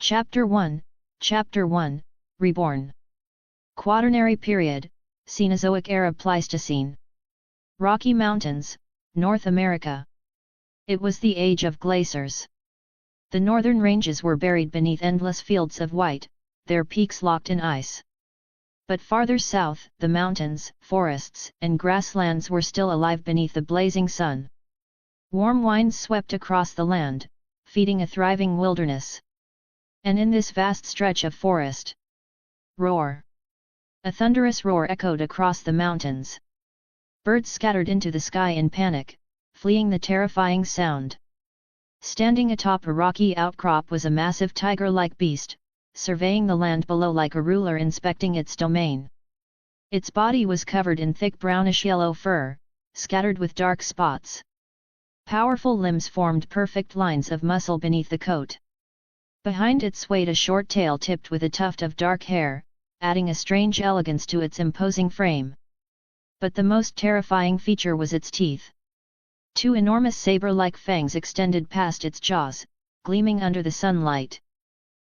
Chapter 1, Chapter 1, Reborn. Quaternary period, Cenozoic era Pleistocene. Rocky Mountains, North America. It was the age of glaciers. The northern ranges were buried beneath endless fields of white, their peaks locked in ice. But farther south, the mountains, forests, and grasslands were still alive beneath the blazing sun. Warm winds swept across the land, feeding a thriving wilderness. And in this vast stretch of forest, roar! A thunderous roar echoed across the mountains. Birds scattered into the sky in panic, fleeing the terrifying sound. Standing atop a rocky outcrop was a massive tiger-like beast, surveying the land below like a ruler inspecting its domain. Its body was covered in thick brownish-yellow fur, scattered with dark spots. Powerful limbs formed perfect lines of muscle beneath the coat. Behind it swayed a short tail tipped with a tuft of dark hair, adding a strange elegance to its imposing frame. But the most terrifying feature was its teeth. Two enormous saber-like fangs extended past its jaws, gleaming under the sunlight.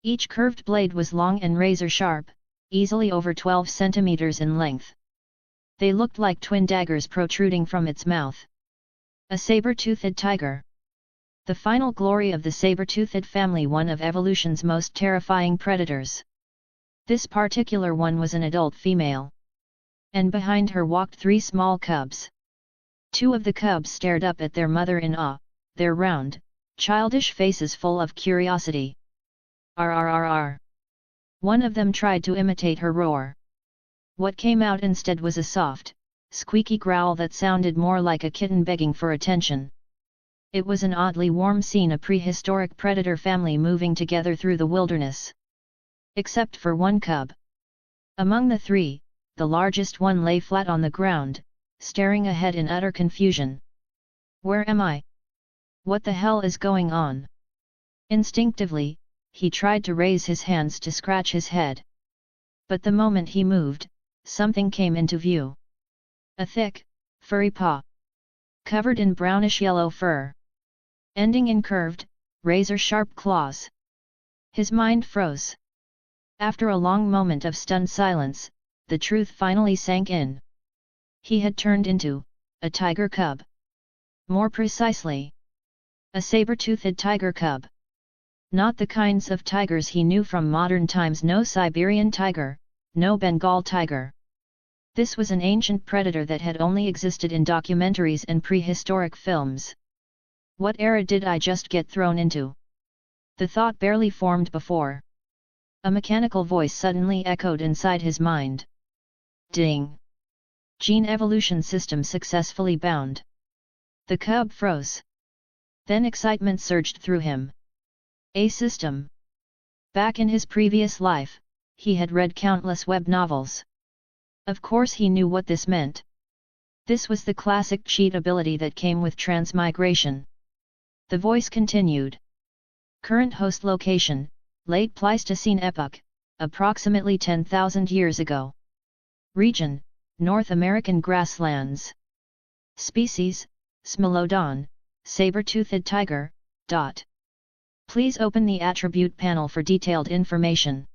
Each curved blade was long and razor-sharp, easily over 12 centimeters in length. They looked like twin daggers protruding from its mouth. A saber-toothed tiger. The final glory of the saber-toothed family, one of evolution's most terrifying predators. This particular one was an adult female. And behind her walked 3 small cubs. 2 of the cubs stared up at their mother in awe, their round, childish faces full of curiosity. Rrrr. One of them tried to imitate her roar. What came out instead was a soft, squeaky growl that sounded more like a kitten begging for attention. It was an oddly warm scene, a prehistoric predator family moving together through the wilderness. Except for one cub. Among the 3, the largest one lay flat on the ground, staring ahead in utter confusion. Where am I? What the hell is going on? Instinctively, he tried to raise his hands to scratch his head. But the moment he moved, something came into view. A thick, furry paw. Covered in brownish-yellow fur. Ending in curved, razor-sharp claws. His mind froze. After a long moment of stunned silence, the truth finally sank in. He had turned into a tiger cub. More precisely, a saber-toothed tiger cub. Not the kinds of tigers he knew from modern times, no Siberian tiger, no Bengal tiger. This was an ancient predator that had only existed in documentaries and prehistoric films. What era did I just get thrown into? The thought barely formed before. A mechanical voice suddenly echoed inside his mind. Ding! Gene evolution system successfully bound. The cub froze. Then excitement surged through him. A system. Back in his previous life, he had read countless web novels. Of course he knew what this meant. This was the classic cheat ability that came with transmigration. The voice continued. Current host location, late Pleistocene epoch, approximately 10,000 years ago. Region, North American grasslands. Species, Smilodon, saber-toothed tiger. Please open the attribute panel for detailed information.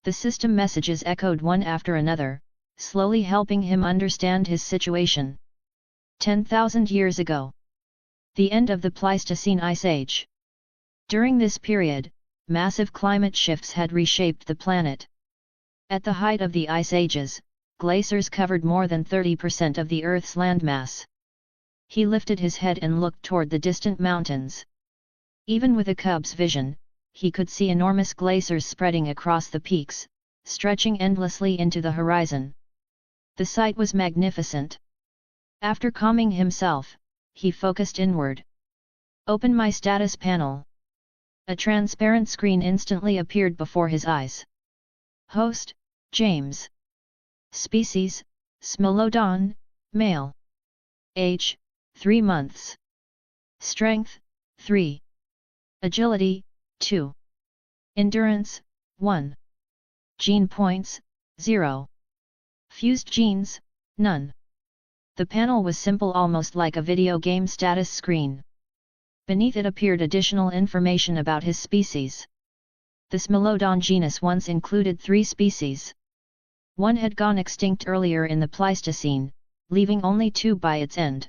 The system messages echoed one after another, slowly helping him understand his situation. 10,000 years ago. The end of the Pleistocene Ice Age. During this period, massive climate shifts had reshaped the planet. At the height of the Ice Ages, glaciers covered more than 30% of the Earth's landmass. He lifted his head and looked toward the distant mountains. Even with a cub's vision, he could see enormous glaciers spreading across the peaks, stretching endlessly into the horizon. The sight was magnificent. After calming himself, he focused inward. Open my status panel. A transparent screen instantly appeared before his eyes. Host, James. Species, Smilodon, male. Age, 3 months. Strength, 3. Agility, 2. Endurance, 1. Gene points, 0. Fused genes, none. The panel was simple, almost like a video game status screen. Beneath it appeared additional information about his species. The Smilodon genus once included 3 species. One had gone extinct earlier in the Pleistocene, leaving only 2 by its end.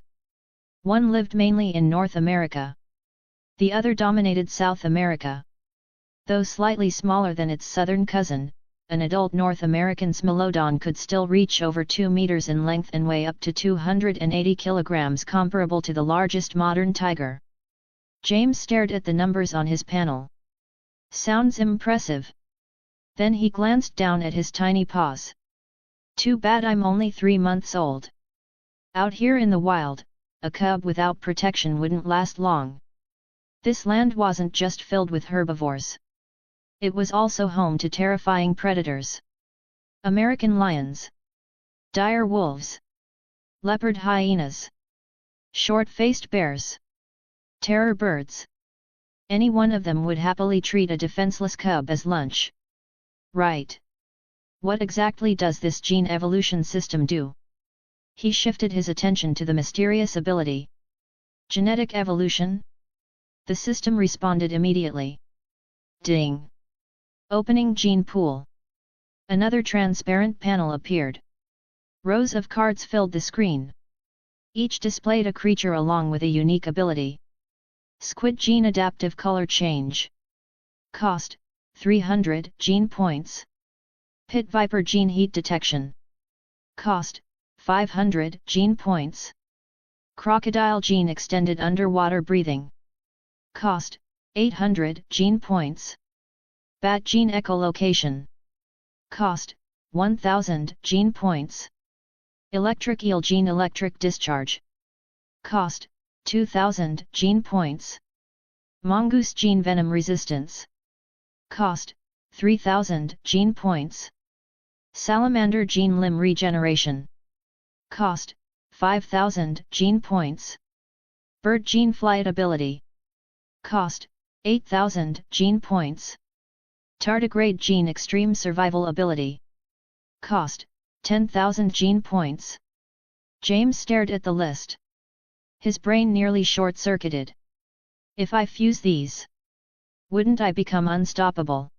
One lived mainly in North America. The other dominated South America. Though slightly smaller than its southern cousin, an adult North American Smilodon could still reach over 2 meters in length and weigh up to 280 kilograms, comparable to the largest modern tiger. James stared at the numbers on his panel. Sounds impressive. Then he glanced down at his tiny paws. Too bad I'm only 3 months old. Out here in the wild, a cub without protection wouldn't last long. This land wasn't just filled with herbivores. It was also home to terrifying predators. American lions, dire wolves, leopard hyenas, short-faced bears, terror birds. Any one of them would happily treat a defenseless cub as lunch. Right. What exactly does this gene evolution system do? He shifted his attention to the mysterious ability. Genetic evolution? The system responded immediately. Ding! Opening gene pool. Another transparent panel appeared. Rows of cards filled the screen. Each displayed a creature along with a unique ability. Squid gene adaptive color change. Cost, 300 gene points. Pit viper gene heat detection. Cost, 500 gene points. Crocodile gene extended underwater breathing. Cost, 800 gene points. Bat gene echolocation. Cost, 1000 gene points. Electric eel gene electric discharge. Cost, 2000 gene points. Mongoose gene venom resistance. Cost, 3000 gene points. Salamander gene limb regeneration. Cost, 5000 gene points. Bird gene flight ability. Cost, 8000 gene points. Tardigrade gene extreme survival ability. Cost, 10,000 gene points. James stared at the list. His brain nearly short-circuited. If I fuse these, wouldn't I become unstoppable?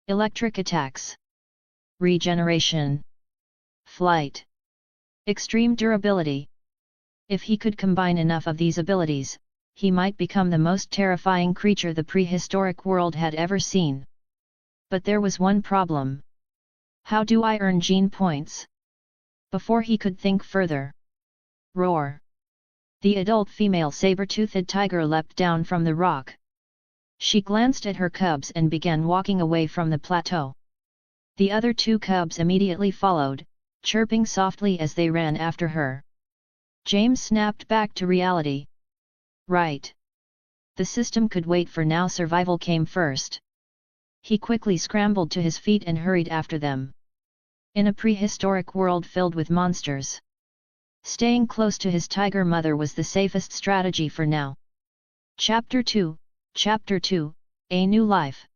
Electric attacks. Regeneration. Flight. Extreme durability. If he could combine enough of these abilities, he might become the most terrifying creature the prehistoric world had ever seen. But there was one problem. How do I earn gene points? Before he could think further. Roar! The adult female saber-toothed tiger leapt down from the rock. She glanced at her cubs and began walking away from the plateau. The other 2 cubs immediately followed, chirping softly as they ran after her. James snapped back to reality. Right. The system could wait for now. Survival came first. He quickly scrambled to his feet and hurried after them. In a prehistoric world filled with monsters, staying close to his tiger mother was the safest strategy for now. Chapter 2, A New Life.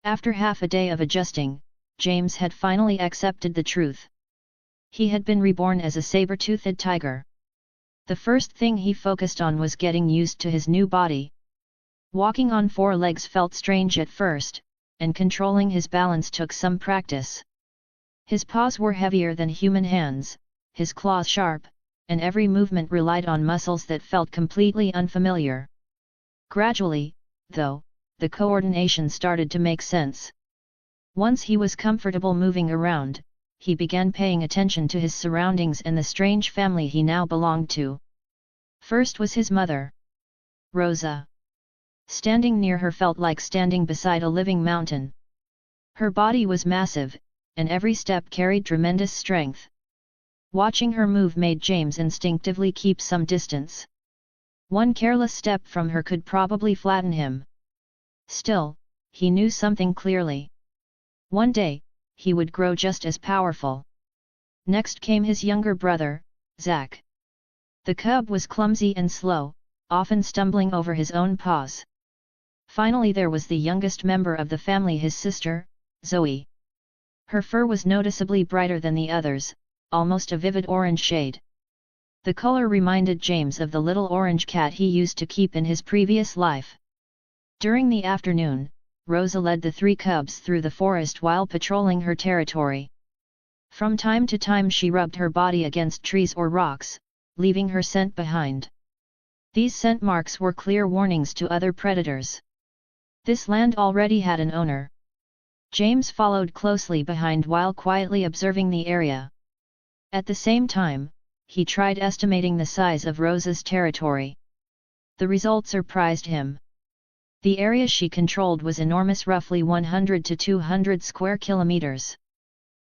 After half a day of adjusting, James had finally accepted the truth. He had been reborn as a saber-toothed tiger. The first thing he focused on was getting used to his new body. Walking on 4 legs felt strange at first, and controlling his balance took some practice. His paws were heavier than human hands, his claws sharp, and every movement relied on muscles that felt completely unfamiliar. Gradually, though, the coordination started to make sense. Once he was comfortable moving around, he began paying attention to his surroundings and the strange family he now belonged to. First was his mother, Rosa. Standing near her felt like standing beside a living mountain. Her body was massive, and every step carried tremendous strength. Watching her move made James instinctively keep some distance. One careless step from her could probably flatten him. Still, he knew something clearly. One day, he would grow just as powerful. Next came his younger brother, Zach. The cub was clumsy and slow, often stumbling over his own paws. Finally there was the youngest member of the family, his sister, Zoe. Her fur was noticeably brighter than the others, almost a vivid orange shade. The color reminded James of the little orange cat he used to keep in his previous life. During the afternoon, Rosa led the 3 cubs through the forest while patrolling her territory. From time to time she rubbed her body against trees or rocks, leaving her scent behind. These scent marks were clear warnings to other predators. This land already had an owner. James followed closely behind while quietly observing the area. At the same time, he tried estimating the size of Rosa's territory. The result surprised him. The area she controlled was enormous, roughly 100 to 200 square kilometers.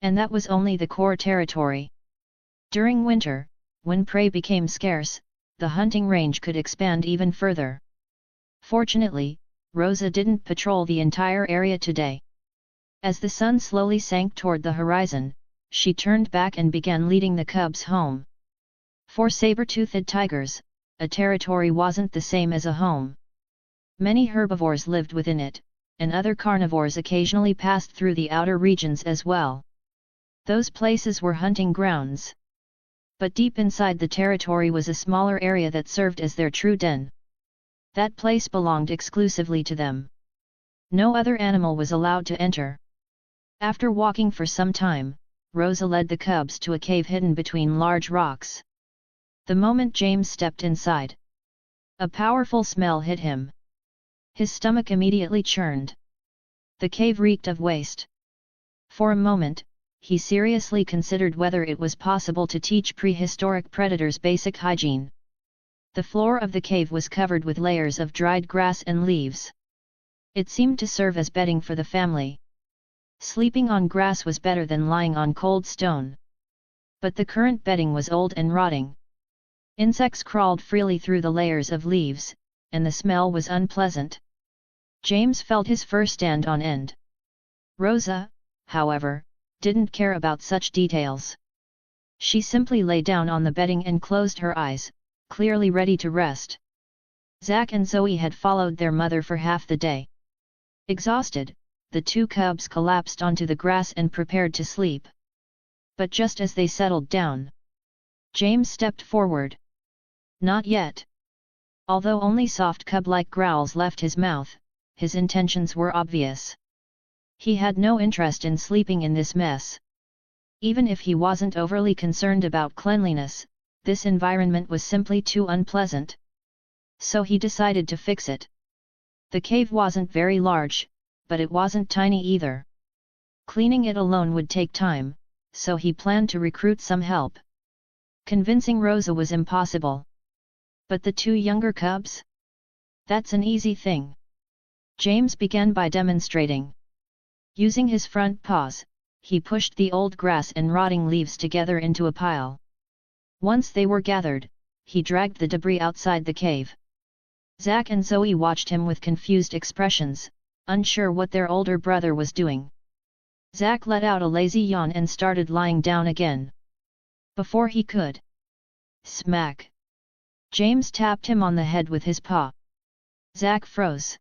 And that was only the core territory. During winter, when prey became scarce, the hunting range could expand even further. Fortunately, Rosa didn't patrol the entire area today. As the sun slowly sank toward the horizon, she turned back and began leading the cubs home. For saber-toothed tigers, a territory wasn't the same as a home. Many herbivores lived within it, and other carnivores occasionally passed through the outer regions as well. Those places were hunting grounds. But deep inside the territory was a smaller area that served as their true den. That place belonged exclusively to them. No other animal was allowed to enter. After walking for some time, Rosa led the cubs to a cave hidden between large rocks. The moment James stepped inside, a powerful smell hit him. His stomach immediately churned. The cave reeked of waste. For a moment, he seriously considered whether it was possible to teach prehistoric predators basic hygiene. The floor of the cave was covered with layers of dried grass and leaves. It seemed to serve as bedding for the family. Sleeping on grass was better than lying on cold stone. But the current bedding was old and rotting. Insects crawled freely through the layers of leaves, and the smell was unpleasant. James felt his fur stand on end. Rosa, however, didn't care about such details. She simply lay down on the bedding and closed her eyes, clearly ready to rest. Zack and Zoe had followed their mother for half the day. Exhausted, the 2 cubs collapsed onto the grass and prepared to sleep. But just as they settled down, James stepped forward. Not yet. Although only soft cub-like growls left his mouth, his intentions were obvious. He had no interest in sleeping in this mess. Even if he wasn't overly concerned about cleanliness, this environment was simply too unpleasant. So he decided to fix it. The cave wasn't very large, but it wasn't tiny either. Cleaning it alone would take time, so he planned to recruit some help. Convincing Rosa was impossible. But the 2 younger cubs? That's an easy thing. James began by demonstrating. Using his front paws, he pushed the old grass and rotting leaves together into a pile. Once they were gathered, he dragged the debris outside the cave. Zack and Zoe watched him with confused expressions, unsure what their older brother was doing. Zack let out a lazy yawn and started lying down again. Before he could smack, James tapped him on the head with his paw. Zack froze.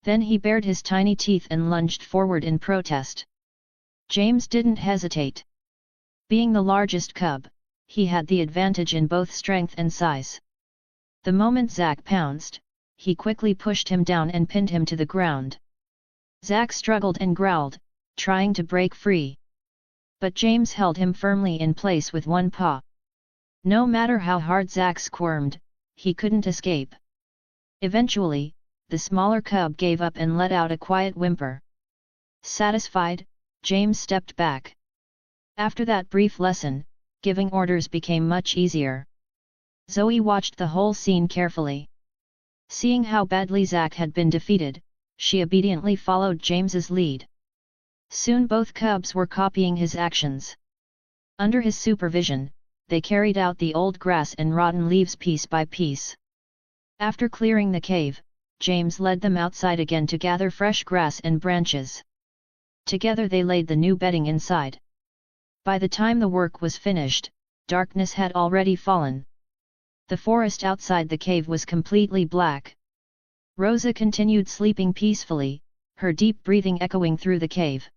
Then he bared his tiny teeth and lunged forward in protest. James didn't hesitate. Being the largest cub, he had the advantage in both strength and size. The moment Zack pounced, he quickly pushed him down and pinned him to the ground. Zack struggled and growled, trying to break free. But James held him firmly in place with one paw. No matter how hard Zack squirmed, he couldn't escape. Eventually, the smaller cub gave up and let out a quiet whimper. Satisfied, James stepped back. After that brief lesson, giving orders became much easier. Zoe watched the whole scene carefully. Seeing how badly Zack had been defeated, she obediently followed James's lead. Soon both cubs were copying his actions. Under his supervision, they carried out the old grass and rotten leaves piece by piece. After clearing the cave, James led them outside again to gather fresh grass and branches. Together they laid the new bedding inside. By the time the work was finished, darkness had already fallen. The forest outside the cave was completely black. Rosa continued sleeping peacefully, her deep breathing echoing through the cave.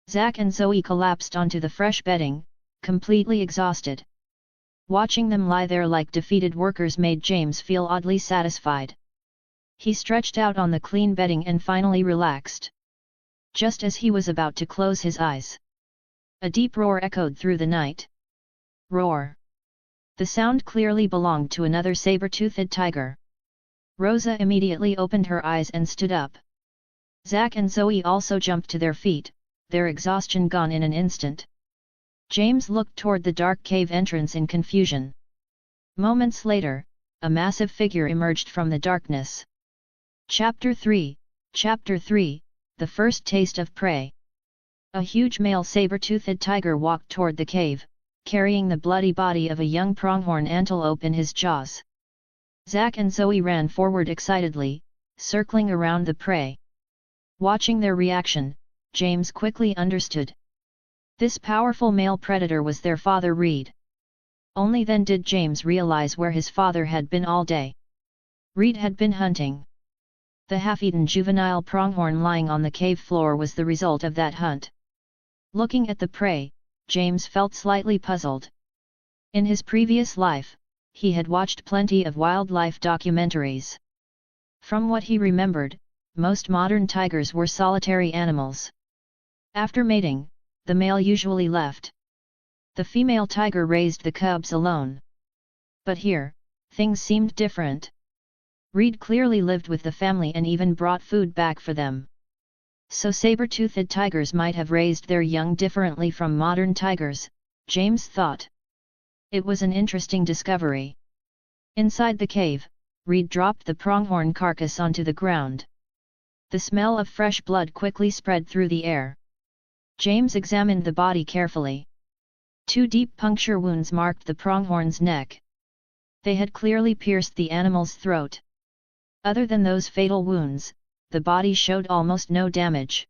Zack and Zoe collapsed onto the fresh bedding, completely exhausted. Watching them lie there like defeated workers made James feel oddly satisfied. He stretched out on the clean bedding and finally relaxed. Just as he was about to close his eyes, a deep roar echoed through the night. Roar! The sound clearly belonged to another saber-toothed tiger. Rosa immediately opened her eyes and stood up. Zack and Zoe also jumped to their feet, their exhaustion gone in an instant. James looked toward the dark cave entrance in confusion. Moments later, a massive figure emerged from the darkness. Chapter 3, The First Taste of Prey. A huge male saber-toothed tiger walked toward the cave, carrying the bloody body of a young pronghorn antelope in his jaws. Zack and Zoe ran forward excitedly, circling around the prey. Watching their reaction, James quickly understood. This powerful male predator was their father Reed. Only then did James realize where his father had been all day. Reed had been hunting. The half-eaten juvenile pronghorn lying on the cave floor was the result of that hunt. Looking at the prey, James felt slightly puzzled. In his previous life, he had watched plenty of wildlife documentaries. From what he remembered, most modern tigers were solitary animals. After mating, the male usually left. The female tiger raised the cubs alone. But here, things seemed different. Reed clearly lived with the family and even brought food back for them. So saber-toothed tigers might have raised their young differently from modern tigers, James thought. It was an interesting discovery. Inside the cave, Reed dropped the pronghorn carcass onto the ground. The smell of fresh blood quickly spread through the air. James examined the body carefully. 2 deep puncture wounds marked the pronghorn's neck. They had clearly pierced the animal's throat. Other than those fatal wounds, the body showed almost no damage.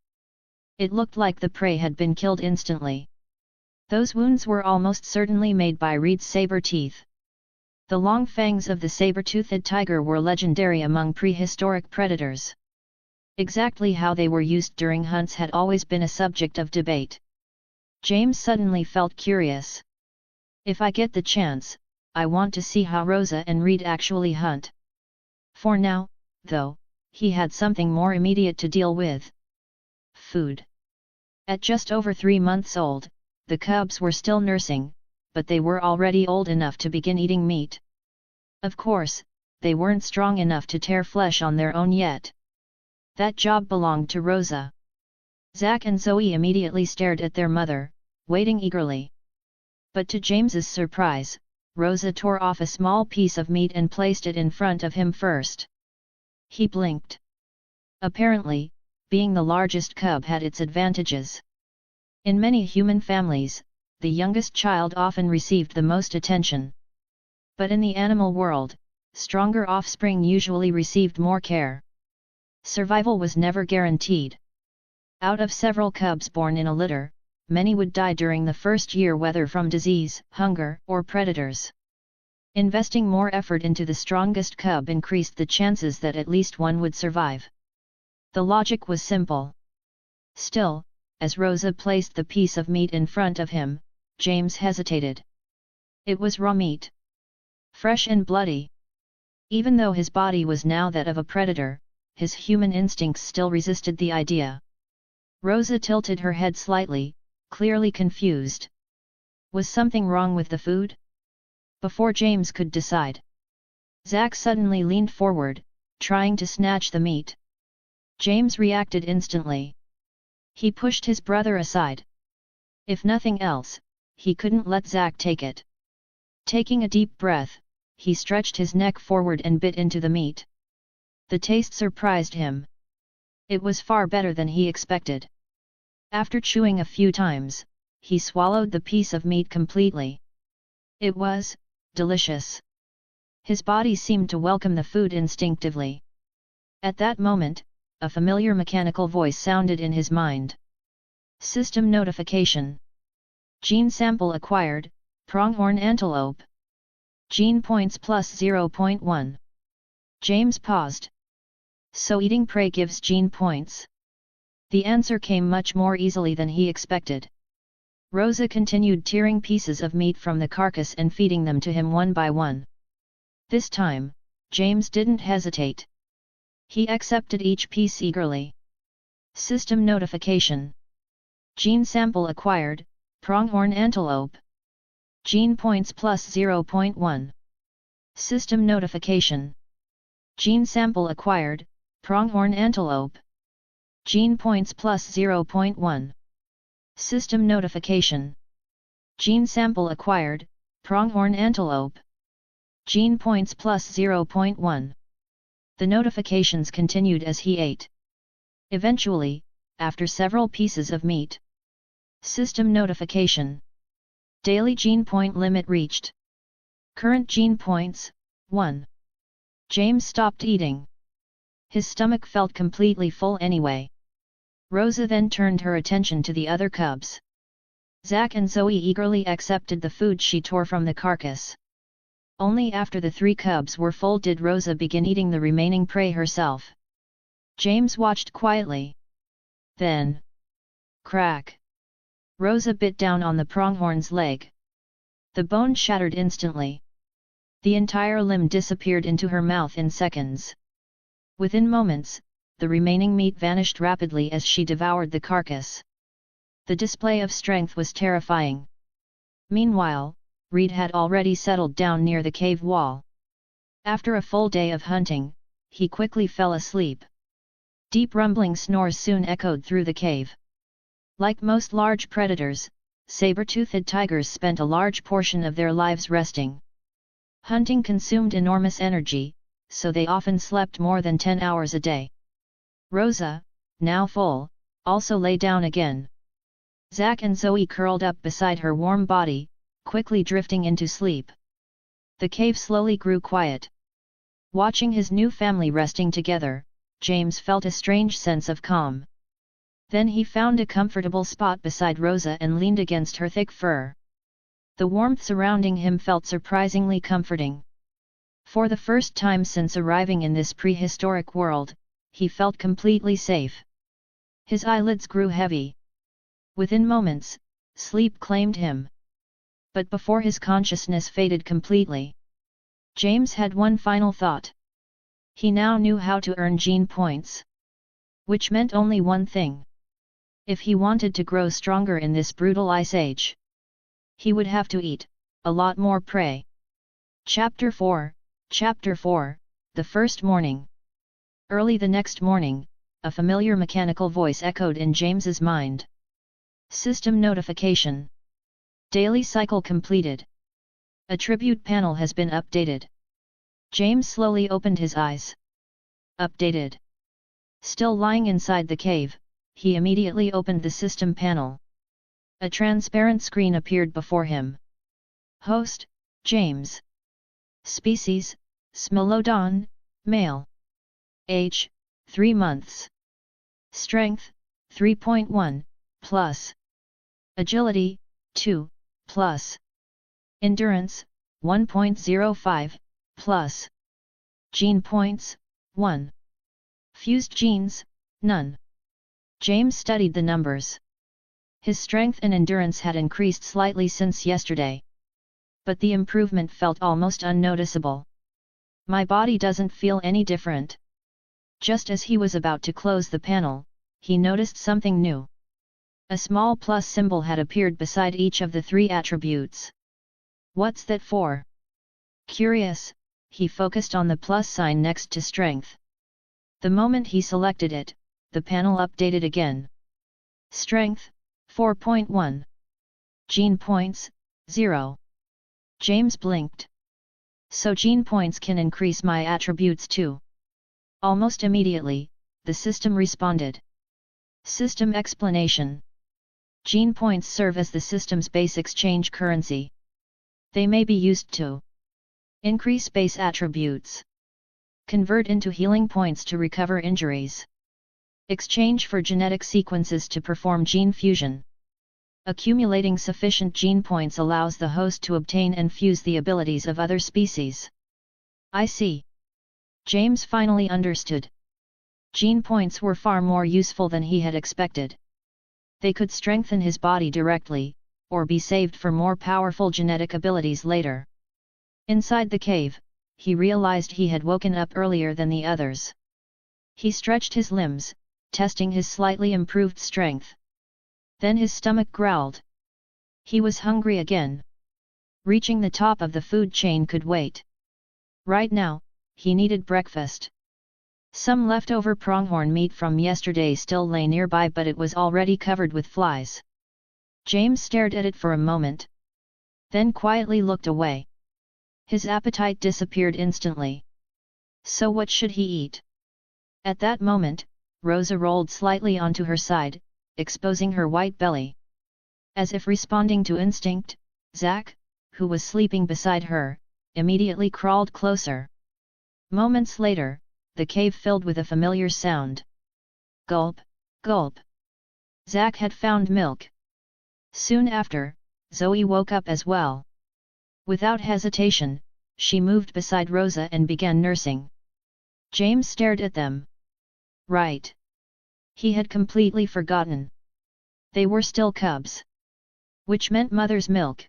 It looked like the prey had been killed instantly. Those wounds were almost certainly made by Reed's saber teeth. The long fangs of the saber-toothed tiger were legendary among prehistoric predators. Exactly how they were used during hunts had always been a subject of debate. James suddenly felt curious. If I get the chance, I want to see how Rosa and Reed actually hunt. For now, though, he had something more immediate to deal with. Food. At just over 3 months old, the cubs were still nursing, but they were already old enough to begin eating meat. Of course, they weren't strong enough to tear flesh on their own yet. That job belonged to Rosa. Zack and Zoe immediately stared at their mother, waiting eagerly. But to James's surprise, Rosa tore off a small piece of meat and placed it in front of him first. He blinked. Apparently, being the largest cub had its advantages. In many human families, the youngest child often received the most attention. But in the animal world, stronger offspring usually received more care. Survival was never guaranteed. Out of several cubs born in a litter, many would die during the first year, whether from disease, hunger, or predators. Investing more effort into the strongest cub increased the chances that at least one would survive. The logic was simple. Still, as Rosa placed the piece of meat in front of him, James hesitated. It was raw meat. Fresh and bloody. Even though his body was now that of a predator, his human instincts still resisted the idea. Rosa tilted her head slightly, clearly confused. Was something wrong with the food? Before James could decide, Zack suddenly leaned forward, trying to snatch the meat. James reacted instantly. He pushed his brother aside. If nothing else, he couldn't let Zack take it. Taking a deep breath, he stretched his neck forward and bit into the meat. The taste surprised him. It was far better than he expected. After chewing a few times, he swallowed the piece of meat completely. It was delicious. His body seemed to welcome the food instinctively. At that moment, a familiar mechanical voice sounded in his mind. System notification. Gene sample acquired, pronghorn antelope. Gene points plus 0.1. James paused. So eating prey gives gene points? The answer came much more easily than he expected. Rosa continued tearing pieces of meat from the carcass and feeding them to him one by one. This time, James didn't hesitate. He accepted each piece eagerly. System notification. Gene sample acquired, pronghorn antelope. Gene points plus 0.1. System notification. Gene sample acquired, pronghorn antelope. Gene points plus 0.1. System notification. Gene sample acquired, pronghorn antelope. Gene points plus 0.1. The notifications continued as he ate. Eventually, after several pieces of meat. System notification. Daily gene point limit reached. Current gene points, 1. James stopped eating. His stomach felt completely full anyway. Rosa then turned her attention to the other cubs. Zack and Zoe eagerly accepted the food she tore from the carcass. Only after the 3 cubs were full did Rosa begin eating the remaining prey herself. James watched quietly. Then, crack! Rosa bit down on the pronghorn's leg. The bone shattered instantly. The entire limb disappeared into her mouth in seconds. Within moments, the remaining meat vanished rapidly as she devoured the carcass. The display of strength was terrifying. Meanwhile, Reed had already settled down near the cave wall. After a full day of hunting, he quickly fell asleep. Deep rumbling snores soon echoed through the cave. Like most large predators, saber-toothed tigers spent a large portion of their lives resting. Hunting consumed enormous energy, so they often slept more than 10 hours a day. Rosa, now full, also lay down again. Zack and Zoe curled up beside her warm body, quickly drifting into sleep. The cave slowly grew quiet. Watching his new family resting together, James felt a strange sense of calm. Then he found a comfortable spot beside Rosa and leaned against her thick fur. The warmth surrounding him felt surprisingly comforting. For the first time since arriving in this prehistoric world, he felt completely safe. His eyelids grew heavy. Within moments, sleep claimed him. But before his consciousness faded completely, James had one final thought. He now knew how to earn gene points. Which meant only one thing. If he wanted to grow stronger in this brutal ice age, he would have to eat a lot more prey. Chapter 4, The First Morning. Early the next morning, a familiar mechanical voice echoed in James's mind. System notification. Daily cycle completed. Attribute panel has been updated. James slowly opened his eyes. Updated. Still lying inside the cave, he immediately opened the system panel. A transparent screen appeared before him. Host, James. Species, Smilodon, male. Age, 3 months. Strength, 3.1, plus. Agility, 2, plus. Endurance, 1.05, plus. Gene points, 1. Fused genes, none. James studied the numbers. His strength and endurance had increased slightly since yesterday. But the improvement felt almost unnoticeable. My body doesn't feel any different. Just as he was about to close the panel, he noticed something new. A small plus symbol had appeared beside each of the 3 attributes. What's that for? Curious, he focused on the plus sign next to strength. The moment he selected it, the panel updated again. Strength, 4.1. Gene points, 0. James blinked. So gene points can increase my attributes too. Almost immediately, the system responded. System explanation. Gene points serve as the system's base exchange currency. They may be used to increase base attributes, convert into healing points to recover injuries, exchange for genetic sequences to perform gene fusion. Accumulating sufficient gene points allows the host to obtain and fuse the abilities of other species. I see. James finally understood. Gene points were far more useful than he had expected. They could strengthen his body directly, or be saved for more powerful genetic abilities later. Inside the cave, he realized he had woken up earlier than the others. He stretched his limbs, testing his slightly improved strength. Then his stomach growled. He was hungry again. Reaching the top of the food chain could wait. Right now, he needed breakfast. Some leftover pronghorn meat from yesterday still lay nearby, but it was already covered with flies. James stared at it for a moment. Then quietly looked away. His appetite disappeared instantly. So what should he eat? At that moment, Rosa rolled slightly onto her side, exposing her white belly. As if responding to instinct, Zack, who was sleeping beside her, immediately crawled closer. Moments later, the cave filled with a familiar sound. Gulp, gulp. Zack had found milk. Soon after, Zoe woke up as well. Without hesitation, she moved beside Rosa and began nursing. James stared at them. Right. He had completely forgotten. They were still cubs. Which meant mother's milk.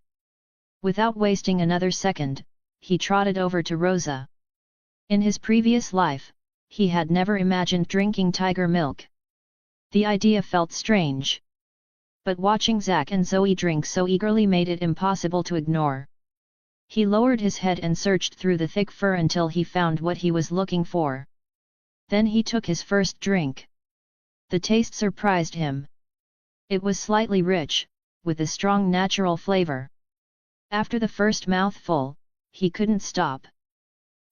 Without wasting another second, he trotted over to Rosa. In his previous life, he had never imagined drinking tiger milk. The idea felt strange. But watching Zack and Zoe drink so eagerly made it impossible to ignore. He lowered his head and searched through the thick fur until he found what he was looking for. Then he took his first drink. The taste surprised him. It was slightly rich, with a strong natural flavor. After the first mouthful, he couldn't stop.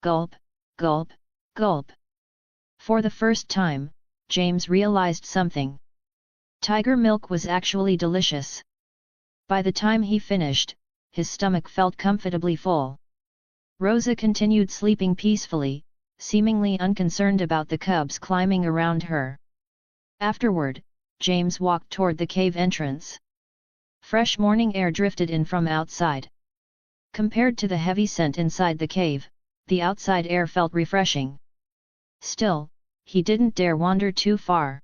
Gulp, gulp, gulp. For the first time, James realized something. Tiger milk was actually delicious. By the time he finished, his stomach felt comfortably full. Rosa continued sleeping peacefully, seemingly unconcerned about the cubs climbing around her. Afterward, James walked toward the cave entrance. Fresh morning air drifted in from outside. Compared to the heavy scent inside the cave, the outside air felt refreshing. Still, he didn't dare wander too far.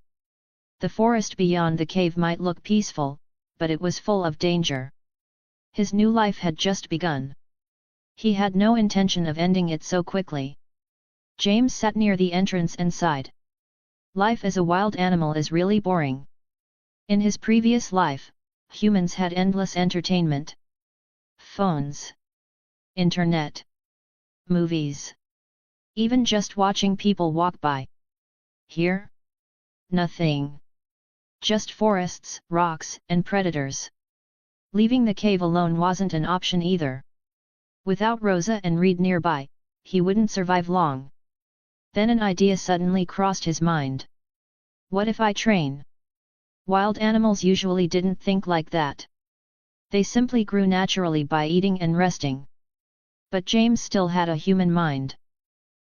The forest beyond the cave might look peaceful, but it was full of danger. His new life had just begun. He had no intention of ending it so quickly. James sat near the entrance and sighed. Life as a wild animal is really boring. In his previous life, humans had endless entertainment. Phones. Internet. Movies. Even just watching people walk by. Here? Nothing. Just forests, rocks, and predators. Leaving the cave alone wasn't an option either. Without Rosa and Reed nearby, he wouldn't survive long. Then an idea suddenly crossed his mind. What if I train? Wild animals usually didn't think like that. They simply grew naturally by eating and resting. But James still had a human mind.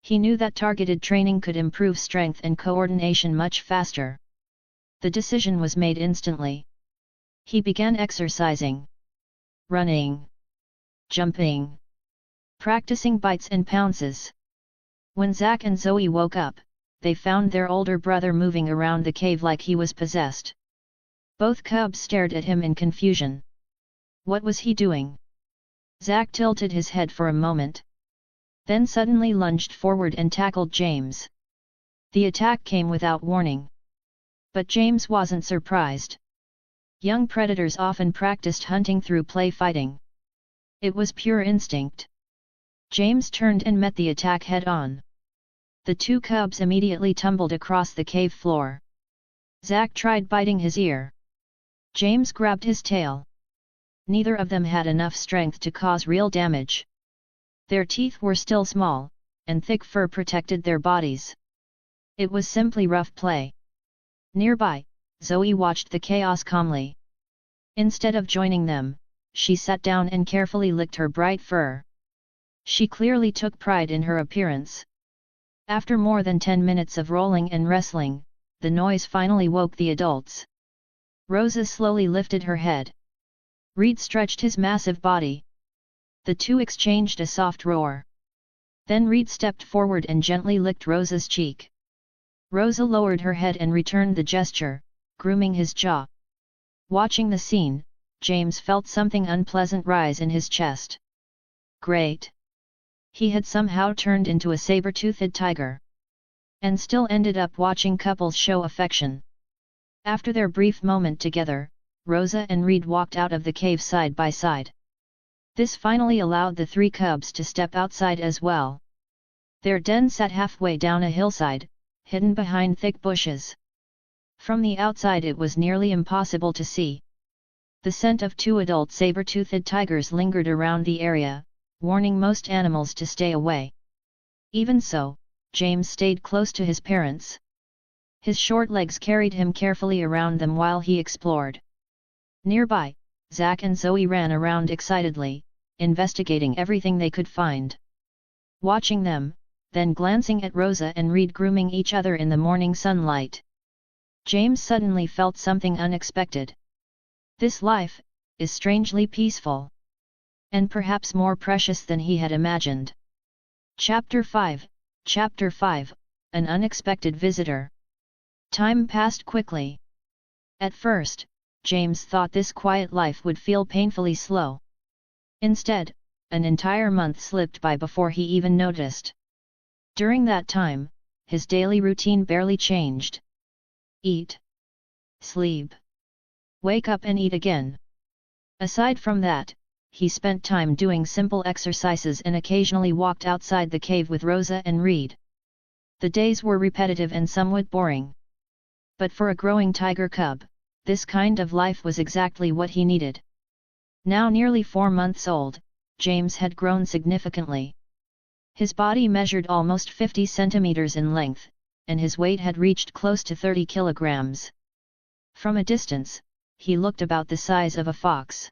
He knew that targeted training could improve strength and coordination much faster. The decision was made instantly. He began exercising. Running. Jumping. Practicing bites and pounces. When Zack and Zoe woke up, they found their older brother moving around the cave like he was possessed. Both cubs stared at him in confusion. What was he doing? Zack tilted his head for a moment. Then suddenly lunged forward and tackled James. The attack came without warning. But James wasn't surprised. Young predators often practiced hunting through play fighting. It was pure instinct. James turned and met the attack head-on. The two cubs immediately tumbled across the cave floor. Zack tried biting his ear. James grabbed his tail. Neither of them had enough strength to cause real damage. Their teeth were still small, and thick fur protected their bodies. It was simply rough play. Nearby, Zoe watched the chaos calmly. Instead of joining them, she sat down and carefully licked her bright fur. She clearly took pride in her appearance. After more than 10 minutes of rolling and wrestling, the noise finally woke the adults. Rosa slowly lifted her head. Reed stretched his massive body. The two exchanged a soft roar. Then Reed stepped forward and gently licked Rosa's cheek. Rosa lowered her head and returned the gesture, grooming his jaw. Watching the scene, James felt something unpleasant rise in his chest. Great! He had somehow turned into a saber-toothed tiger. and still ended up watching couples show affection. After their brief moment together, Rosa and Reed walked out of the cave side by side. This finally allowed the three cubs to step outside as well. Their den sat halfway down a hillside, hidden behind thick bushes. From the outside it was nearly impossible to see. The scent of two adult saber-toothed tigers lingered around the area, warning most animals to stay away. Even so, James stayed close to his parents. His short legs carried him carefully around them while he explored. Nearby, Zack and Zoe ran around excitedly, investigating everything they could find. Watching them, then glancing at Rosa and Reed grooming each other in the morning sunlight, James suddenly felt something unexpected. This life is strangely peaceful, and perhaps more precious than he had imagined. Chapter 5, An Unexpected Visitor. Time passed quickly. At first, James thought this quiet life would feel painfully slow. Instead, an entire month slipped by before he even noticed. During that time, his daily routine barely changed. Eat. Sleep. Wake up and eat again. Aside from that, he spent time doing simple exercises and occasionally walked outside the cave with Rosa and Reed. The days were repetitive and somewhat boring. But for a growing tiger cub, this kind of life was exactly what he needed. Now nearly 4 months old, James had grown significantly. His body measured almost 50 centimeters in length, and his weight had reached close to 30 kilograms. From a distance, he looked about the size of a fox.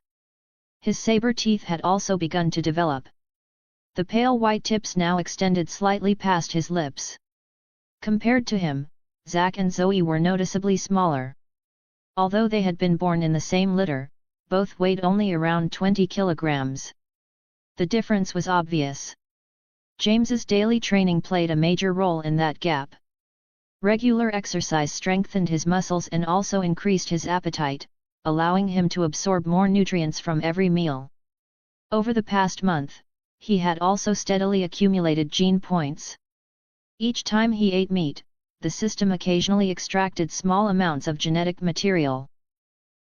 His saber teeth had also begun to develop. The pale white tips now extended slightly past his lips. Compared to him, Zack and Zoe were noticeably smaller. Although they had been born in the same litter, both weighed only around 20 kilograms. The difference was obvious. James's daily training played a major role in that gap. Regular exercise strengthened his muscles and also increased his appetite, allowing him to absorb more nutrients from every meal. Over the past month, he had also steadily accumulated gene points. Each time he ate meat, the system occasionally extracted small amounts of genetic material.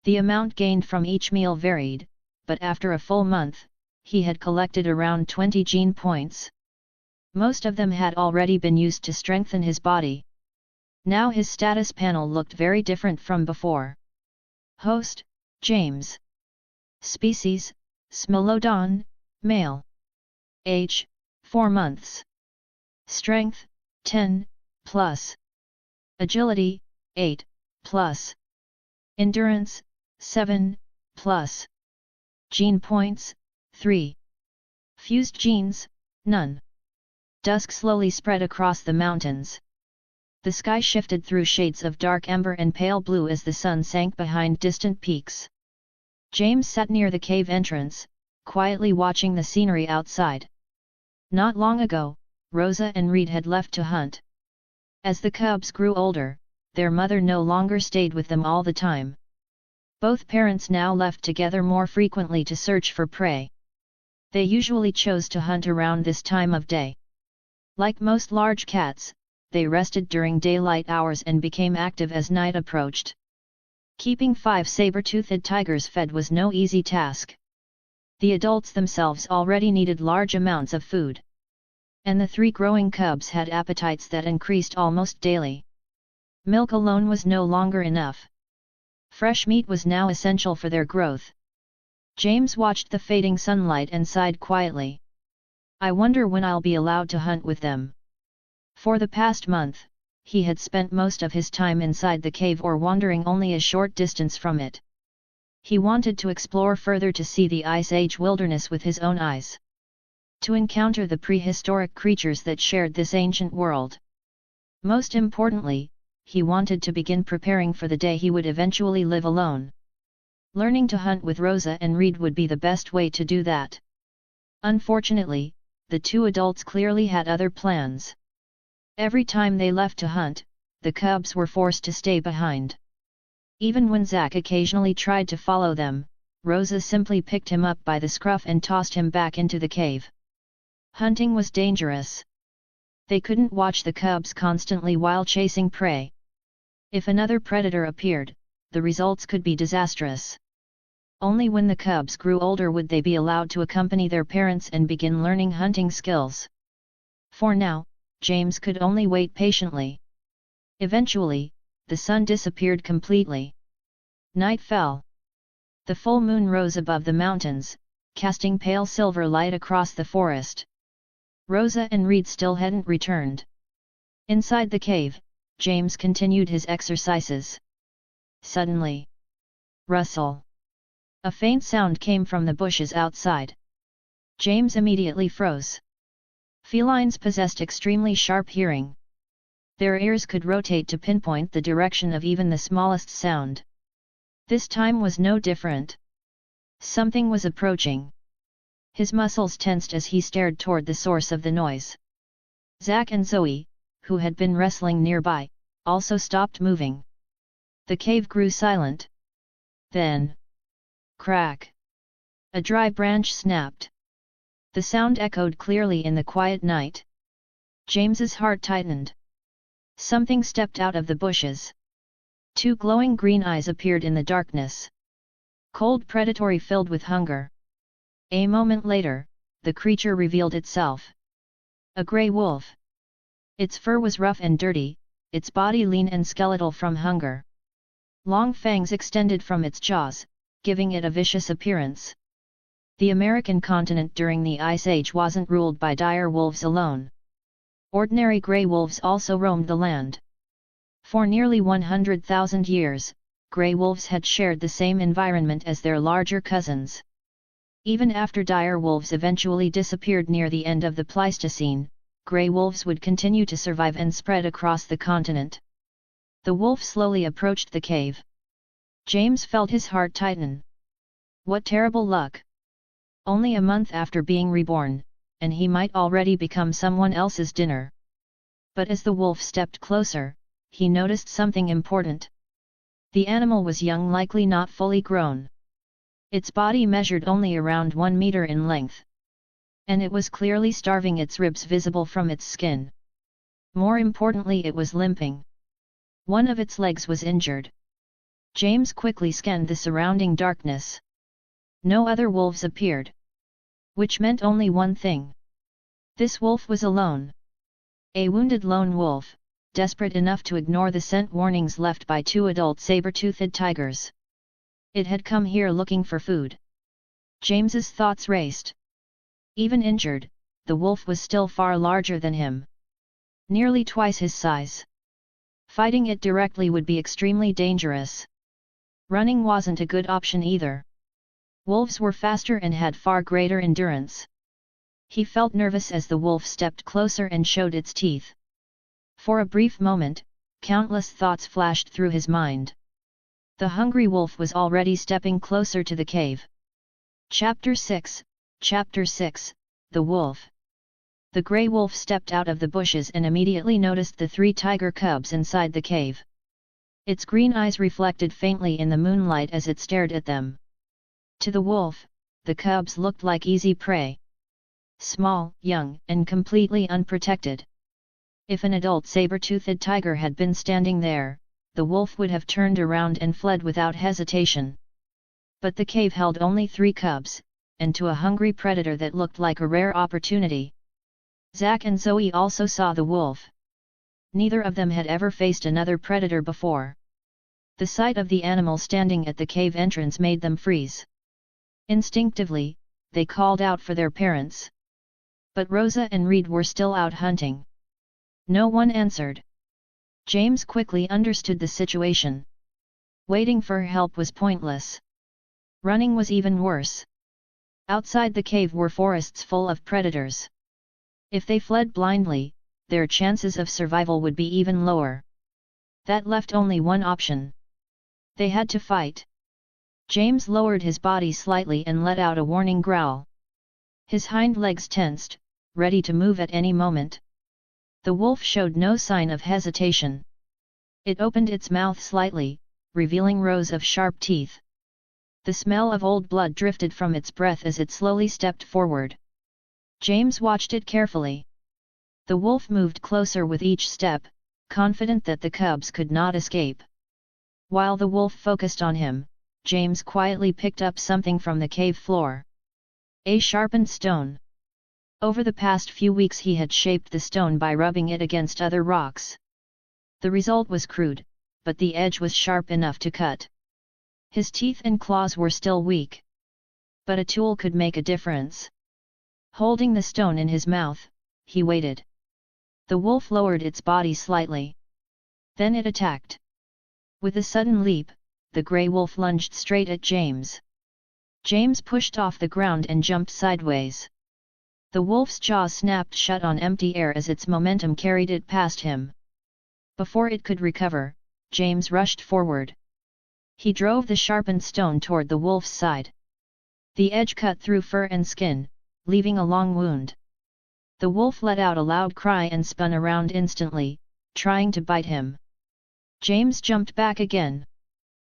The amount gained from each meal varied, but after a full month, he had collected around 20 gene points. Most of them had already been used to strengthen his body. Now his status panel looked very different from before. Host, James. Species, Smilodon, male. Age, 4 months. Strength, 10, plus. Agility, 8, plus. Endurance, 7, plus. Gene points, 3. Fused genes, none. Dusk slowly spread across the mountains. The sky shifted through shades of dark amber and pale blue as the sun sank behind distant peaks. James sat near the cave entrance, quietly watching the scenery outside. Not long ago, Rosa and Reed had left to hunt. As the cubs grew older, their mother no longer stayed with them all the time. Both parents now left together more frequently to search for prey. They usually chose to hunt around this time of day. Like most large cats, they rested during daylight hours and became active as night approached. Keeping 5 saber-toothed tigers fed was no easy task. The adults themselves already needed large amounts of food. And the 3 growing cubs had appetites that increased almost daily. Milk alone was no longer enough. Fresh meat was now essential for their growth. James watched the fading sunlight and sighed quietly. I wonder when I'll be allowed to hunt with them. For the past month, he had spent most of his time inside the cave or wandering only a short distance from it. He wanted to explore further to see the Ice Age wilderness with his own eyes. To encounter the prehistoric creatures that shared this ancient world. Most importantly, he wanted to begin preparing for the day he would eventually live alone. Learning to hunt with Rosa and Reed would be the best way to do that. Unfortunately, the 2 adults clearly had other plans. Every time they left to hunt, the cubs were forced to stay behind. Even when Zack occasionally tried to follow them, Rosa simply picked him up by the scruff and tossed him back into the cave. Hunting was dangerous. They couldn't watch the cubs constantly while chasing prey. If another predator appeared, the results could be disastrous. Only when the cubs grew older would they be allowed to accompany their parents and begin learning hunting skills. For now, James could only wait patiently. Eventually, the sun disappeared completely. Night fell. The full moon rose above the mountains, casting pale silver light across the forest. Rosa and Reed still hadn't returned. Inside the cave, James continued his exercises. Suddenly, rustle. A faint sound came from the bushes outside. James immediately froze. Felines possessed extremely sharp hearing. Their ears could rotate to pinpoint the direction of even the smallest sound. This time was no different. Something was approaching. His muscles tensed as he stared toward the source of the noise. Zack and Zoe, who had been wrestling nearby, also stopped moving. The cave grew silent. Then, crack! A dry branch snapped. The sound echoed clearly in the quiet night. James's heart tightened. Something stepped out of the bushes. Two glowing green eyes appeared in the darkness. Cold, predatory, filled with hunger. A moment later, the creature revealed itself. A grey wolf. Its fur was rough and dirty, its body lean and skeletal from hunger. Long fangs extended from its jaws, giving it a vicious appearance. The American continent during the Ice Age wasn't ruled by dire wolves alone. Ordinary grey wolves also roamed the land. For nearly 100,000 years, grey wolves had shared the same environment as their larger cousins. Even after dire wolves eventually disappeared near the end of the Pleistocene, grey wolves would continue to survive and spread across the continent. The wolf slowly approached the cave. James felt his heart tighten. What terrible luck! Only a month after being reborn, and he might already become someone else's dinner. But as the wolf stepped closer, he noticed something important. The animal was young, likely not fully grown. Its body measured only around 1 meter in length. And it was clearly starving, its ribs visible from its skin. More importantly, it was limping. One of its legs was injured. James quickly scanned the surrounding darkness. No other wolves appeared. Which meant only one thing. This wolf was alone. A wounded lone wolf, desperate enough to ignore the scent warnings left by 2 adult saber-toothed tigers. It had come here looking for food. James's thoughts raced. Even injured, the wolf was still far larger than him. Nearly twice his size. Fighting it directly would be extremely dangerous. Running wasn't a good option either. Wolves were faster and had far greater endurance. He felt nervous as the wolf stepped closer and showed its teeth. For a brief moment, countless thoughts flashed through his mind. The hungry wolf was already stepping closer to the cave. Chapter 6, The Wolf. The grey wolf stepped out of the bushes and immediately noticed the 3 tiger cubs inside the cave. Its green eyes reflected faintly in the moonlight as it stared at them. To the wolf, the cubs looked like easy prey. Small, young, and completely unprotected. If an adult saber-toothed tiger had been standing there, the wolf would have turned around and fled without hesitation. But the cave held only 3 cubs, and to a hungry predator that looked like a rare opportunity. Zack and Zoe also saw the wolf. Neither of them had ever faced another predator before. The sight of the animal standing at the cave entrance made them freeze. Instinctively, they called out for their parents. But Rosa and Reed were still out hunting. No one answered. James quickly understood the situation. Waiting for help was pointless. Running was even worse. Outside the cave were forests full of predators. If they fled blindly, their chances of survival would be even lower. That left only one option. They had to fight. James lowered his body slightly and let out a warning growl. His hind legs tensed, ready to move at any moment. The wolf showed no sign of hesitation. It opened its mouth slightly, revealing rows of sharp teeth. The smell of old blood drifted from its breath as it slowly stepped forward. James watched it carefully. The wolf moved closer with each step, confident that the cubs could not escape. While the wolf focused on him, James quietly picked up something from the cave floor. A sharpened stone. Over the past few weeks he had shaped the stone by rubbing it against other rocks. The result was crude, but the edge was sharp enough to cut. His teeth and claws were still weak. But a tool could make a difference. Holding the stone in his mouth, he waited. The wolf lowered its body slightly. Then it attacked. With a sudden leap, the grey wolf lunged straight at James. James pushed off the ground and jumped sideways. The wolf's jaws snapped shut on empty air as its momentum carried it past him. Before it could recover, James rushed forward. He drove the sharpened stone toward the wolf's side. The edge cut through fur and skin, leaving a long wound. The wolf let out a loud cry and spun around instantly, trying to bite him. James jumped back again.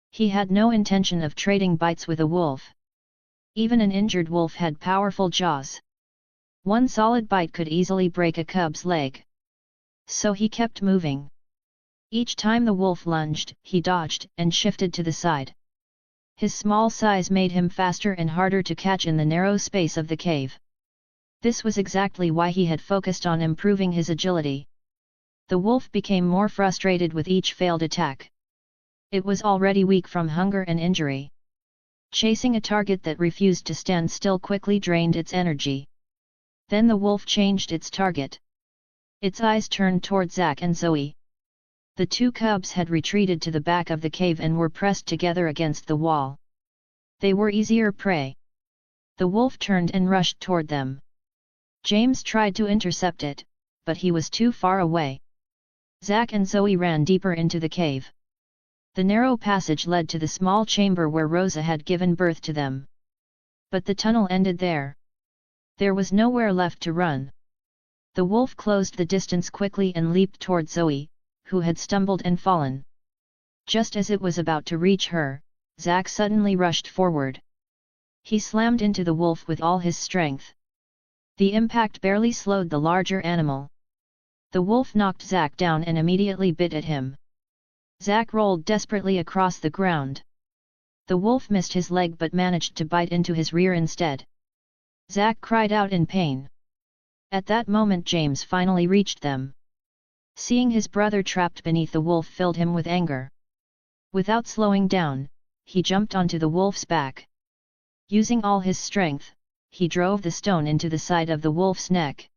He had no intention of trading bites with a wolf. Even an injured wolf had powerful jaws. One solid bite could easily break a cub's leg. So he kept moving. Each time the wolf lunged, he dodged and shifted to the side. His small size made him faster and harder to catch in the narrow space of the cave. This was exactly why he had focused on improving his agility. The wolf became more frustrated with each failed attack. It was already weak from hunger and injury. Chasing a target that refused to stand still quickly drained its energy. Then the wolf changed its target. Its eyes turned toward Zack and Zoe. The two cubs had retreated to the back of the cave and were pressed together against the wall. They were easier prey. The wolf turned and rushed toward them. James tried to intercept it, but he was too far away. Zack and Zoe ran deeper into the cave. The narrow passage led to the small chamber where Rosa had given birth to them. But the tunnel ended there. There was nowhere left to run. The wolf closed the distance quickly and leaped toward Zoe, who had stumbled and fallen. Just as it was about to reach her, Zack suddenly rushed forward. He slammed into the wolf with all his strength. The impact barely slowed the larger animal. The wolf knocked Zack down and immediately bit at him. Zack rolled desperately across the ground. The wolf missed his leg but managed to bite into his rear instead. Zack cried out in pain. At that moment James finally reached them. Seeing his brother trapped beneath the wolf filled him with anger. Without slowing down, he jumped onto the wolf's back. Using all his strength, he drove the stone into the side of the wolf's neck.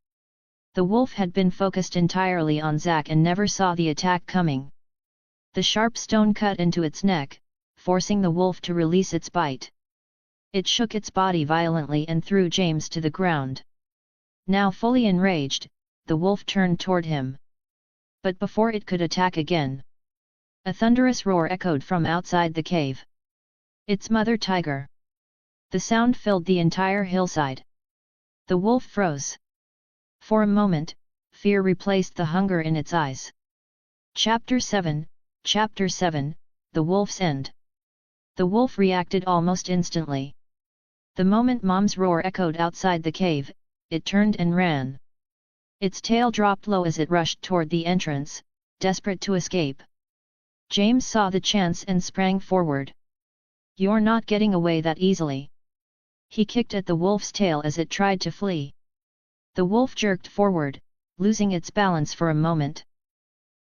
The wolf had been focused entirely on Zack and never saw the attack coming. The sharp stone cut into its neck, forcing the wolf to release its bite. It shook its body violently and threw James to the ground. Now fully enraged, the wolf turned toward him. But before it could attack again, a thunderous roar echoed from outside the cave. Its mother tiger. The sound filled the entire hillside. The wolf froze. For a moment, fear replaced the hunger in its eyes. Chapter 7, The Wolf's End. The wolf reacted almost instantly. The moment Mom's roar echoed outside the cave, it turned and ran. Its tail dropped low as it rushed toward the entrance, desperate to escape. James saw the chance and sprang forward. "You're not getting away that easily." He kicked at the wolf's tail as it tried to flee. The wolf jerked forward, losing its balance for a moment.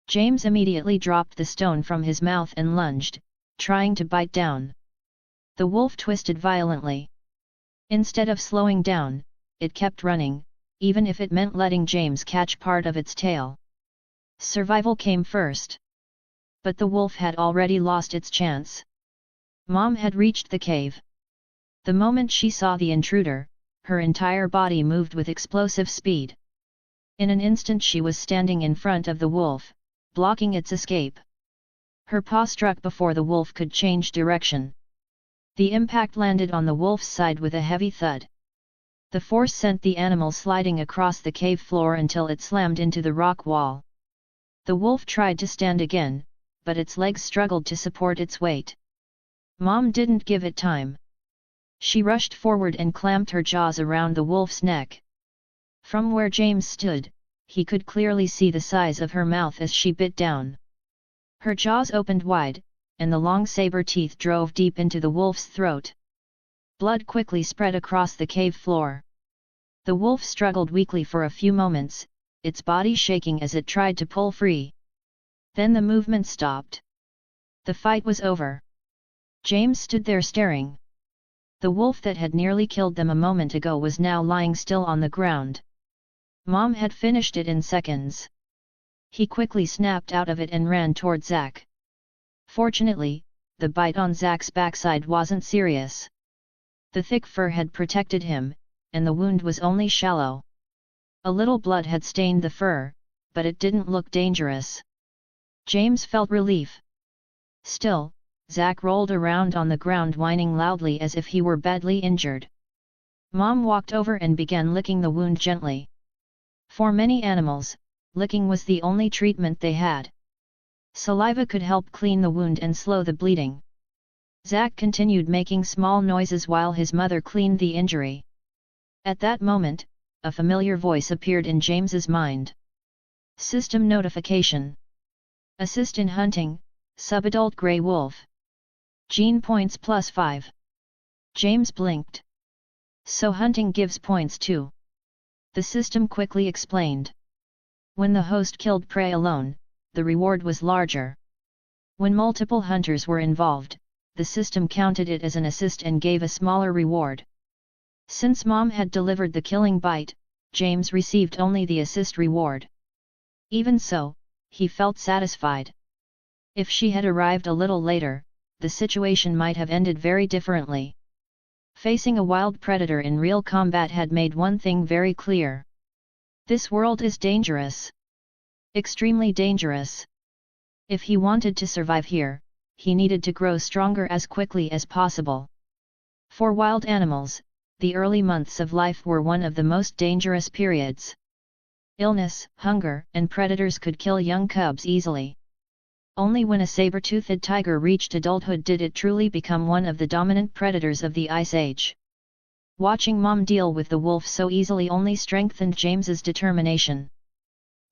James immediately dropped the stone from his mouth and lunged, trying to bite down. The wolf twisted violently. Instead of slowing down, it kept running, even if it meant letting James catch part of its tail. Survival came first. But the wolf had already lost its chance. Mom had reached the cave. The moment she saw the intruder, her entire body moved with explosive speed. In an instant she was standing in front of the wolf, blocking its escape. Her paw struck before the wolf could change direction. The impact landed on the wolf's side with a heavy thud. The force sent the animal sliding across the cave floor until it slammed into the rock wall. The wolf tried to stand again, but its legs struggled to support its weight. Mom didn't give it time. She rushed forward and clamped her jaws around the wolf's neck. From where James stood, he could clearly see the size of her mouth as she bit down. Her jaws opened wide, and the long saber teeth drove deep into the wolf's throat. Blood quickly spread across the cave floor. The wolf struggled weakly for a few moments, its body shaking as it tried to pull free. Then the movement stopped. The fight was over. James stood there staring. The wolf that had nearly killed them a moment ago was now lying still on the ground. Mom had finished it in seconds. He quickly snapped out of it and ran toward Zack. Fortunately, the bite on Zack's backside wasn't serious. The thick fur had protected him, and the wound was only shallow. A little blood had stained the fur, but it didn't look dangerous. James felt relief. Still, Zack rolled around on the ground whining loudly as if he were badly injured. Mom walked over and began licking the wound gently. For many animals, licking was the only treatment they had. Saliva could help clean the wound and slow the bleeding. Zack continued making small noises while his mother cleaned the injury. At that moment, a familiar voice appeared in James's mind. System notification. Assist in hunting, subadult gray wolf. Gene points +5. James blinked. So hunting gives points too. The system quickly explained. When the host killed prey alone, the reward was larger. When multiple hunters were involved, the system counted it as an assist and gave a smaller reward. Since Mom had delivered the killing bite, James received only the assist reward. Even so, he felt satisfied. If she had arrived a little later, the situation might have ended very differently. Facing a wild predator in real combat had made one thing very clear. This world is dangerous. Extremely dangerous. If he wanted to survive here, he needed to grow stronger as quickly as possible. For wild animals, the early months of life were one of the most dangerous periods. Illness, hunger, and predators could kill young cubs easily. Only when a saber-toothed tiger reached adulthood did it truly become one of the dominant predators of the Ice Age. Watching Mom deal with the wolf so easily only strengthened James's determination.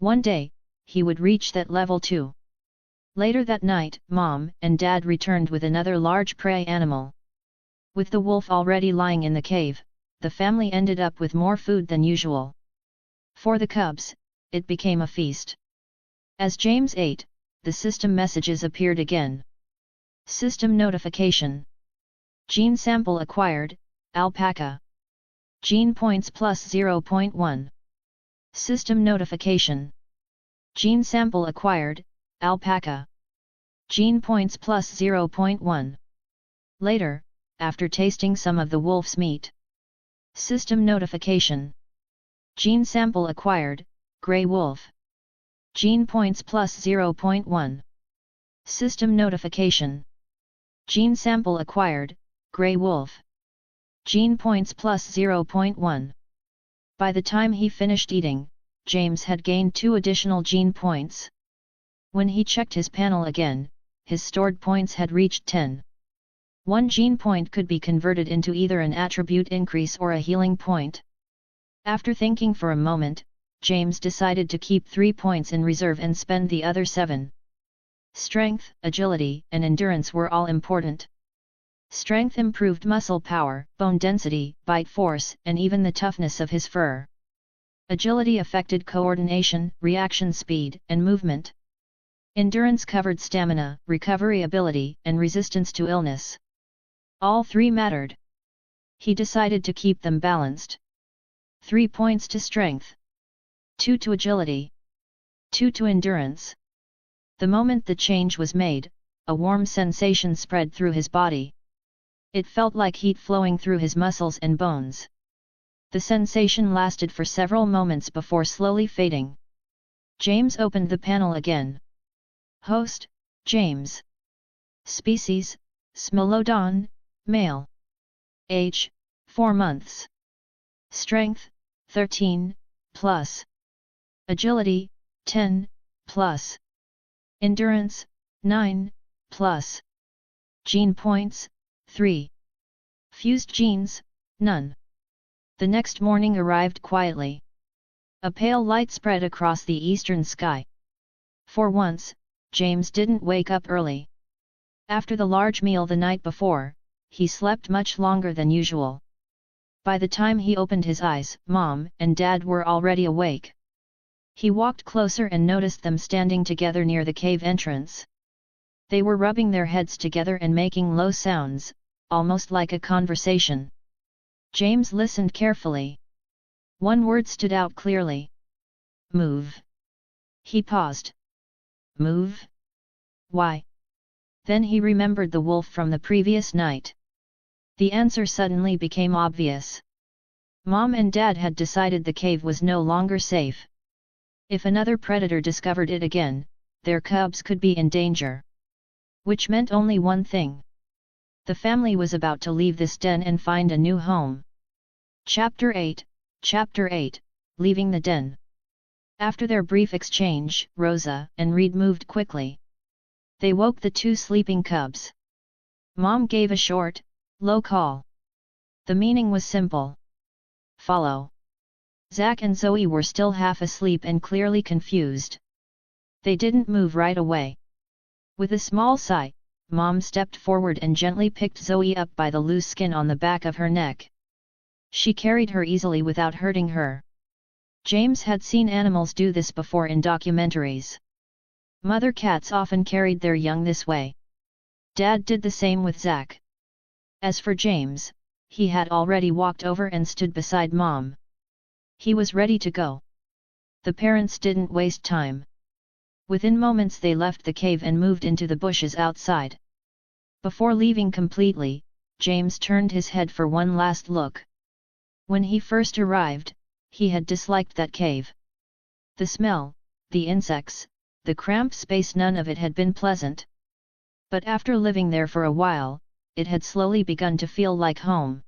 One day, he would reach that level too. Later that night, Mom and Dad returned with another large prey animal. With the wolf already lying in the cave, the family ended up with more food than usual. For the cubs, it became a feast. As James ate, the system messages appeared again. System notification. Gene sample acquired, alpaca. Gene points +0.1. System notification. Gene sample acquired, alpaca. Gene points +0.1. Later, after tasting some of the wolf's meat. System notification. Gene sample acquired, gray wolf. Gene points +0.1. System notification. Gene sample acquired, gray wolf. Gene points +0.1. By the time he finished eating, James had gained 2 additional gene points. When he checked his panel again, his stored points had reached 10. 1 gene point could be converted into either an attribute increase or a healing point. After thinking for a moment, James decided to keep 3 points in reserve and spend the other 7. Strength, agility, and endurance were all important. Strength improved muscle power, bone density, bite force, and even the toughness of his fur. Agility affected coordination, reaction speed, and movement. Endurance covered stamina, recovery ability, and resistance to illness. All 3 mattered. He decided to keep them balanced. 3 points to strength. 2 to agility. 2 to endurance. The moment the change was made, a warm sensation spread through his body. It felt like heat flowing through his muscles and bones. The sensation lasted for several moments before slowly fading. James opened the panel again. Host, James. Species, Smilodon, male. Age, 4 months. Strength, 13, plus. Agility, 10, plus. Endurance, 9, plus. Gene points, 3. Fused genes, none. The next morning arrived quietly. A pale light spread across the eastern sky. For once, James didn't wake up early. After the large meal the night before, he slept much longer than usual. By the time he opened his eyes, Mom and Dad were already awake. He walked closer and noticed them standing together near the cave entrance. They were rubbing their heads together and making low sounds, almost like a conversation. James listened carefully. One word stood out clearly. Move. He paused. Move? Why? Then he remembered the wolf from the previous night. The answer suddenly became obvious. Mom and Dad had decided the cave was no longer safe. If another predator discovered it again, their cubs could be in danger. Which meant only one thing. The family was about to leave this den and find a new home. Chapter 8, Leaving the Den. After their brief exchange, Rosa and Reed moved quickly. They woke the two sleeping cubs. Mom gave a short, low call. The meaning was simple. Follow. Zack and Zoe were still half asleep and clearly confused. They didn't move right away. With a small sigh, Mom stepped forward and gently picked Zoe up by the loose skin on the back of her neck. She carried her easily without hurting her. James had seen animals do this before in documentaries. Mother cats often carried their young this way. Dad did the same with Zack. As for James, he had already walked over and stood beside Mom. He was ready to go. The parents didn't waste time. Within moments they left the cave and moved into the bushes outside. Before leaving completely, James turned his head for one last look. When he first arrived, he had disliked that cave. The smell, the insects, the cramped space, none of it had been pleasant. But after living there for a while, it had slowly begun to feel like home.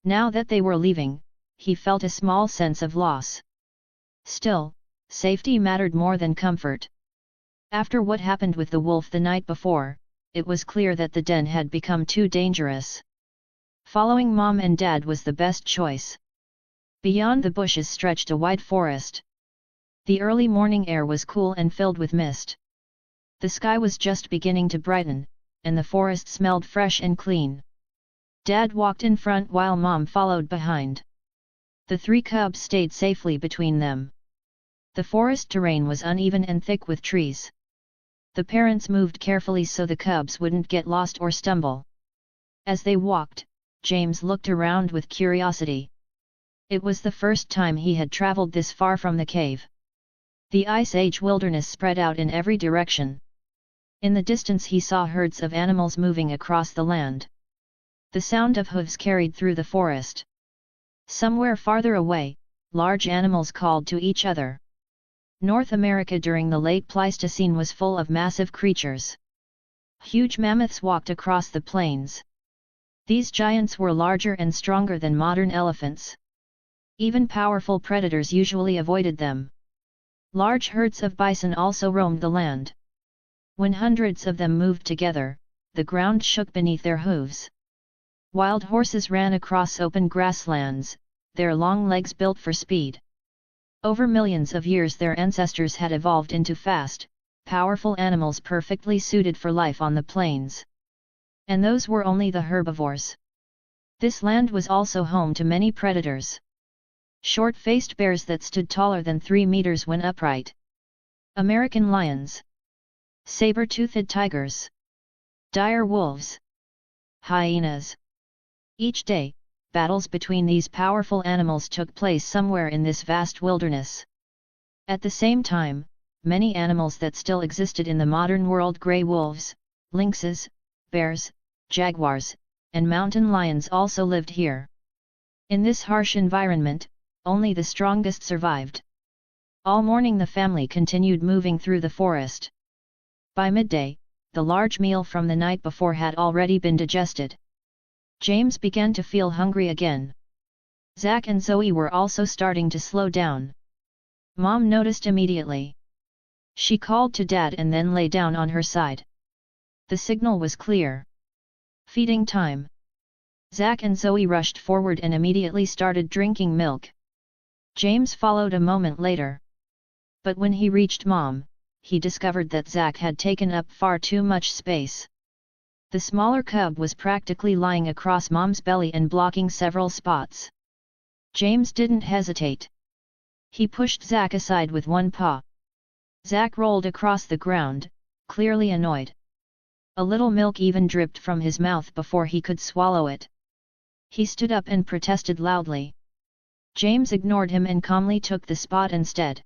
Now that they were leaving, he felt a small sense of loss. Still, safety mattered more than comfort. After what happened with the wolf the night before, it was clear that the den had become too dangerous. Following Mom and Dad was the best choice. Beyond the bushes stretched a wide forest. The early morning air was cool and filled with mist. The sky was just beginning to brighten, and the forest smelled fresh and clean. Dad walked in front while Mom followed behind. The three cubs stayed safely between them. The forest terrain was uneven and thick with trees. The parents moved carefully so the cubs wouldn't get lost or stumble. As they walked, James looked around with curiosity. It was the first time he had traveled this far from the cave. The Ice Age wilderness spread out in every direction. In the distance he saw herds of animals moving across the land. The sound of hooves carried through the forest. Somewhere farther away, large animals called to each other. North America during the late Pleistocene was full of massive creatures. Huge mammoths walked across the plains. These giants were larger and stronger than modern elephants. Even powerful predators usually avoided them. Large herds of bison also roamed the land. When hundreds of them moved together, the ground shook beneath their hooves. Wild horses ran across open grasslands, their long legs built for speed. Over millions of years their ancestors had evolved into fast, powerful animals perfectly suited for life on the plains. And those were only the herbivores. This land was also home to many predators. Short-faced bears that stood taller than 3 meters when upright. American lions. Saber-toothed tigers. Dire wolves. Hyenas. Each day, battles between these powerful animals took place somewhere in this vast wilderness. At the same time, many animals that still existed in the modern world, gray wolves, lynxes, bears, jaguars, and mountain lions also lived here. In this harsh environment, only the strongest survived. All morning the family continued moving through the forest. By midday, the large meal from the night before had already been digested. James began to feel hungry again. Zack and Zoe were also starting to slow down. Mom noticed immediately. She called to Dad and then lay down on her side. The signal was clear. Feeding time. Zack and Zoe rushed forward and immediately started drinking milk. James followed a moment later. But when he reached Mom, he discovered that Zack had taken up far too much space. The smaller cub was practically lying across Mom's belly and blocking several spots. James didn't hesitate. He pushed Zack aside with one paw. Zack rolled across the ground, clearly annoyed. A little milk even dripped from his mouth before he could swallow it. He stood up and protested loudly. James ignored him and calmly took the spot instead.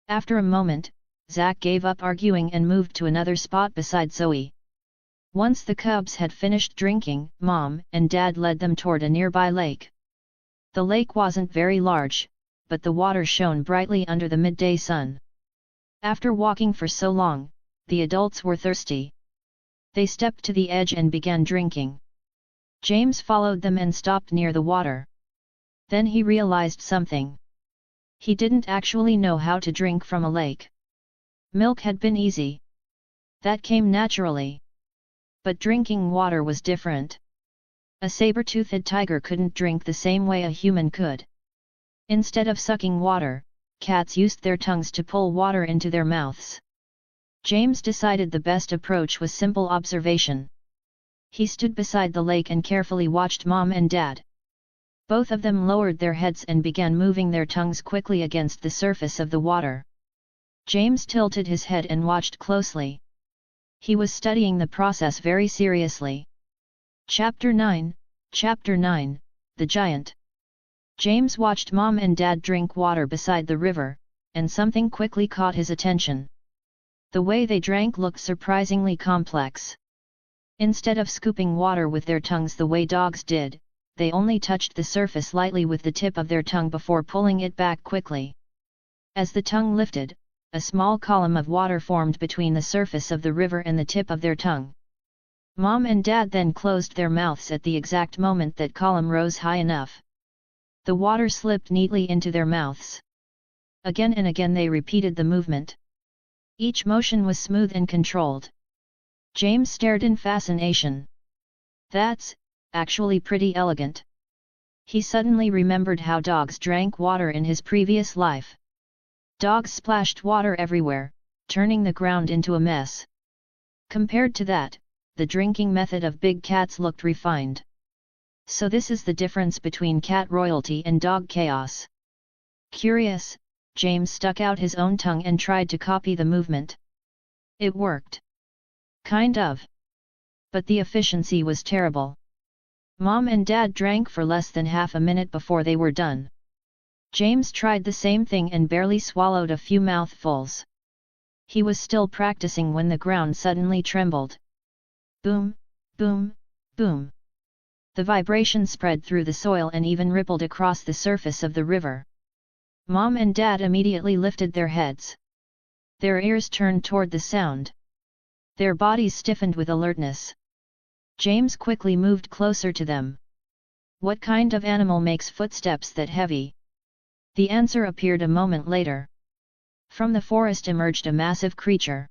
After a moment, Zack gave up arguing and moved to another spot beside Zoe. Once the cubs had finished drinking, Mom and Dad led them toward a nearby lake. The lake wasn't very large, but the water shone brightly under the midday sun. After walking for so long, the adults were thirsty. They stepped to the edge and began drinking. James followed them and stopped near the water. Then he realized something. He didn't actually know how to drink from a lake. Milk had been easy. That came naturally. But drinking water was different. A saber-toothed tiger couldn't drink the same way a human could. Instead of sucking water, cats used their tongues to pull water into their mouths. James decided the best approach was simple observation. He stood beside the lake and carefully watched Mom and Dad. Both of them lowered their heads and began moving their tongues quickly against the surface of the water. James tilted his head and watched closely. He was studying the process very seriously. Chapter 9, The Giant. James watched Mom and Dad drink water beside the river, and something quickly caught his attention. The way they drank looked surprisingly complex. Instead of scooping water with their tongues the way dogs did, they only touched the surface lightly with the tip of their tongue before pulling it back quickly. As the tongue lifted, a small column of water formed between the surface of the river and the tip of their tongue. Mom and Dad then closed their mouths at the exact moment that column rose high enough. The water slipped neatly into their mouths. Again and again they repeated the movement. Each motion was smooth and controlled. James stared in fascination. That's actually pretty elegant. He suddenly remembered how dogs drank water in his previous life. Dogs splashed water everywhere, turning the ground into a mess. Compared to that, the drinking method of big cats looked refined. So this is the difference between cat royalty and dog chaos. Curious, James stuck out his own tongue and tried to copy the movement. It worked. Kind of. But the efficiency was terrible. Mom and Dad drank for less than half a minute before they were done. James tried the same thing and barely swallowed a few mouthfuls. He was still practicing when the ground suddenly trembled. Boom, boom, boom. The vibration spread through the soil and even rippled across the surface of the river. Mom and Dad immediately lifted their heads. Their ears turned toward the sound. Their bodies stiffened with alertness. James quickly moved closer to them. What kind of animal makes footsteps that heavy? The answer appeared a moment later. From the forest emerged a massive creature.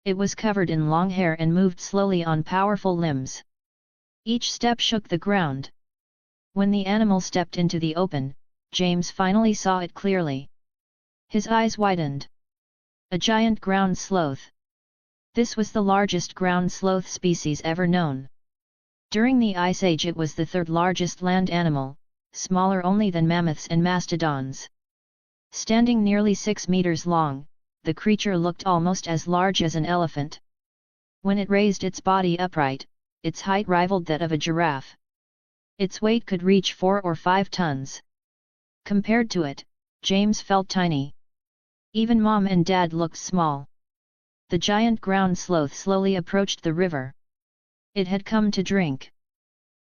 It was covered in long hair and moved slowly on powerful limbs. Each step shook the ground. When the animal stepped into the open, James finally saw it clearly. His eyes widened. A giant ground sloth. This was the largest ground sloth species ever known. During the Ice Age it was the third largest land animal, smaller only than mammoths and mastodons. Standing nearly 6 meters long, the creature looked almost as large as an elephant. When it raised its body upright, its height rivaled that of a giraffe. Its weight could reach 4 or 5 tons. Compared to it, James felt tiny. Even Mom and Dad looked small. The giant ground sloth slowly approached the river. It had come to drink.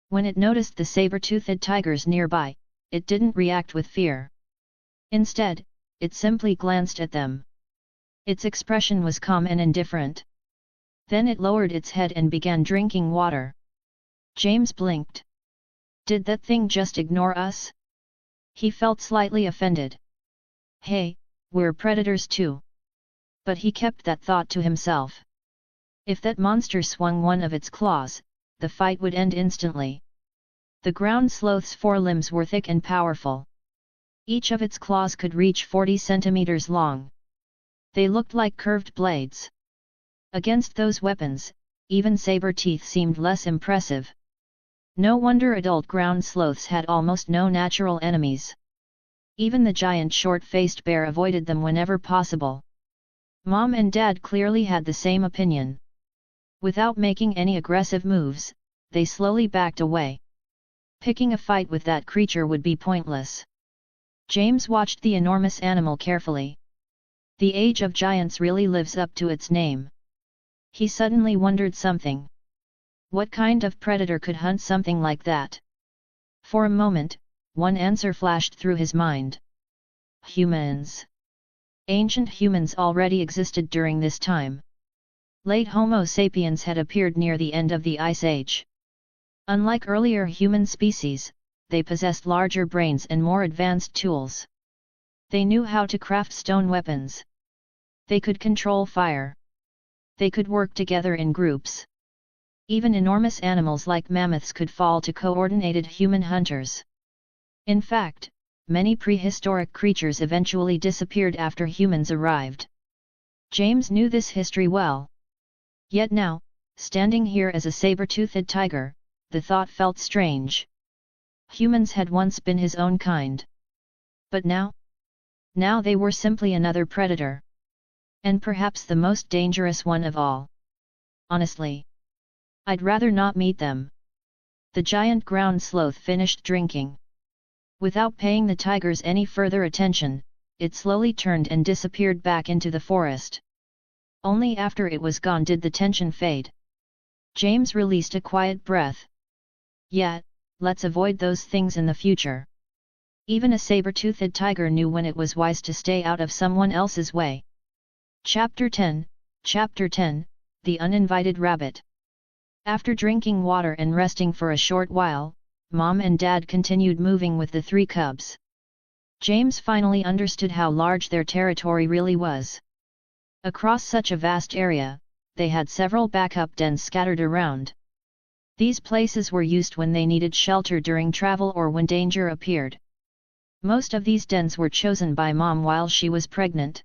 When it noticed the saber-toothed tigers nearby, it didn't react with fear. Instead, it simply glanced at them. Its expression was calm and indifferent. Then it lowered its head and began drinking water. James blinked. Did that thing just ignore us? He felt slightly offended. Hey, we're predators too. But he kept that thought to himself. If that monster swung one of its claws, the fight would end instantly. The ground sloth's forelimbs were thick and powerful. Each of its claws could reach 40 centimeters long. They looked like curved blades. Against those weapons, even saber teeth seemed less impressive. No wonder adult ground sloths had almost no natural enemies. Even the giant short-faced bear avoided them whenever possible. Mom and Dad clearly had the same opinion. Without making any aggressive moves, they slowly backed away. Picking a fight with that creature would be pointless. James watched the enormous animal carefully. The Age of Giants really lives up to its name. He suddenly wondered something. What kind of predator could hunt something like that? For a moment, one answer flashed through his mind. Humans. Ancient humans already existed during this time. Late Homo sapiens had appeared near the end of the Ice Age. Unlike earlier human species, they possessed larger brains and more advanced tools. They knew how to craft stone weapons. They could control fire. They could work together in groups. Even enormous animals like mammoths could fall to coordinated human hunters. In fact, many prehistoric creatures eventually disappeared after humans arrived. James knew this history well. Yet now, standing here as a saber-toothed tiger, the thought felt strange. Humans had once been his own kind. But now? Now they were simply another predator. And perhaps the most dangerous one of all. Honestly, I'd rather not meet them. The giant ground sloth finished drinking. Without paying the tigers any further attention, it slowly turned and disappeared back into the forest. Only after it was gone did the tension fade. James released a quiet breath. Yeah, let's avoid those things in the future. Even a saber-toothed tiger knew when it was wise to stay out of someone else's way. Chapter 10, The Uninvited Rabbit. After drinking water and resting for a short while, Mom and Dad continued moving with the three cubs. James finally understood how large their territory really was. Across such a vast area, they had several backup dens scattered around. These places were used when they needed shelter during travel or when danger appeared. Most of these dens were chosen by Mom while she was pregnant.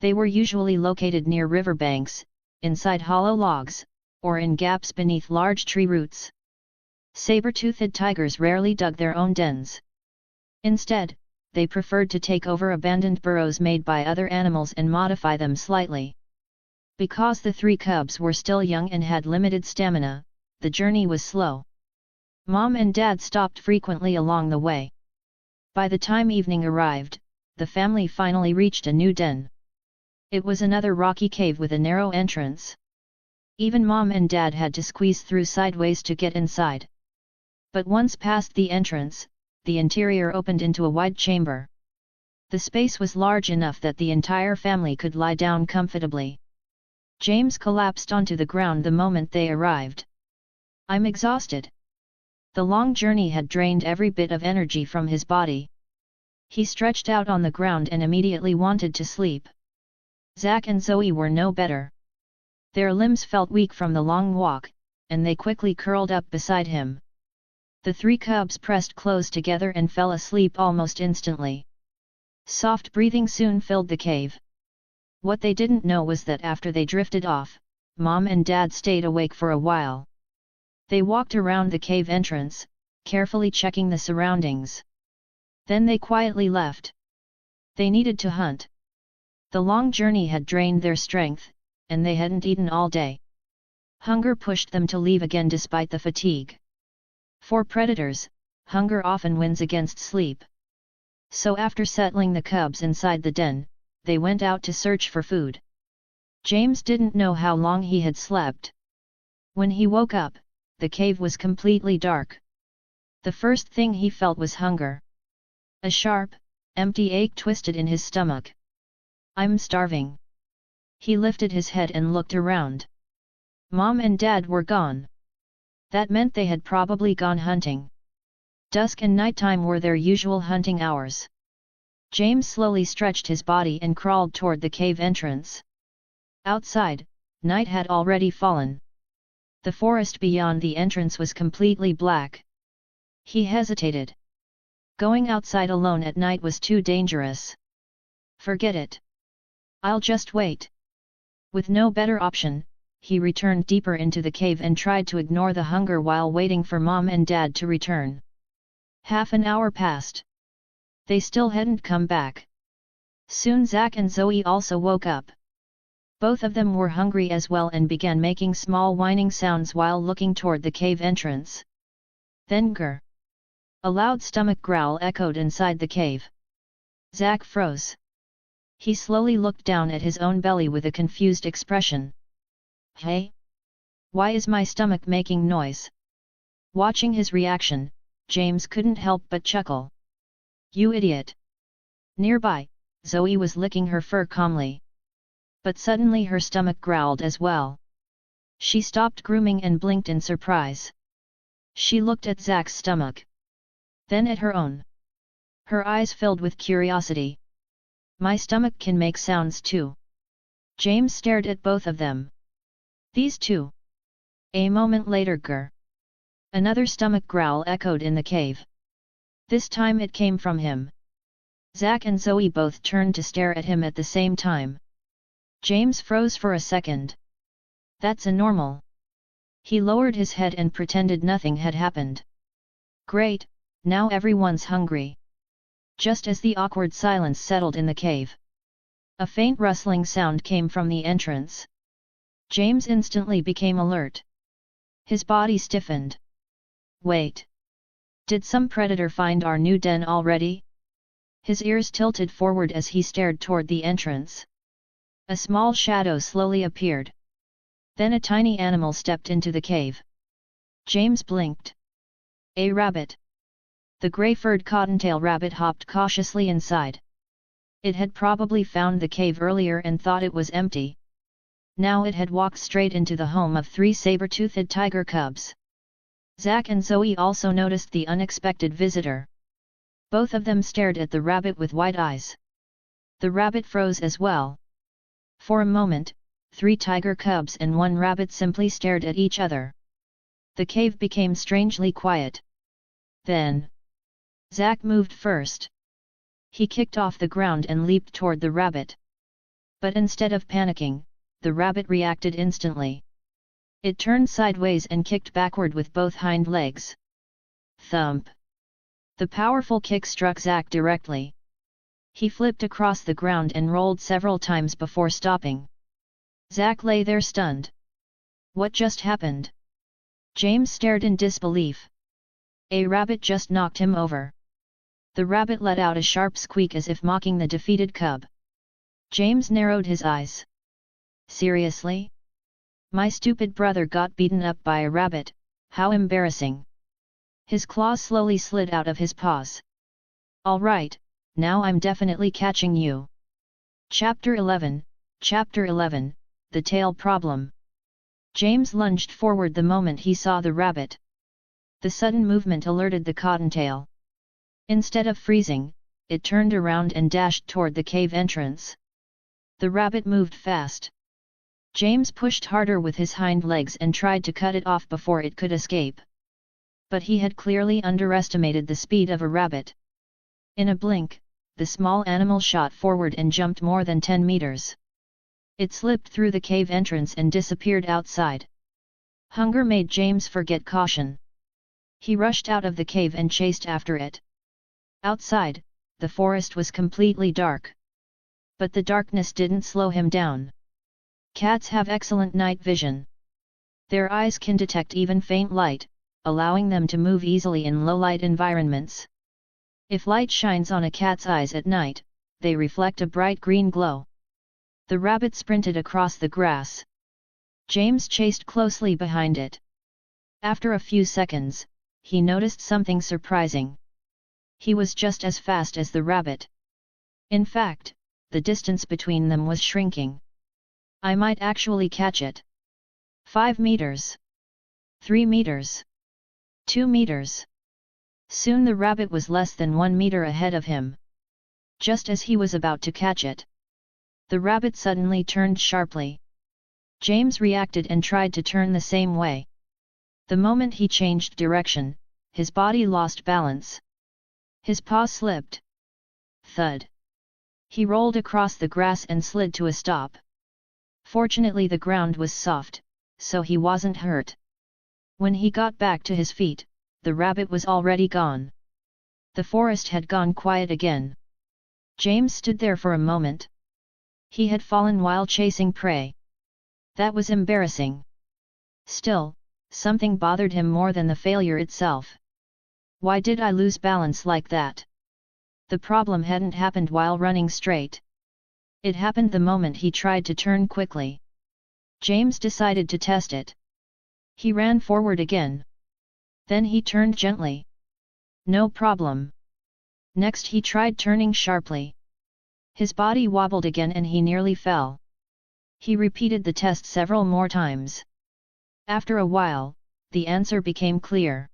They were usually located near riverbanks, inside hollow logs, or in gaps beneath large tree roots. Saber-toothed tigers rarely dug their own dens. Instead, they preferred to take over abandoned burrows made by other animals and modify them slightly. Because the three cubs were still young and had limited stamina, the journey was slow. Mom and Dad stopped frequently along the way. By the time evening arrived, the family finally reached a new den. It was another rocky cave with a narrow entrance. Even Mom and Dad had to squeeze through sideways to get inside. But once past the entrance, the interior opened into a wide chamber. The space was large enough that the entire family could lie down comfortably. James collapsed onto the ground the moment they arrived. I'm exhausted. The long journey had drained every bit of energy from his body. He stretched out on the ground and immediately wanted to sleep. Zach and Zoe were no better. Their limbs felt weak from the long walk, and they quickly curled up beside him. The three cubs pressed close together and fell asleep almost instantly. Soft breathing soon filled the cave. What they didn't know was that after they drifted off, Mom and Dad stayed awake for a while. They walked around the cave entrance, carefully checking the surroundings. Then they quietly left. They needed to hunt. The long journey had drained their strength, and they hadn't eaten all day. Hunger pushed them to leave again despite the fatigue. For predators, hunger often wins against sleep. So after settling the cubs inside the den, they went out to search for food. James didn't know how long he had slept. When he woke up, the cave was completely dark. The first thing he felt was hunger. A sharp, empty ache twisted in his stomach. I'm starving. He lifted his head and looked around. Mom and Dad were gone. That meant they had probably gone hunting. Dusk and nighttime were their usual hunting hours. James slowly stretched his body and crawled toward the cave entrance. Outside, night had already fallen. The forest beyond the entrance was completely black. He hesitated. Going outside alone at night was too dangerous. Forget it. I'll just wait. With no better option, he returned deeper into the cave and tried to ignore the hunger while waiting for Mom and Dad to return. Half an hour passed. They still hadn't come back. Soon Zack and Zoe also woke up. Both of them were hungry as well and began making small whining sounds while looking toward the cave entrance. Then grr! A loud stomach growl echoed inside the cave. Zack froze. He slowly looked down at his own belly with a confused expression. Hey? Why is my stomach making noise? Watching his reaction, James couldn't help but chuckle. You idiot! Nearby, Zoe was licking her fur calmly. But suddenly her stomach growled as well. She stopped grooming and blinked in surprise. She looked at Zack's stomach. Then at her own. Her eyes filled with curiosity. My stomach can make sounds too. James stared at both of them. These two. A moment later grr. Another stomach growl echoed in the cave. This time it came from him. Zack and Zoe both turned to stare at him at the same time. James froze for a second. That's a normal. He lowered his head and pretended nothing had happened. Great, now everyone's hungry. Just as the awkward silence settled in the cave, a faint rustling sound came from the entrance. James instantly became alert. His body stiffened. Wait! Did some predator find our new den already? His ears tilted forward as he stared toward the entrance. A small shadow slowly appeared. Then a tiny animal stepped into the cave. James blinked. A rabbit. The gray-furred cottontail rabbit hopped cautiously inside. It had probably found the cave earlier and thought it was empty. Now it had walked straight into the home of 3 saber-toothed tiger cubs. Zack and Zoe also noticed the unexpected visitor. Both of them stared at the rabbit with wide eyes. The rabbit froze as well. For a moment, 3 tiger cubs and 1 rabbit simply stared at each other. The cave became strangely quiet. Then, Zack moved first. He kicked off the ground and leaped toward the rabbit. But instead of panicking, the rabbit reacted instantly. It turned sideways and kicked backward with both hind legs. Thump! The powerful kick struck Zack directly. He flipped across the ground and rolled several times before stopping. Zack lay there stunned. What just happened? James stared in disbelief. A rabbit just knocked him over. The rabbit let out a sharp squeak as if mocking the defeated cub. James narrowed his eyes. Seriously? My stupid brother got beaten up by a rabbit, how embarrassing. His claws slowly slid out of his paws. All right, now I'm definitely catching you. Chapter 11, The Tail Problem. James lunged forward the moment he saw the rabbit. The sudden movement alerted the cottontail. Instead of freezing, it turned around and dashed toward the cave entrance. The rabbit moved fast. James pushed harder with his hind legs and tried to cut it off before it could escape. But he had clearly underestimated the speed of a rabbit. In a blink, the small animal shot forward and jumped more than 10 meters. It slipped through the cave entrance and disappeared outside. Hunger made James forget caution. He rushed out of the cave and chased after it. Outside, the forest was completely dark. But the darkness didn't slow him down. Cats have excellent night vision. Their eyes can detect even faint light, allowing them to move easily in low-light environments. If light shines on a cat's eyes at night, they reflect a bright green glow. The rabbit sprinted across the grass. James chased closely behind it. After a few seconds, he noticed something surprising. He was just as fast as the rabbit. In fact, the distance between them was shrinking. I might actually catch it. 5 meters. 3 meters. 2 meters. Soon the rabbit was less than 1 meter ahead of him. Just as he was about to catch it, the rabbit suddenly turned sharply. James reacted and tried to turn the same way. The moment he changed direction, his body lost balance. His paw slipped. Thud. He rolled across the grass and slid to a stop. Fortunately the ground was soft, so he wasn't hurt. When he got back to his feet, the rabbit was already gone. The forest had gone quiet again. James stood there for a moment. He had fallen while chasing prey. That was embarrassing. Still, something bothered him more than the failure itself. Why did I lose balance like that? The problem hadn't happened while running straight. It happened the moment he tried to turn quickly. James decided to test it. He ran forward again. Then he turned gently. No problem. Next he tried turning sharply. His body wobbled again and he nearly fell. He repeated the test several more times. After a while, the answer became clear.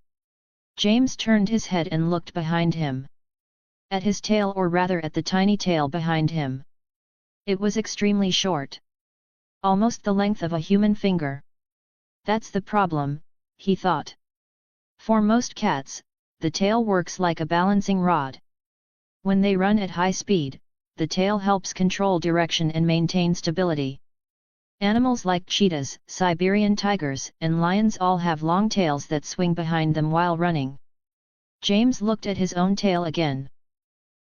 James turned his head and looked behind him. At his tail, or rather at the tiny tail behind him. It was extremely short. Almost the length of a human finger. That's the problem, he thought. For most cats, the tail works like a balancing rod. When they run at high speed, the tail helps control direction and maintain stability. Animals like cheetahs, Siberian tigers, and lions all have long tails that swing behind them while running. James looked at his own tail again.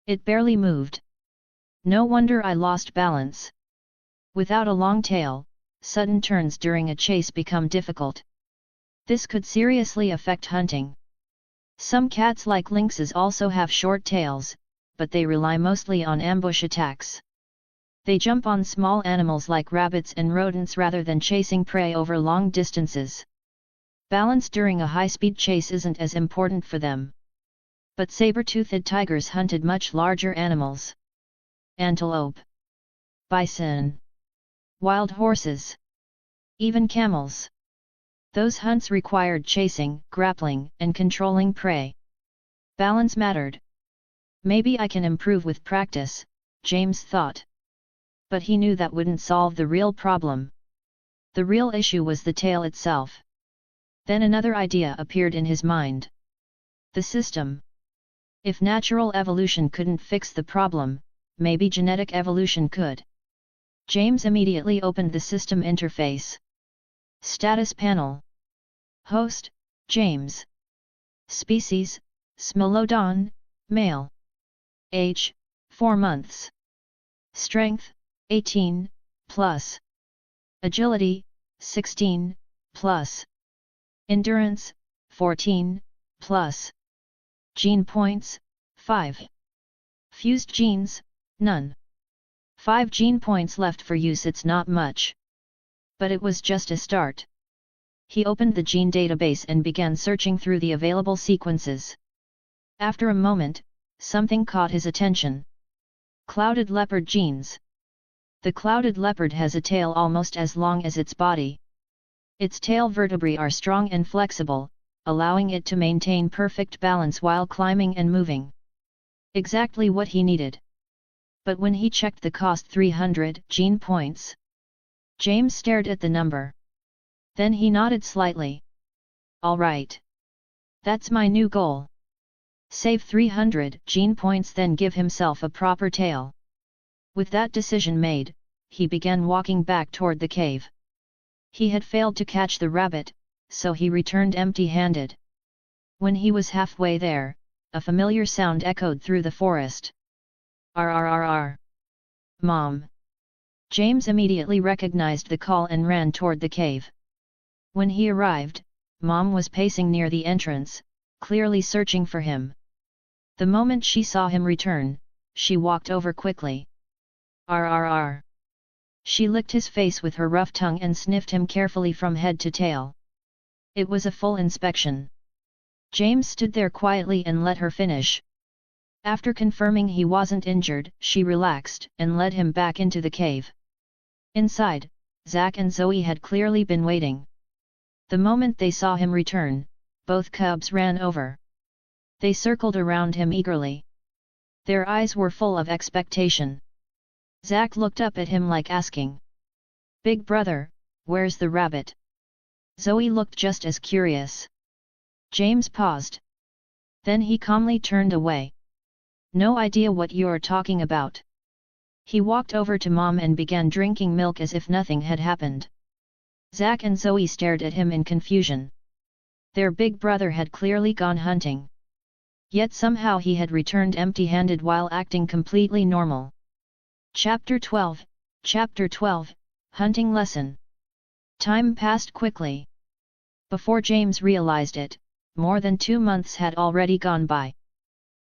It barely moved. No wonder I lost balance. Without a long tail, sudden turns during a chase become difficult. This could seriously affect hunting. Some cats like lynxes also have short tails, but they rely mostly on ambush attacks. They jump on small animals like rabbits and rodents rather than chasing prey over long distances. Balance during a high-speed chase isn't as important for them. But saber-toothed tigers hunted much larger animals. Antelope, bison, wild horses, even camels. Those hunts required chasing, grappling, and controlling prey. Balance mattered. Maybe I can improve with practice, James thought. But he knew that wouldn't solve the real problem. The real issue was the tail itself. Then another idea appeared in his mind. The system. If natural evolution couldn't fix the problem, maybe genetic evolution could. James immediately opened the system interface. Status panel. Host, James. Species, Smilodon, male. Age, 4 months. Strength, 18, plus. Agility, 16, plus. Endurance, 14, plus. Gene points, 5. Fused genes, none. 5 gene points left for use. It's not much. But it was just a start. He opened the gene database and began searching through the available sequences. After a moment, something caught his attention. Clouded leopard genes. The clouded leopard has a tail almost as long as its body. Its tail vertebrae are strong and flexible, allowing it to maintain perfect balance while climbing and moving. Exactly what he needed. But when he checked the cost, 300 gene points. James stared at the number. Then he nodded slightly. All right. That's my new goal. Save 300 gene points, then give himself a proper tail. With that decision made, he began walking back toward the cave. He had failed to catch the rabbit, so he returned empty-handed. When he was halfway there, a familiar sound echoed through the forest. RRRR. Mom. James immediately recognized the call and ran toward the cave. When he arrived, Mom was pacing near the entrance, clearly searching for him. The moment she saw him return, she walked over quickly. RRR. She licked his face with her rough tongue and sniffed him carefully from head to tail. It was a full inspection. James stood there quietly and let her finish. After confirming he wasn't injured, she relaxed and led him back into the cave. Inside, Zack and Zoe had clearly been waiting. The moment they saw him return, both cubs ran over. They circled around him eagerly. Their eyes were full of expectation. Zack looked up at him like asking, "Big brother, where's the rabbit?" Zoe looked just as curious. James paused. Then he calmly turned away. No idea what you're talking about. He walked over to Mom and began drinking milk as if nothing had happened. Zach and Zoe stared at him in confusion. Their big brother had clearly gone hunting. Yet somehow he had returned empty-handed while acting completely normal. Chapter 12, Hunting Lesson. Time passed quickly. Before James realized it, more than 2 months had already gone by.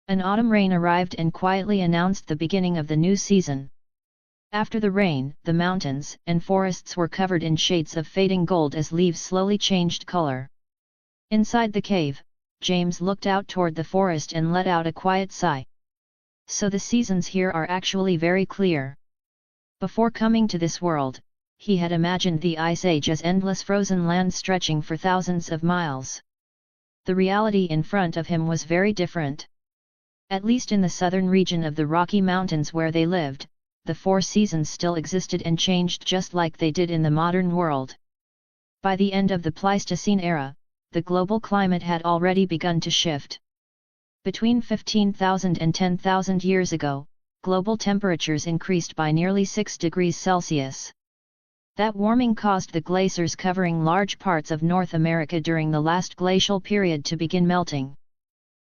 An autumn rain arrived and quietly announced the beginning of the new season. After the rain, the mountains and forests were covered in shades of fading gold as leaves slowly changed color. Inside the cave, James looked out toward the forest and let out a quiet sigh. So the seasons here are actually very clear. Before coming to this world, he had imagined the Ice Age as endless frozen land stretching for thousands of miles. The reality in front of him was very different. At least in the southern region of the Rocky Mountains where they lived, the 4 seasons still existed and changed just like they did in the modern world. By the end of the Pleistocene era, the global climate had already begun to shift. Between 15,000 and 10,000 years ago, global temperatures increased by nearly 6 degrees Celsius. That warming caused the glaciers covering large parts of North America during the last glacial period to begin melting.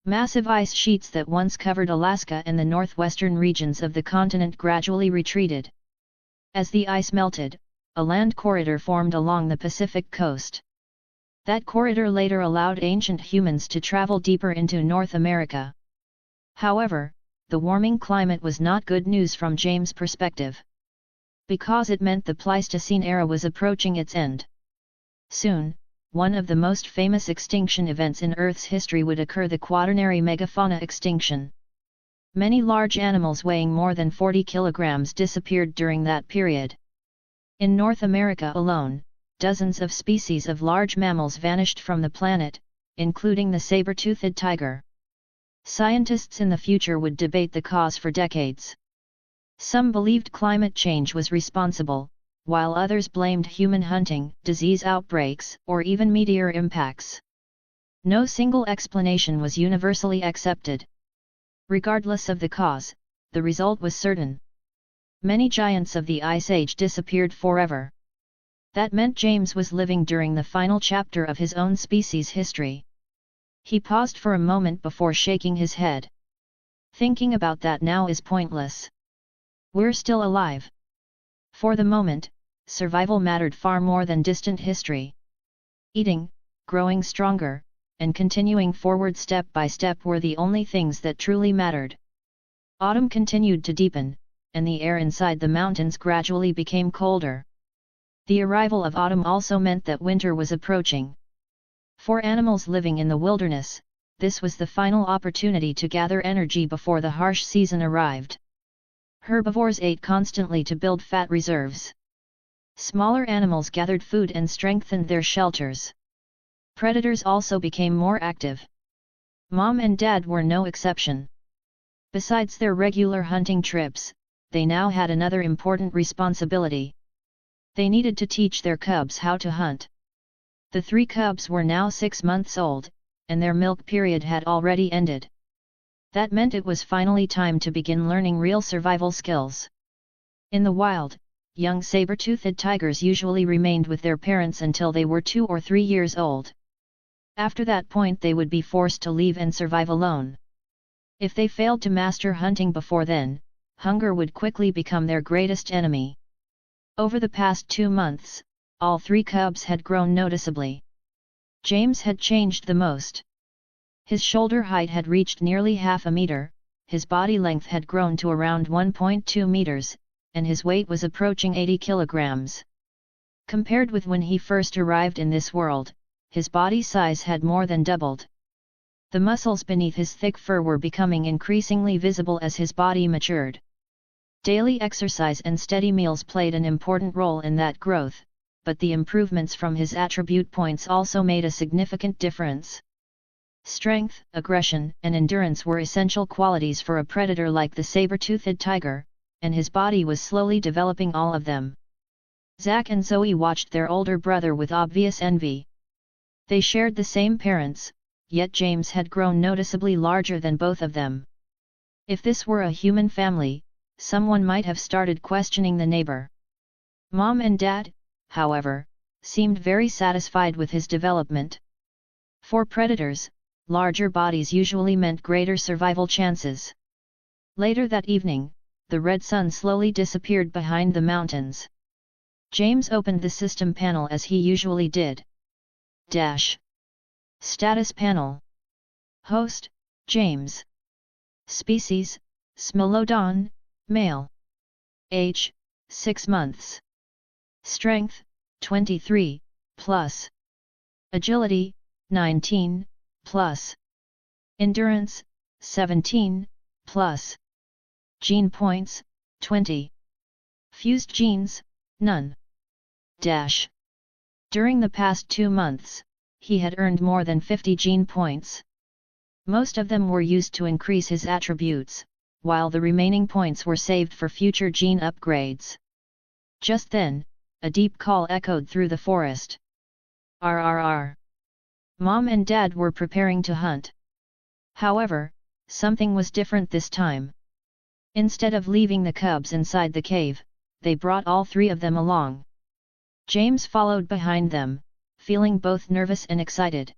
Massive ice sheets that once covered Alaska and the northwestern regions of the continent gradually retreated. As the ice melted, a land corridor formed along the Pacific coast. That corridor later allowed ancient humans to travel deeper into North America. However, the warming climate was not good news from James' perspective. Because it meant the Pleistocene era was approaching its end. Soon, one of the most famous extinction events in Earth's history would occur: the quaternary megafauna extinction. Many large animals weighing more than 40 kilograms disappeared during that period. In North America alone, dozens of species of large mammals vanished from the planet, including the saber-toothed tiger. Scientists in the future would debate the cause for decades. Some believed climate change was responsible, while others blamed human hunting, disease outbreaks, or even meteor impacts. No single explanation was universally accepted. Regardless of the cause, the result was certain. Many giants of the Ice Age disappeared forever. That meant James was living during the final chapter of his own species' history. He paused for a moment before shaking his head. Thinking about that now is pointless. We're still alive. For the moment, survival mattered far more than distant history. Eating, growing stronger, and continuing forward step by step were the only things that truly mattered. Autumn continued to deepen, and the air inside the mountains gradually became colder. The arrival of autumn also meant that winter was approaching. For animals living in the wilderness, this was the final opportunity to gather energy before the harsh season arrived. Herbivores ate constantly to build fat reserves. Smaller animals gathered food and strengthened their shelters. Predators also became more active. Mom and Dad were no exception. Besides their regular hunting trips, they now had another important responsibility. They needed to teach their cubs how to hunt. The 3 cubs were now 6 months old, and their milk period had already ended. That meant it was finally time to begin learning real survival skills. In the wild, young saber-toothed tigers usually remained with their parents until they were 2 or 3 years old. After that point they would be forced to leave and survive alone. If they failed to master hunting before then, hunger would quickly become their greatest enemy. Over the past 2 months, all 3 cubs had grown noticeably. James had changed the most. His shoulder height had reached nearly half a meter, his body length had grown to around 1.2 meters, and his weight was approaching 80 kilograms. Compared with when he first arrived in this world, his body size had more than doubled. The muscles beneath his thick fur were becoming increasingly visible as his body matured. Daily exercise and steady meals played an important role in that growth, but the improvements from his attribute points also made a significant difference. Strength, aggression, and endurance were essential qualities for a predator like the saber-toothed tiger, and his body was slowly developing all of them. Zach and Zoe watched their older brother with obvious envy. They shared the same parents, yet James had grown noticeably larger than both of them. If this were a human family, someone might have started questioning the neighbor. Mom and Dad, however, seemed very satisfied with his development. For predators, larger bodies usually meant greater survival chances. Later that evening, the red sun slowly disappeared behind the mountains. James opened the system panel as he usually did. Status panel. Host, James. Species, Smilodon, male. Age, 6 months. Strength, 23, plus. Agility, 19, plus. Endurance, 17, plus. Gene points, 20. Fused genes, none. During the past 2 months, he had earned more than 50 gene points. Most of them were used to increase his attributes, while the remaining points were saved for future gene upgrades. Just then, a deep call echoed through the forest. RRR. Mom and Dad were preparing to hunt. However, something was different this time. Instead of leaving the cubs inside the cave, they brought all 3 of them along. James followed behind them, feeling both nervous and excited.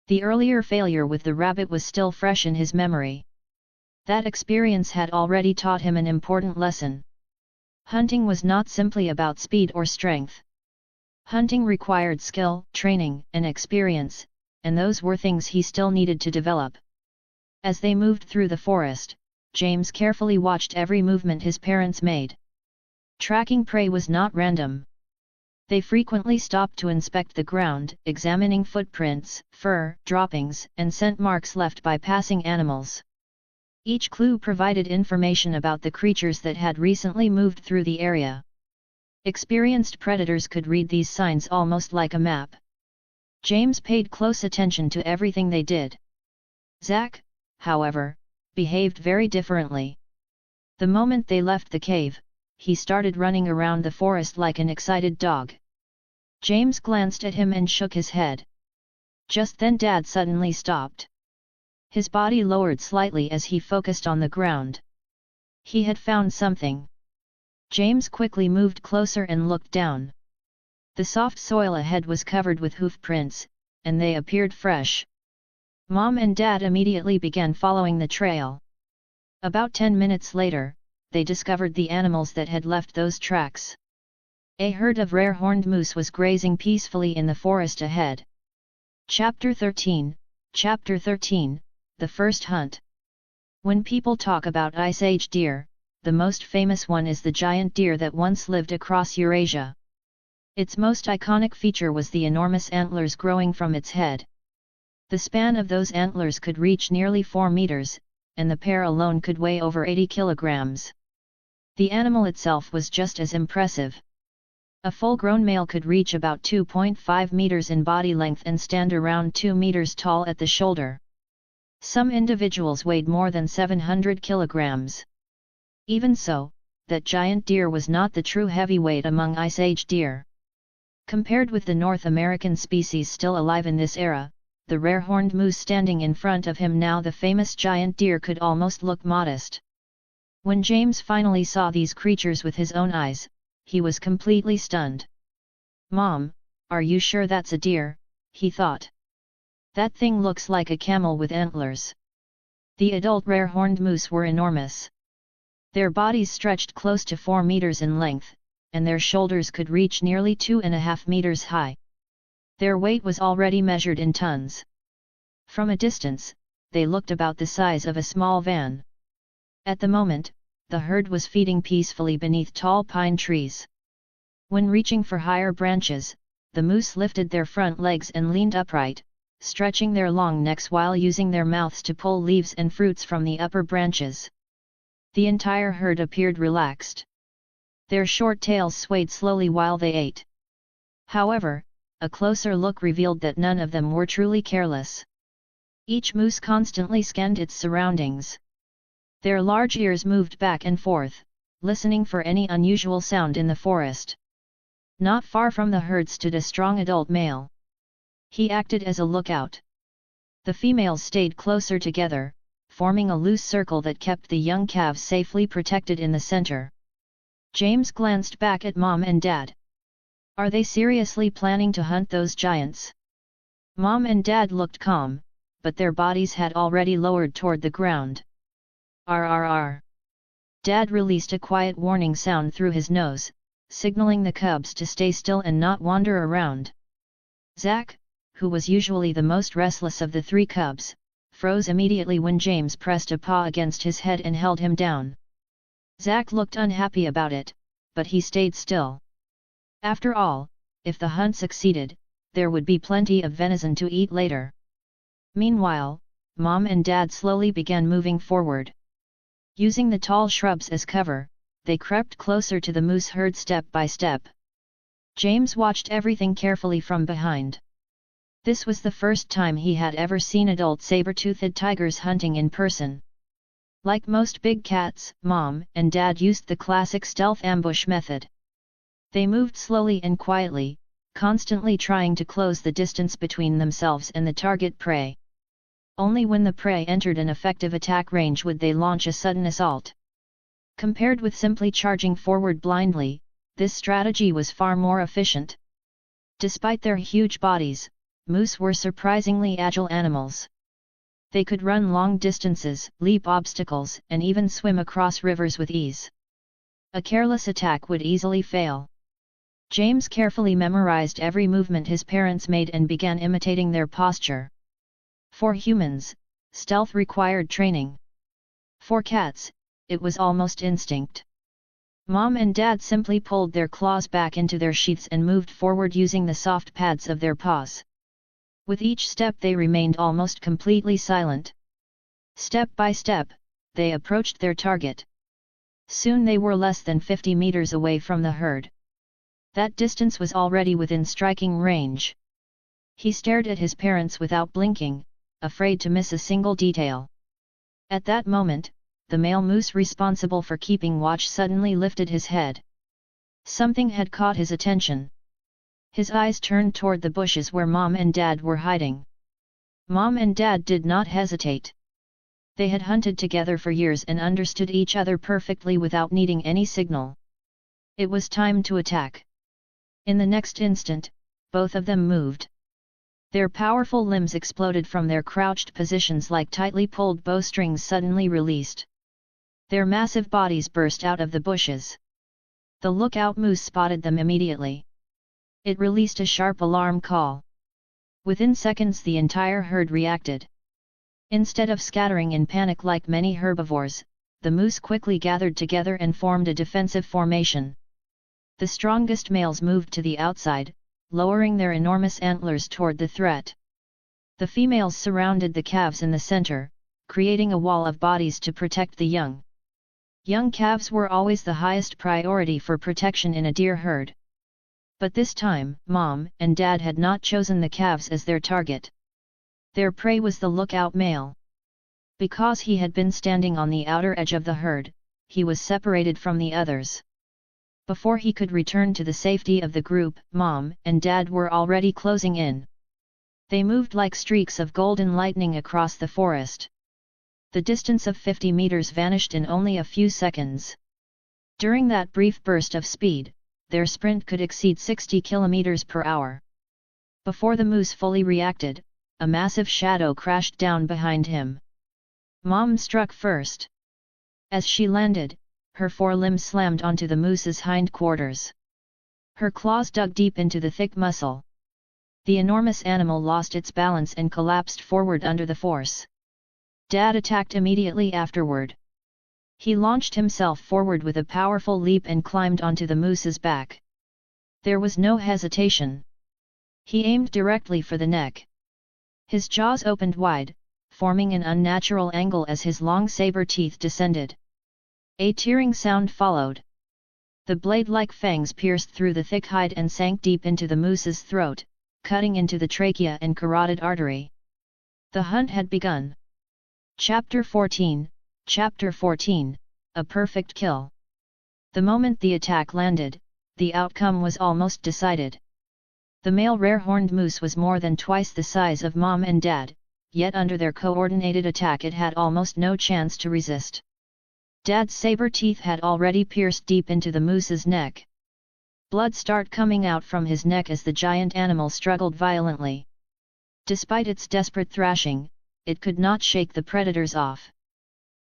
The earlier failure with the rabbit was still fresh in his memory. That experience had already taught him an important lesson. Hunting was not simply about speed or strength. Hunting required skill, training, and experience, and those were things he still needed to develop. As they moved through the forest, James carefully watched every movement his parents made. Tracking prey was not random. They frequently stopped to inspect the ground, examining footprints, fur, droppings, and scent marks left by passing animals. Each clue provided information about the creatures that had recently moved through the area. Experienced predators could read these signs almost like a map. James paid close attention to everything they did. Zack, however, behaved very differently. The moment they left the cave, he started running around the forest like an excited dog. James glanced at him and shook his head. Just then Dad suddenly stopped. His body lowered slightly as he focused on the ground. He had found something. James quickly moved closer and looked down. The soft soil ahead was covered with hoof prints, and they appeared fresh. Mom and Dad immediately began following the trail. About 10 minutes later, they discovered the animals that had left those tracks. A herd of rare horned moose was grazing peacefully in the forest ahead. Chapter 13, The First Hunt. When people talk about Ice Age deer, the most famous one is the giant deer that once lived across Eurasia. Its most iconic feature was the enormous antlers growing from its head. The span of those antlers could reach nearly 4 meters, and the pair alone could weigh over 80 kilograms. The animal itself was just as impressive. A full-grown male could reach about 2.5 meters in body length and stand around 2 meters tall at the shoulder. Some individuals weighed more than 700 kilograms. Even so, that giant deer was not the true heavyweight among Ice Age deer. Compared with the North American species still alive in this era, the rare horned moose standing in front of him now, the famous giant deer, could almost look modest. When James finally saw these creatures with his own eyes, he was completely stunned. "Mom, are you sure that's a deer?" he thought. "That thing looks like a camel with antlers." The adult rare horned moose were enormous. Their bodies stretched close to 4 meters in length, and their shoulders could reach nearly 2.5 meters high. Their weight was already measured in tons. From a distance, they looked about the size of a small van. At the moment, the herd was feeding peacefully beneath tall pine trees. When reaching for higher branches, the moose lifted their front legs and leaned upright, stretching their long necks while using their mouths to pull leaves and fruits from the upper branches. The entire herd appeared relaxed. Their short tails swayed slowly while they ate. However, a closer look revealed that none of them were truly careless. Each moose constantly scanned its surroundings. Their large ears moved back and forth, listening for any unusual sound in the forest. Not far from the herd stood a strong adult male. He acted as a lookout. The females stayed closer together, forming a loose circle that kept the young calves safely protected in the center. James glanced back at Mom and Dad. Are they seriously planning to hunt those giants? Mom and Dad looked calm, but their bodies had already lowered toward the ground. RRR. Dad released a quiet warning sound through his nose, signaling the cubs to stay still and not wander around. Zack, who was usually the most restless of the three cubs, froze immediately when James pressed a paw against his head and held him down. Zack looked unhappy about it, but he stayed still. After all, if the hunt succeeded, there would be plenty of venison to eat later. Meanwhile, Mom and Dad slowly began moving forward. Using the tall shrubs as cover, they crept closer to the moose herd step by step. James watched everything carefully from behind. This was the first time he had ever seen adult saber-toothed tigers hunting in person. Like most big cats, Mom and Dad used the classic stealth ambush method. They moved slowly and quietly, constantly trying to close the distance between themselves and the target prey. Only when the prey entered an effective attack range would they launch a sudden assault. Compared with simply charging forward blindly, this strategy was far more efficient. Despite their huge bodies, moose were surprisingly agile animals. They could run long distances, leap obstacles, and even swim across rivers with ease. A careless attack would easily fail. James carefully memorized every movement his parents made and began imitating their posture. For humans, stealth required training. For cats, it was almost instinct. Mom and Dad simply pulled their claws back into their sheaths and moved forward using the soft pads of their paws. With each step they remained almost completely silent. Step by step, they approached their target. Soon they were less than 50 meters away from the herd. That distance was already within striking range. He stared at his parents without blinking, afraid to miss a single detail. At that moment, the male moose responsible for keeping watch suddenly lifted his head. Something had caught his attention. His eyes turned toward the bushes where Mom and Dad were hiding. Mom and Dad did not hesitate. They had hunted together for years and understood each other perfectly without needing any signal. It was time to attack. In the next instant, both of them moved. Their powerful limbs exploded from their crouched positions like tightly pulled bowstrings suddenly released. Their massive bodies burst out of the bushes. The lookout moose spotted them immediately. It released a sharp alarm call. Within seconds the entire herd reacted. Instead of scattering in panic like many herbivores, the moose quickly gathered together and formed a defensive formation. The strongest males moved to the outside, lowering their enormous antlers toward the threat. The females surrounded the calves in the center, creating a wall of bodies to protect the young. Young calves were always the highest priority for protection in a deer herd. But this time, Mom and Dad had not chosen the calves as their target. Their prey was the lookout male. Because he had been standing on the outer edge of the herd, he was separated from the others. Before he could return to the safety of the group, Mom and Dad were already closing in. They moved like streaks of golden lightning across the forest. The distance of 50 meters vanished in only a few seconds. During that brief burst of speed, their sprint could exceed 60 kilometers per hour. Before the moose fully reacted, a massive shadow crashed down behind him. Mom struck first. As she landed, her forelimbs slammed onto the moose's hindquarters. Her claws dug deep into the thick muscle. The enormous animal lost its balance and collapsed forward under the force. Dad attacked immediately afterward. He launched himself forward with a powerful leap and climbed onto the moose's back. There was no hesitation. He aimed directly for the neck. His jaws opened wide, forming an unnatural angle as his long saber teeth descended. A tearing sound followed. The blade-like fangs pierced through the thick hide and sank deep into the moose's throat, cutting into the trachea and carotid artery. The hunt had begun. Chapter 14, A Perfect Kill. The moment the attack landed, the outcome was almost decided. The male rare-horned moose was more than twice the size of Mom and Dad, yet under their coordinated attack it had almost no chance to resist. Dad's saber teeth had already pierced deep into the moose's neck. Blood started coming out from his neck as the giant animal struggled violently. Despite its desperate thrashing, it could not shake the predators off.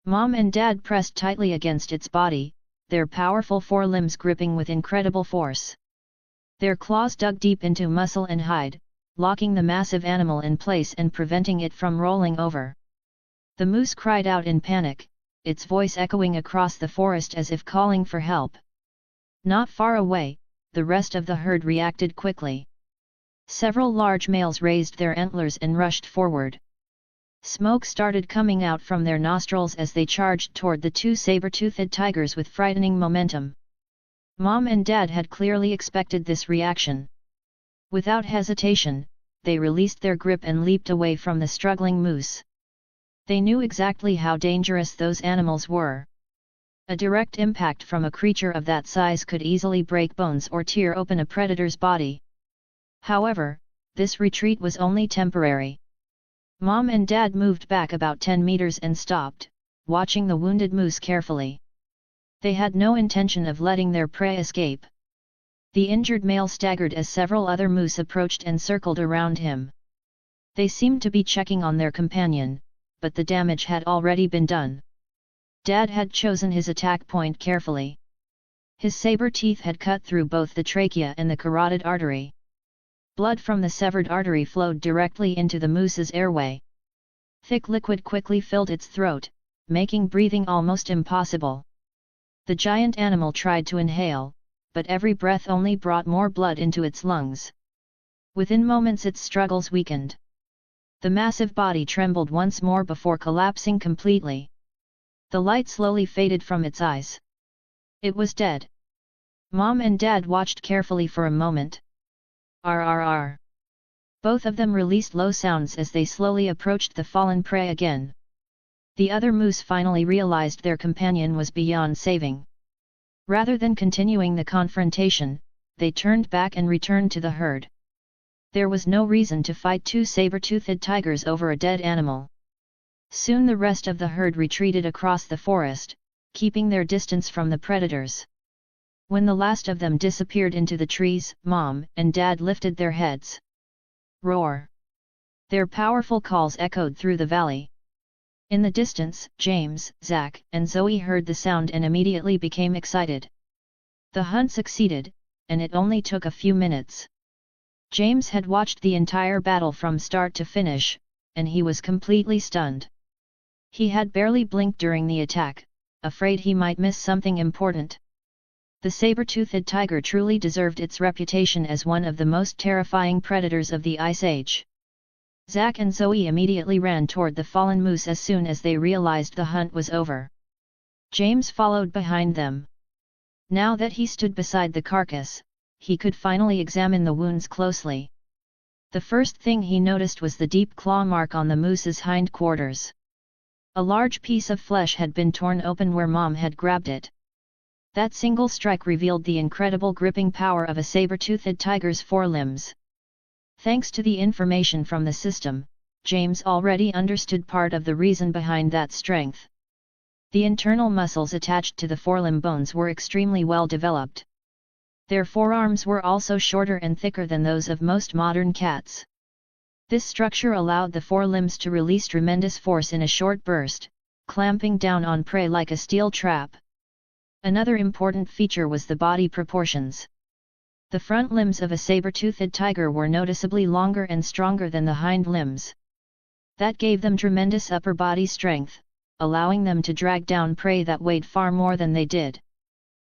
Mom and Dad pressed tightly against its body, their powerful forelimbs gripping with incredible force. Their claws dug deep into muscle and hide, locking the massive animal in place and preventing it from rolling over. The moose cried out in panic, its voice echoing across the forest as if calling for help. Not far away, the rest of the herd reacted quickly. Several large males raised their antlers and rushed forward. Smoke started coming out from their nostrils as they charged toward the two saber-toothed tigers with frightening momentum. Mom and Dad had clearly expected this reaction. Without hesitation, they released their grip and leaped away from the struggling moose. They knew exactly how dangerous those animals were. A direct impact from a creature of that size could easily break bones or tear open a predator's body. However, this retreat was only temporary. Mom and Dad moved back about 10 meters and stopped, watching the wounded moose carefully. They had no intention of letting their prey escape. The injured male staggered as several other moose approached and circled around him. They seemed to be checking on their companion, but the damage had already been done. Dad had chosen his attack point carefully. His saber teeth had cut through both the trachea and the carotid artery. Blood from the severed artery flowed directly into the moose's airway. Thick liquid quickly filled its throat, making breathing almost impossible. The giant animal tried to inhale, but every breath only brought more blood into its lungs. Within moments its struggles weakened. The massive body trembled once more before collapsing completely. The light slowly faded from its eyes. It was dead. Mom and Dad watched carefully for a moment. RRR. Both of them released low sounds as they slowly approached the fallen prey again. The other moose finally realized their companion was beyond saving. Rather than continuing the confrontation, they turned back and returned to the herd. There was no reason to fight two saber-toothed tigers over a dead animal. Soon the rest of the herd retreated across the forest, keeping their distance from the predators. When the last of them disappeared into the trees, Mom and Dad lifted their heads. Roar! Their powerful calls echoed through the valley. In the distance, James, Zach, and Zoe heard the sound and immediately became excited. The hunt succeeded, and it only took a few minutes. James had watched the entire battle from start to finish, and he was completely stunned. He had barely blinked during the attack, afraid he might miss something important. The saber-toothed tiger truly deserved its reputation as one of the most terrifying predators of the Ice Age. Zach and Zoe immediately ran toward the fallen moose as soon as they realized the hunt was over. James followed behind them. Now that he stood beside the carcass, he could finally examine the wounds closely. The first thing he noticed was the deep claw mark on the moose's hindquarters. A large piece of flesh had been torn open where Mom had grabbed it. That single strike revealed the incredible gripping power of a saber-toothed tiger's forelimbs. Thanks to the information from the system, James already understood part of the reason behind that strength. The internal muscles attached to the forelimb bones were extremely well developed. Their forearms were also shorter and thicker than those of most modern cats. This structure allowed the forelimbs to release tremendous force in a short burst, clamping down on prey like a steel trap. Another important feature was the body proportions. The front limbs of a saber-toothed tiger were noticeably longer and stronger than the hind limbs. That gave them tremendous upper body strength, allowing them to drag down prey that weighed far more than they did.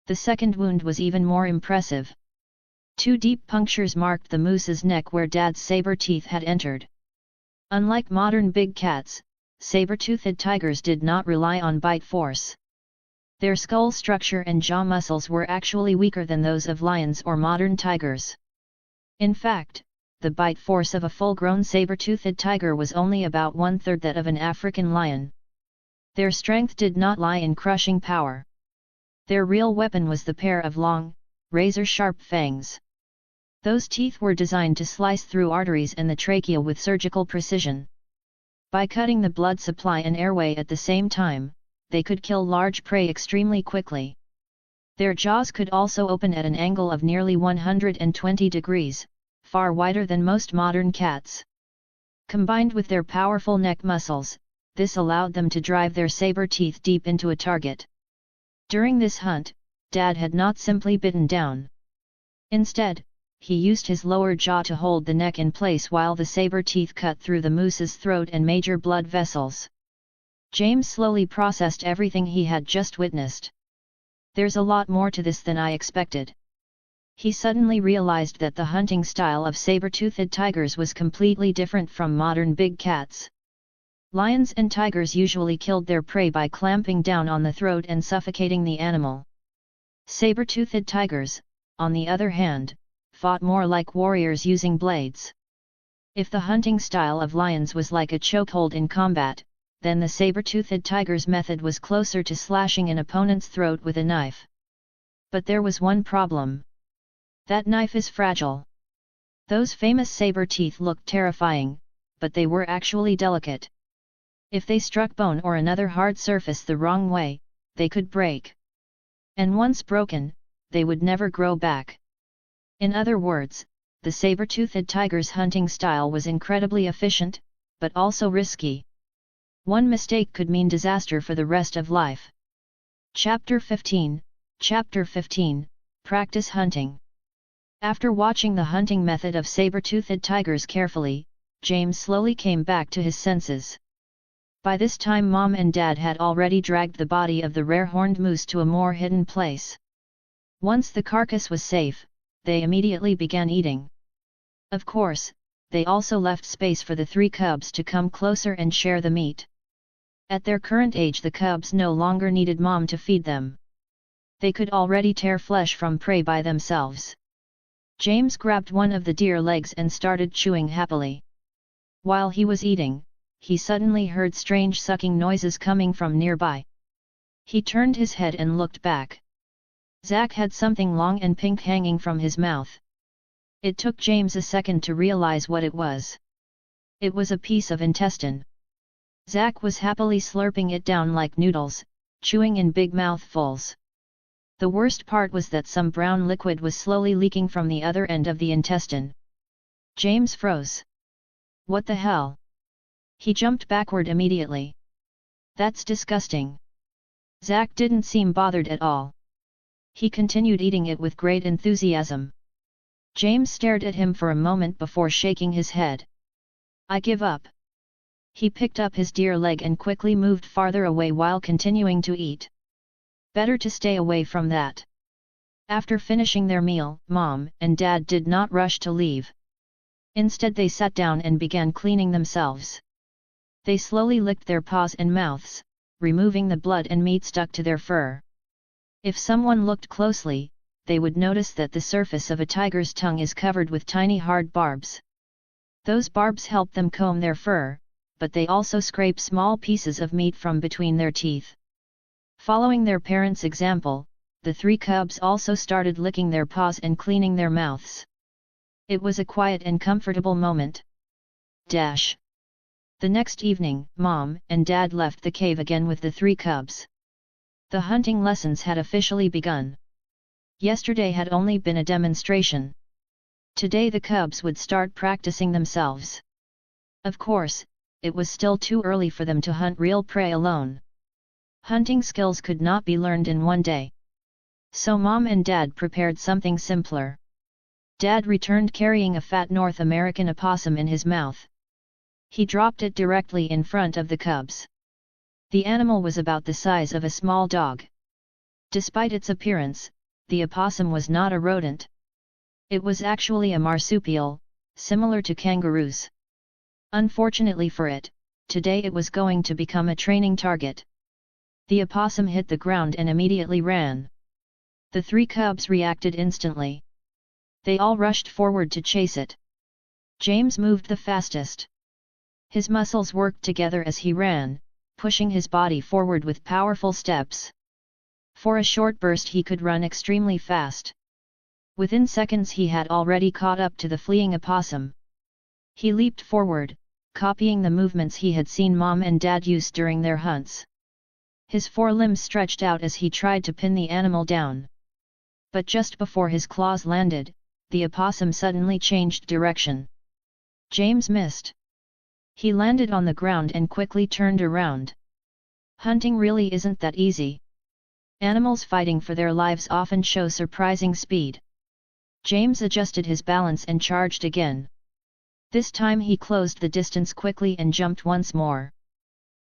The second wound was even more impressive. 2 deep punctures marked the moose's neck where Dad's saber teeth had entered. Unlike modern big cats, saber-toothed tigers did not rely on bite force. Their skull structure and jaw muscles were actually weaker than those of lions or modern tigers. In fact, the bite force of a full-grown saber-toothed tiger was only about 1/3 that of an African lion. Their strength did not lie in crushing power. Their real weapon was the pair of long, razor-sharp fangs. Those teeth were designed to slice through arteries and the trachea with surgical precision. By cutting the blood supply and airway at the same time, they could kill large prey extremely quickly. Their jaws could also open at an angle of nearly 120 degrees, far wider than most modern cats. Combined with their powerful neck muscles, this allowed them to drive their saber teeth deep into a target. During this hunt, Dad had not simply bitten down. Instead, he used his lower jaw to hold the neck in place while the saber teeth cut through the moose's throat and major blood vessels. James slowly processed everything he had just witnessed. There's a lot more to this than I expected. He suddenly realized that the hunting style of saber-toothed tigers was completely different from modern big cats. Lions and tigers usually killed their prey by clamping down on the throat and suffocating the animal. Saber-toothed tigers, on the other hand, fought more like warriors using blades. If the hunting style of lions was like a chokehold in combat, then the saber-toothed tiger's method was closer to slashing an opponent's throat with a knife. But there was one problem. That knife is fragile. Those famous saber teeth looked terrifying, but they were actually delicate. If they struck bone or another hard surface the wrong way, they could break. And once broken, they would never grow back. In other words, the saber-toothed tiger's hunting style was incredibly efficient, but also risky. One mistake could mean disaster for the rest of life. Chapter 15, Practice Hunting. After watching the hunting method of saber-toothed tigers carefully, James slowly came back to his senses. By this time Mom and Dad had already dragged the body of the rare horned moose to a more hidden place. Once the carcass was safe, they immediately began eating. Of course, they also left space for the 3 cubs to come closer and share the meat. At their current age the cubs no longer needed Mom to feed them. They could already tear flesh from prey by themselves. James grabbed one of the deer legs and started chewing happily. While he was eating, he suddenly heard strange sucking noises coming from nearby. He turned his head and looked back. Zack had something long and pink hanging from his mouth. It took James a second to realize what it was. It was a piece of intestine. Zack was happily slurping it down like noodles, chewing in big mouthfuls. The worst part was that some brown liquid was slowly leaking from the other end of the intestine. James froze. What the hell? He jumped backward immediately. That's disgusting. Zack didn't seem bothered at all. He continued eating it with great enthusiasm. James stared at him for a moment before shaking his head. I give up. He picked up his deer leg and quickly moved farther away while continuing to eat. Better to stay away from that. After finishing their meal, Mom and Dad did not rush to leave. Instead they sat down and began cleaning themselves. They slowly licked their paws and mouths, removing the blood and meat stuck to their fur. If someone looked closely, they would notice that the surface of a tiger's tongue is covered with tiny hard barbs. Those barbs help them comb their fur, but they also scrape small pieces of meat from between their teeth. Following their parents' example, the 3 cubs also started licking their paws and cleaning their mouths. It was a quiet and comfortable moment. The next evening, Mom and Dad left the cave again with the 3 cubs. The hunting lessons had officially begun. Yesterday had only been a demonstration. Today the cubs would start practicing themselves. Of course, it was still too early for them to hunt real prey alone. Hunting skills could not be learned in one day. So Mom and Dad prepared something simpler. Dad returned carrying a fat North American opossum in his mouth. He dropped it directly in front of the cubs. The animal was about the size of a small dog. Despite its appearance, the opossum was not a rodent. It was actually a marsupial, similar to kangaroos. Unfortunately for it, today it was going to become a training target. The opossum hit the ground and immediately ran. The 3 cubs reacted instantly. They all rushed forward to chase it. James moved the fastest. His muscles worked together as he ran, pushing his body forward with powerful steps. For a short burst he could run extremely fast. Within seconds he had already caught up to the fleeing opossum. He leaped forward, copying the movements he had seen Mom and Dad use during their hunts. His forelimbs stretched out as he tried to pin the animal down. But just before his claws landed, the opossum suddenly changed direction. James missed. He landed on the ground and quickly turned around. Hunting really isn't that easy. Animals fighting for their lives often show surprising speed. James adjusted his balance and charged again. This time he closed the distance quickly and jumped once more.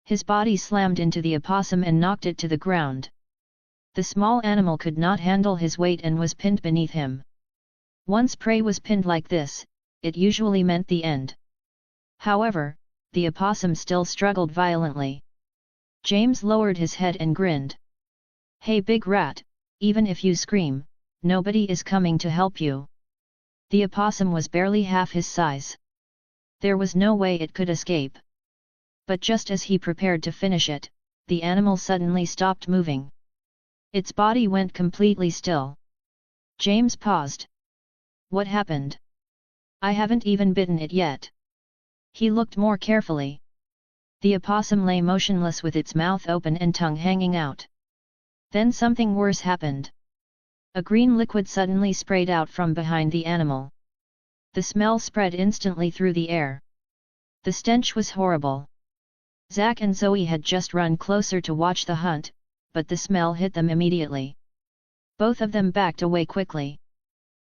His body slammed into the opossum and knocked it to the ground. The small animal could not handle his weight and was pinned beneath him. Once prey was pinned like this, it usually meant the end. However, the opossum still struggled violently. James lowered his head and grinned. "Hey big rat, even if you scream, nobody is coming to help you." The opossum was barely half his size. There was no way it could escape. But just as he prepared to finish it, the animal suddenly stopped moving. Its body went completely still. James paused. "What happened? I haven't even bitten it yet." He looked more carefully. The opossum lay motionless with its mouth open and tongue hanging out. Then something worse happened. A green liquid suddenly sprayed out from behind the animal. The smell spread instantly through the air. The stench was horrible. Zack and Zoe had just run closer to watch the hunt, but the smell hit them immediately. Both of them backed away quickly.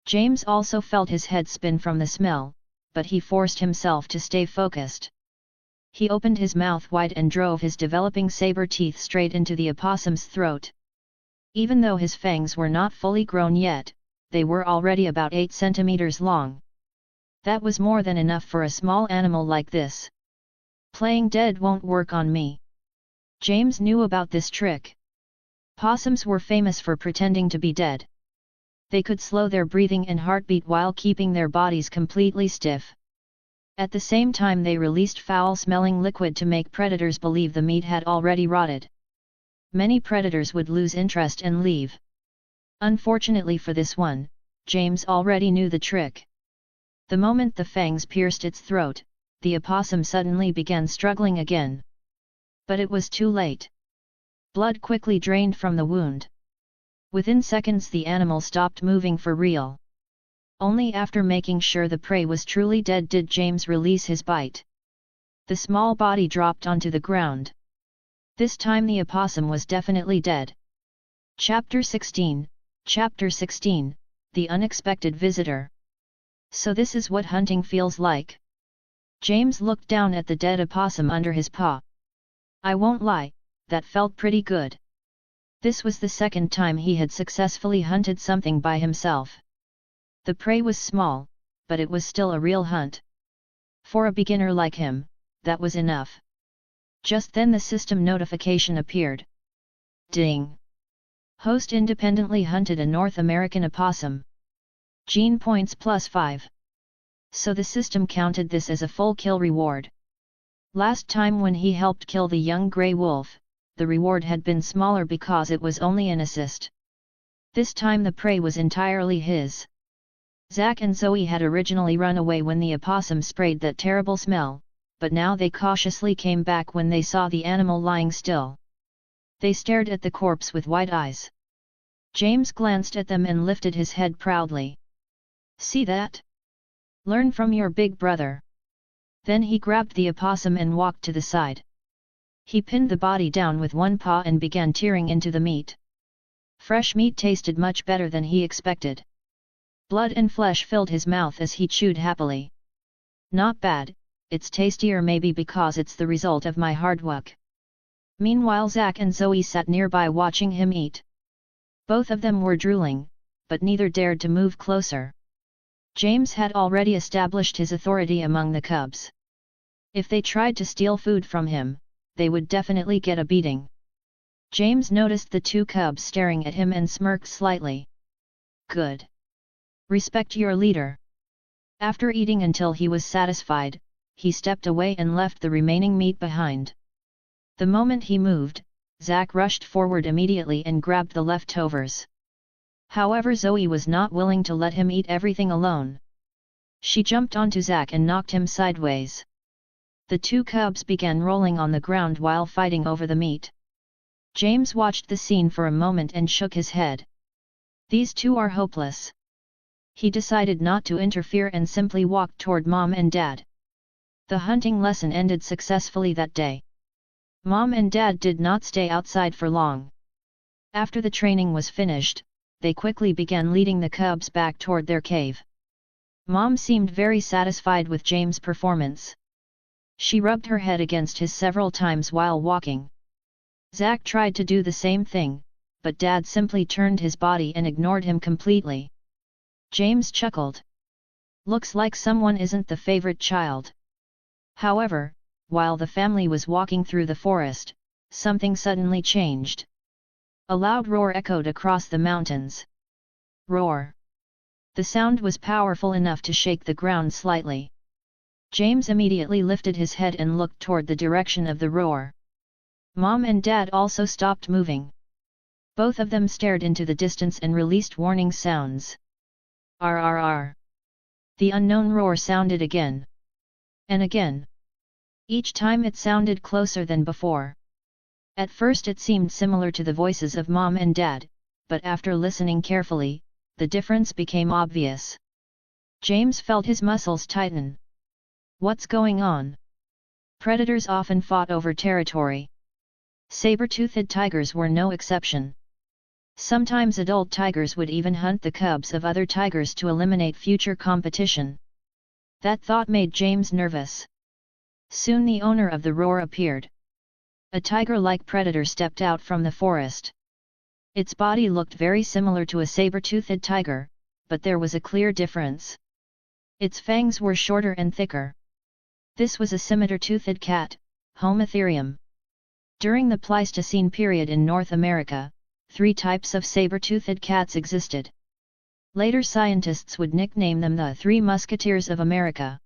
James also felt his head spin from the smell, but he forced himself to stay focused. He opened his mouth wide and drove his developing saber teeth straight into the opossum's throat. Even though his fangs were not fully grown yet, they were already about 8 centimeters long. That was more than enough for a small animal like this. Playing dead won't work on me. James knew about this trick. Possums were famous for pretending to be dead. They could slow their breathing and heartbeat while keeping their bodies completely stiff. At the same time they released foul-smelling liquid to make predators believe the meat had already rotted. Many predators would lose interest and leave. Unfortunately for this one, James already knew the trick. The moment the fangs pierced its throat, the opossum suddenly began struggling again. But it was too late. Blood quickly drained from the wound. Within seconds the animal stopped moving for real. Only after making sure the prey was truly dead did James release his bite. The small body dropped onto the ground. This time the opossum was definitely dead. Chapter 16, The Unexpected Visitor. So this is what hunting feels like? James looked down at the dead opossum under his paw. I won't lie, that felt pretty good. This was the second time he had successfully hunted something by himself. The prey was small, but it was still a real hunt. For a beginner like him, that was enough. Just then the system notification appeared. Ding! Host independently hunted a North American opossum. Gene points +5. So the system counted this as a full kill reward. Last time when he helped kill the young grey wolf, the reward had been smaller because it was only an assist. This time the prey was entirely his. Zack and Zoe had originally run away when the opossum sprayed that terrible smell, but now they cautiously came back when they saw the animal lying still. They stared at the corpse with wide eyes. James glanced at them and lifted his head proudly. See that? Learn from your big brother. Then he grabbed the opossum and walked to the side. He pinned the body down with one paw and began tearing into the meat. Fresh meat tasted much better than he expected. Blood and flesh filled his mouth as he chewed happily. Not bad, it's tastier maybe because it's the result of my hard work. Meanwhile Zack and Zoe sat nearby watching him eat. Both of them were drooling, but neither dared to move closer. James had already established his authority among the cubs. If they tried to steal food from him, they would definitely get a beating. James noticed the two cubs staring at him and smirked slightly. Good. Respect your leader. After eating until he was satisfied, he stepped away and left the remaining meat behind. The moment he moved, Zack rushed forward immediately and grabbed the leftovers. However, Zoe was not willing to let him eat everything alone. She jumped onto Zack and knocked him sideways. The two cubs began rolling on the ground while fighting over the meat. James watched the scene for a moment and shook his head. These two are hopeless. He decided not to interfere and simply walked toward Mom and Dad. The hunting lesson ended successfully that day. Mom and Dad did not stay outside for long. After the training was finished, they quickly began leading the cubs back toward their cave. Mom seemed very satisfied with James' performance. She rubbed her head against his several times while walking. Zack tried to do the same thing, but Dad simply turned his body and ignored him completely. James chuckled. Looks like someone isn't the favorite child. However, while the family was walking through the forest, something suddenly changed. A loud roar echoed across the mountains. Roar! The sound was powerful enough to shake the ground slightly. James immediately lifted his head and looked toward the direction of the roar. Mom and Dad also stopped moving. Both of them stared into the distance and released warning sounds. RRR. The unknown roar sounded again. And again. Each time it sounded closer than before. At first it seemed similar to the voices of Mom and Dad, but after listening carefully, the difference became obvious. James felt his muscles tighten. What's going on? Predators often fought over territory. Saber-toothed tigers were no exception. Sometimes adult tigers would even hunt the cubs of other tigers to eliminate future competition. That thought made James nervous. Soon the owner of the roar appeared. A tiger-like predator stepped out from the forest. Its body looked very similar to a saber-toothed tiger, but there was a clear difference. Its fangs were shorter and thicker. This was a scimitar-toothed cat, Homotherium. During the Pleistocene period in North America, 3 types of saber-toothed cats existed. Later scientists would nickname them the 3 Musketeers of America.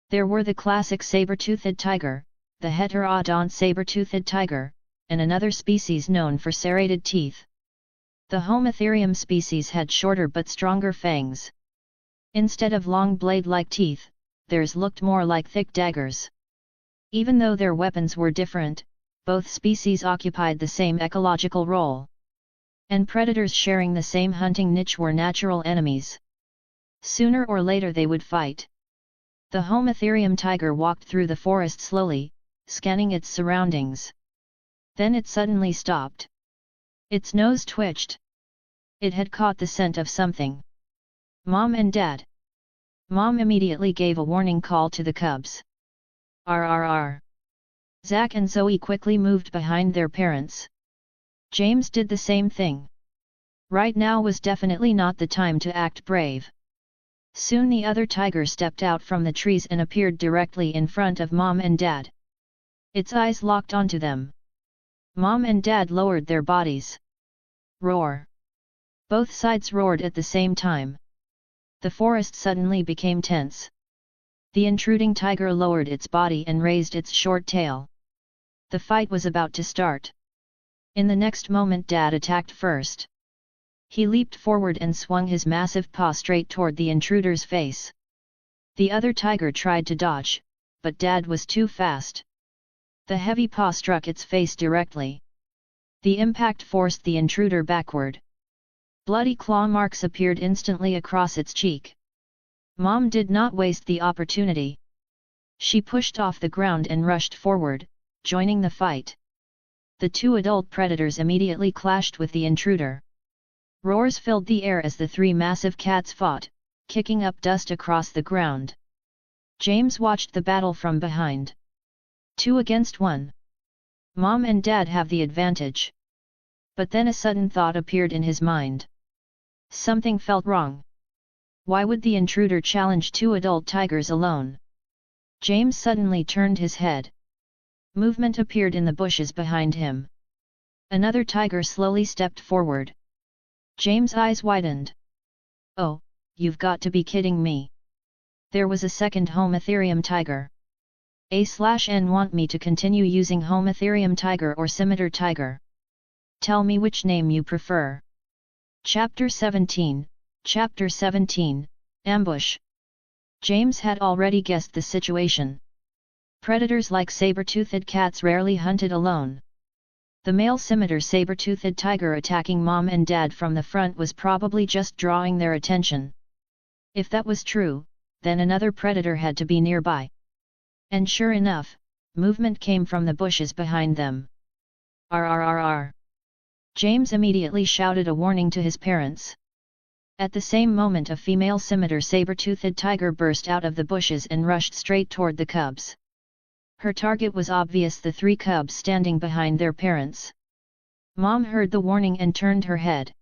There were the classic saber-toothed tiger, the heterodont saber-toothed tiger, and another species known for serrated teeth. The Homotherium species had shorter but stronger fangs. Instead of long blade-like teeth, theirs looked more like thick daggers. Even though their weapons were different, both species occupied the same ecological role. And predators sharing the same hunting niche were natural enemies. Sooner or later they would fight. The Homotherium tiger walked through the forest slowly, scanning its surroundings. Then it suddenly stopped. Its nose twitched. It had caught the scent of something. Mom and Dad. Mom immediately gave a warning call to the cubs. RRR. Zack and Zoe quickly moved behind their parents. James did the same thing. Right now was definitely not the time to act brave. Soon the other tiger stepped out from the trees and appeared directly in front of Mom and Dad. Its eyes locked onto them. Mom and Dad lowered their bodies. Roar! Both sides roared at the same time. The forest suddenly became tense. The intruding tiger lowered its body and raised its short tail. The fight was about to start. In the next moment Dad attacked first. He leaped forward and swung his massive paw straight toward the intruder's face. The other tiger tried to dodge, but Dad was too fast. The heavy paw struck its face directly. The impact forced the intruder backward. Bloody claw marks appeared instantly across its cheek. Mom did not waste the opportunity. She pushed off the ground and rushed forward, joining the fight. The 2 adult predators immediately clashed with the intruder. Roars filled the air as the 3 massive cats fought, kicking up dust across the ground. James watched the battle from behind. 2 against 1. Mom and Dad have the advantage. But then a sudden thought appeared in his mind. Something felt wrong. Why would the intruder challenge 2 adult tigers alone? James suddenly turned his head. Movement appeared in the bushes behind him. Another tiger slowly stepped forward. James' eyes widened. Oh, you've got to be kidding me. There was a second Homotherium tiger. A/N want me to continue using Homotherium tiger or scimitar tiger. Tell me which name you prefer. Chapter 17, Ambush. James had already guessed the situation. Predators like saber-toothed cats rarely hunted alone. The male scimitar saber-toothed tiger attacking mom and dad from the front was probably just drawing their attention. If that was true, then another predator had to be nearby. And sure enough, movement came from the bushes behind them. RRRR. James immediately shouted a warning to his parents. At the same moment a female scimitar saber-toothed tiger burst out of the bushes and rushed straight toward the cubs. Her target was obvious, the 3 cubs standing behind their parents. Mom heard the warning and turned her head.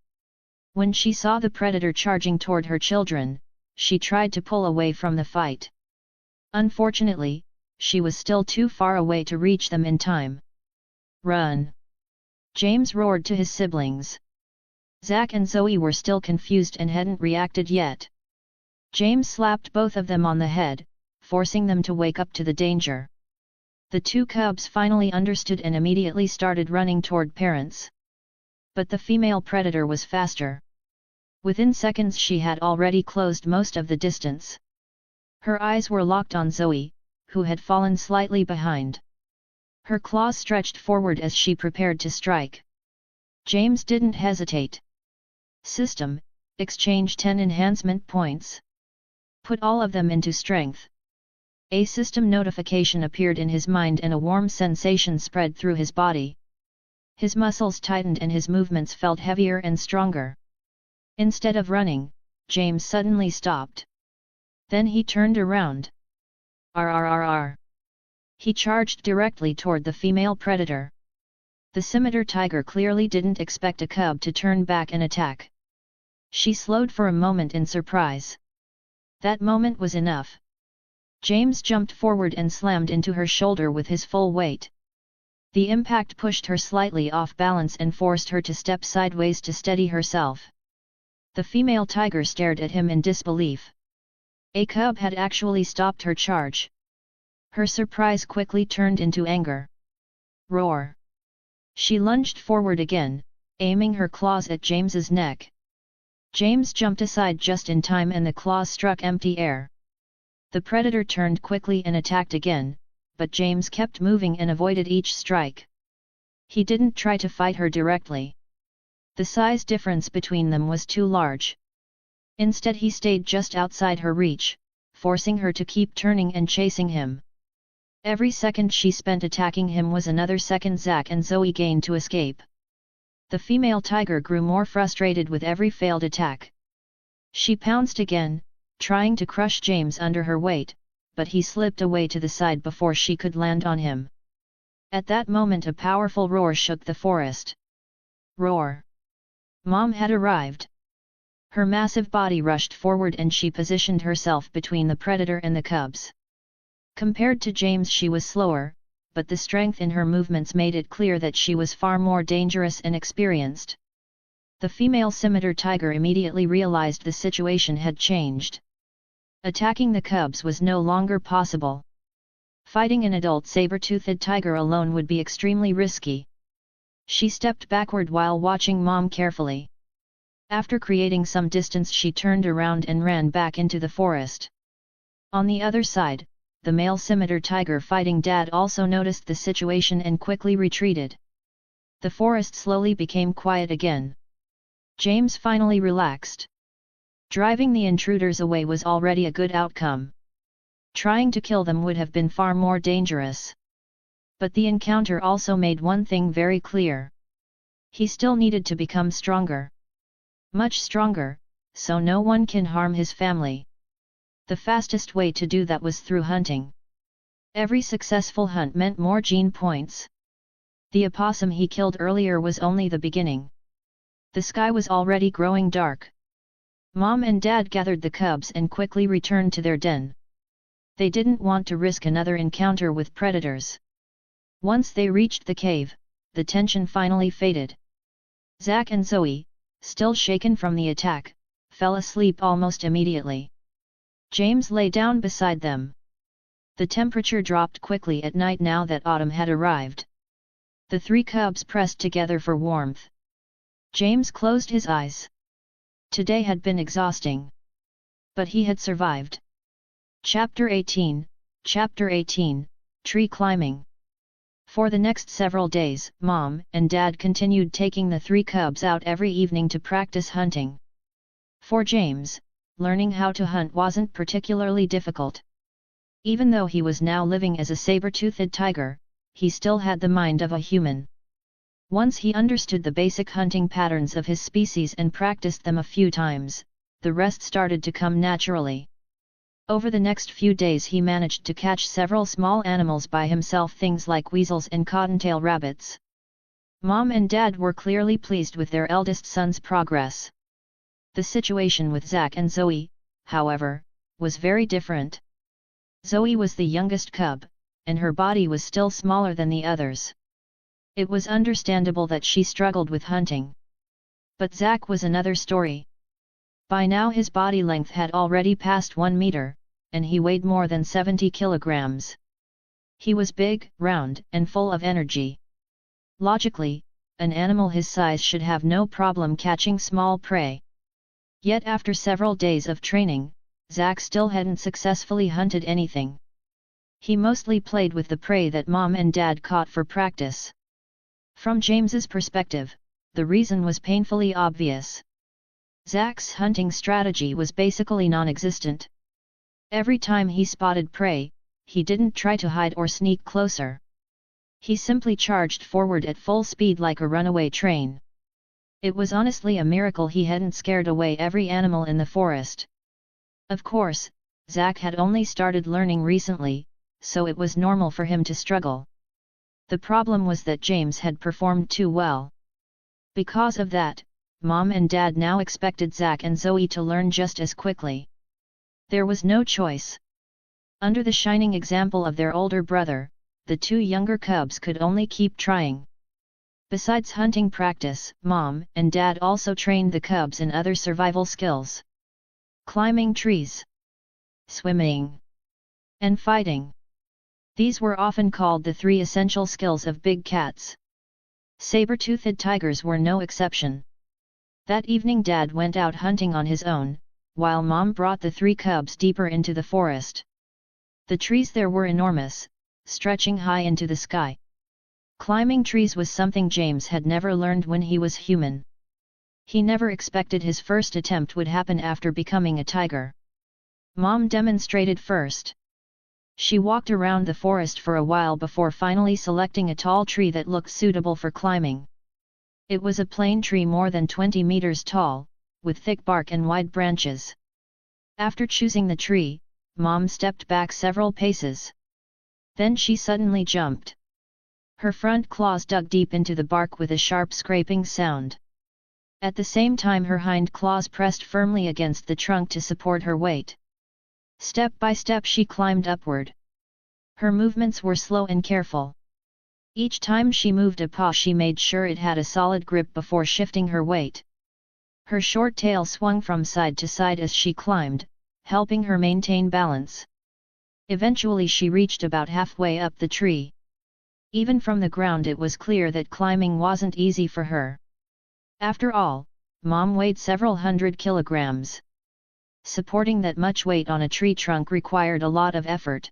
When she saw the predator charging toward her children, she tried to pull away from the fight. Unfortunately, she was still too far away to reach them in time. Run! James roared to his siblings. Zach and Zoe were still confused and hadn't reacted yet. James slapped both of them on the head, forcing them to wake up to the danger. The 2 cubs finally understood and immediately started running toward parents. But the female predator was faster. Within seconds she had already closed most of the distance. Her eyes were locked on Zoe, who had fallen slightly behind. Her claws stretched forward as she prepared to strike. James didn't hesitate. System, exchange 10 enhancement points. Put all of them into strength. A system notification appeared in his mind and a warm sensation spread through his body. His muscles tightened and his movements felt heavier and stronger. Instead of running, James suddenly stopped. Then he turned around. RRRR. He charged directly toward the female predator. The scimitar tiger clearly didn't expect a cub to turn back and attack. She slowed for a moment in surprise. That moment was enough. James jumped forward and slammed into her shoulder with his full weight. The impact pushed her slightly off balance and forced her to step sideways to steady herself. The female tiger stared at him in disbelief. A cub had actually stopped her charge. Her surprise quickly turned into anger. Roar! She lunged forward again, aiming her claws at James's neck. James jumped aside just in time and the claws struck empty air. The predator turned quickly and attacked again, but James kept moving and avoided each strike. He didn't try to fight her directly. The size difference between them was too large. Instead he stayed just outside her reach, forcing her to keep turning and chasing him. Every second she spent attacking him was another second Zach and Zoe gained to escape. The female tiger grew more frustrated with every failed attack. She pounced again, trying to crush James under her weight, but he slipped away to the side before she could land on him. At that moment a powerful roar shook the forest. Roar! Mom had arrived. Her massive body rushed forward and she positioned herself between the predator and the cubs. Compared to James she was slower, but the strength in her movements made it clear that she was far more dangerous and experienced. The female scimitar tiger immediately realized the situation had changed. Attacking the cubs was no longer possible. Fighting an adult saber-toothed tiger alone would be extremely risky. She stepped backward while watching Mom carefully. After creating some distance she turned around and ran back into the forest. On the other side, the male scimitar tiger fighting Dad also noticed the situation and quickly retreated. The forest slowly became quiet again. James finally relaxed. Driving the intruders away was already a good outcome. Trying to kill them would have been far more dangerous. But the encounter also made one thing very clear. He still needed to become stronger. Much stronger, so no one can harm his family. The fastest way to do that was through hunting. Every successful hunt meant more gene points. The opossum he killed earlier was only the beginning. The sky was already growing dark. Mom and Dad gathered the cubs and quickly returned to their den. They didn't want to risk another encounter with predators. Once they reached the cave, the tension finally faded. Zach and Zoe, still shaken from the attack, fell asleep almost immediately. James lay down beside them. The temperature dropped quickly at night now that autumn had arrived. The 3 cubs pressed together for warmth. James closed his eyes. Today had been exhausting. But he had survived. Chapter 18, Tree climbing. For the next several days, Mom and Dad continued taking the 3 cubs out every evening to practice hunting. For James, learning how to hunt wasn't particularly difficult. Even though he was now living as a saber-toothed tiger, he still had the mind of a human. Once he understood the basic hunting patterns of his species and practiced them a few times, the rest started to come naturally. Over the next few days he managed to catch several small animals by himself, things like weasels and cottontail rabbits. Mom and Dad were clearly pleased with their eldest son's progress. The situation with Zach and Zoe, however, was very different. Zoe was the youngest cub, and her body was still smaller than the others. It was understandable that she struggled with hunting. But Zach was another story. By now his body length had already passed 1 meter, and he weighed more than 70 kilograms. He was big, round, and full of energy. Logically, an animal his size should have no problem catching small prey. Yet after several days of training, Zach still hadn't successfully hunted anything. He mostly played with the prey that Mom and Dad caught for practice. From James's perspective, the reason was painfully obvious. Zach's hunting strategy was basically non-existent. Every time he spotted prey, he didn't try to hide or sneak closer. He simply charged forward at full speed like a runaway train. It was honestly a miracle he hadn't scared away every animal in the forest. Of course, Zach had only started learning recently, so it was normal for him to struggle. The problem was that James had performed too well. Because of that, Mom and Dad now expected Zach and Zoe to learn just as quickly. There was no choice. Under the shining example of their older brother, the 2 younger cubs could only keep trying. Besides hunting practice, Mom and Dad also trained the cubs in other survival skills. Climbing trees, swimming, and fighting. These were often called the 3 essential skills of big cats. Saber-toothed tigers were no exception. That evening Dad went out hunting on his own, while Mom brought the 3 cubs deeper into the forest. The trees there were enormous, stretching high into the sky. Climbing trees was something James had never learned when he was human. He never expected his first attempt would happen after becoming a tiger. Mom demonstrated first. She walked around the forest for a while before finally selecting a tall tree that looked suitable for climbing. It was a plane tree more than 20 meters tall, with thick bark and wide branches. After choosing the tree, Mom stepped back several paces. Then she suddenly jumped. Her front claws dug deep into the bark with a sharp scraping sound. At the same time her hind claws pressed firmly against the trunk to support her weight. Step by step she climbed upward. Her movements were slow and careful. Each time she moved a paw she made sure it had a solid grip before shifting her weight. Her short tail swung from side to side as she climbed, helping her maintain balance. Eventually she reached about halfway up the tree. Even from the ground it was clear that climbing wasn't easy for her. After all, Mom weighed several hundred kilograms. Supporting that much weight on a tree trunk required a lot of effort.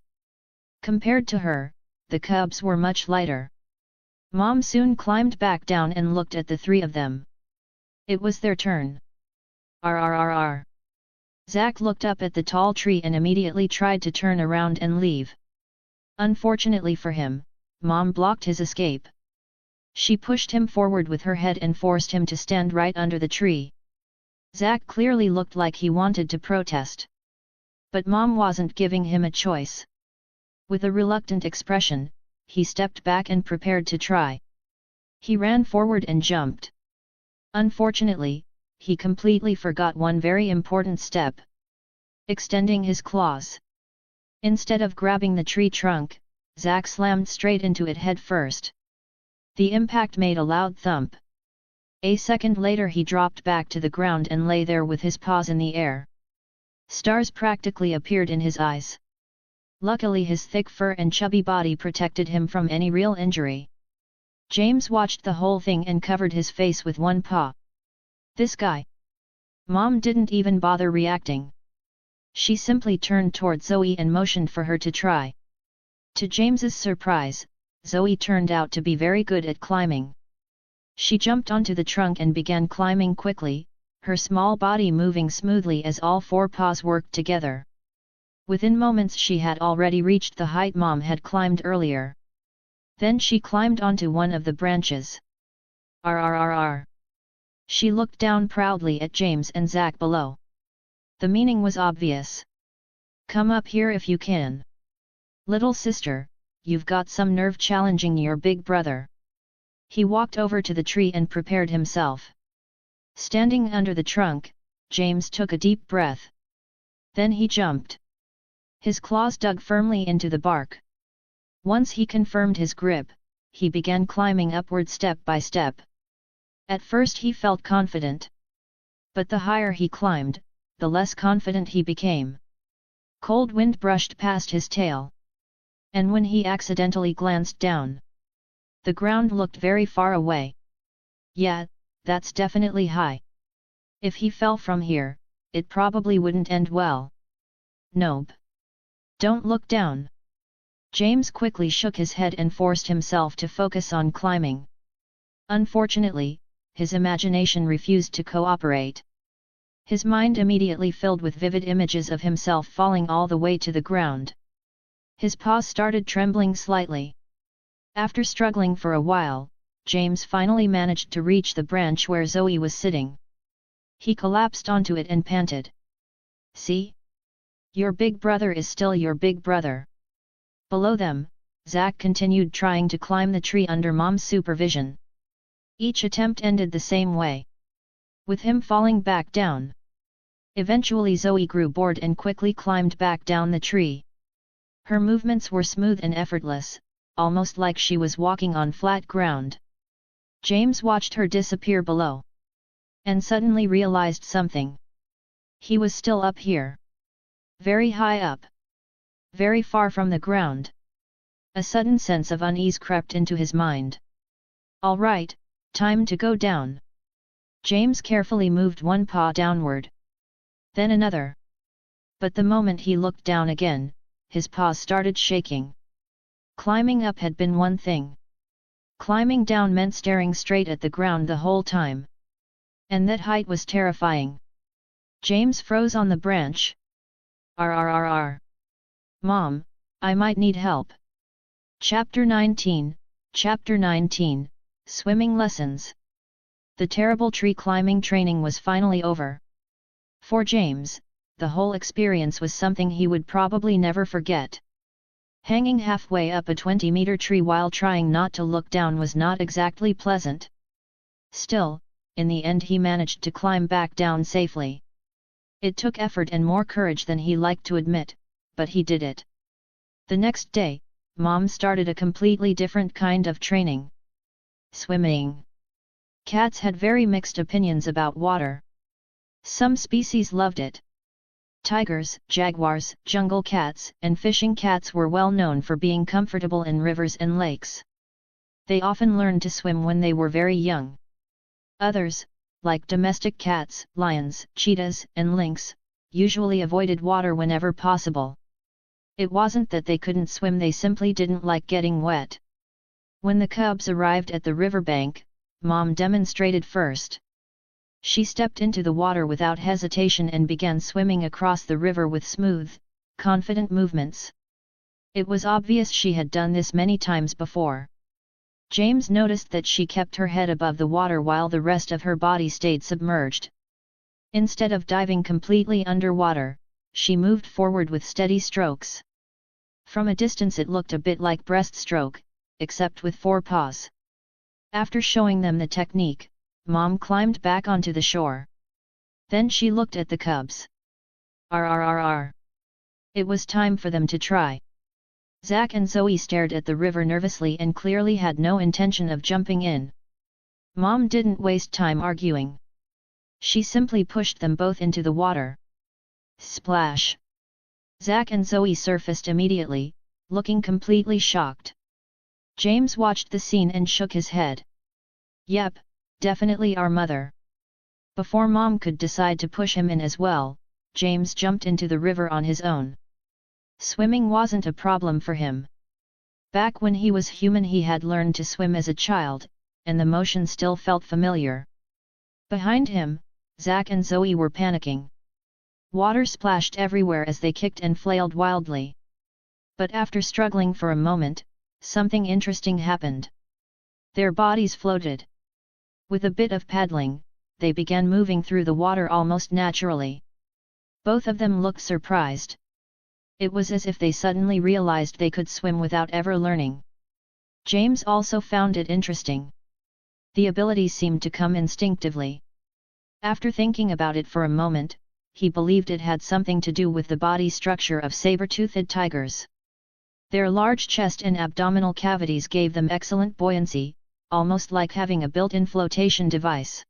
Compared to her, the cubs were much lighter. Mom soon climbed back down and looked at the 3 of them. It was their turn. Rrrr. Zach looked up at the tall tree and immediately tried to turn around and leave. Unfortunately for him, Mom blocked his escape. She pushed him forward with her head and forced him to stand right under the tree. Zach clearly looked like he wanted to protest. But Mom wasn't giving him a choice. With a reluctant expression, he stepped back and prepared to try. He ran forward and jumped. Unfortunately, he completely forgot one very important step: extending his claws. Instead of grabbing the tree trunk, Zach slammed straight into it head first. The impact made a loud thump. A second later he dropped back to the ground and lay there with his paws in the air. Stars practically appeared in his eyes. Luckily his thick fur and chubby body protected him from any real injury. James watched the whole thing and covered his face with one paw. This guy. Mom didn't even bother reacting. She simply turned toward Zoe and motioned for her to try. To James's surprise, Zoe turned out to be very good at climbing. She jumped onto the trunk and began climbing quickly, her small body moving smoothly as all four paws worked together. Within moments she had already reached the height Mom had climbed earlier. Then she climbed onto one of the branches. Rrrr. She looked down proudly at James and Zack below. The meaning was obvious. Come up here if you can. Little sister, you've got some nerve challenging your big brother. He walked over to the tree and prepared himself. Standing under the trunk, James took a deep breath. Then he jumped. His claws dug firmly into the bark. Once he confirmed his grip, he began climbing upward step by step. At first he felt confident. But the higher he climbed, the less confident he became. Cold wind brushed past his tail. And when he accidentally glanced down, the ground looked very far away. Yeah, that's definitely high. If he fell from here, it probably wouldn't end well. Nope. Don't look down. James quickly shook his head and forced himself to focus on climbing. Unfortunately, his imagination refused to cooperate. His mind immediately filled with vivid images of himself falling all the way to the ground. His paws started trembling slightly. After struggling for a while, James finally managed to reach the branch where Zoe was sitting. He collapsed onto it and panted. See? Your big brother is still your big brother. Below them, Zack continued trying to climb the tree under Mom's supervision. Each attempt ended the same way, with him falling back down. Eventually Zoe grew bored and quickly climbed back down the tree. Her movements were smooth and effortless, almost like she was walking on flat ground. James watched her disappear below. And suddenly realized something. He was still up here. Very high up. Very far from the ground. A sudden sense of unease crept into his mind. All right, time to go down. James carefully moved one paw downward. Then another. But the moment he looked down again, his paws started shaking. Climbing up had been one thing. Climbing down meant staring straight at the ground the whole time. And that height was terrifying. James froze on the branch. Rrrr. Mom, I might need help. Chapter 19, Swimming Lessons. The terrible tree climbing training was finally over. For James, the whole experience was something he would probably never forget. Hanging halfway up a 20-meter tree while trying not to look down was not exactly pleasant. Still, in the end he managed to climb back down safely. It took effort and more courage than he liked to admit, but he did it. The next day, Mom started a completely different kind of training. Swimming. Cats had very mixed opinions about water. Some species loved it. Tigers, jaguars, jungle cats, and fishing cats were well known for being comfortable in rivers and lakes. They often learned to swim when they were very young. Others, like domestic cats, lions, cheetahs, and lynx, usually avoided water whenever possible. It wasn't that they couldn't swim, they simply didn't like getting wet. When the cubs arrived at the riverbank, Mom demonstrated first. She stepped into the water without hesitation and began swimming across the river with smooth, confident movements. It was obvious she had done this many times before. James noticed that she kept her head above the water while the rest of her body stayed submerged. Instead of diving completely underwater, she moved forward with steady strokes. From a distance it looked a bit like breaststroke, except with 4 paws. After showing them the technique, Mom climbed back onto the shore. Then she looked at the cubs. Rrrr. It was time for them to try. Zack and Zoe stared at the river nervously and clearly had no intention of jumping in. Mom didn't waste time arguing. She simply pushed them both into the water. Splash! Zack and Zoe surfaced immediately, looking completely shocked. James watched the scene and shook his head. Yep, definitely our mother. Before Mom could decide to push him in as well, James jumped into the river on his own. Swimming wasn't a problem for him. Back when he was human he had learned to swim as a child, and the motion still felt familiar. Behind him, Zack and Zoe were panicking. Water splashed everywhere as they kicked and flailed wildly. But after struggling for a moment, something interesting happened. Their bodies floated. With a bit of paddling, they began moving through the water almost naturally. Both of them looked surprised. It was as if they suddenly realized they could swim without ever learning. James also found it interesting. The ability seemed to come instinctively. After thinking about it for a moment, he believed it had something to do with the body structure of saber-toothed tigers. Their large chest and abdominal cavities gave them excellent buoyancy, almost like having a built-in flotation device.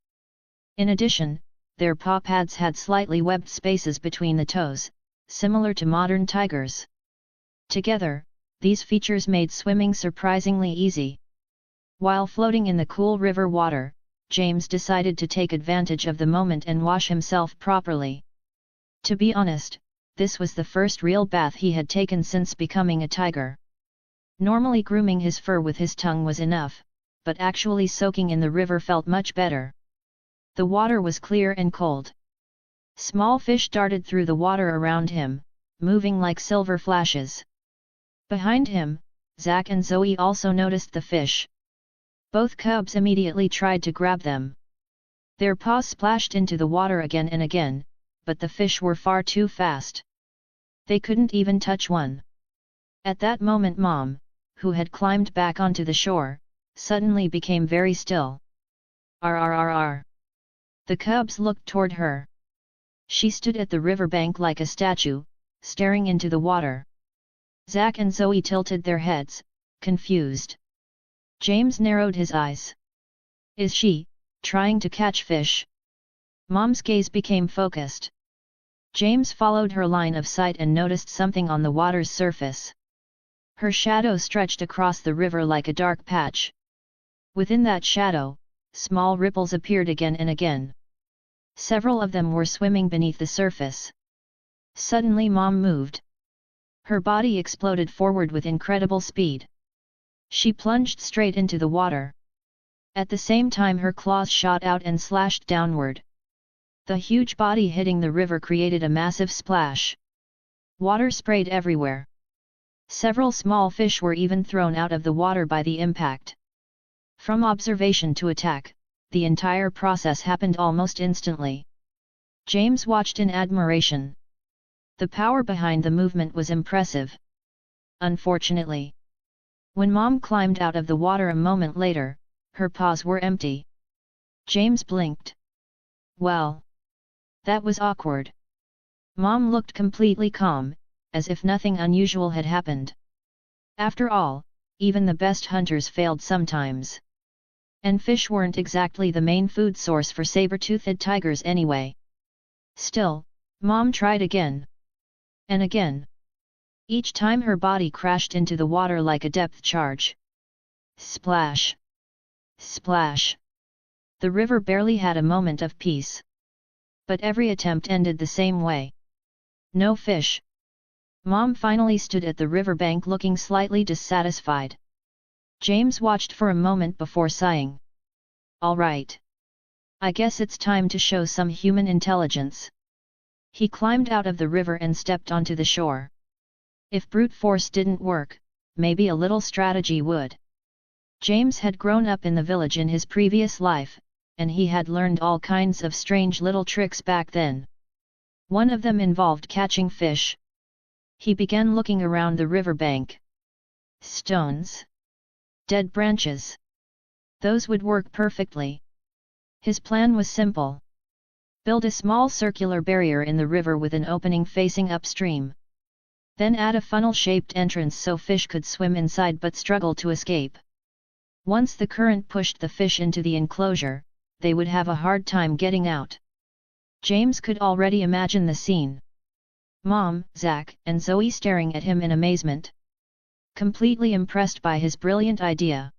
In addition, their paw pads had slightly webbed spaces between the toes, similar to modern tigers. Together, these features made swimming surprisingly easy. While floating in the cool river water, James decided to take advantage of the moment and wash himself properly. To be honest, this was the first real bath he had taken since becoming a tiger. Normally grooming his fur with his tongue was enough, but actually soaking in the river felt much better. The water was clear and cold. Small fish darted through the water around him, moving like silver flashes. Behind him, Zack and Zoe also noticed the fish. Both cubs immediately tried to grab them. Their paws splashed into the water again and again, but the fish were far too fast. They couldn't even touch one. At that moment Mom, who had climbed back onto the shore, suddenly became very still. Rrrr. The cubs looked toward her. She stood at the riverbank like a statue, staring into the water. Zack and Zoe tilted their heads, confused. James narrowed his eyes. Is she trying to catch fish? Mom's gaze became focused. James followed her line of sight and noticed something on the water's surface. Her shadow stretched across the river like a dark patch. Within that shadow, small ripples appeared again and again. Several of them were swimming beneath the surface. Suddenly Mom moved. Her body exploded forward with incredible speed. She plunged straight into the water. At the same time her claws shot out and slashed downward. The huge body hitting the river created a massive splash. Water sprayed everywhere. Several small fish were even thrown out of the water by the impact. From observation to attack, the entire process happened almost instantly. James watched in admiration. The power behind the movement was impressive. Unfortunately, when Mom climbed out of the water a moment later, her paws were empty. James blinked. Well, that was awkward. Mom looked completely calm, as if nothing unusual had happened. After all, even the best hunters failed sometimes. And fish weren't exactly the main food source for saber-toothed tigers anyway. Still, Mom tried again. And again. Each time her body crashed into the water like a depth charge. Splash! Splash! The river barely had a moment of peace. But every attempt ended the same way. No fish. Mom finally stood at the riverbank looking slightly dissatisfied. James watched for a moment before sighing. All right. I guess it's time to show some human intelligence. He climbed out of the river and stepped onto the shore. If brute force didn't work, maybe a little strategy would. James had grown up in the village in his previous life, and he had learned all kinds of strange little tricks back then. One of them involved catching fish. He began looking around the riverbank. Stones. Dead branches. Those would work perfectly. His plan was simple. Build a small circular barrier in the river with an opening facing upstream. Then add a funnel-shaped entrance so fish could swim inside but struggle to escape. Once the current pushed the fish into the enclosure, they would have a hard time getting out. James could already imagine the scene. Mom, Zack, and Zoe staring at him in amazement. Completely impressed by his brilliant idea.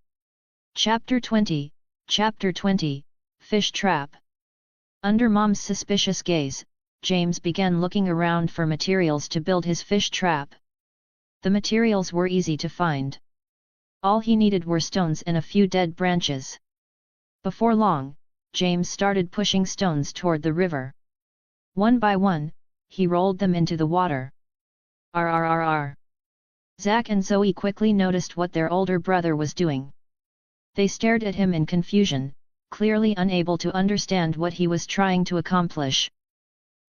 Chapter 20, Fish Trap. Under Mom's suspicious gaze, James began looking around for materials to build his fish trap. The materials were easy to find. All he needed were stones and a few dead branches. Before long, James started pushing stones toward the river. One by one, he rolled them into the water. Rrrr. Zack and Zoe quickly noticed what their older brother was doing. They stared at him in confusion, clearly unable to understand what he was trying to accomplish.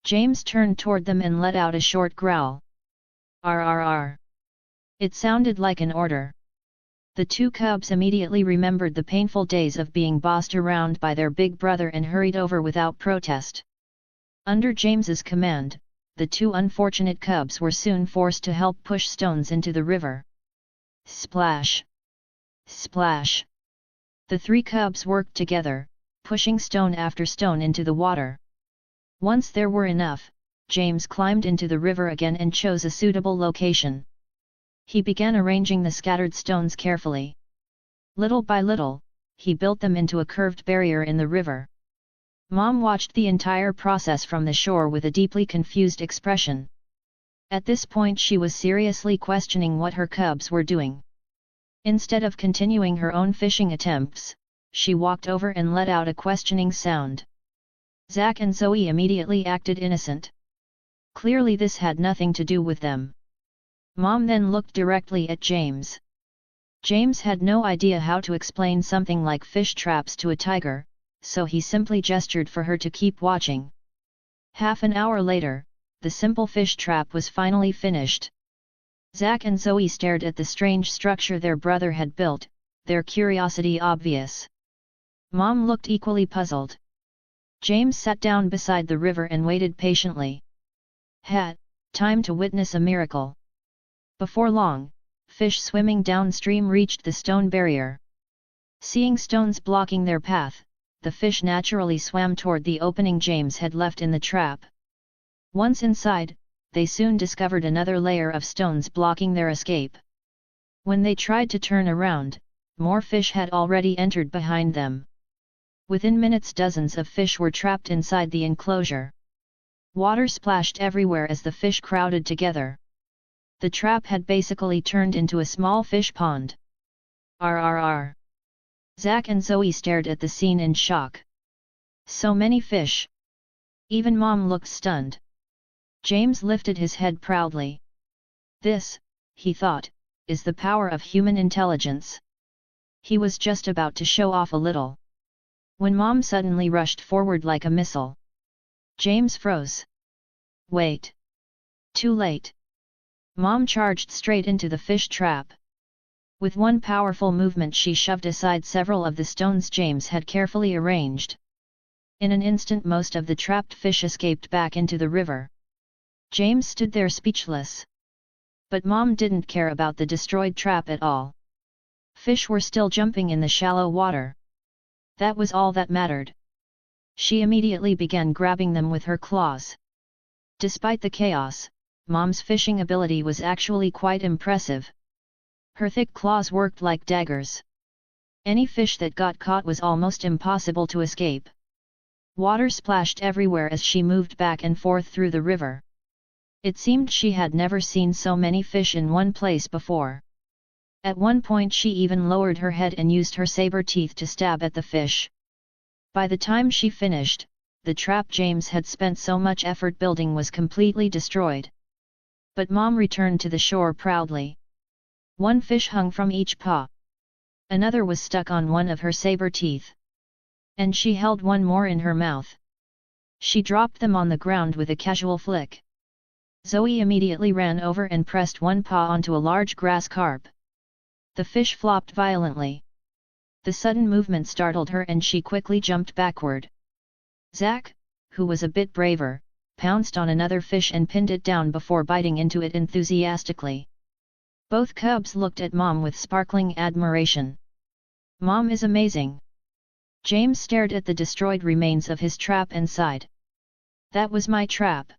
James turned toward them and let out a short growl. Rrrr. It sounded like an order. The two cubs immediately remembered the painful days of being bossed around by their big brother and hurried over without protest. Under James's command, the two unfortunate cubs were soon forced to help push stones into the river. Splash! Splash! The three cubs worked together, pushing stone after stone into the water. Once there were enough, James climbed into the river again and chose a suitable location. He began arranging the scattered stones carefully. Little by little, he built them into a curved barrier in the river. Mom watched the entire process from the shore with a deeply confused expression. At this point she was seriously questioning what her cubs were doing. Instead of continuing her own fishing attempts, she walked over and let out a questioning sound. Zack and Zoe immediately acted innocent. Clearly this had nothing to do with them. Mom then looked directly at James. James had no idea how to explain something like fish traps to a tiger, so he simply gestured for her to keep watching. Half an hour later, the simple fish trap was finally finished. Zack and Zoe stared at the strange structure their brother had built, their curiosity obvious. Mom looked equally puzzled. James sat down beside the river and waited patiently. Time to witness a miracle. Before long, fish swimming downstream reached the stone barrier. Seeing stones blocking their path, the fish naturally swam toward the opening James had left in the trap. Once inside, they soon discovered another layer of stones blocking their escape. When they tried to turn around, more fish had already entered behind them. Within minutes dozens of fish were trapped inside the enclosure. Water splashed everywhere as the fish crowded together. The trap had basically turned into a small fish pond. Rrrr. Zack and Zoe stared at the scene in shock. So many fish! Even Mom looked stunned. James lifted his head proudly. This, he thought, is the power of human intelligence. He was just about to show off a little, when Mom suddenly rushed forward like a missile. James froze. Wait! Too late! Mom charged straight into the fish trap. With one powerful movement she shoved aside several of the stones James had carefully arranged. In an instant most of the trapped fish escaped back into the river. James stood there speechless. But Mom didn't care about the destroyed trap at all. Fish were still jumping in the shallow water. That was all that mattered. She immediately began grabbing them with her claws. Despite the chaos, Mom's fishing ability was actually quite impressive. Her thick claws worked like daggers. Any fish that got caught was almost impossible to escape. Water splashed everywhere as she moved back and forth through the river. It seemed she had never seen so many fish in one place before. At one point she even lowered her head and used her saber teeth to stab at the fish. By the time she finished, the trap James had spent so much effort building was completely destroyed. But Mom returned to the shore proudly. One fish hung from each paw. Another was stuck on one of her saber teeth. And she held one more in her mouth. She dropped them on the ground with a casual flick. Zoe immediately ran over and pressed one paw onto a large grass carp. The fish flopped violently. The sudden movement startled her and she quickly jumped backward. Zack, who was a bit braver, pounced on another fish and pinned it down before biting into it enthusiastically. Both cubs looked at Mom with sparkling admiration. Mom is amazing. James stared at the destroyed remains of his trap and sighed. That was my trap.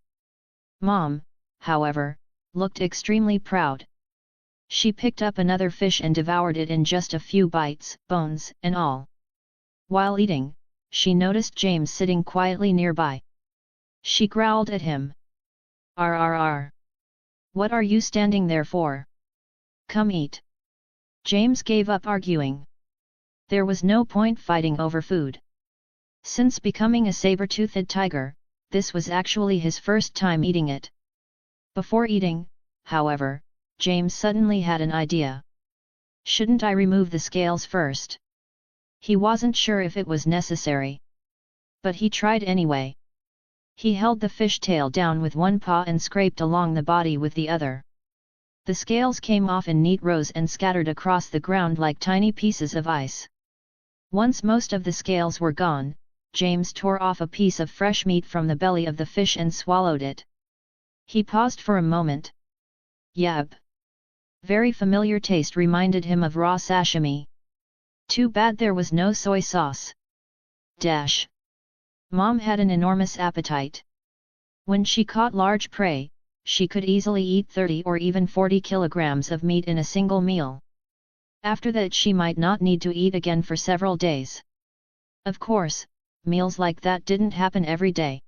Mom, however, looked extremely proud. She picked up another fish and devoured it in just a few bites, bones and all. While eating, she noticed James sitting quietly nearby. She growled at him. Rrrr. What are you standing there for? Come eat. James gave up arguing. There was no point fighting over food. Since becoming a saber-toothed tiger, this was actually his first time eating it. Before eating, however, James suddenly had an idea. Shouldn't I remove the scales first? He wasn't sure if it was necessary. But he tried anyway. He held the fish tail down with one paw and scraped along the body with the other. The scales came off in neat rows and scattered across the ground like tiny pieces of ice. Once most of the scales were gone, James tore off a piece of fresh meat from the belly of the fish and swallowed it. He paused for a moment. Yep. Very familiar taste reminded him of raw sashimi. Too bad there was no soy sauce. Mom had an enormous appetite. When she caught large prey, she could easily eat 30 or even 40 kilograms of meat in a single meal. After that she might not need to eat again for several days. Of course, meals like that didn't happen every day.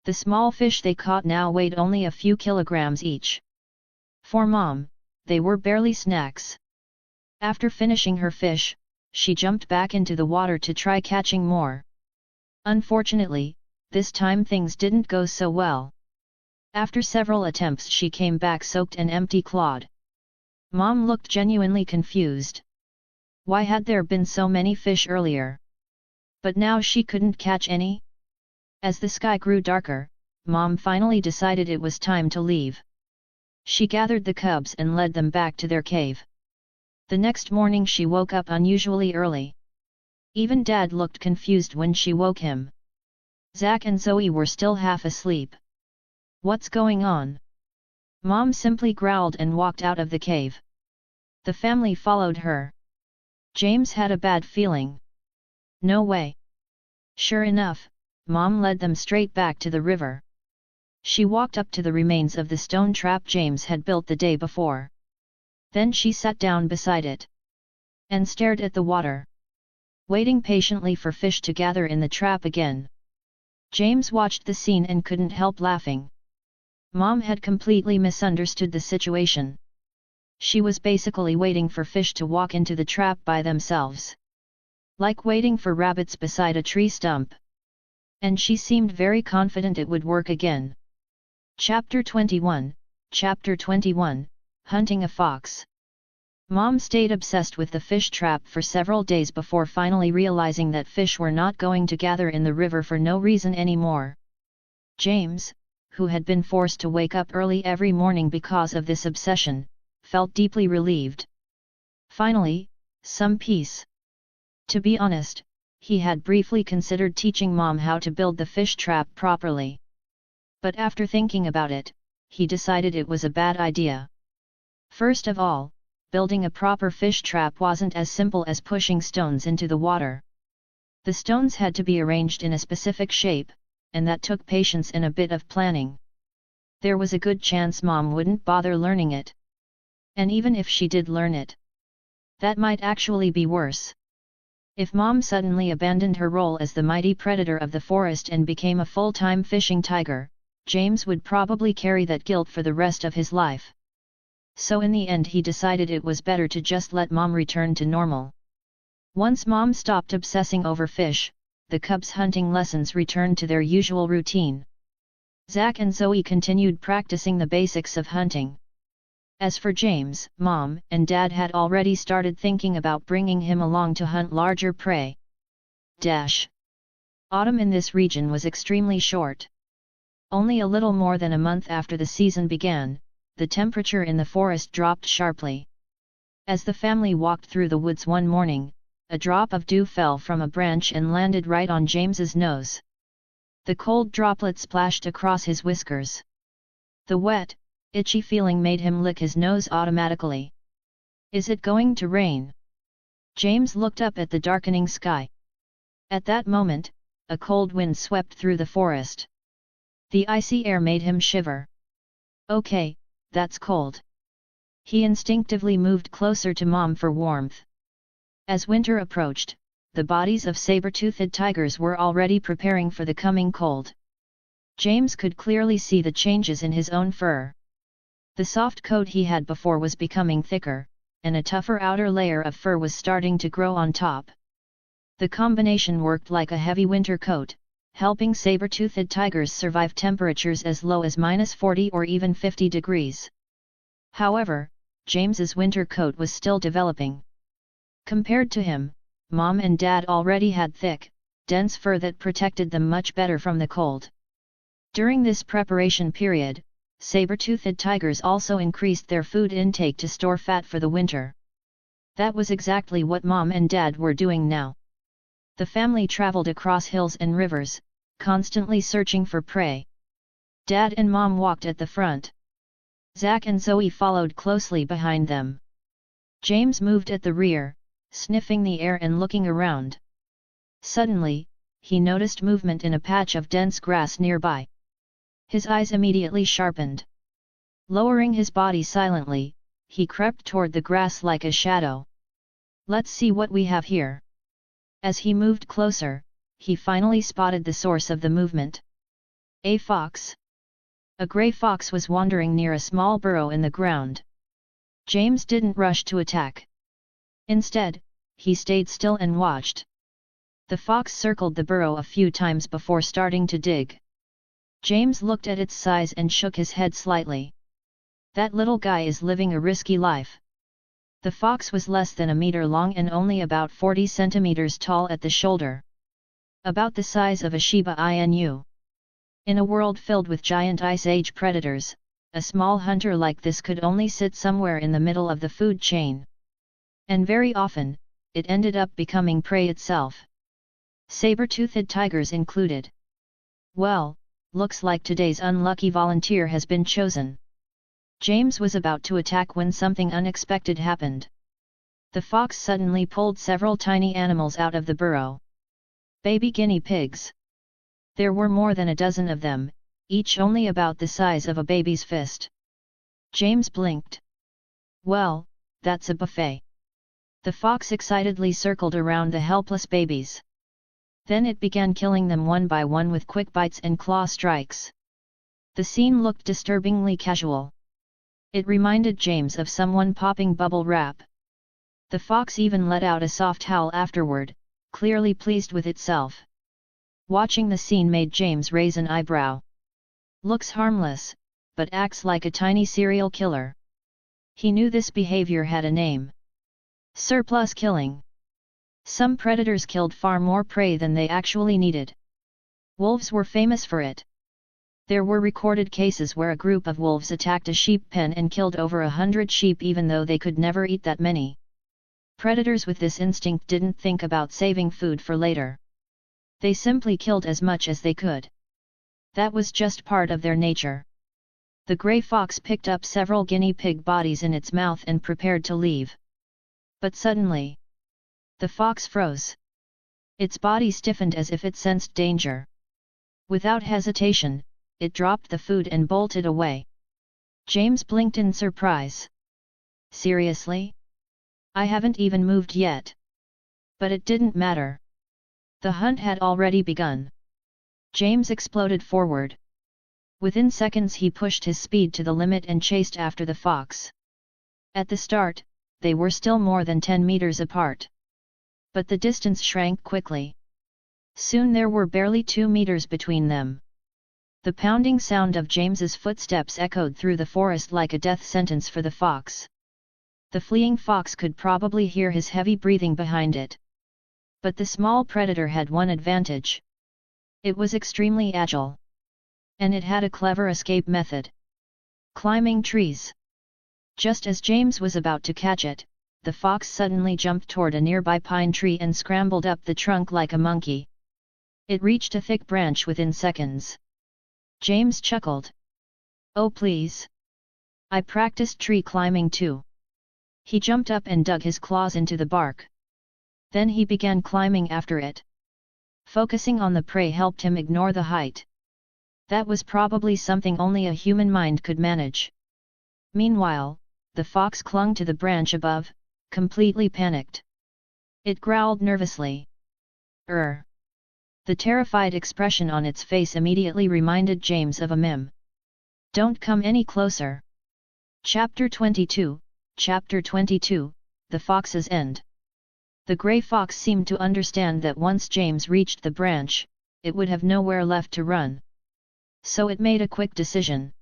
The small fish they caught now weighed only a few kilograms each. For Mom, they were barely snacks. After finishing her fish, she jumped back into the water to try catching more. Unfortunately, this time things didn't go so well. After several attempts she came back soaked and empty-clawed. Mom looked genuinely confused. Why had there been so many fish earlier? But now she couldn't catch any? As the sky grew darker, Mom finally decided it was time to leave. She gathered the cubs and led them back to their cave. The next morning she woke up unusually early. Even Dad looked confused when she woke him. Zach and Zoe were still half asleep. What's going on? Mom simply growled and walked out of the cave. The family followed her. James had a bad feeling. No way. Sure enough, Mom led them straight back to the river. She walked up to the remains of the stone trap James had built the day before. Then she sat down beside it and stared at the water, waiting patiently for fish to gather in the trap again. James watched the scene and couldn't help laughing. Mom had completely misunderstood the situation. She was basically waiting for fish to walk into the trap by themselves. Like waiting for rabbits beside a tree stump. And she seemed very confident it would work again. Chapter 21, Hunting a Fox. Mom stayed obsessed with the fish trap for several days before finally realizing that fish were not going to gather in the river for no reason anymore. James, who had been forced to wake up early every morning because of this obsession, felt deeply relieved. Finally, some peace. To be honest, he had briefly considered teaching Mom how to build the fish trap properly. But after thinking about it, he decided it was a bad idea. First of all, building a proper fish trap wasn't as simple as pushing stones into the water. The stones had to be arranged in a specific shape, and that took patience and a bit of planning. There was a good chance Mom wouldn't bother learning it. And even if she did learn it, that might actually be worse. If Mom suddenly abandoned her role as the mighty predator of the forest and became a full-time fishing tiger, James would probably carry that guilt for the rest of his life. So in the end he decided it was better to just let Mom return to normal. Once Mom stopped obsessing over fish, the cubs' hunting lessons returned to their usual routine. Zach and Zoe continued practicing the basics of hunting. As for James, Mom and Dad had already started thinking about bringing him along to hunt larger prey. Autumn in this region was extremely short. Only a little more than a month after the season began, the temperature in the forest dropped sharply. As the family walked through the woods one morning, a drop of dew fell from a branch and landed right on James's nose. The cold droplet splashed across his whiskers. The wet, itchy feeling made him lick his nose automatically. Is it going to rain? James looked up at the darkening sky. At that moment, a cold wind swept through the forest. The icy air made him shiver. Okay, that's cold. He instinctively moved closer to Mom for warmth. As winter approached, the bodies of saber-toothed tigers were already preparing for the coming cold. James could clearly see the changes in his own fur. The soft coat he had before was becoming thicker, and a tougher outer layer of fur was starting to grow on top. The combination worked like a heavy winter coat, helping saber-toothed tigers survive temperatures as low as -40 or even 50 degrees. However, James's winter coat was still developing. Compared to him, Mom and Dad already had thick, dense fur that protected them much better from the cold. During this preparation period, saber-toothed tigers also increased their food intake to store fat for the winter. That was exactly what Mom and Dad were doing now. The family traveled across hills and rivers, constantly searching for prey. Dad and Mom walked at the front. Zach and Zoe followed closely behind them. James moved at the rear, sniffing the air and looking around. Suddenly, he noticed movement in a patch of dense grass nearby. His eyes immediately sharpened. Lowering his body silently, he crept toward the grass like a shadow. "Let's see what we have here." As he moved closer, he finally spotted the source of the movement. A fox. A gray fox was wandering near a small burrow in the ground. James didn't rush to attack. Instead, he stayed still and watched. The fox circled the burrow a few times before starting to dig. James looked at its size and shook his head slightly. That little guy is living a risky life. The fox was less than a meter long and only about 40 centimeters tall at the shoulder. About the size of a Shiba Inu. In a world filled with giant Ice Age predators, a small hunter like this could only sit somewhere in the middle of the food chain. And very often, it ended up becoming prey itself. Saber-toothed tigers included. Well, looks like today's unlucky volunteer has been chosen. James was about to attack when something unexpected happened. The fox suddenly pulled several tiny animals out of the burrow. Baby guinea pigs. There were more than a dozen of them, each only about the size of a baby's fist. James blinked. Well, that's a buffet. The fox excitedly circled around the helpless babies. Then it began killing them one by one with quick bites and claw strikes. The scene looked disturbingly casual. It reminded James of someone popping bubble wrap. The fox even let out a soft howl afterward, clearly pleased with itself. Watching the scene made James raise an eyebrow. Looks harmless, but acts like a tiny serial killer. He knew this behavior had a name. Surplus killing. Some predators killed far more prey than they actually needed. Wolves were famous for it. There were recorded cases where a group of wolves attacked a sheep pen and killed over 100 sheep even though they could never eat that many. Predators with this instinct didn't think about saving food for later. They simply killed as much as they could. That was just part of their nature. The gray fox picked up several guinea pig bodies in its mouth and prepared to leave. But suddenly, the fox froze. Its body stiffened as if it sensed danger. Without hesitation, it dropped the food and bolted away. James blinked in surprise. Seriously? I haven't even moved yet. But it didn't matter. The hunt had already begun. James exploded forward. Within seconds he pushed his speed to the limit and chased after the fox. At the start, they were still more than 10 meters apart. But the distance shrank quickly. Soon there were barely 2 meters between them. The pounding sound of James's footsteps echoed through the forest like a death sentence for the fox. The fleeing fox could probably hear his heavy breathing behind it. But the small predator had one advantage. It was extremely agile. And it had a clever escape method. Climbing trees. Just as James was about to catch it, the fox suddenly jumped toward a nearby pine tree and scrambled up the trunk like a monkey. It reached a thick branch within seconds. James chuckled. Oh please! I practiced tree climbing too. He jumped up and dug his claws into the bark. Then he began climbing after it. Focusing on the prey helped him ignore the height. That was probably something only a human mind could manage. Meanwhile, the fox clung to the branch above, completely panicked. It growled nervously. The terrified expression on its face immediately reminded James of a meme. Don't come any closer. Chapter 22, Chapter 22, The Fox's End. The grey fox seemed to understand that once James reached the branch, it would have nowhere left to run. So it made a quick decision.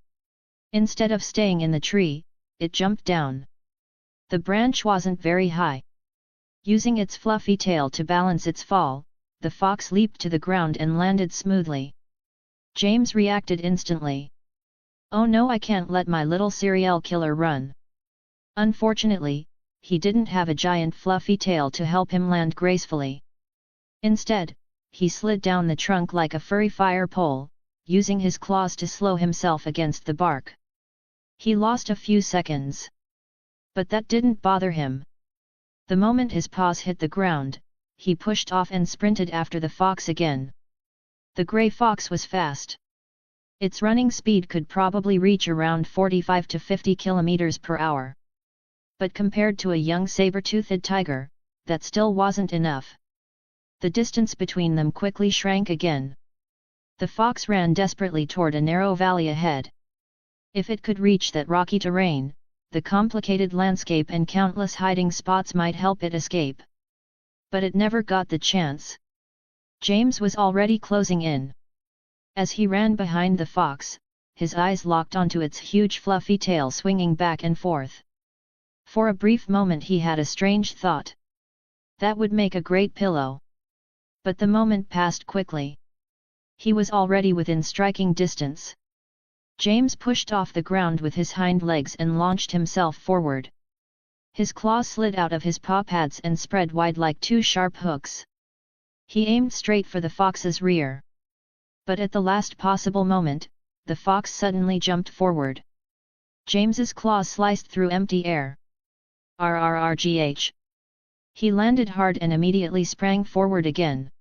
Instead of staying in the tree, it jumped down. The branch wasn't very high. Using its fluffy tail to balance its fall, the fox leaped to the ground and landed smoothly. James reacted instantly. "Oh no, I can't let my little serial killer run." Unfortunately, he didn't have a giant fluffy tail to help him land gracefully. Instead, he slid down the trunk like a furry fire pole, using his claws to slow himself against the bark. He lost a few seconds. But that didn't bother him. The moment his paws hit the ground, he pushed off and sprinted after the fox again. The grey fox was fast. Its running speed could probably reach around 45 to 50 km per hour. But compared to a young saber-toothed tiger, that still wasn't enough. The distance between them quickly shrank again. The fox ran desperately toward a narrow valley ahead. If it could reach that rocky terrain, the complicated landscape and countless hiding spots might help it escape. But it never got the chance. James was already closing in. As he ran behind the fox, his eyes locked onto its huge fluffy tail swinging back and forth. For a brief moment he had a strange thought. That would make a great pillow. But the moment passed quickly. He was already within striking distance. James pushed off the ground with his hind legs and launched himself forward. His claws slid out of his paw pads and spread wide like two sharp hooks. He aimed straight for the fox's rear. But at the last possible moment, the fox suddenly jumped forward. James's claws sliced through empty air. Rrrgh. He landed hard and immediately sprang forward again.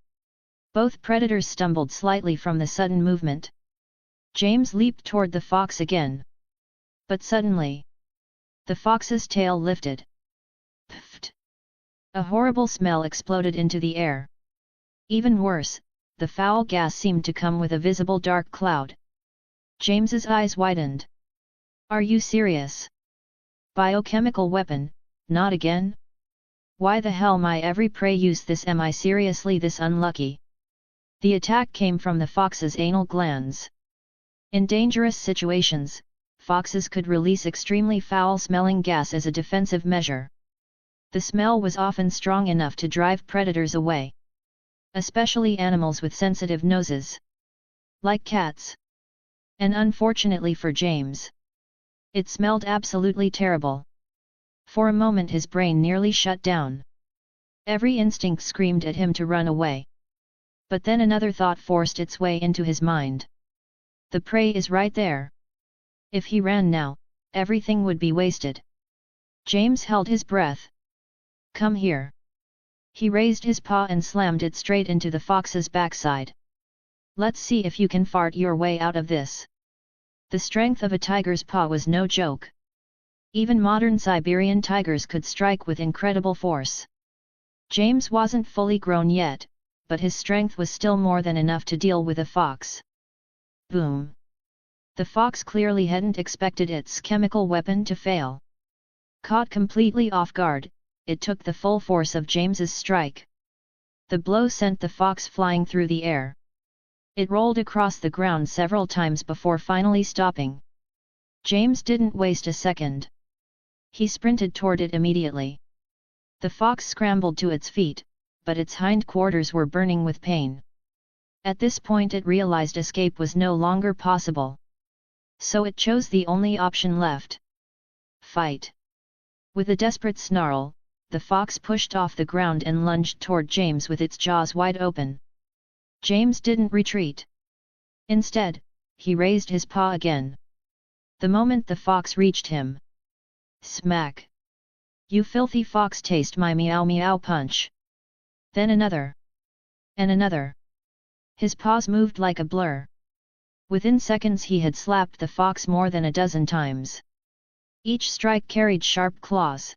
Both predators stumbled slightly from the sudden movement. James leaped toward the fox again. But suddenly, the fox's tail lifted. Pfft! A horrible smell exploded into the air. Even worse, the foul gas seemed to come with a visible dark cloud. James's eyes widened. "Are you serious? Biochemical weapon, not again? Why the hell my every prey use this? Am I seriously this unlucky?" The attack came from the fox's anal glands. In dangerous situations, foxes could release extremely foul-smelling gas as a defensive measure. The smell was often strong enough to drive predators away. Especially animals with sensitive noses. Like cats. And unfortunately for James, it smelled absolutely terrible. For a moment his brain nearly shut down. Every instinct screamed at him to run away. But then another thought forced its way into his mind. The prey is right there. If he ran now, everything would be wasted. James held his breath. "Come here." He raised his paw and slammed it straight into the fox's backside. "Let's see if you can fart your way out of this." The strength of a tiger's paw was no joke. Even modern Siberian tigers could strike with incredible force. James wasn't fully grown yet, but his strength was still more than enough to deal with a fox. Boom! The fox clearly hadn't expected its chemical weapon to fail. Caught completely off guard, it took the full force of James's strike. The blow sent the fox flying through the air. It rolled across the ground several times before finally stopping. James didn't waste a second. He sprinted toward it immediately. The fox scrambled to its feet, but its hindquarters were burning with pain. At this point it realized escape was no longer possible. So it chose the only option left. Fight. With a desperate snarl, the fox pushed off the ground and lunged toward James with its jaws wide open. James didn't retreat. Instead, he raised his paw again. The moment the fox reached him. Smack! "You filthy fox, taste my meow meow punch!" Then another. And another. His paws moved like a blur. Within seconds he had slapped the fox more than a dozen times. Each strike carried sharp claws.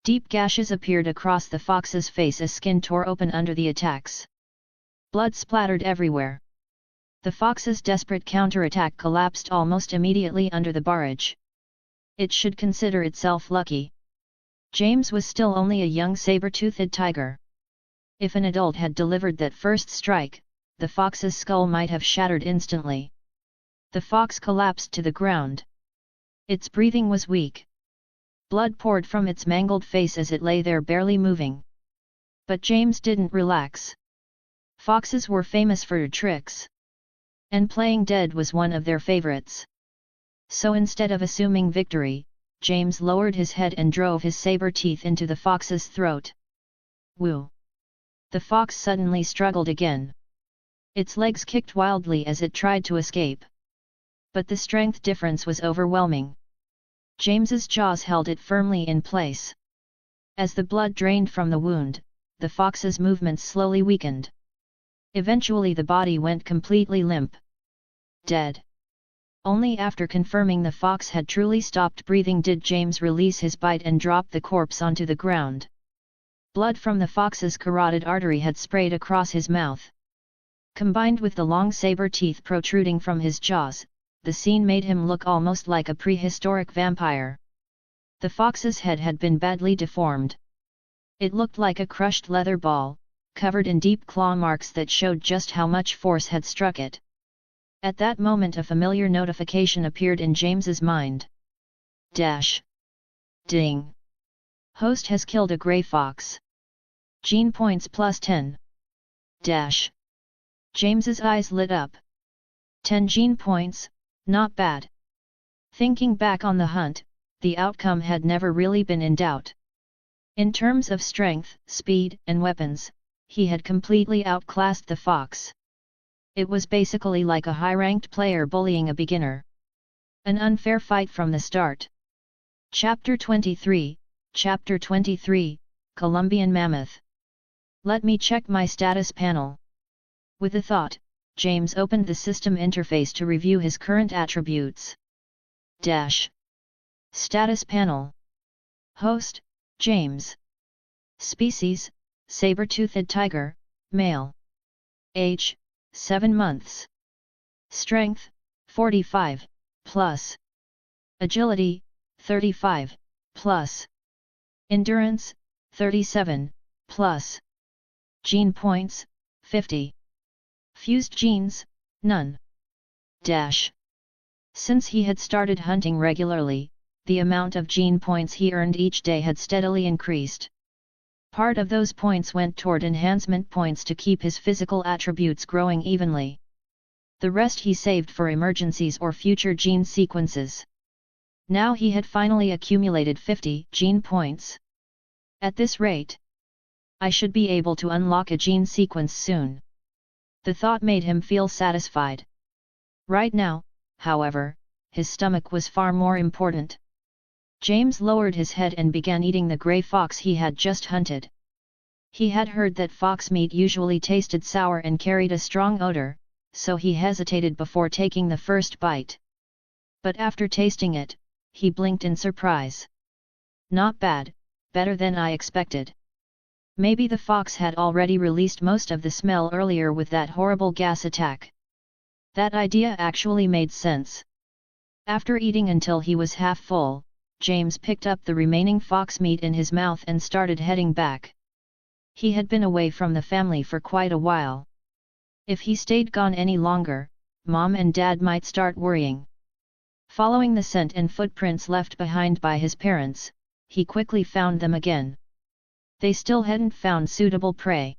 Deep gashes appeared across the fox's face as skin tore open under the attacks. Blood splattered everywhere. The fox's desperate counterattack collapsed almost immediately under the barrage. It should consider itself lucky. James was still only a young saber-toothed tiger. If an adult had delivered that first strike, the fox's skull might have shattered instantly. The fox collapsed to the ground. Its breathing was weak. Blood poured from its mangled face as it lay there barely moving. But James didn't relax. Foxes were famous for tricks. And playing dead was one of their favorites. So instead of assuming victory, James lowered his head and drove his saber teeth into the fox's throat. Woo! The fox suddenly struggled again. Its legs kicked wildly as it tried to escape. But the strength difference was overwhelming. James's jaws held it firmly in place. As the blood drained from the wound, the fox's movements slowly weakened. Eventually the body went completely limp. Dead. Only after confirming the fox had truly stopped breathing did James release his bite and drop the corpse onto the ground. Blood from the fox's carotid artery had sprayed across his mouth. Combined with the long saber teeth protruding from his jaws, the scene made him look almost like a prehistoric vampire. The fox's head had been badly deformed. It looked like a crushed leather ball, covered in deep claw marks that showed just how much force had struck it. At that moment a familiar notification appeared in James's mind. Dash. Ding. Host has killed a gray fox. Gene points plus 10. Dash. James's eyes lit up. 10 gene points, not bad. Thinking back on the hunt, the outcome had never really been in doubt. In terms of strength, speed, and weapons, he had completely outclassed the fox. It was basically like a high-ranked player bullying a beginner. An unfair fight from the start. Chapter 23, Columbian Mammoth. Let me check my status panel. With a thought, James opened the system interface to review his current attributes. Dash. Status panel. Host, James. Species, saber-toothed tiger, male. Age, 7 months. Strength, 45, plus. Agility, 35, plus. Endurance, 37, plus. Gene points, 50. Fused genes, none. Dash. Since he had started hunting regularly, the amount of gene points he earned each day had steadily increased. Part of those points went toward enhancement points to keep his physical attributes growing evenly. The rest he saved for emergencies or future gene sequences. Now he had finally accumulated 50 gene points. At this rate, I should be able to unlock a gene sequence soon. The thought made him feel satisfied. Right now, however, his stomach was far more important. James lowered his head and began eating the gray fox he had just hunted. He had heard that fox meat usually tasted sour and carried a strong odor, so he hesitated before taking the first bite. But after tasting it, he blinked in surprise. Not bad, better than I expected. Maybe the fox had already released most of the smell earlier with that horrible gas attack. That idea actually made sense. After eating until he was half full, James picked up the remaining fox meat in his mouth and started heading back. He had been away from the family for quite a while. If he stayed gone any longer, Mom and Dad might start worrying. Following the scent and footprints left behind by his parents, he quickly found them again. They still hadn't found suitable prey.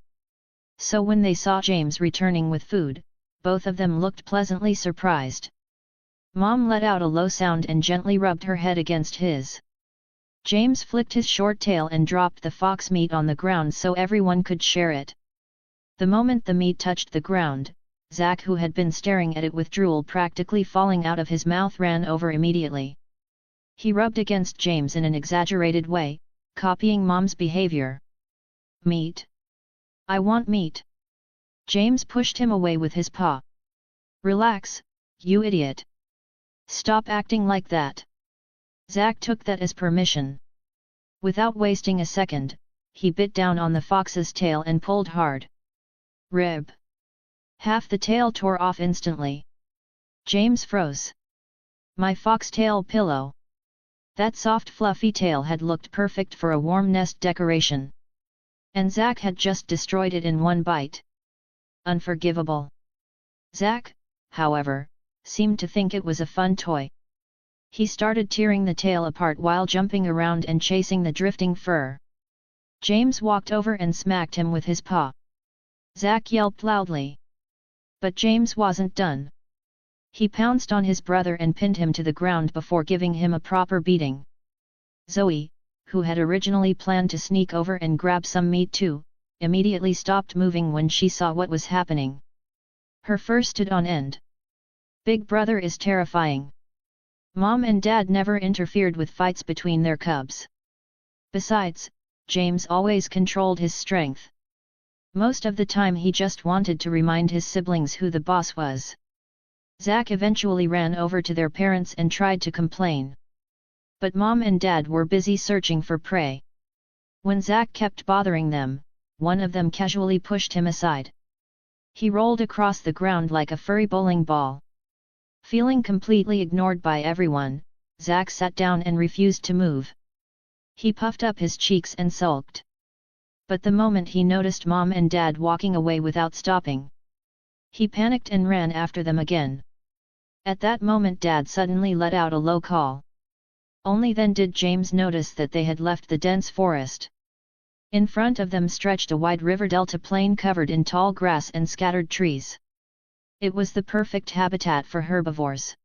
So when they saw James returning with food, both of them looked pleasantly surprised. Mom let out a low sound and gently rubbed her head against his. James flicked his short tail and dropped the fox meat on the ground so everyone could share it. The moment the meat touched the ground, Zack, who had been staring at it with drool practically falling out of his mouth, ran over immediately. He rubbed against James in an exaggerated way, copying Mom's behavior. Meat. I want meat. James pushed him away with his paw. Relax, you idiot. Stop acting like that. Zack took that as permission. Without wasting a second, he bit down on the fox's tail and pulled hard. Rib. Half the tail tore off instantly. James froze. My foxtail pillow. That soft fluffy tail had looked perfect for a warm nest decoration. And Zack had just destroyed it in one bite. Unforgivable. Zack, however, seemed to think it was a fun toy. He started tearing the tail apart while jumping around and chasing the drifting fur. James walked over and smacked him with his paw. Zack yelped loudly. But James wasn't done. He pounced on his brother and pinned him to the ground before giving him a proper beating. Zoe, who had originally planned to sneak over and grab some meat too, immediately stopped moving when she saw what was happening. Her fur stood on end. Big brother is terrifying. Mom and Dad never interfered with fights between their cubs. Besides, James always controlled his strength. Most of the time he just wanted to remind his siblings who the boss was. Zack eventually ran over to their parents and tried to complain. But Mom and Dad were busy searching for prey. When Zack kept bothering them, one of them casually pushed him aside. He rolled across the ground like a furry bowling ball. Feeling completely ignored by everyone, Zack sat down and refused to move. He puffed up his cheeks and sulked. But the moment he noticed Mom and Dad walking away without stopping, he panicked and ran after them again. At that moment Dad suddenly let out a low call. Only then did James notice that they had left the dense forest. In front of them stretched a wide river delta plain covered in tall grass and scattered trees. It was the perfect habitat for herbivores.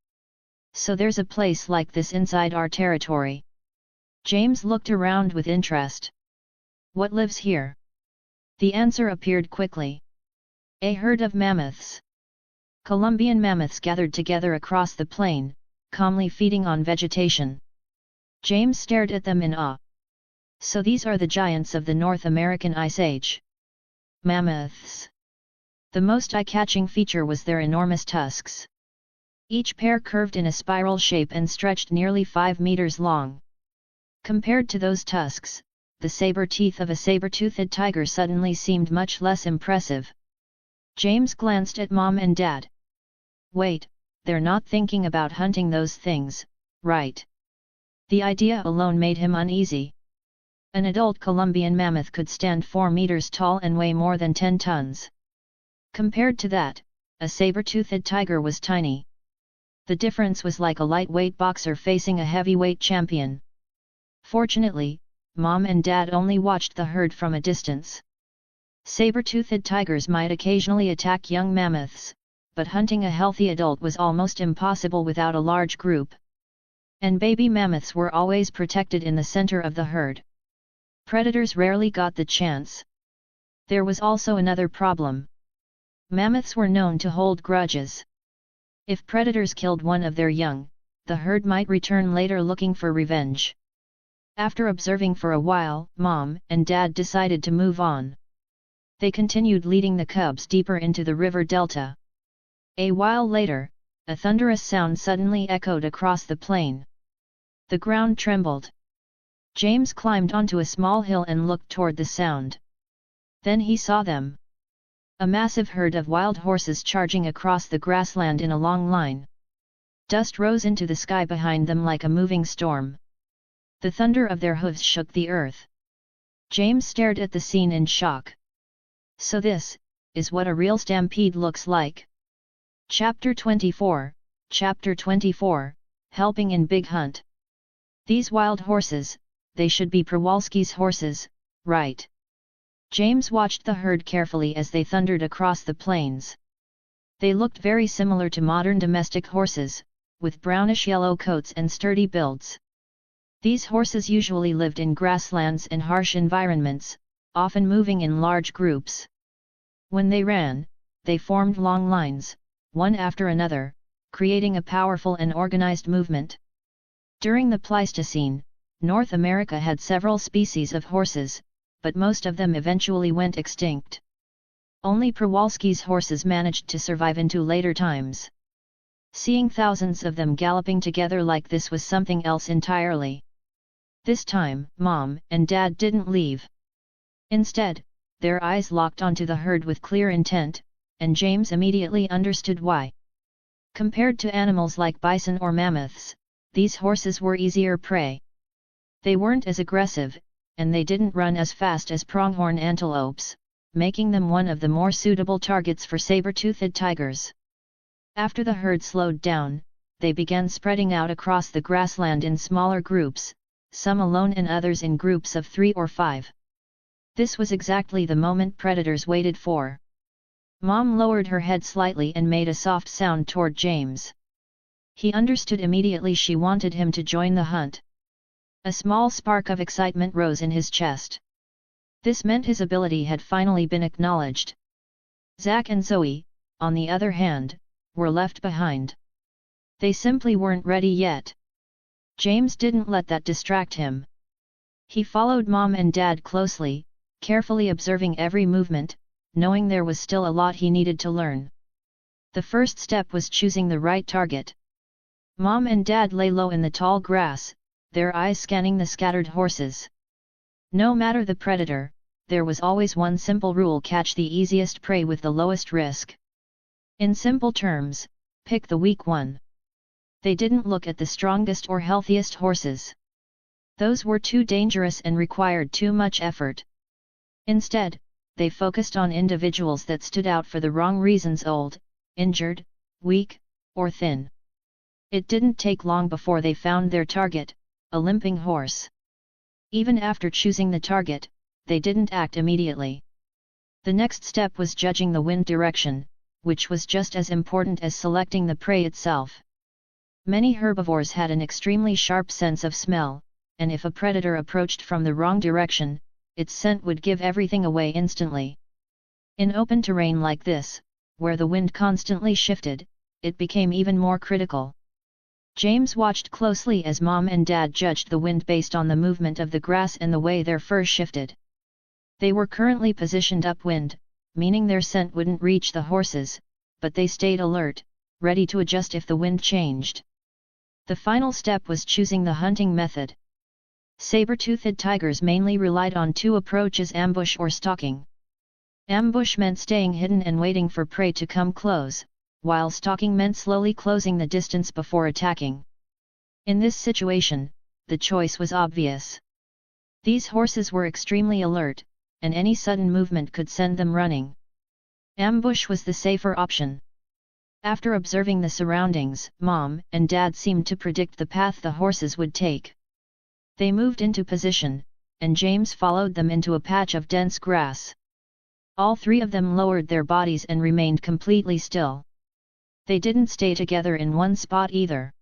So there's a place like this inside our territory. James looked around with interest. What lives here? The answer appeared quickly. A herd of mammoths. Columbian mammoths gathered together across the plain, calmly feeding on vegetation. James stared at them in awe. So these are the giants of the North American Ice Age. Mammoths. The most eye-catching feature was their enormous tusks. Each pair curved in a spiral shape and stretched nearly 5 meters long. Compared to those tusks, the saber teeth of a saber-toothed tiger suddenly seemed much less impressive. James glanced at Mom and Dad. Wait, they're not thinking about hunting those things, right? The idea alone made him uneasy. An adult Columbian mammoth could stand 4 meters tall and weigh more than 10 tons. Compared to that, a saber-toothed tiger was tiny. The difference was like a lightweight boxer facing a heavyweight champion. Fortunately, Mom and Dad only watched the herd from a distance. Saber-toothed tigers might occasionally attack young mammoths, but hunting a healthy adult was almost impossible without a large group. And baby mammoths were always protected in the center of the herd. Predators rarely got the chance. There was also another problem. Mammoths were known to hold grudges. If predators killed one of their young, the herd might return later looking for revenge. After observing for a while, Mom and Dad decided to move on. They continued leading the cubs deeper into the river delta. A while later, a thunderous sound suddenly echoed across the plain. The ground trembled. James climbed onto a small hill and looked toward the sound. Then he saw them. A massive herd of wild horses charging across the grassland in a long line. Dust rose into the sky behind them like a moving storm. The thunder of their hooves shook the earth. James stared at the scene in shock. So this is what a real stampede looks like. Chapter 24, Chapter 24, Helping in Big Hunt. These wild horses, they should be Przewalski's horses, right? James watched the herd carefully as they thundered across the plains. They looked very similar to modern domestic horses, with brownish-yellow coats and sturdy builds. These horses usually lived in grasslands and harsh environments, often moving in large groups. When they ran, they formed long lines, one after another, creating a powerful and organized movement. During the Pleistocene, North America had several species of horses, but most of them eventually went extinct. Only Przewalski's horses managed to survive into later times. Seeing thousands of them galloping together like this was something else entirely. This time, Mom and Dad didn't leave. Instead, their eyes locked onto the herd with clear intent, and James immediately understood why. Compared to animals like bison or mammoths, these horses were easier prey. They weren't as aggressive, and they didn't run as fast as pronghorn antelopes, making them one of the more suitable targets for saber-toothed tigers. After the herd slowed down, they began spreading out across the grassland in smaller groups, some alone and others in groups of 3 or 5. This was exactly the moment predators waited for. Mom lowered her head slightly and made a soft sound toward James. He understood immediately she wanted him to join the hunt. A small spark of excitement rose in his chest. This meant his ability had finally been acknowledged. Zack and Zoe, on the other hand, were left behind. They simply weren't ready yet. James didn't let that distract him. He followed Mom and Dad closely, carefully observing every movement, knowing there was still a lot he needed to learn. The first step was choosing the right target. Mom and Dad lay low in the tall grass, their eyes scanning the scattered horses. No matter the predator, there was always one simple rule: catch the easiest prey with the lowest risk. In simple terms, pick the weak one. They didn't look at the strongest or healthiest horses. Those were too dangerous and required too much effort. Instead, they focused on individuals that stood out for the wrong reasons: old, injured, weak, or thin. It didn't take long before they found their target, a limping horse. Even after choosing the target, they didn't act immediately. The next step was judging the wind direction, which was just as important as selecting the prey itself. Many herbivores had an extremely sharp sense of smell, and if a predator approached from the wrong direction, its scent would give everything away instantly. In open terrain like this, where the wind constantly shifted, it became even more critical. James watched closely as Mom and Dad judged the wind based on the movement of the grass and the way their fur shifted. They were currently positioned upwind, meaning their scent wouldn't reach the horses, but they stayed alert, ready to adjust if the wind changed. The final step was choosing the hunting method. Saber-toothed tigers mainly relied on 2 approaches: ambush or stalking. Ambush meant staying hidden and waiting for prey to come close, while stalking meant slowly closing the distance before attacking. In this situation, the choice was obvious. These horses were extremely alert, and any sudden movement could send them running. Ambush was the safer option. After observing the surroundings, Mom and Dad seemed to predict the path the horses would take. They moved into position, and James followed them into a patch of dense grass. All 3 of them lowered their bodies and remained completely still. They didn't stay together in one spot either.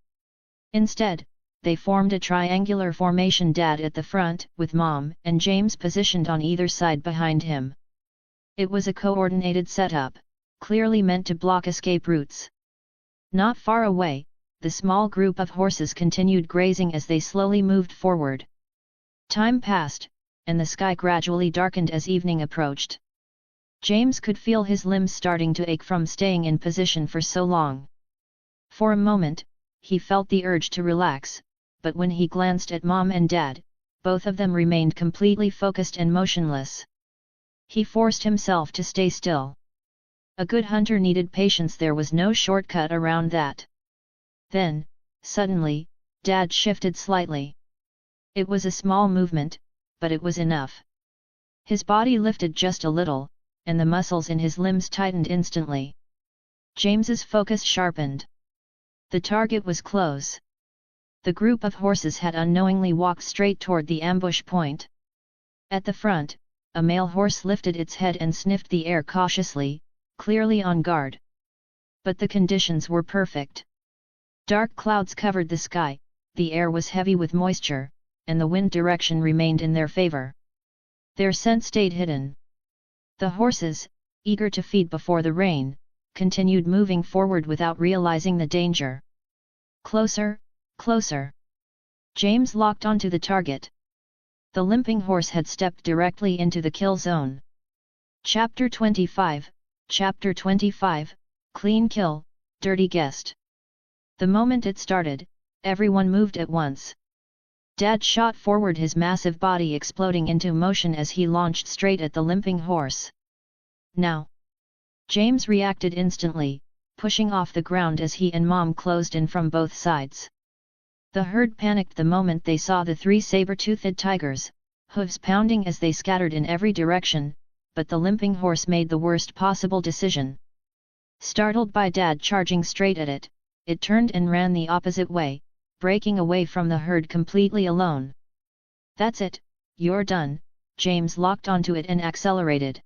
Instead, they formed a triangular formation: Dad at the front, with Mom and James positioned on either side behind him. It was a coordinated setup, clearly meant to block escape routes. Not far away, the small group of horses continued grazing as they slowly moved forward. Time passed, and the sky gradually darkened as evening approached. James could feel his limbs starting to ache from staying in position for so long. For a moment, he felt the urge to relax, but when he glanced at Mom and Dad, both of them remained completely focused and motionless. He forced himself to stay still. A good hunter needed patience; there was no shortcut around that. Then, suddenly, Dad shifted slightly. It was a small movement, but it was enough. His body lifted just a little, and the muscles in his limbs tightened instantly. James's focus sharpened. The target was close. The group of horses had unknowingly walked straight toward the ambush point. At the front, a male horse lifted its head and sniffed the air cautiously, clearly on guard. But the conditions were perfect. Dark clouds covered the sky, the air was heavy with moisture, and the wind direction remained in their favor. Their scent stayed hidden. The horses, eager to feed before the rain, continued moving forward without realizing the danger. Closer, closer. James locked onto the target. The limping horse had stepped directly into the kill zone. Chapter 25, Chapter 25, Clean Kill, Dirty Guest. The moment it started, everyone moved at once. Dad shot forward, his massive body exploding into motion as he launched straight at the limping horse. Now! James reacted instantly, pushing off the ground as he and Mom closed in from both sides. The herd panicked the moment they saw the 3 saber-toothed tigers, hooves pounding as they scattered in every direction, but the limping horse made the worst possible decision. Startled by Dad charging straight at it, it turned and ran the opposite way, breaking away from the herd completely alone. "That's it, you're done," James locked onto it and accelerated.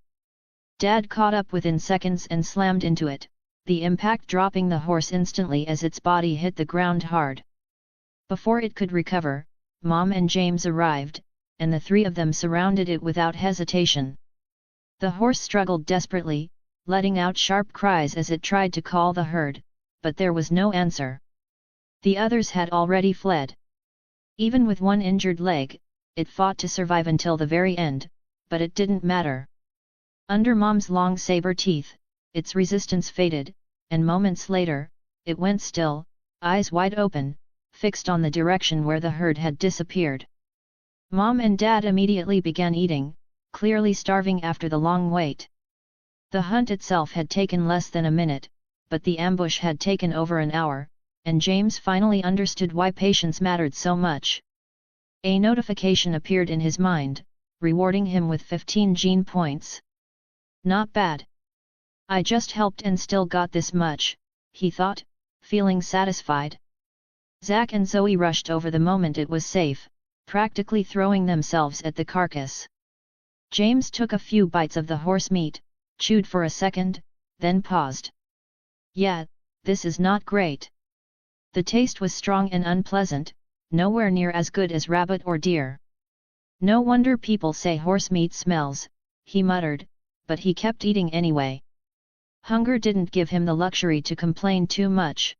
Dad caught up within seconds and slammed into it, the impact dropping the horse instantly as its body hit the ground hard. Before it could recover, Mom and James arrived, and the 3 of them surrounded it without hesitation. The horse struggled desperately, letting out sharp cries as it tried to call the herd, but there was no answer. The others had already fled. Even with one injured leg, it fought to survive until the very end, but it didn't matter. Under Mom's long saber teeth, its resistance faded, and moments later, it went still, eyes wide open, fixed on the direction where the herd had disappeared. Mom and Dad immediately began eating, clearly starving after the long wait. The hunt itself had taken less than a minute, but the ambush had taken over an hour, and James finally understood why patience mattered so much. A notification appeared in his mind, rewarding him with 15 gene points. Not bad. I just helped and still got this much, he thought, feeling satisfied. Zack and Zoe rushed over the moment it was safe, practically throwing themselves at the carcass. James took a few bites of the horse meat, chewed for a second, then paused. "Yeah, this is not great." The taste was strong and unpleasant, nowhere near as good as rabbit or deer. "No wonder people say horse meat smells," he muttered, but he kept eating anyway. Hunger didn't give him the luxury to complain too much.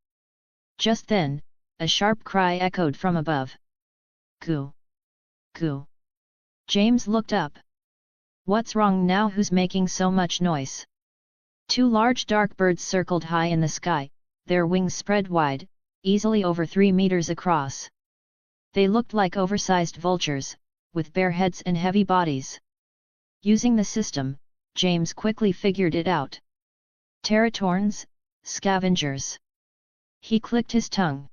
Just then, a sharp cry echoed from above. "Coo! Coo!" James looked up. "What's wrong now? Who's making so much noise?" 2 large dark birds circled high in the sky, their wings spread wide, easily over 3 meters across. They looked like oversized vultures, with bare heads and heavy bodies. Using the system, James quickly figured it out. Teratorns, scavengers. He clicked his tongue.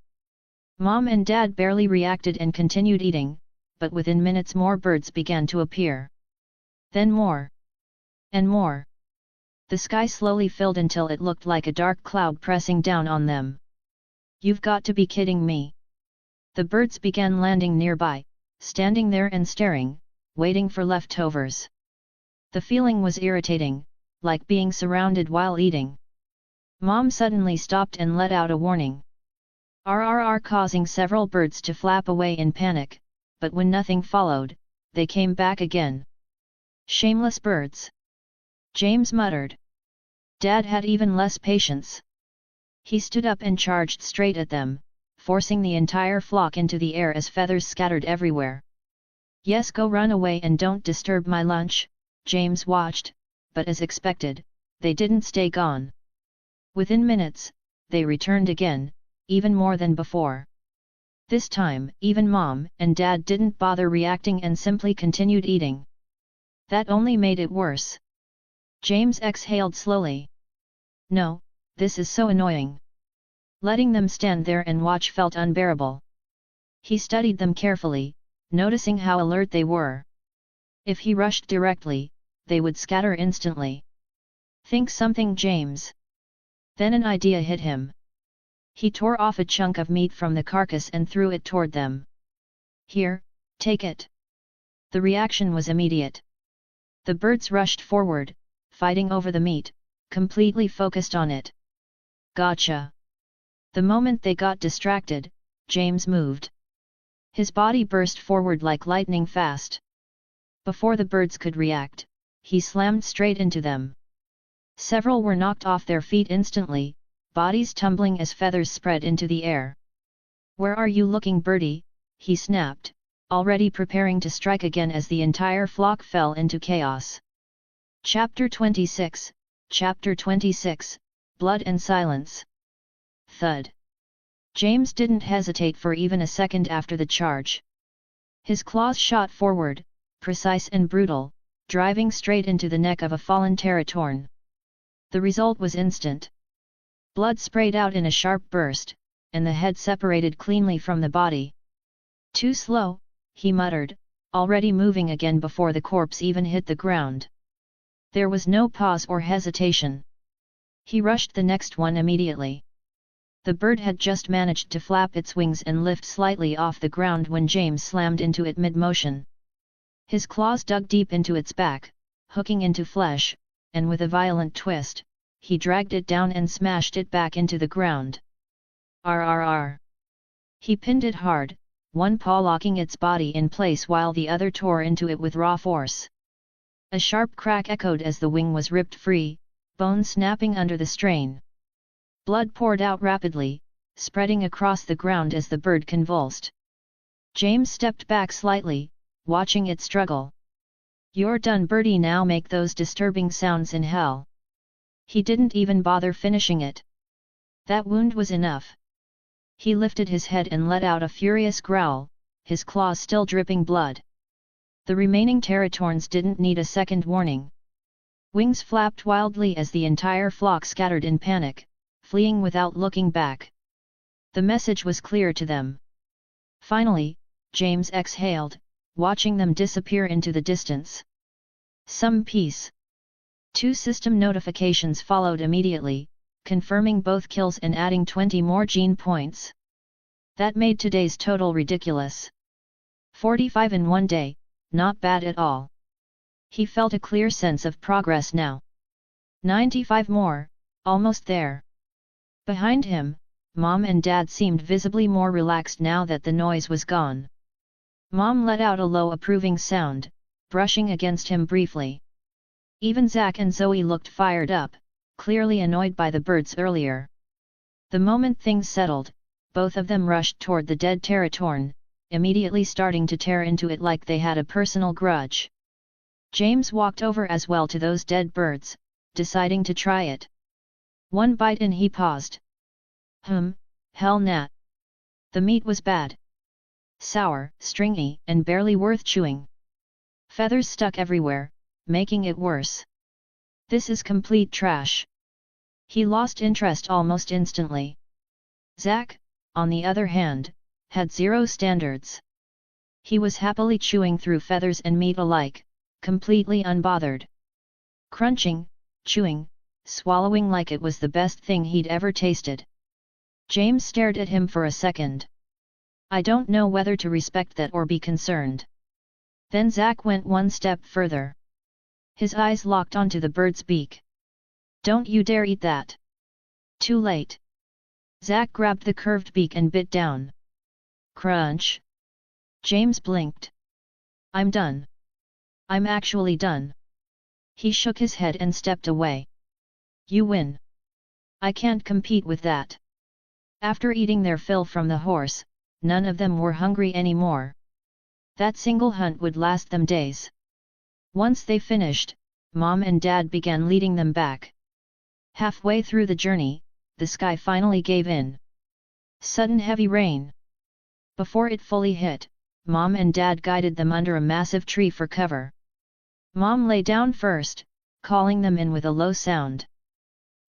Mom and Dad barely reacted and continued eating, but within minutes more birds began to appear. Then more. And more. The sky slowly filled until it looked like a dark cloud pressing down on them. "You've got to be kidding me." The birds began landing nearby, standing there and staring, waiting for leftovers. The feeling was irritating, like being surrounded while eating. Mom suddenly stopped and let out a warning. RRR, causing several birds to flap away in panic, but when nothing followed, they came back again. "Shameless birds," James muttered. Dad had even less patience. He stood up and charged straight at them, forcing the entire flock into the air as feathers scattered everywhere. "Yes, go run away and don't disturb my lunch," James watched, but as expected, they didn't stay gone. Within minutes, they returned again, even more than before. This time, even Mom and Dad didn't bother reacting and simply continued eating. That only made it worse. James exhaled slowly. "No, this is so annoying." Letting them stand there and watch felt unbearable. He studied them carefully, noticing how alert they were. If he rushed directly, they would scatter instantly. "Think something, James." Then an idea hit him. He tore off a chunk of meat from the carcass and threw it toward them. "Here, take it." The reaction was immediate. The birds rushed forward, fighting over the meat, completely focused on it. "Gotcha." The moment they got distracted, James moved. His body burst forward like lightning fast. Before the birds could react, he slammed straight into them. Several were knocked off their feet instantly, bodies tumbling as feathers spread into the air. "Where are you looking, birdie?" he snapped, already preparing to strike again as the entire flock fell into chaos. Chapter 26, Chapter 26, Blood and Silence. Thud. James didn't hesitate for even a second after the charge. His claws shot forward, precise and brutal, driving straight into the neck of a fallen Teratorn. The result was instant. Blood sprayed out in a sharp burst, and the head separated cleanly from the body. "Too slow," he muttered, already moving again before the corpse even hit the ground. There was no pause or hesitation. He rushed the next one immediately. The bird had just managed to flap its wings and lift slightly off the ground when James slammed into it mid-motion. His claws dug deep into its back, hooking into flesh, and with a violent twist, he dragged it down and smashed it back into the ground. Rrr! He pinned it hard, one paw locking its body in place while the other tore into it with raw force. A sharp crack echoed as the wing was ripped free, bone snapping under the strain. Blood poured out rapidly, spreading across the ground as the bird convulsed. James stepped back slightly, watching it struggle. "You're done, birdie, now make those disturbing sounds in hell." He didn't even bother finishing it. That wound was enough. He lifted his head and let out a furious growl, his claws still dripping blood. The remaining Teratorns didn't need a second warning. Wings flapped wildly as the entire flock scattered in panic, fleeing without looking back. The message was clear to them. Finally, James exhaled, watching them disappear into the distance. Some peace. 2 system notifications followed immediately, confirming both kills and adding 20 more gene points. That made today's total ridiculous. 45 in one day, not bad at all. He felt a clear sense of progress now. 95 more, almost there. Behind him, Mom and Dad seemed visibly more relaxed now that the noise was gone. Mom let out a low approving sound, brushing against him briefly. Even Zach and Zoe looked fired up, clearly annoyed by the birds earlier. The moment things settled, both of them rushed toward the dead Teratorn, immediately starting to tear into it like they had a personal grudge. James walked over as well to those dead birds, deciding to try it. One bite and he paused. Hell nah. The meat was bad. Sour, stringy, and barely worth chewing. Feathers stuck everywhere, making it worse. This is complete trash. He lost interest almost instantly. Zach, on the other hand, had zero standards. He was happily chewing through feathers and meat alike, completely unbothered. Crunching, chewing, swallowing like it was the best thing he'd ever tasted. James stared at him for a second. I don't know whether to respect that or be concerned. Then Zach went one step further. His eyes locked onto the bird's beak. Don't you dare eat that. Too late. Zach grabbed the curved beak and bit down. Crunch. James blinked. I'm done. I'm actually done. He shook his head and stepped away. You win. I can't compete with that. After eating their fill from the horse, none of them were hungry anymore. That single hunt would last them days. Once they finished, Mom and Dad began leading them back. Halfway through the journey, the sky finally gave in. Sudden heavy rain. Before it fully hit, Mom and Dad guided them under a massive tree for cover. Mom lay down first, calling them in with a low sound.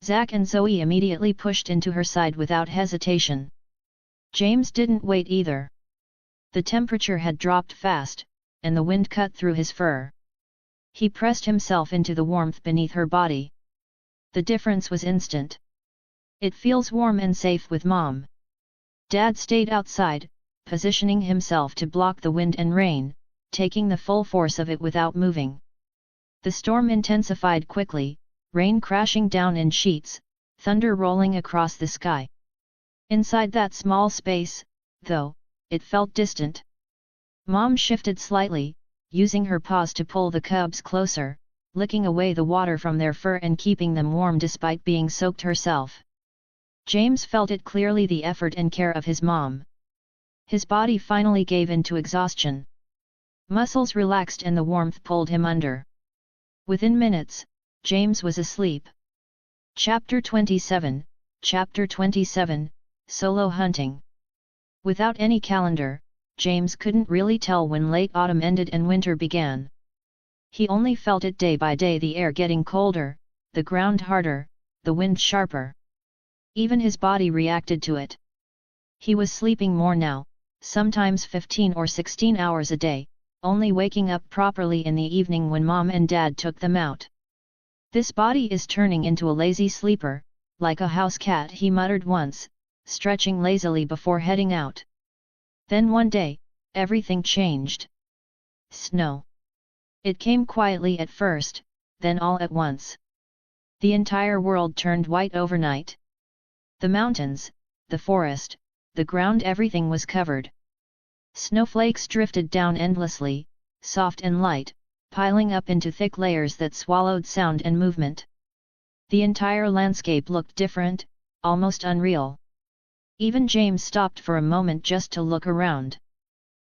Zach and Zoe immediately pushed into her side without hesitation. James didn't wait either. The temperature had dropped fast, and the wind cut through his fur. He pressed himself into the warmth beneath her body. The difference was instant. It feels warm and safe with Mom. Dad stayed outside, positioning himself to block the wind and rain, taking the full force of it without moving. The storm intensified quickly, rain crashing down in sheets, thunder rolling across the sky. Inside that small space, though, it felt distant. Mom shifted slightly, using her paws to pull the cubs closer, licking away the water from their fur and keeping them warm despite being soaked herself. James felt it clearly, the effort and care of his mom. His body finally gave in to exhaustion. Muscles relaxed and the warmth pulled him under. Within minutes, James was asleep. Chapter 27, Chapter 27, Solo Hunting. Without any calendar, James couldn't really tell when late autumn ended and winter began. He only felt it day by day, the air getting colder, the ground harder, the wind sharper. Even his body reacted to it. He was sleeping more now, sometimes 15 or 16 hours a day, only waking up properly in the evening when Mom and Dad took them out. "This body is turning into a lazy sleeper, like a house cat," he muttered once, stretching lazily before heading out. Then one day, everything changed. Snow. It came quietly at first, then all at once. The entire world turned white overnight. The mountains, the forest, the ground, everything was covered. Snowflakes drifted down endlessly, soft and light, piling up into thick layers that swallowed sound and movement. The entire landscape looked different, almost unreal. Even James stopped for a moment just to look around.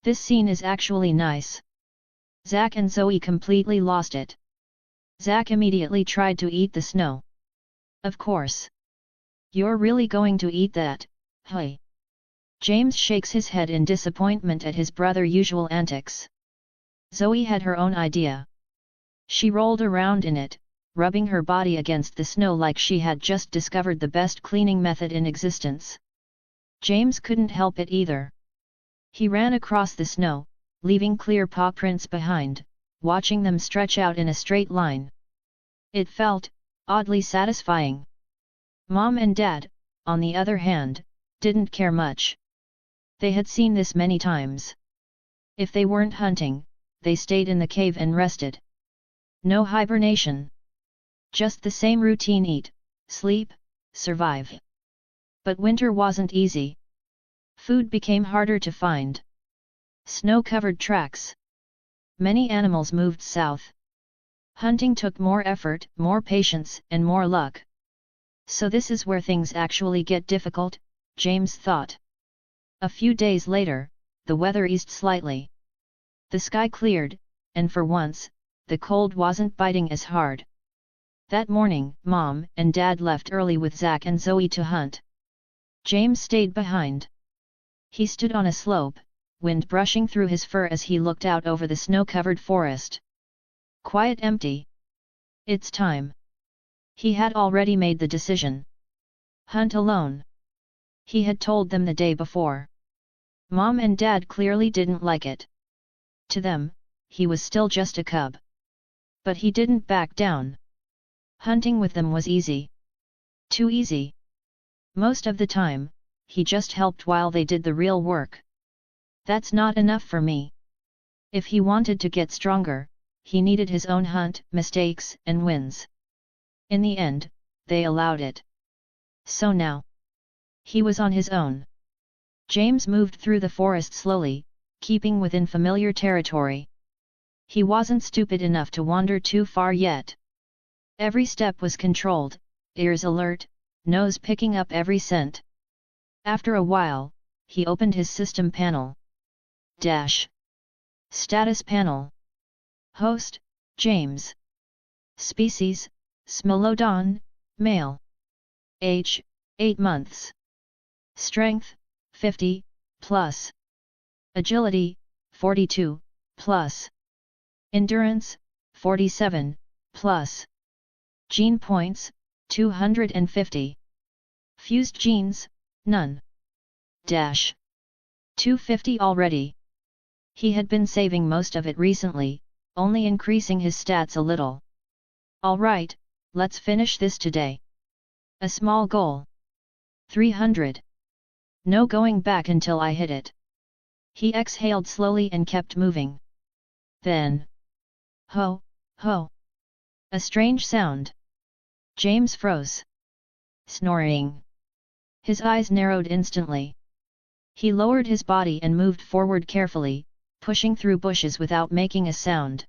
"This scene is actually nice." Zack and Zoe completely lost it. Zack immediately tried to eat the snow. "Of course. You're really going to eat that, hey?" James shakes his head in disappointment at his brother's usual antics. Zoe had her own idea. She rolled around in it, rubbing her body against the snow like she had just discovered the best cleaning method in existence. James couldn't help it either. He ran across the snow, leaving clear paw prints behind, watching them stretch out in a straight line. It felt oddly satisfying. Mom and Dad, on the other hand, didn't care much. They had seen this many times. If they weren't hunting, they stayed in the cave and rested. No hibernation. Just the same routine: eat, sleep, survive. But winter wasn't easy. Food became harder to find. Snow-covered tracks. Many animals moved south. Hunting took more effort, more patience, and more luck. So this is where things actually get difficult, James thought. A few days later, the weather eased slightly. The sky cleared, and for once, the cold wasn't biting as hard. That morning, Mom and Dad left early with Zack and Zoe to hunt. James stayed behind. He stood on a slope, wind brushing through his fur as he looked out over the snow-covered forest. Quiet, empty. It's time. He had already made the decision. Hunt alone. He had told them the day before. Mom and Dad clearly didn't like it. To them, he was still just a cub. But he didn't back down. Hunting with them was easy. Too easy. Most of the time, he just helped while they did the real work. That's not enough for me. If he wanted to get stronger, he needed his own hunt, mistakes, and wins. In the end, they allowed it. So now, he was on his own. James moved through the forest slowly, keeping within familiar territory. He wasn't stupid enough to wander too far yet. Every step was controlled, ears alert, nose picking up every scent. After a while, he opened his system panel. Status panel. Host, James. Species, Smilodon, male. Age, 8 months. Strength, 50, plus. Agility, 42, plus. Endurance, 47, plus. Gene points, 250. Fused genes, none. 250 already. He had been saving most of it recently, only increasing his stats a little. Alright, let's finish this today. A small goal. 300. No going back until I hit it. He exhaled slowly and kept moving. Then. Ho, ho. A strange sound. James froze. Snoring. His eyes narrowed instantly. He lowered his body and moved forward carefully, pushing through bushes without making a sound.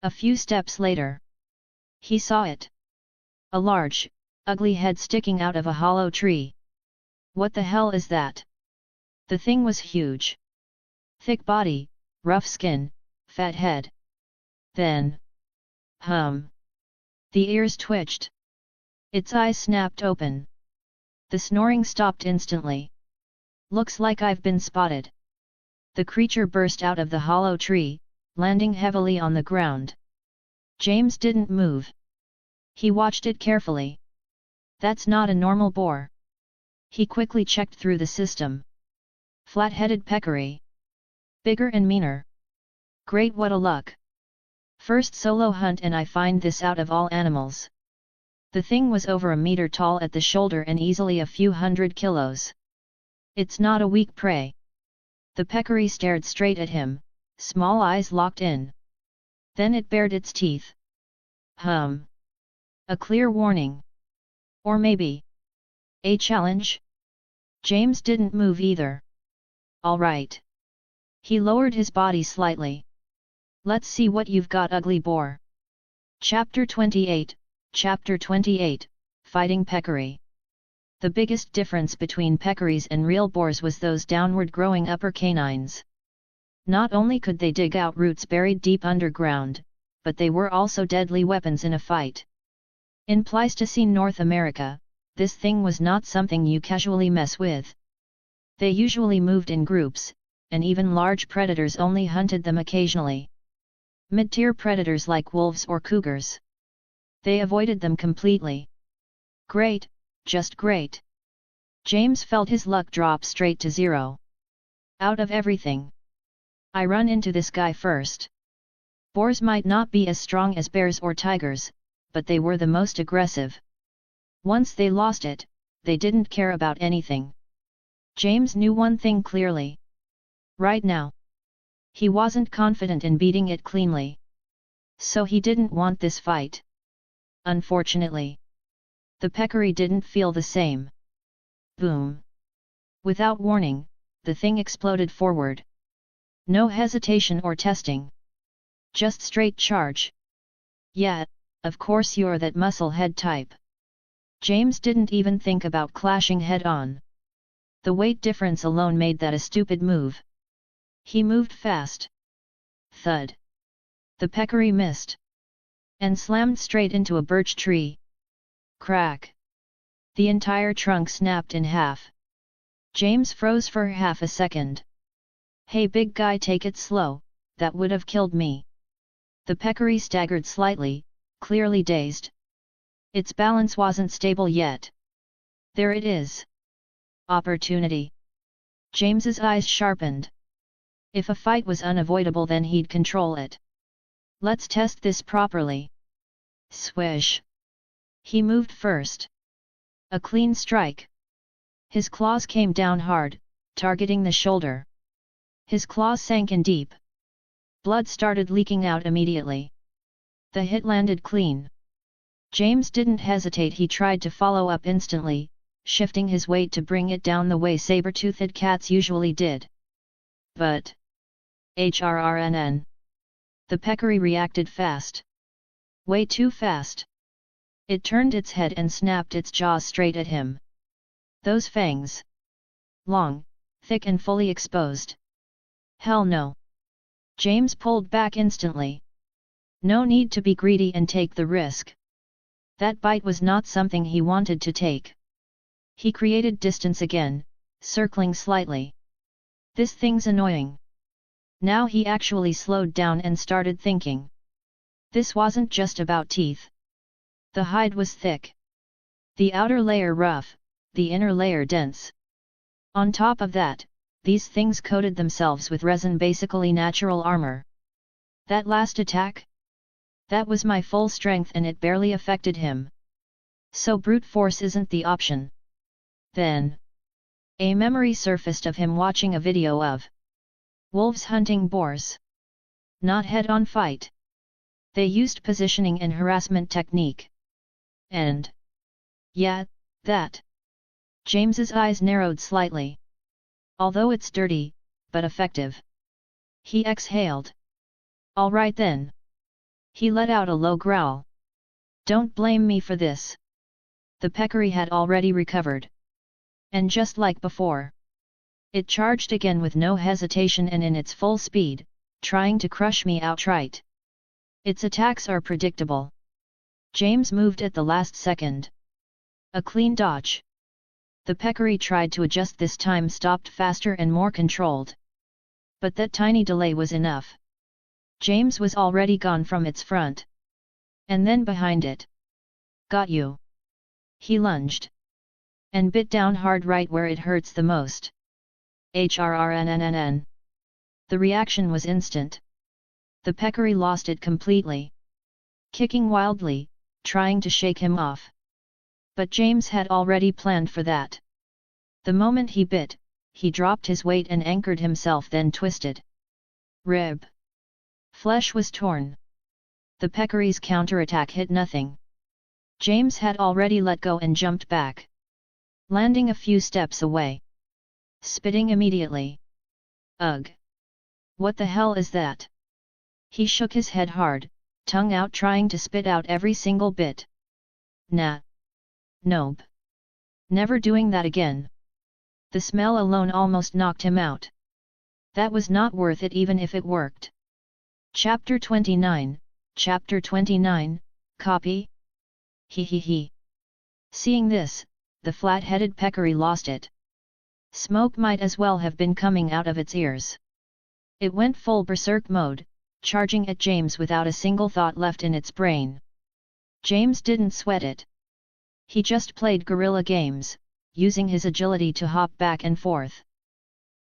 A few steps later, he saw it. A large, ugly head sticking out of a hollow tree. What the hell is that? The thing was huge. Thick body, rough skin, fat head. Then. The ears twitched. Its eyes snapped open. The snoring stopped instantly. Looks like I've been spotted. The creature burst out of the hollow tree, landing heavily on the ground. James didn't move. He watched it carefully. That's not a normal boar. He quickly checked through the system. Flat-headed peccary. Bigger and meaner. Great, what a luck. First solo hunt and I find this out of all animals. The thing was over a meter tall at the shoulder and easily a few hundred kilos. It's not a weak prey. The peccary stared straight at him, small eyes locked in. Then it bared its teeth. A clear warning. Or maybe a challenge? James didn't move either. All right. He lowered his body slightly. Let's see what you've got, ugly boar. Chapter 28, Chapter 28, Fighting Peccary. The biggest difference between peccaries and real boars was those downward growing upper canines. Not only could they dig out roots buried deep underground, but they were also deadly weapons in a fight. In Pleistocene North America, this thing was not something you casually mess with. They usually moved in groups, and even large predators only hunted them occasionally. Mid-tier predators like wolves or cougars, they avoided them completely. Great, just great. James felt his luck drop straight to zero. Out of everything, I run into this guy first. Boars might not be as strong as bears or tigers, but they were the most aggressive. Once they lost it, they didn't care about anything. James knew one thing clearly. Right now, he wasn't confident in beating it cleanly. So he didn't want this fight. Unfortunately, the peccary didn't feel the same. Boom! Without warning, the thing exploded forward. No hesitation or testing. Just straight charge. Yeah, of course you're that muscle head type. James didn't even think about clashing head-on. The weight difference alone made that a stupid move. He moved fast. Thud. The peccary missed. And slammed straight into a birch tree. Crack. The entire trunk snapped in half. James froze for half a second. Hey big guy, take it slow, that would have killed me. The peccary staggered slightly, clearly dazed. Its balance wasn't stable yet. There it is. Opportunity. James's eyes sharpened. If a fight was unavoidable, then he'd control it. Let's test this properly. Swish. He moved first. A clean strike. His claws came down hard, targeting the shoulder. His claws sank in deep. Blood started leaking out immediately. The hit landed clean. James didn't hesitate. He tried to follow up instantly, shifting his weight to bring it down the way saber-toothed cats usually did. But HRRNN. The peccary reacted fast. Way too fast. It turned its head and snapped its jaws straight at him. Those fangs. Long, thick and fully exposed. Hell no. James pulled back instantly. No need to be greedy and take the risk. That bite was not something he wanted to take. He created distance again, circling slightly. This thing's annoying. Now he actually slowed down and started thinking. This wasn't just about teeth. The hide was thick. The outer layer rough, the inner layer dense. On top of that, these things coated themselves with resin, basically natural armor. That last attack? That was my full strength and it barely affected him. So brute force isn't the option. Then, a memory surfaced of him watching a video of wolves hunting boars. Not head-on fight. They used positioning and harassment technique. And yeah, that. James's eyes narrowed slightly. Although it's dirty, but effective. He exhaled. All right then. He let out a low growl. Don't blame me for this. The peccary had already recovered. And just like before, it charged again with no hesitation and in its full speed, trying to crush me outright. Its attacks are predictable. James moved at the last second. A clean dodge. The peccary tried to adjust, this time stopped faster and more controlled. But that tiny delay was enough. James was already gone from its front. And then behind it. Got you. He lunged. and bit down hard right where it hurts the most. HRRNNNN. The reaction was instant. The peccary lost it completely, kicking wildly, trying to shake him off. But James had already planned for that. The moment he bit, he dropped his weight and anchored himself, then twisted. Rib. Flesh was torn. The peccary's counterattack hit nothing. James had already let go and jumped back, landing a few steps away, spitting immediately. Ugh! What the hell is that? He shook his head hard, tongue out, trying to spit out every single bit. Nah. Nope. Never doing that again. The smell alone almost knocked him out. That was not worth it even if it worked. Chapter 29, Chapter 29, Copy? He. Seeing this, the flat-headed peccary lost it. Smoke might as well have been coming out of its ears. It went full berserk mode, charging at James without a single thought left in its brain. James didn't sweat it. He just played guerrilla games, using his agility to hop back and forth.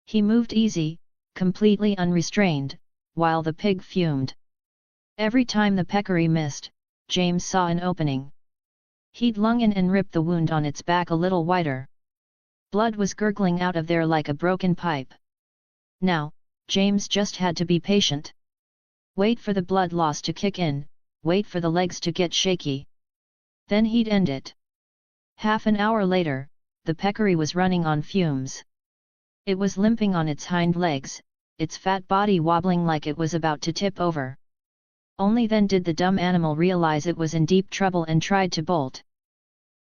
He moved easy, completely unrestrained, while the pig fumed. Every time the peccary missed, James saw an opening. He'd lung in and rip the wound on its back a little wider. Blood was gurgling out of there like a broken pipe. Now, James just had to be patient. Wait for the blood loss to kick in, wait for the legs to get shaky. Then he'd end it. Half an hour later, the peccary was running on fumes. It was limping on its hind legs, its fat body wobbling like it was about to tip over. Only then did the dumb animal realize it was in deep trouble and tried to bolt.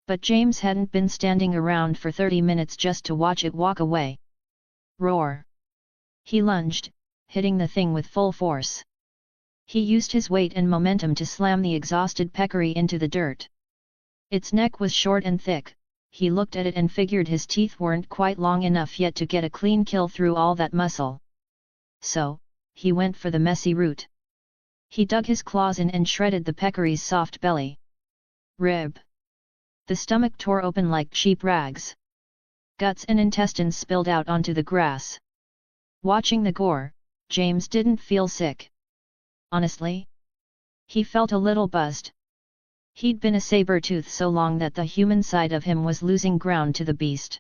But James hadn't been standing around for 30 minutes just to watch it walk away. Roar! He lunged, hitting the thing with full force. He used his weight and momentum to slam the exhausted peccary into the dirt. Its neck was short and thick. He looked at it and figured his teeth weren't quite long enough yet to get a clean kill through all that muscle. So, he went for the messy route. He dug his claws in and shredded the peccary's soft belly. Rib. The stomach tore open like cheap rags. Guts and intestines spilled out onto the grass. Watching the gore, James didn't feel sick. Honestly, he felt a little buzzed. He'd been a saber-tooth so long that the human side of him was losing ground to the beast.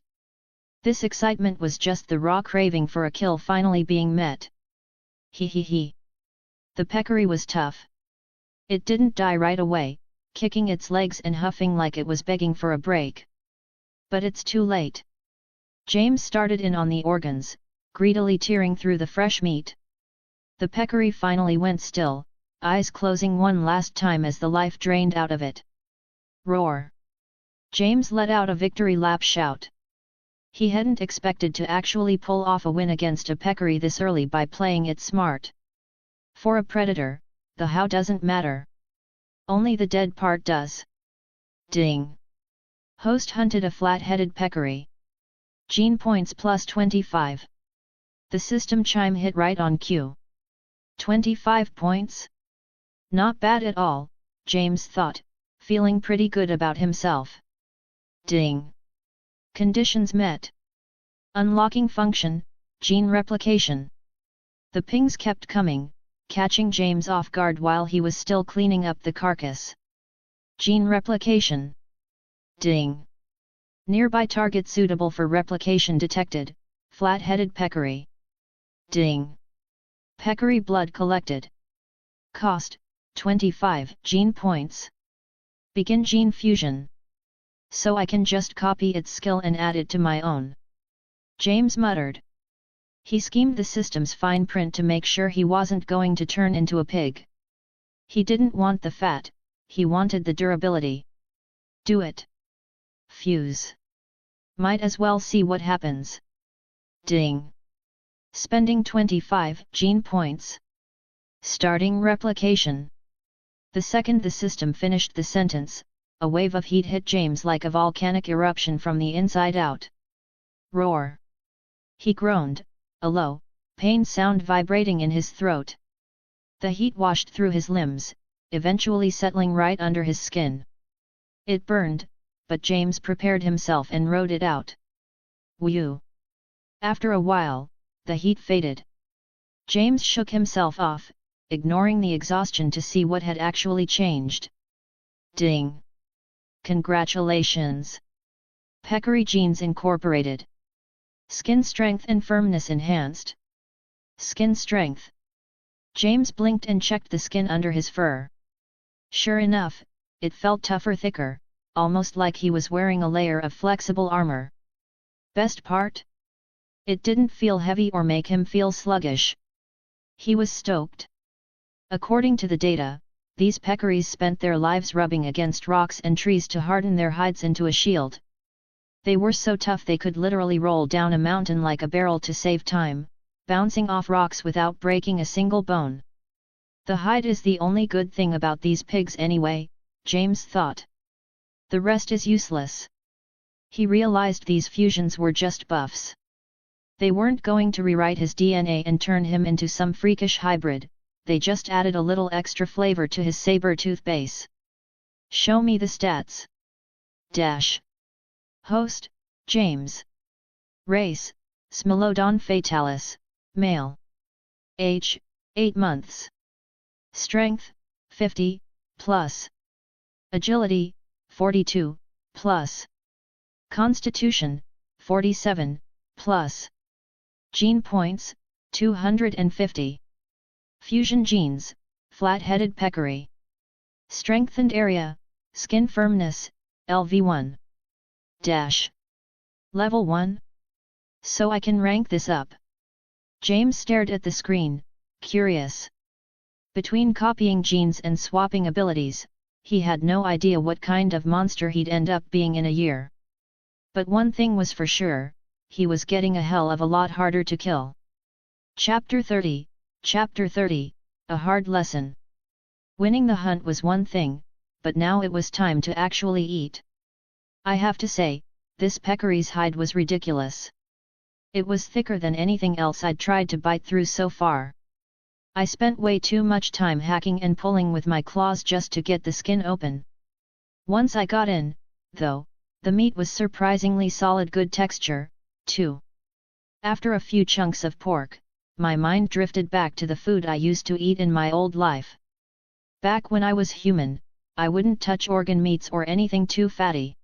This excitement was just the raw craving for a kill finally being met. He. The peccary was tough. It didn't die right away, kicking its legs and huffing like it was begging for a break. But it's too late. James started in on the organs, greedily tearing through the fresh meat. The peccary finally went still, eyes closing one last time as the life drained out of it. Roar! James let out a victory lap shout. He hadn't expected to actually pull off a win against a peccary this early by playing it smart. For a predator, the how doesn't matter. Only the dead part does. Ding! Host hunted a flat-headed peccary. Gene points plus 25. The system chime hit right on cue. 25 points? Not bad at all, James thought, feeling pretty good about himself. Ding! Conditions met. Unlocking function, gene replication. The pings kept coming, catching James off guard while he was still cleaning up the carcass. Gene replication. Ding! Nearby target suitable for replication detected, flat-headed peccary. Ding! Peccary blood collected. Cost, 25 gene points. Begin gene fusion. So I can just copy its skill and add it to my own. James muttered. He schemed the system's fine print to make sure he wasn't going to turn into a pig. He didn't want the fat, he wanted the durability. Do it. Fuse. Might as well see what happens. Ding! Spending 25 gene points. Starting replication. The second the system finished the sentence, a wave of heat hit James like a volcanic eruption from the inside out. Roar! He groaned, a low, pain sound vibrating in his throat. The heat washed through his limbs, eventually settling right under his skin. It burned, but James prepared himself and rode it out. Whew! After a while, the heat faded. James shook himself off, ignoring the exhaustion to see what had actually changed. Ding! Congratulations! Peccary genes incorporated. Skin strength and firmness enhanced. Skin strength. James blinked and checked the skin under his fur. Sure enough, it felt tougher, thicker, almost like he was wearing a layer of flexible armor. Best part? It didn't feel heavy or make him feel sluggish. He was stoked. According to the data, these peccaries spent their lives rubbing against rocks and trees to harden their hides into a shield. They were so tough they could literally roll down a mountain like a barrel to save time, bouncing off rocks without breaking a single bone. The hide is the only good thing about these pigs anyway, James thought. The rest is useless. He realized these fusions were just buffs. They weren't going to rewrite his DNA and turn him into some freakish hybrid, they just added a little extra flavor to his saber-tooth base. Show me the stats. Dash. Host, James. Race, Smilodon fatalis, male. Age, 8 months. Strength, 50, plus. Agility, 42, plus. Constitution, 47, plus. Gene points, 250. Fusion genes, flat-headed peccary. Strengthened area, skin firmness, LV1. Dash. Level 1? So I can rank this up. James stared at the screen, curious. Between copying genes and swapping abilities, he had no idea what kind of monster he'd end up being in a year. But one thing was for sure, he was getting a hell of a lot harder to kill. Chapter 30, A Hard Lesson. Winning the hunt was one thing, but now it was time to actually eat. I have to say, this peccary's hide was ridiculous. It was thicker than anything else I'd tried to bite through so far. I spent way too much time hacking and pulling with my claws just to get the skin open. Once I got in, though, the meat was surprisingly solid, good texture, too. After a few chunks of pork, my mind drifted back to the food I used to eat in my old life. Back when I was human, I wouldn't touch organ meats or anything too fatty.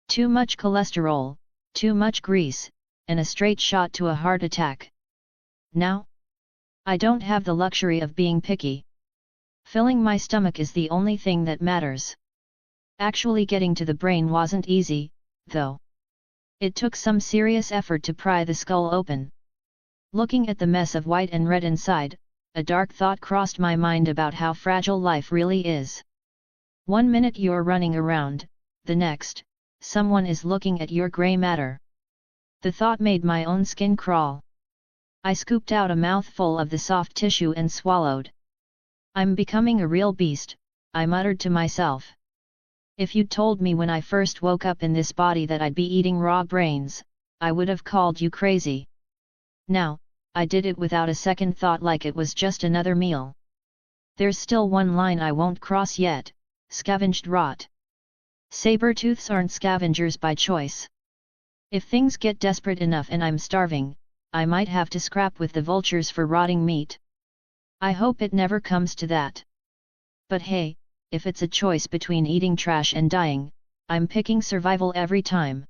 Too much cholesterol, too much grease, and a straight shot to a heart attack. Now? I don't have the luxury of being picky. Filling my stomach is the only thing that matters. Actually getting to the brain wasn't easy, though. It took some serious effort to pry the skull open. Looking at the mess of white and red inside, a dark thought crossed my mind about how fragile life really is. 1 minute you're running around, the next, someone is looking at your grey matter. The thought made my own skin crawl. I scooped out a mouthful of the soft tissue and swallowed. I'm becoming a real beast, I muttered to myself. If you'd told me when I first woke up in this body that I'd be eating raw brains, I would have called you crazy. Now, I did it without a second thought, like it was just another meal. There's still one line I won't cross yet: scavenged rot. Sabertooths aren't scavengers by choice. If things get desperate enough and I'm starving, I might have to scrap with the vultures for rotting meat. I hope it never comes to that. But hey, if it's a choice between eating trash and dying, I'm picking survival every time.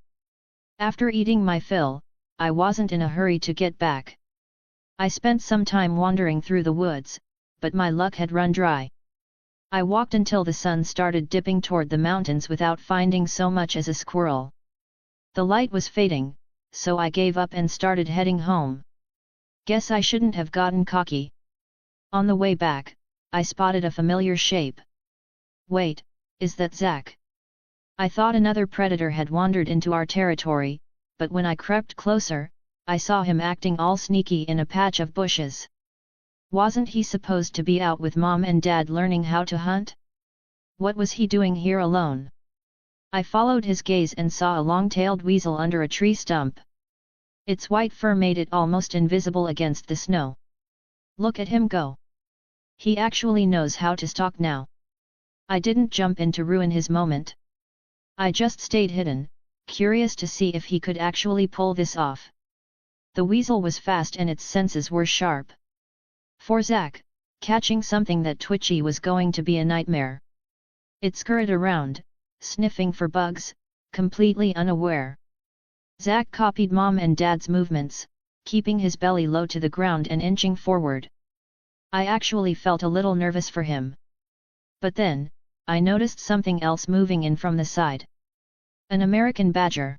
After eating my fill, I wasn't in a hurry to get back. I spent some time wandering through the woods, but my luck had run dry. I walked until the sun started dipping toward the mountains without finding so much as a squirrel. The light was fading, so I gave up and started heading home. Guess I shouldn't have gotten cocky. On the way back, I spotted a familiar shape. Wait, is that Zack? I thought another predator had wandered into our territory, but when I crept closer, I saw him acting all sneaky in a patch of bushes. Wasn't he supposed to be out with Mom and Dad learning how to hunt? What was he doing here alone? I followed his gaze and saw a long-tailed weasel under a tree stump. Its white fur made it almost invisible against the snow. Look at him go! He actually knows how to stalk now. I didn't jump in to ruin his moment. I just stayed hidden, curious to see if he could actually pull this off. The weasel was fast and its senses were sharp. For Zack, catching something that twitchy was going to be a nightmare. It scurried around, sniffing for bugs, completely unaware. Zack copied Mom and Dad's movements, keeping his belly low to the ground and inching forward. I actually felt a little nervous for him. But then, I noticed something else moving in from the side. An American badger.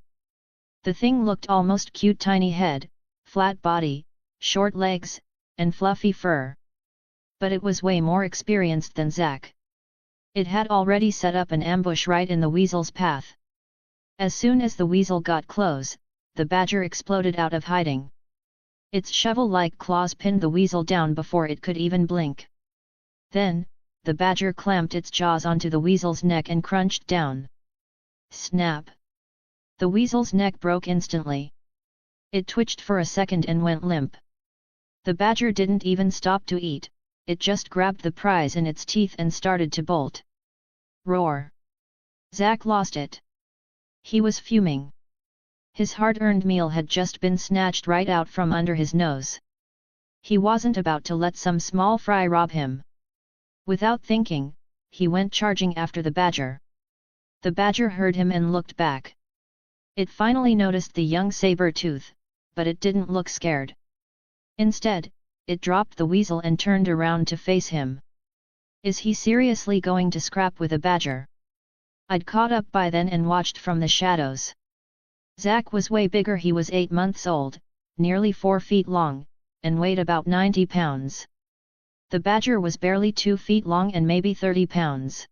The thing looked almost cute, tiny head, flat body, short legs, and fluffy fur. But it was way more experienced than Zack. It had already set up an ambush right in the weasel's path. As soon as the weasel got close, the badger exploded out of hiding. Its shovel-like claws pinned the weasel down before it could even blink. Then, the badger clamped its jaws onto the weasel's neck and crunched down. Snap! The weasel's neck broke instantly. It twitched for a second and went limp. The badger didn't even stop to eat, it just grabbed the prize in its teeth and started to bolt. Roar! Zack lost it. He was fuming. His hard-earned meal had just been snatched right out from under his nose. He wasn't about to let some small fry rob him. Without thinking, he went charging after the badger. The badger heard him and looked back. It finally noticed the young saber-tooth, but it didn't look scared. Instead, it dropped the weasel and turned around to face him. Is he seriously going to scrap with a badger? I'd caught up by then and watched from the shadows. Zack was way bigger. He was 8 months old, nearly 4 feet long, and weighed about 90 pounds. The badger was barely 2 feet long and maybe 30 pounds.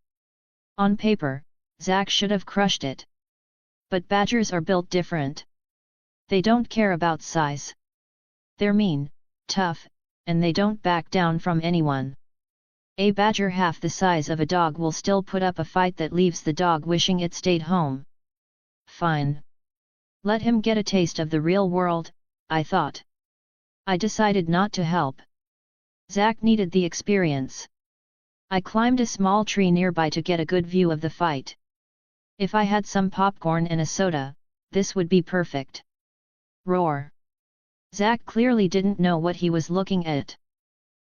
On paper, Zack should have crushed it. But badgers are built different. They don't care about size. They're mean, tough, and they don't back down from anyone. A badger half the size of a dog will still put up a fight that leaves the dog wishing it stayed home. Fine. Let him get a taste of the real world, I thought. I decided not to help. Zack needed the experience. I climbed a small tree nearby to get a good view of the fight. If I had some popcorn and a soda, this would be perfect. Roar! Zack clearly didn't know what he was looking at.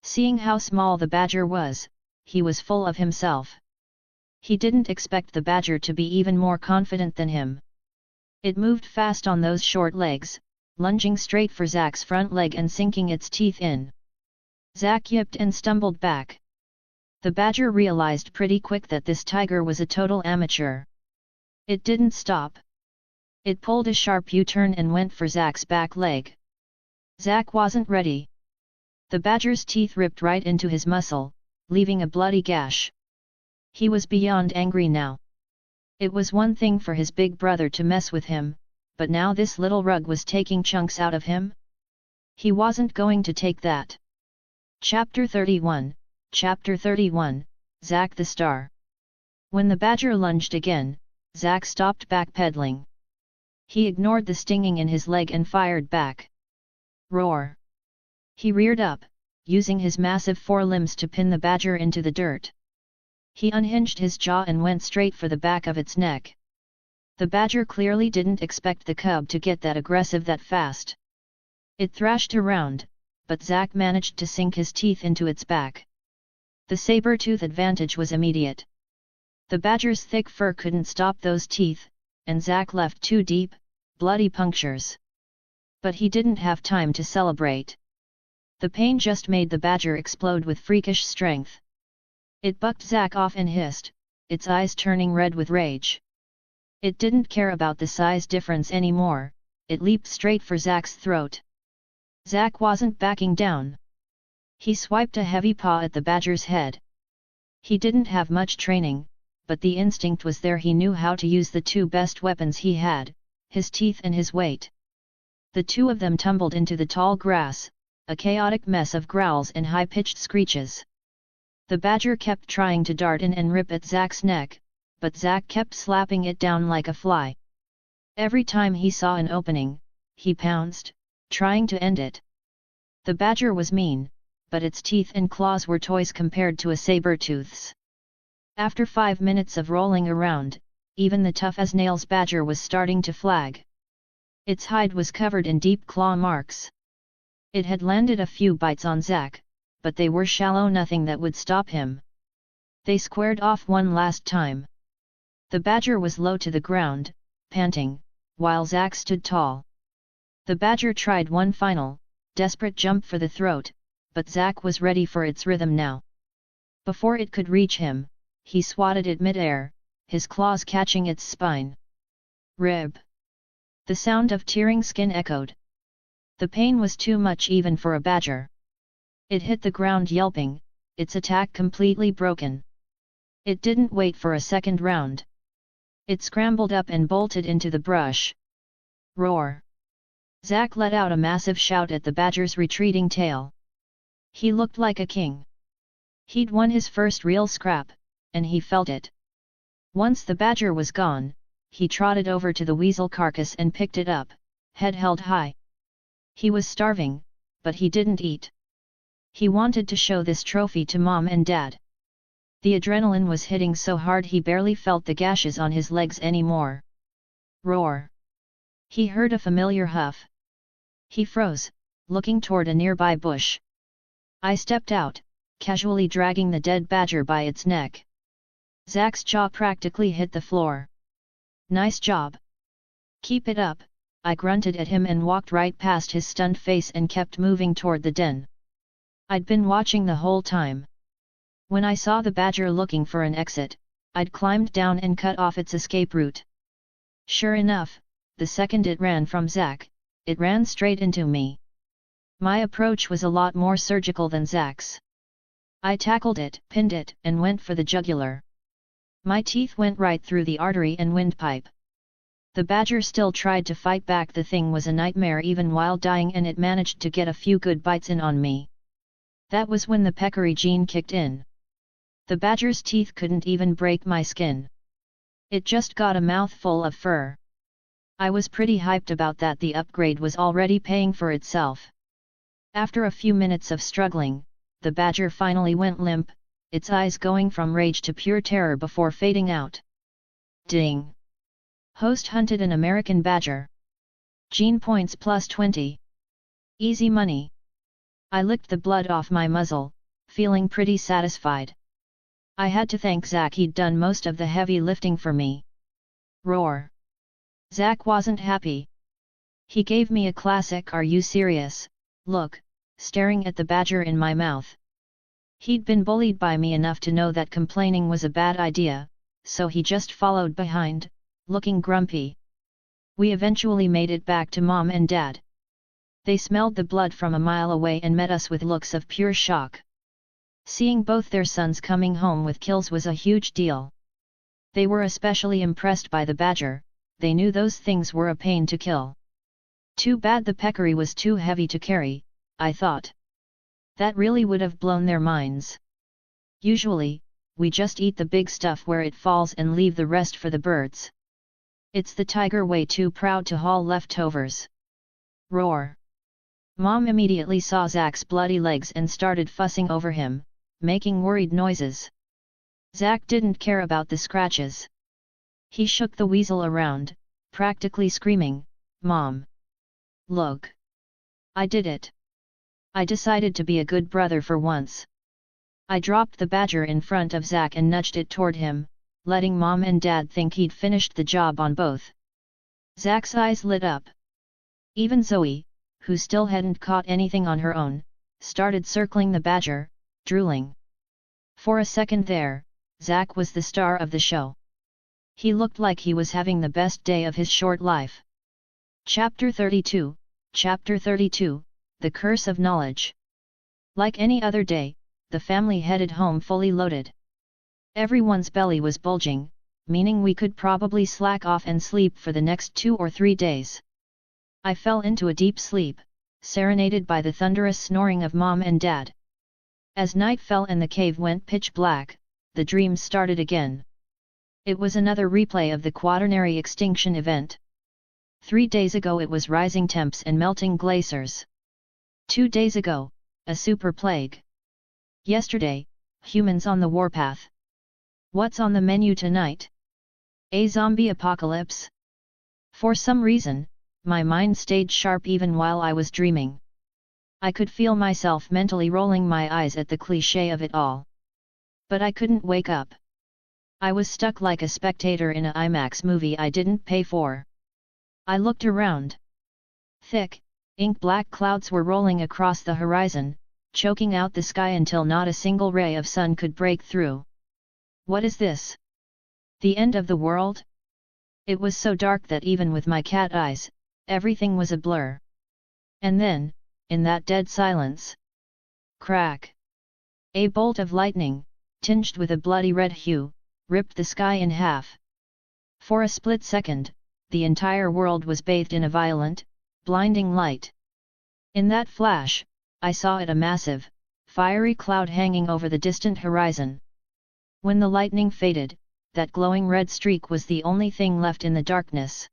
Seeing how small the badger was, he was full of himself. He didn't expect the badger to be even more confident than him. It moved fast on those short legs, lunging straight for Zack's front leg and sinking its teeth in. Zack yipped and stumbled back. The badger realized pretty quick that this tiger was a total amateur. It didn't stop. It pulled a sharp U-turn and went for Zack's back leg. Zack wasn't ready. The badger's teeth ripped right into his muscle, leaving a bloody gash. He was beyond angry now. It was one thing for his big brother to mess with him, but now this little rug was taking chunks out of him? He wasn't going to take that. Chapter 31, Zack the Star. When the badger lunged again, Zack stopped backpedaling. He ignored the stinging in his leg and fired back. Roar! He reared up, using his massive forelimbs to pin the badger into the dirt. He unhinged his jaw and went straight for the back of its neck. The badger clearly didn't expect the cub to get that aggressive that fast. It thrashed around, but Zack managed to sink his teeth into its back. The saber-tooth advantage was immediate. The badger's thick fur couldn't stop those teeth, and Zack left 2 deep, bloody punctures. But he didn't have time to celebrate. The pain just made the badger explode with freakish strength. It bucked Zack off and hissed, its eyes turning red with rage. It didn't care about the size difference anymore, it leaped straight for Zack's throat. Zack wasn't backing down. He swiped a heavy paw at the badger's head. He didn't have much training, but the instinct was there. He knew how to use the 2 best weapons he had, his teeth and his weight. The 2 of them tumbled into the tall grass, a chaotic mess of growls and high-pitched screeches. The badger kept trying to dart in and rip at Zack's neck, but Zack kept slapping it down like a fly. Every time he saw an opening, he pounced, trying to end it. The badger was mean, but its teeth and claws were toys compared to a saber-tooth's. After 5 minutes of rolling around, even the tough-as-nails badger was starting to flag. Its hide was covered in deep claw marks. It had landed a few bites on Zack, but they were shallow, nothing that would stop him. They squared off one last time. The badger was low to the ground, panting, while Zack stood tall. The badger tried one final, desperate jump for the throat, but Zack was ready for its rhythm now. Before it could reach him, he swatted it mid-air, his claws catching its spine. Rib! The sound of tearing skin echoed. The pain was too much even for a badger. It hit the ground yelping, its attack completely broken. It didn't wait for a second round. It scrambled up and bolted into the brush. Roar! Zack let out a massive shout at the badger's retreating tail. He looked like a king. He'd won his first real scrap, and he felt it. Once the badger was gone, he trotted over to the weasel carcass and picked it up, head held high. He was starving, but he didn't eat. He wanted to show this trophy to Mom and Dad. The adrenaline was hitting so hard he barely felt the gashes on his legs anymore. Roar! He heard a familiar huff. He froze, looking toward a nearby bush. I stepped out, casually dragging the dead badger by its neck. Zack's jaw practically hit the floor. Nice job. Keep it up, I grunted at him and walked right past his stunned face and kept moving toward the den. I'd been watching the whole time. When I saw the badger looking for an exit, I'd climbed down and cut off its escape route. Sure enough, the second it ran from Zack, it ran straight into me. My approach was a lot more surgical than Zack's. I tackled it, pinned it, and went for the jugular. My teeth went right through the artery and windpipe. The badger still tried to fight back. The thing was a nightmare even while dying, and it managed to get a few good bites in on me. That was when the peccary gene kicked in. The badger's teeth couldn't even break my skin. It just got a mouthful of fur. I was pretty hyped about that. The upgrade was already paying for itself. After a few minutes of struggling, the badger finally went limp, its eyes going from rage to pure terror before fading out. Ding! Host hunted an American badger. Gene points plus 20. Easy money. I licked the blood off my muzzle, feeling pretty satisfied. I had to thank Zack, he'd done most of the heavy lifting for me. Roar! Zack wasn't happy. He gave me a classic "Are you serious?" look, staring at the badger in my mouth. He'd been bullied by me enough to know that complaining was a bad idea, so he just followed behind, looking grumpy. We eventually made it back to Mom and Dad. They smelled the blood from a mile away and met us with looks of pure shock. Seeing both their sons coming home with kills was a huge deal. They were especially impressed by the badger. They knew those things were a pain to kill. Too bad the peccary was too heavy to carry, I thought. That really would have blown their minds. Usually, we just eat the big stuff where it falls and leave the rest for the birds. It's the tiger way too proud to haul leftovers. Roar! Mom immediately saw Zack's bloody legs and started fussing over him, making worried noises. Zack didn't care about the scratches. He shook the weasel around, practically screaming, "Mom! Look! I did it! I decided to be a good brother for once." I dropped the badger in front of Zack and nudged it toward him, letting Mom and Dad think he'd finished the job on both. Zack's eyes lit up. Even Zoe, who still hadn't caught anything on her own, started circling the badger, drooling. For a second there, Zack was the star of the show. He looked like he was having the best day of his short life. Chapter 32, The Curse of Knowledge. Like any other day, the family headed home fully loaded. Everyone's belly was bulging, meaning we could probably slack off and sleep for the next 2 or 3 days. I fell into a deep sleep, serenaded by the thunderous snoring of Mom and Dad. As night fell and the cave went pitch black, the dreams started again. It was another replay of the Quaternary extinction event. 3 days ago it was rising temps and melting glaciers. 2 days ago, a super plague. Yesterday, humans on the warpath. What's on the menu tonight? A zombie apocalypse? For some reason, my mind stayed sharp even while I was dreaming. I could feel myself mentally rolling my eyes at the cliché of it all. But I couldn't wake up. I was stuck like a spectator in an IMAX movie I didn't pay for. I looked around. Thick, ink-black clouds were rolling across the horizon, choking out the sky until not a single ray of sun could break through. What is this? The end of the world? It was so dark that even with my cat eyes, everything was a blur. And then, in that dead silence, crack! A bolt of lightning, tinged with a bloody red hue, ripped the sky in half. For a split second, the entire world was bathed in a violent, blinding light. In that flash, I saw it a massive, fiery cloud hanging over the distant horizon. When the lightning faded, that glowing red streak was the only thing left in the darkness.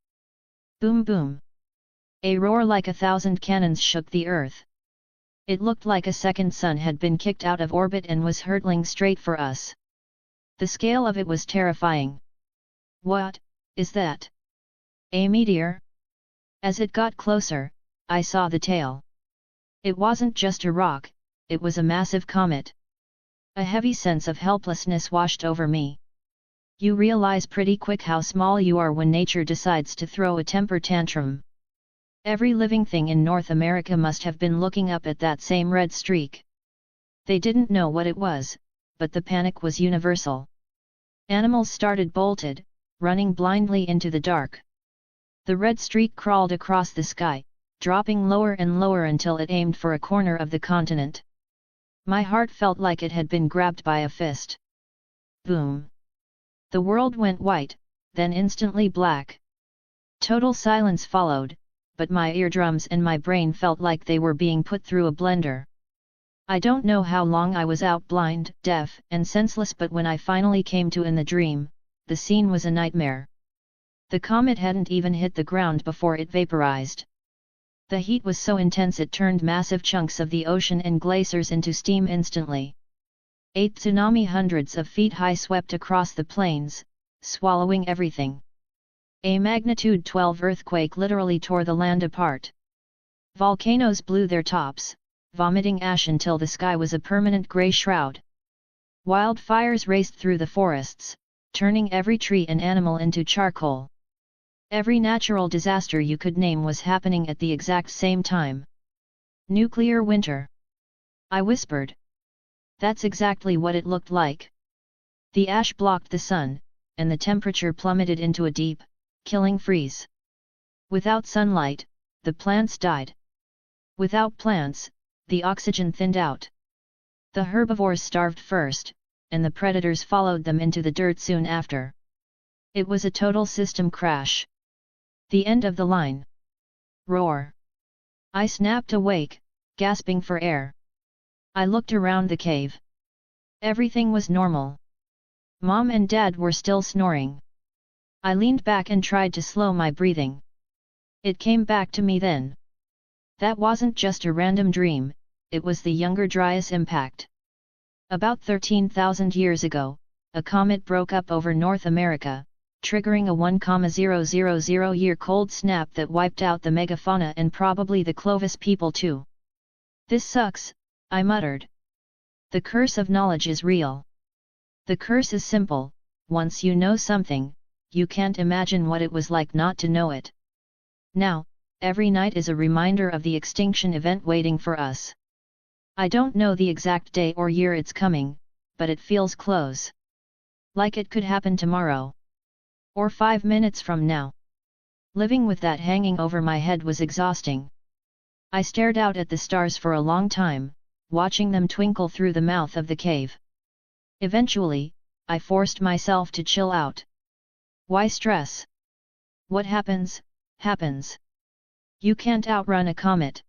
Boom boom! A roar like 1,000 cannons shook the earth. It looked like a second sun had been kicked out of orbit and was hurtling straight for us. The scale of it was terrifying. What is that? A meteor? As it got closer, I saw the tail. It wasn't just a rock, it was a massive comet. A heavy sense of helplessness washed over me. You realize pretty quick how small you are when nature decides to throw a temper tantrum. Every living thing in North America must have been looking up at that same red streak. They didn't know what it was, but the panic was universal. Animals started bolted, running blindly into the dark. The red streak crawled across the sky, dropping lower and lower until it aimed for a corner of the continent. My heart felt like it had been grabbed by a fist. Boom! The world went white, then instantly black. Total silence followed, but my eardrums and my brain felt like they were being put through a blender. I don't know how long I was out blind, deaf, and senseless, but when I finally came to in the dream, the scene was a nightmare. The comet hadn't even hit the ground before it vaporized. The heat was so intense it turned massive chunks of the ocean and glaciers into steam instantly. A tsunami hundreds of feet high swept across the plains, swallowing everything. A magnitude 12 earthquake literally tore the land apart. Volcanoes blew their tops, vomiting ash until the sky was a permanent grey shroud. Wildfires raced through the forests, turning every tree and animal into charcoal. Every natural disaster you could name was happening at the exact same time. Nuclear winter. I whispered. That's exactly what it looked like. The ash blocked the sun, and the temperature plummeted into a deep, killing freeze. Without sunlight, the plants died. Without plants, the oxygen thinned out. The herbivores starved first, and the predators followed them into the dirt soon after. It was a total system crash. The end of the line. Roar! I snapped awake, gasping for air. I looked around the cave. Everything was normal. Mom and Dad were still snoring. I leaned back and tried to slow my breathing. It came back to me then. That wasn't just a random dream, it was the Younger Dryas impact. About 13,000 years ago, a comet broke up over North America, triggering a 1,000-year cold snap that wiped out the megafauna and probably the Clovis people too. This sucks, I muttered. The curse of knowledge is real. The curse is simple: once you know something, you can't imagine what it was like not to know it. Now, every night is a reminder of the extinction event waiting for us. I don't know the exact day or year it's coming, but it feels close. Like it could happen tomorrow. Or 5 minutes from now. Living with that hanging over my head was exhausting. I stared out at the stars for a long time, watching them twinkle through the mouth of the cave. Eventually, I forced myself to chill out. Why stress? What happens, happens. You can't outrun a comet.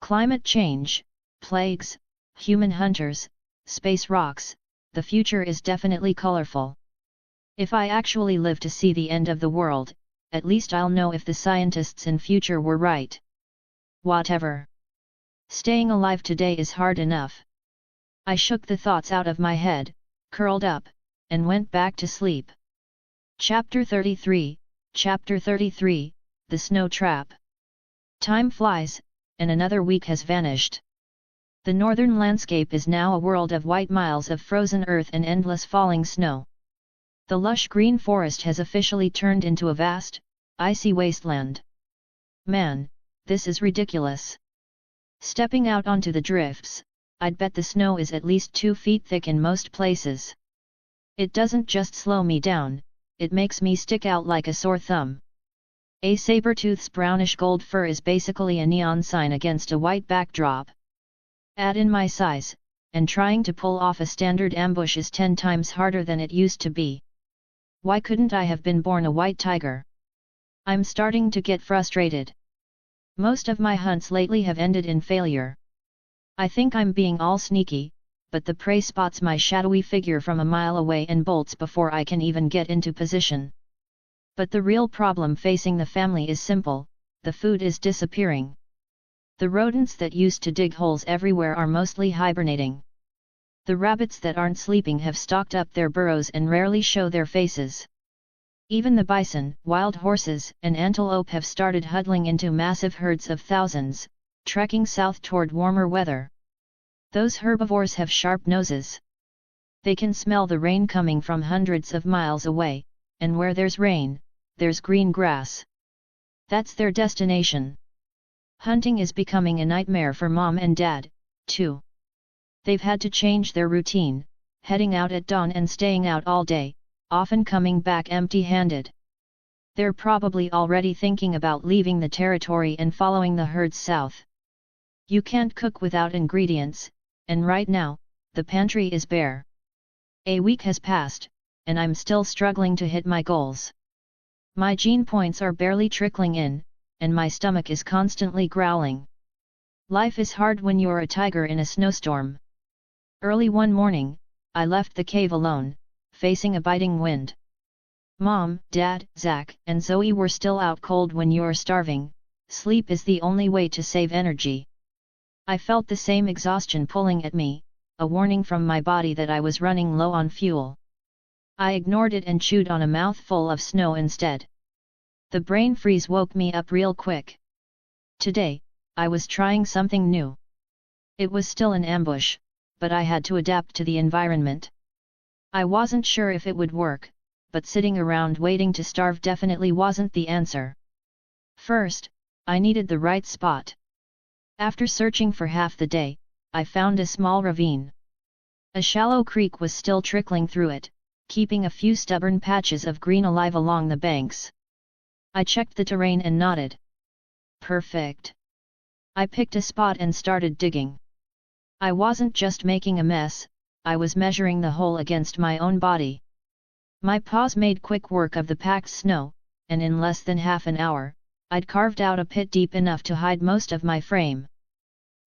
Climate change, plagues, human hunters, space rocks, the future is definitely colorful. If I actually live to see the end of the world, at least I'll know if the scientists in future were right. Whatever. Staying alive today is hard enough. I shook the thoughts out of my head, curled up, and went back to sleep. Chapter 33, Chapter 33, The Snow Trap. Time flies, and another week has vanished. The northern landscape is now a world of white miles of frozen earth and endless falling snow. The lush green forest has officially turned into a vast, icy wasteland. Man, this is ridiculous. Stepping out onto the drifts, I'd bet the snow is at least 2 feet thick in most places. It doesn't just slow me down, it makes me stick out like a sore thumb. A saber-tooth's brownish gold fur is basically a neon sign against a white backdrop. Add in my size, and trying to pull off a standard ambush is 10 times harder than it used to be. Why couldn't I have been born a white tiger? I'm starting to get frustrated. Most of my hunts lately have ended in failure. I think I'm being all sneaky, but the prey spots my shadowy figure from a mile away and bolts before I can even get into position. But the real problem facing the family is simple: the food is disappearing. The rodents that used to dig holes everywhere are mostly hibernating. The rabbits that aren't sleeping have stocked up their burrows and rarely show their faces. Even the bison, wild horses, and antelope have started huddling into massive herds of thousands, trekking south toward warmer weather. Those herbivores have sharp noses. They can smell the rain coming from hundreds of miles away, and where there's rain, there's green grass. That's their destination. Hunting is becoming a nightmare for Mom and Dad, too. They've had to change their routine, heading out at dawn and staying out all day, often coming back empty-handed. They're probably already thinking about leaving the territory and following the herds south. You can't cook without ingredients, and right now, the pantry is bare. A week has passed, and I'm still struggling to hit my goals. My gene points are barely trickling in, and my stomach is constantly growling. Life is hard when you're a tiger in a snowstorm. Early one morning, I left the cave alone, facing a biting wind. Mom, Dad, Zach, and Zoe were still out cold. When you're starving, sleep is the only way to save energy. I felt the same exhaustion pulling at me, a warning from my body that I was running low on fuel. I ignored it and chewed on a mouthful of snow instead. The brain freeze woke me up real quick. Today, I was trying something new. It was still an ambush, but I had to adapt to the environment. I wasn't sure if it would work, but sitting around waiting to starve definitely wasn't the answer. First, I needed the right spot. After searching for half the day, I found a small ravine. A shallow creek was still trickling through it, keeping a few stubborn patches of green alive along the banks. I checked the terrain and nodded. Perfect. I picked a spot and started digging. I wasn't just making a mess, I was measuring the hole against my own body. My paws made quick work of the packed snow, and in less than half an hour, I'd carved out a pit deep enough to hide most of my frame.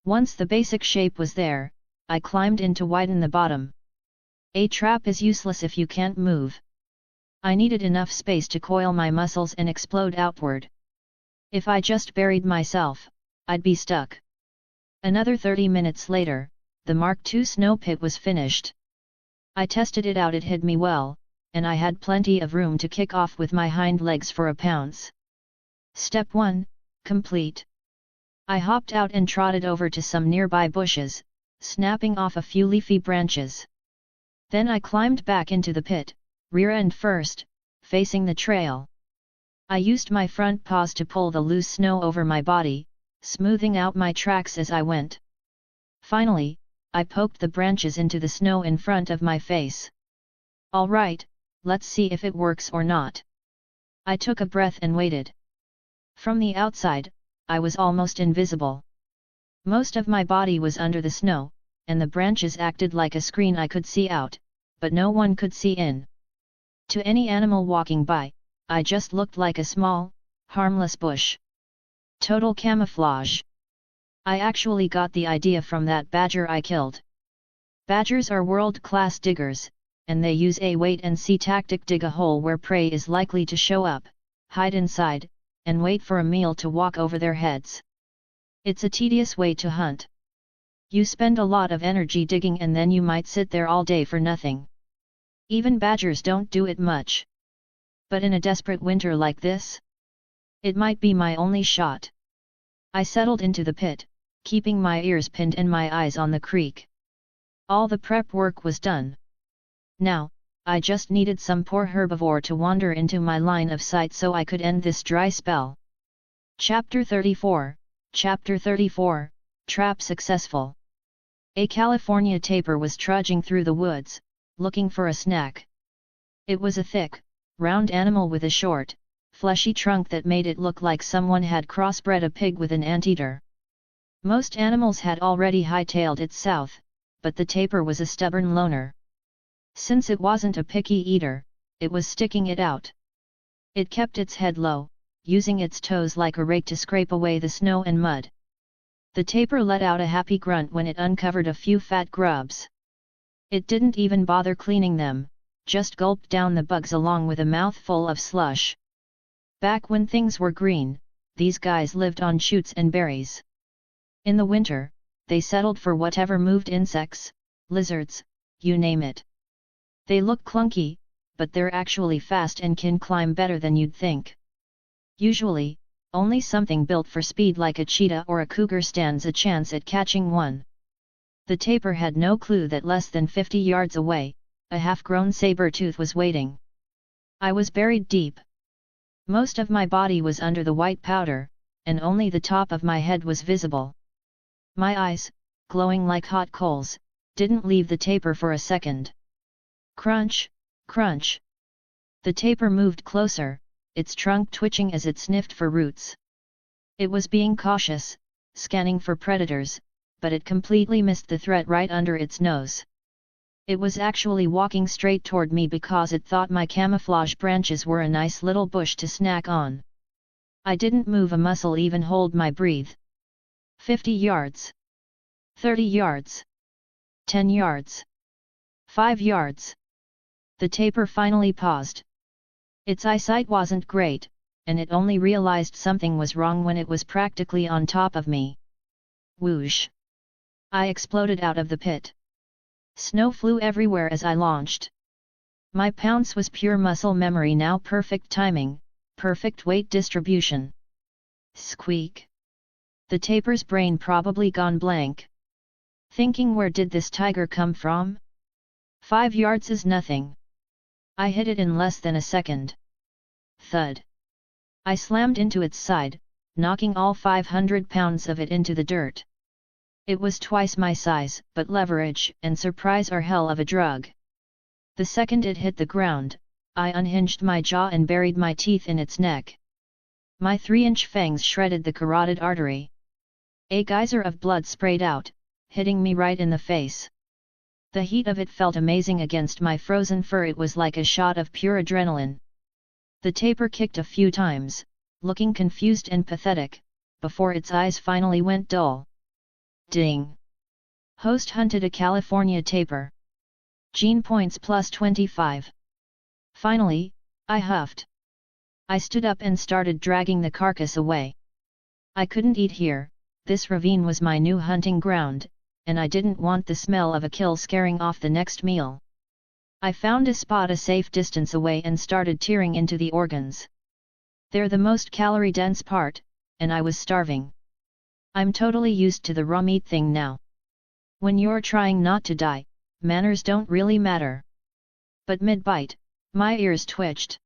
Once the basic shape was there, I climbed in to widen the bottom. A trap is useless if you can't move. I needed enough space to coil my muscles and explode outward. If I just buried myself, I'd be stuck. Another 30 minutes later, the Mark II snow pit was finished. I tested it out. It hid me well, and I had plenty of room to kick off with my hind legs for a pounce. Step 1, complete. I hopped out and trotted over to some nearby bushes, snapping off a few leafy branches. Then I climbed back into the pit, rear end first, facing the trail. I used my front paws to pull the loose snow over my body, smoothing out my tracks as I went. Finally, I poked the branches into the snow in front of my face. All right, let's see if it works or not. I took a breath and waited. From the outside, I was almost invisible. Most of my body was under the snow, and the branches acted like a screen I could see out, but no one could see in. To any animal walking by, I just looked like a small, harmless bush. Total camouflage. I actually got the idea from that badger I killed. Badgers are world-class diggers, and they use a wait-and-see tactic: dig a hole where prey is likely to show up, hide inside, and wait for a meal to walk over their heads. It's a tedious way to hunt. You spend a lot of energy digging and then you might sit there all day for nothing. Even badgers don't do it much. But in a desperate winter like this, it might be my only shot. I settled into the pit, keeping my ears pinned and my eyes on the creek. All the prep work was done. Now, I just needed some poor herbivore to wander into my line of sight so I could end this dry spell. Chapter 34, Trap Successful. A California tapir was trudging through the woods, looking for a snack. It was a thick, round animal with a short, fleshy trunk that made it look like someone had crossbred a pig with an anteater. Most animals had already hightailed it south, but the tapir was a stubborn loner. Since it wasn't a picky eater, it was sticking it out. It kept its head low, using its toes like a rake to scrape away the snow and mud. The tapir let out a happy grunt when it uncovered a few fat grubs. It didn't even bother cleaning them, just gulped down the bugs along with a mouthful of slush. Back when things were green, these guys lived on shoots and berries. In the winter, they settled for whatever moved: insects, lizards, you name it. They look clunky, but they're actually fast and can climb better than you'd think. Usually, only something built for speed like a cheetah or a cougar stands a chance at catching one. The tapir had no clue that less than 50 yards away, a half-grown saber-tooth was waiting. I was buried deep. Most of my body was under the white powder, and only the top of my head was visible. My eyes, glowing like hot coals, didn't leave the tapir for a second. Crunch, crunch. The tapir moved closer, its trunk twitching as it sniffed for roots. It was being cautious, scanning for predators, but it completely missed the threat right under its nose. It was actually walking straight toward me because it thought my camouflage branches were a nice little bush to snack on. I didn't move a muscle, even hold my breath. 50 yards. 30 yards. 10 yards. 5 yards. The tapir finally paused. Its eyesight wasn't great, and it only realized something was wrong when it was practically on top of me. Whoosh! I exploded out of the pit. Snow flew everywhere as I launched. My pounce was pure muscle memory now, perfect timing, perfect weight distribution. Squeak! The tapir's brain probably gone blank. Thinking, where did this tiger come from? 5 yards is nothing. I hit it in less than a second. Thud! I slammed into its side, knocking all 500 pounds of it into the dirt. It was twice my size, but leverage and surprise are hell of a drug. The second it hit the ground, I unhinged my jaw and buried my teeth in its neck. My 3-inch fangs shredded the carotid artery. A geyser of blood sprayed out, hitting me right in the face. The heat of it felt amazing against my frozen fur. It was like a shot of pure adrenaline. The tapir kicked a few times, looking confused and pathetic, before its eyes finally went dull. Ding! Host hunted a California tapir. Gene points plus 25. Finally, I huffed. I stood up and started dragging the carcass away. I couldn't eat here, this ravine was my new hunting ground, and I didn't want the smell of a kill scaring off the next meal. I found a spot a safe distance away and started tearing into the organs. They're the most calorie-dense part, and I was starving. I'm totally used to the raw meat thing now. When you're trying not to die, manners don't really matter. But mid-bite, my ears twitched.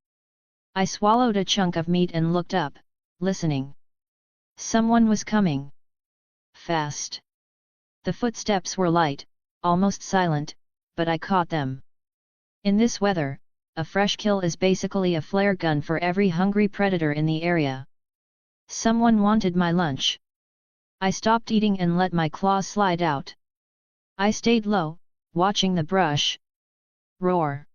I swallowed a chunk of meat and looked up, listening. Someone was coming. Fast. The footsteps were light, almost silent, but I caught them. In this weather, a fresh kill is basically a flare gun for every hungry predator in the area. Someone wanted my lunch. I stopped eating and let my claws slide out. I stayed low, watching the brush. Roar!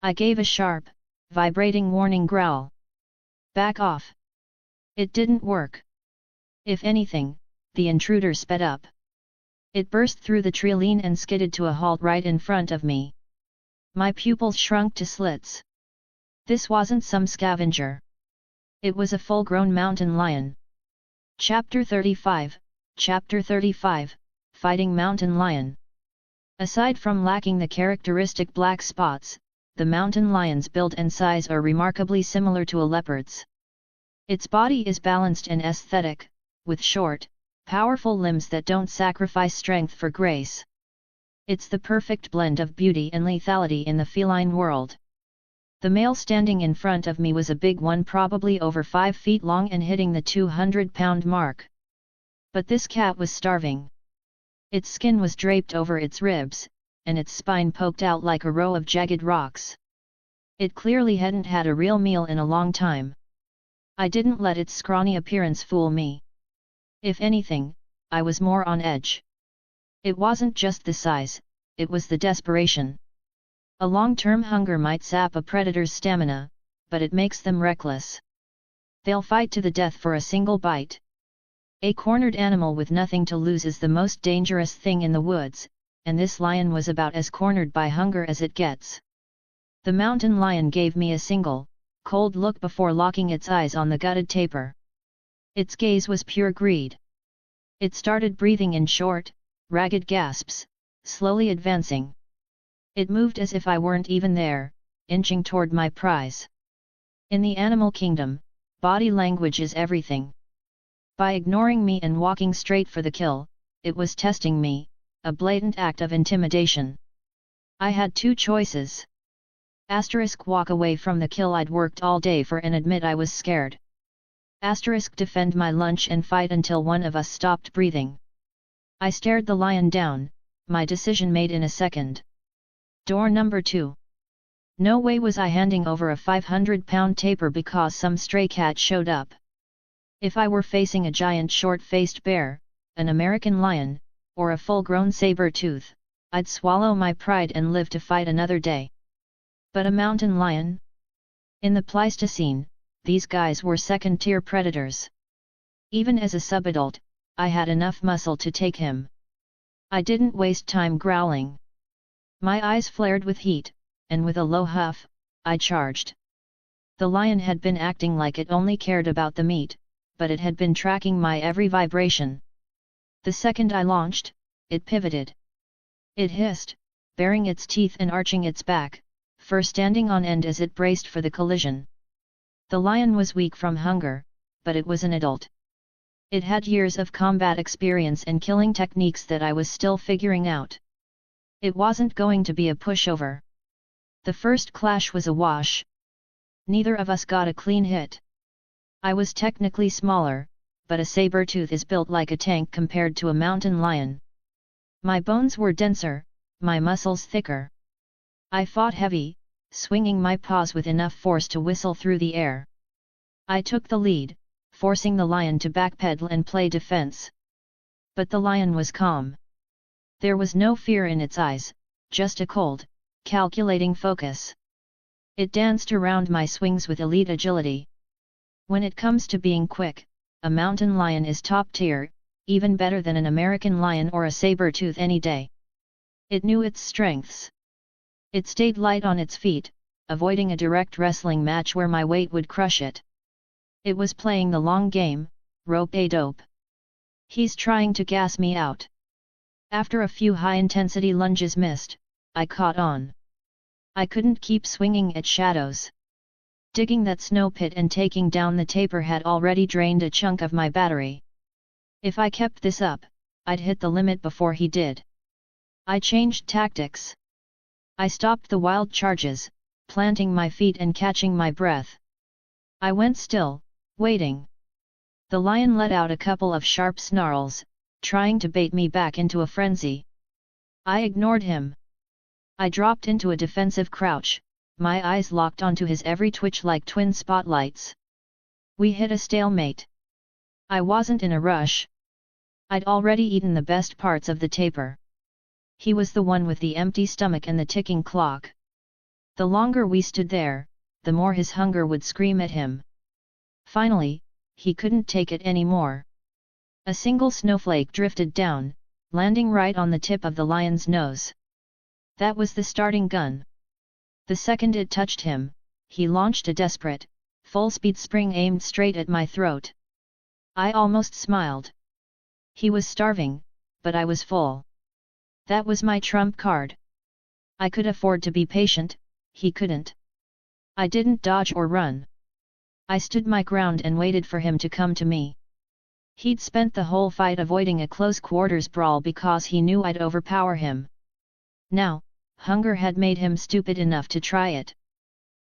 I gave a sharp, vibrating warning growl. Back off! It didn't work. If anything, the intruder sped up. It burst through the treeline and skidded to a halt right in front of me. My pupils shrunk to slits. This wasn't some scavenger. It was a full-grown mountain lion. Chapter 35, Fighting Mountain Lion. Aside from lacking the characteristic black spots, the mountain lion's build and size are remarkably similar to a leopard's. Its body is balanced and aesthetic, with short, powerful limbs that don't sacrifice strength for grace. It's the perfect blend of beauty and lethality in the feline world. The male standing in front of me was a big one, probably over 5 feet long and hitting the 200-pound mark. But this cat was starving. Its skin was draped over its ribs, and its spine poked out like a row of jagged rocks. It clearly hadn't had a real meal in a long time. I didn't let its scrawny appearance fool me. If anything, I was more on edge. It wasn't just the size, it was the desperation. A long-term hunger might sap a predator's stamina, but it makes them reckless. They'll fight to the death for a single bite. A cornered animal with nothing to lose is the most dangerous thing in the woods, and this lion was about as cornered by hunger as it gets. The mountain lion gave me a single, cold look before locking its eyes on the gutted tapir. Its gaze was pure greed. It started breathing in short, ragged gasps, slowly advancing. It moved as if I weren't even there, inching toward my prize. In the animal kingdom, body language is everything. By ignoring me and walking straight for the kill, it was testing me, a blatant act of intimidation. I had two choices. Walk away from the kill I'd worked all day for and admit I was scared. Defend my lunch and fight until one of us stopped breathing. I stared the lion down, my decision made in a second. Door number 2. No way was I handing over a 500-pound tapir because some stray cat showed up. If I were facing a giant short-faced bear, an American lion, or a full-grown saber-tooth, I'd swallow my pride and live to fight another day. But a mountain lion? In the Pleistocene, these guys were second-tier predators. Even as a subadult, I had enough muscle to take him. I didn't waste time growling. My eyes flared with heat, and with a low huff, I charged. The lion had been acting like it only cared about the meat, but it had been tracking my every vibration. The second I launched, it pivoted. It hissed, baring its teeth and arching its back, fur standing on end as it braced for the collision. The lion was weak from hunger, but it was an adult. It had years of combat experience and killing techniques that I was still figuring out. It wasn't going to be a pushover. The first clash was a wash. Neither of us got a clean hit. I was technically smaller, but a saber-tooth is built like a tank compared to a mountain lion. My bones were denser, my muscles thicker. I fought heavy, swinging my paws with enough force to whistle through the air. I took the lead, forcing the lion to backpedal and play defense. But the lion was calm. There was no fear in its eyes, just a cold, calculating focus. It danced around my swings with elite agility. When it comes to being quick, a mountain lion is top tier, even better than an American lion or a saber-tooth any day. It knew its strengths. It stayed light on its feet, avoiding a direct wrestling match where my weight would crush it. It was playing the long game, rope-a-dope. He's trying to gas me out. After a few high-intensity lunges missed, I caught on. I couldn't keep swinging at shadows. Digging that snow pit and taking down the tapir had already drained a chunk of my battery. If I kept this up, I'd hit the limit before he did. I changed tactics. I stopped the wild charges, planting my feet and catching my breath. I went still, waiting. The lion let out a couple of sharp snarls, trying to bait me back into a frenzy. I ignored him. I dropped into a defensive crouch, my eyes locked onto his every twitch like twin spotlights. We hit a stalemate. I wasn't in a rush. I'd already eaten the best parts of the tapir. He was the one with the empty stomach and the ticking clock. The longer we stood there, the more his hunger would scream at him. Finally, he couldn't take it anymore. A single snowflake drifted down, landing right on the tip of the lion's nose. That was the starting gun. The second it touched him, he launched a desperate, full-speed spring aimed straight at my throat. I almost smiled. He was starving, but I was full. That was my trump card. I could afford to be patient, he couldn't. I didn't dodge or run. I stood my ground and waited for him to come to me. He'd spent the whole fight avoiding a close-quarters brawl because he knew I'd overpower him. Now, hunger had made him stupid enough to try it.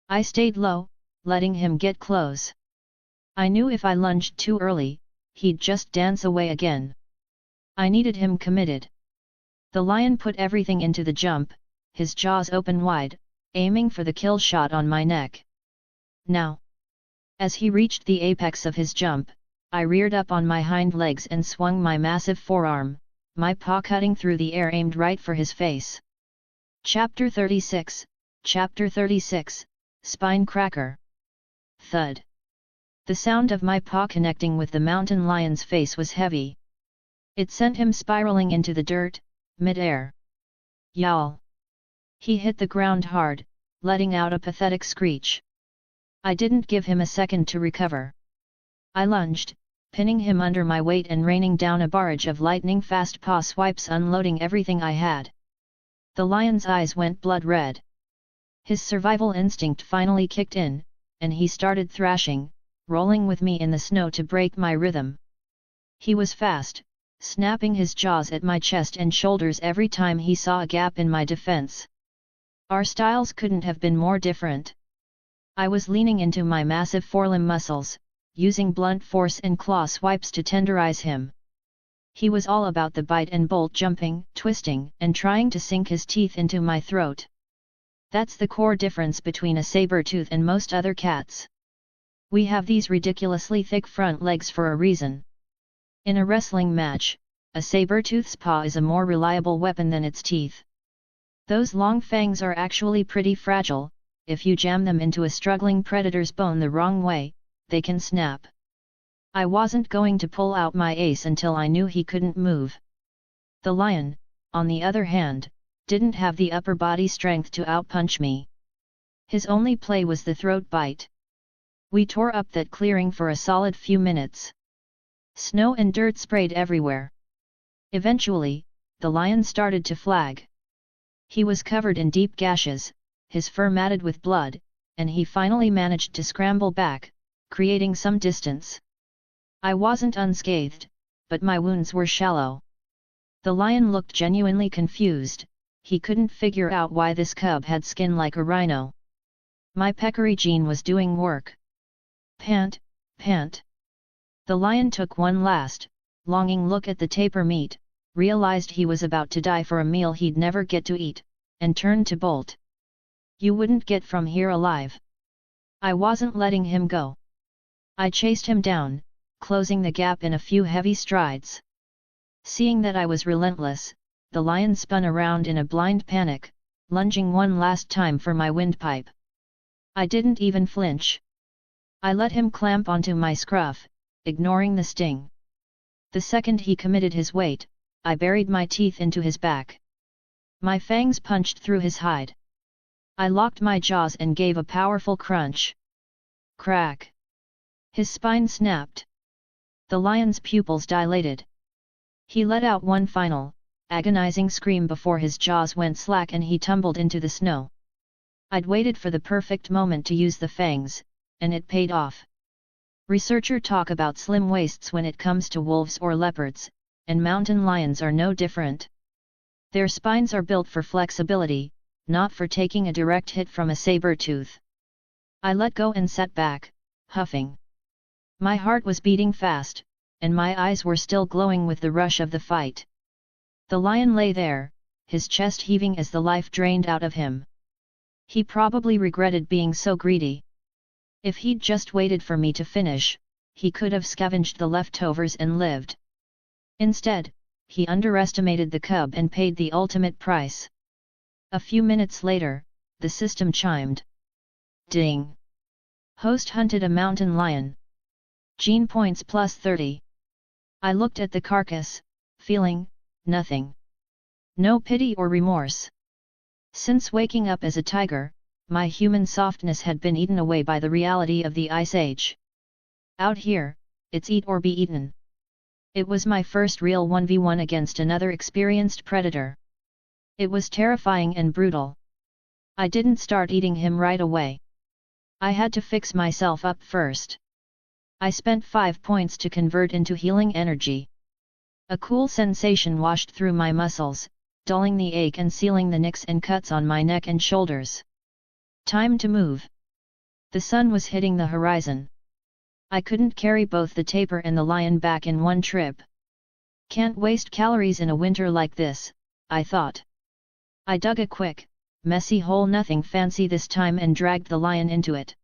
I stayed low, letting him get close. I knew if I lunged too early, he'd just dance away again. I needed him committed. The lion put everything into the jump, his jaws open wide, aiming for the kill shot on my neck. Now, as he reached the apex of his jump, I reared up on my hind legs and swung my massive forearm, my paw cutting through the air aimed right for his face. Chapter 36, Spine Cracker. Thud. The sound of my paw connecting with the mountain lion's face was heavy. It sent him spiraling into the dirt, mid-air. Yowl. He hit the ground hard, letting out a pathetic screech. I didn't give him a second to recover. I lunged, pinning him under my weight and raining down a barrage of lightning-fast paw swipes, unloading everything I had. The lion's eyes went blood red. His survival instinct finally kicked in, and he started thrashing, rolling with me in the snow to break my rhythm. He was fast, snapping his jaws at my chest and shoulders every time he saw a gap in my defense. Our styles couldn't have been more different. I was leaning into my massive forelimb muscles, using blunt force and claw swipes to tenderize him. He was all about the bite and bolt, jumping, twisting, and trying to sink his teeth into my throat. That's the core difference between a saber-tooth and most other cats. We have these ridiculously thick front legs for a reason. In a wrestling match, a saber-tooth's paw is a more reliable weapon than its teeth. Those long fangs are actually pretty fragile. If you jam them into a struggling predator's bone the wrong way, they can snap. I wasn't going to pull out my ace until I knew he couldn't move. The lion, on the other hand, didn't have the upper body strength to outpunch me. His only play was the throat bite. We tore up that clearing for a solid few minutes. Snow and dirt sprayed everywhere. Eventually, the lion started to flag. He was covered in deep gashes, his fur matted with blood, and he finally managed to scramble back, creating some distance. I wasn't unscathed, but my wounds were shallow. The lion looked genuinely confused. He couldn't figure out why this cub had skin like a rhino. My peccary gene was doing work. Pant, pant. The lion took one last, longing look at the tapir meat, realized he was about to die for a meal he'd never get to eat, and turned to bolt. You wouldn't get from here alive. I wasn't letting him go. I chased him down, closing the gap in a few heavy strides. Seeing that I was relentless, the lion spun around in a blind panic, lunging one last time for my windpipe. I didn't even flinch. I let him clamp onto my scruff, ignoring the sting. The second he committed his weight, I buried my teeth into his back. My fangs punched through his hide. I locked my jaws and gave a powerful crunch. Crack! His spine snapped. The lion's pupils dilated. He let out one final, agonizing scream before his jaws went slack and he tumbled into the snow. I'd waited for the perfect moment to use the fangs, and it paid off. Researchers talk about slim waists when it comes to wolves or leopards, and mountain lions are no different. Their spines are built for flexibility, not for taking a direct hit from a saber-tooth. I let go and sat back, huffing. My heart was beating fast, and my eyes were still glowing with the rush of the fight. The lion lay there, his chest heaving as the life drained out of him. He probably regretted being so greedy. If he'd just waited for me to finish, he could have scavenged the leftovers and lived. Instead, he underestimated the cub and paid the ultimate price. A few minutes later, the system chimed. Ding! Host hunted a mountain lion. Gene points plus 30. I looked at the carcass, feeling nothing. No pity or remorse. Since waking up as a tiger, my human softness had been eaten away by the reality of the Ice Age. Out here, it's eat or be eaten. It was my first real 1v1 against another experienced predator. It was terrifying and brutal. I didn't start eating him right away. I had to fix myself up first. I spent 5 points to convert into healing energy. A cool sensation washed through my muscles, dulling the ache and sealing the nicks and cuts on my neck and shoulders. Time to move. The sun was hitting the horizon. I couldn't carry both the tapir and the lion back in one trip. Can't waste calories in a winter like this, I thought. I dug a quick, messy hole, nothing fancy this time, and dragged the lion into it.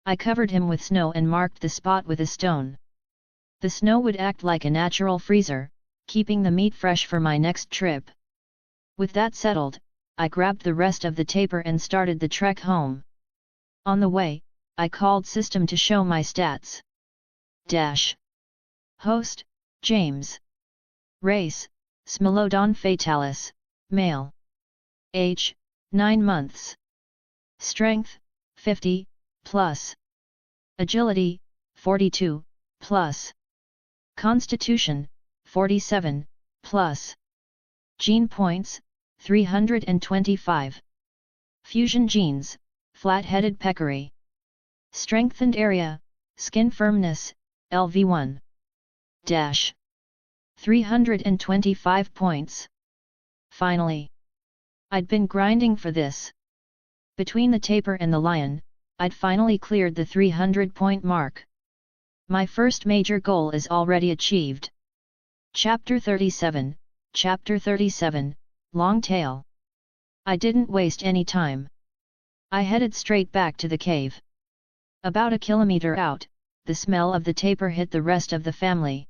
I covered him with snow and marked the spot with a stone. The snow would act like a natural freezer, keeping the meat fresh for my next trip. With that settled, I grabbed the rest of the tapir and started the trek home. On the way, I called system to show my stats. Host, James. Race, Smilodon fatalis, male. Age, 9 months. Strength, 50, plus. Agility, 42, plus. Constitution, 47, plus. Gene points, 325. Fusion genes, flat-headed peccary. Strengthened area, skin firmness, LV1. 325 points. Finally. I'd been grinding for this. Between the tapir and the lion, I'd finally cleared the 300-point mark. My first major goal is already achieved. Chapter 37, Chapter 37, Long Tail. I didn't waste any time. I headed straight back to the cave. About a kilometer out, the smell of the tapir hit the rest of the family.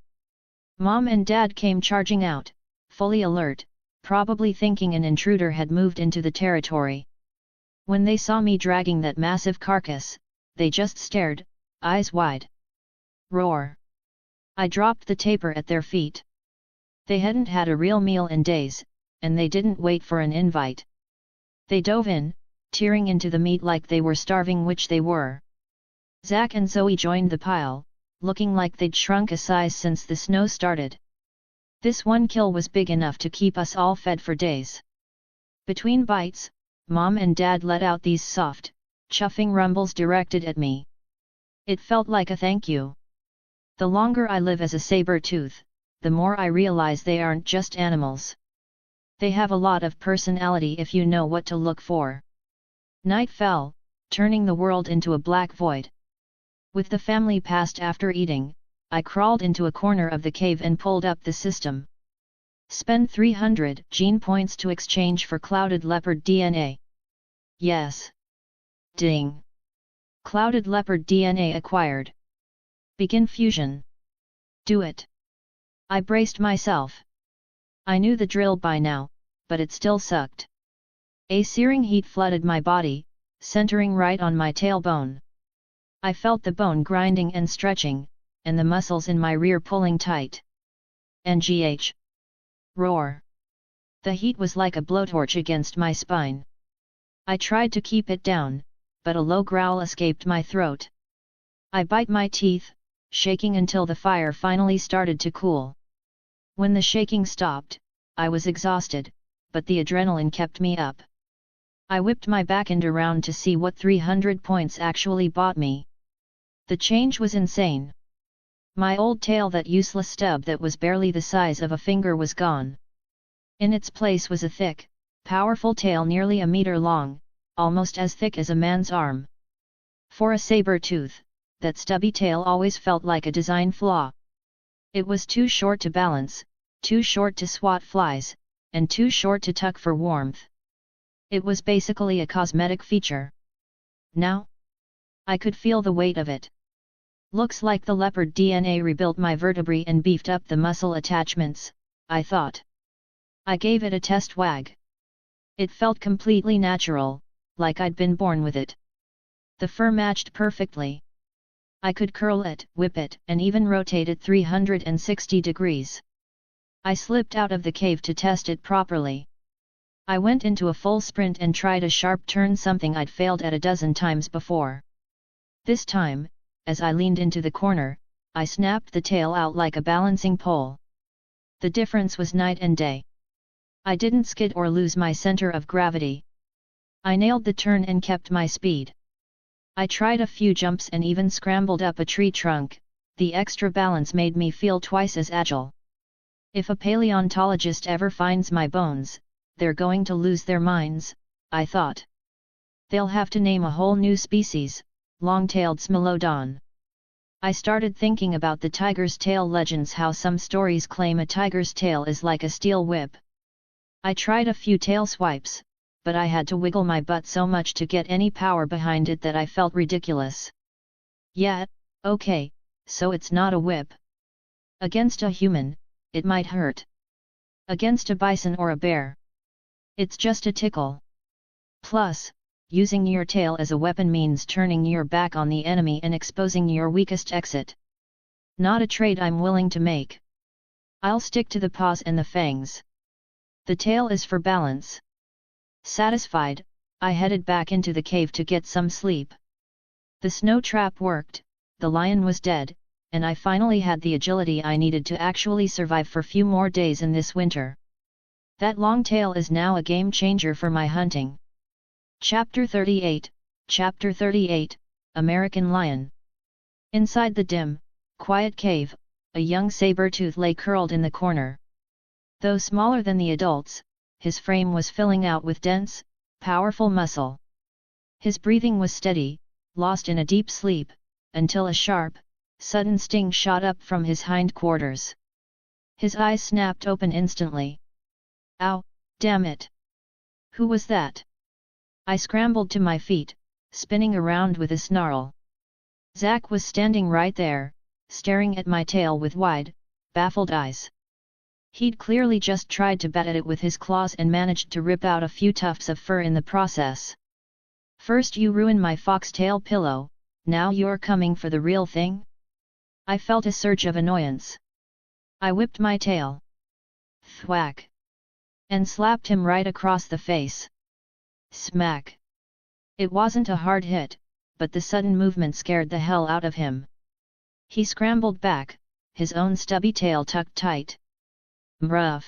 Mom and Dad came charging out, fully alert, probably thinking an intruder had moved into the territory. When they saw me dragging that massive carcass, they just stared, eyes wide. Roar! I dropped the tapir at their feet. They hadn't had a real meal in days, and they didn't wait for an invite. They dove in, tearing into the meat like they were starving, which they were. Zach and Zoe joined the pile, looking like they'd shrunk a size since the snow started. This one kill was big enough to keep us all fed for days. Between bites, Mom and Dad let out these soft, chuffing rumbles directed at me. It felt like a thank you. The longer I live as a saber-tooth, the more I realize they aren't just animals. They have a lot of personality if you know what to look for. Night fell, turning the world into a black void. With the family passed after eating, I crawled into a corner of the cave and pulled up the system. Spend 300 gene points to exchange for clouded leopard DNA. Yes. Ding. Clouded leopard DNA acquired. Begin fusion. Do it. I braced myself. I knew the drill by now, but it still sucked. A searing heat flooded my body, centering right on my tailbone. I felt the bone grinding and stretching, and the muscles in my rear pulling tight. NGH. Roar. The heat was like a blowtorch against my spine. I tried to keep it down, but a low growl escaped my throat. I bit my teeth, shaking until the fire finally started to cool. When the shaking stopped, I was exhausted, but the adrenaline kept me up. I whipped my back end around to see what 300 points actually bought me. The change was insane. My old tail, that useless stub that was barely the size of a finger, was gone. In its place was a thick, powerful tail nearly a meter long, almost as thick as a man's arm. For a saber-tooth, that stubby tail always felt like a design flaw. It was too short to balance, too short to swat flies, and too short to tuck for warmth. It was basically a cosmetic feature. Now? I could feel the weight of it. Looks like the leopard DNA rebuilt my vertebrae and beefed up the muscle attachments, I thought. I gave it a test wag. It felt completely natural, like I'd been born with it. The fur matched perfectly. I could curl it, whip it, and even rotate it 360 degrees. I slipped out of the cave to test it properly. I went into a full sprint and tried a sharp turn, something I'd failed at a dozen times before. This time, as I leaned into the corner, I snapped the tail out like a balancing pole. The difference was night and day. I didn't skid or lose my center of gravity. I nailed the turn and kept my speed. I tried a few jumps and even scrambled up a tree trunk. The extra balance made me feel twice as agile. If a paleontologist ever finds my bones, they're going to lose their minds, I thought. They'll have to name a whole new species, long-tailed Smilodon. I started thinking about the tiger's tail legends, how some stories claim a tiger's tail is like a steel whip. I tried a few tail swipes, but I had to wiggle my butt so much to get any power behind it that I felt ridiculous. Yeah, okay, so it's not a whip. Against a human, it might hurt. Against a bison or a bear, it's just a tickle. Plus, using your tail as a weapon means turning your back on the enemy and exposing your weakest exit. Not a trade I'm willing to make. I'll stick to the paws and the fangs. The tail is for balance. Satisfied, I headed back into the cave to get some sleep. The snow trap worked, the lion was dead, and I finally had the agility I needed to actually survive for few more days in this winter. That long tail is now a game changer for my hunting. Chapter 38, American Lion. Inside the dim, quiet cave, a young saber-tooth lay curled in the corner. Though smaller than the adults, his frame was filling out with dense, powerful muscle. His breathing was steady, lost in a deep sleep, until a sharp, sudden sting shot up from his hindquarters. His eyes snapped open instantly. Ow, damn it! Who was that? I scrambled to my feet, spinning around with a snarl. Zack was standing right there, staring at my tail with wide, baffled eyes. He'd clearly just tried to bat at it with his claws and managed to rip out a few tufts of fur in the process. First you ruined my foxtail pillow, now you're coming for the real thing? I felt a surge of annoyance. I whipped my tail. Thwack! And slapped him right across the face. Smack! It wasn't a hard hit, but the sudden movement scared the hell out of him. He scrambled back, his own stubby tail tucked tight. Mruff!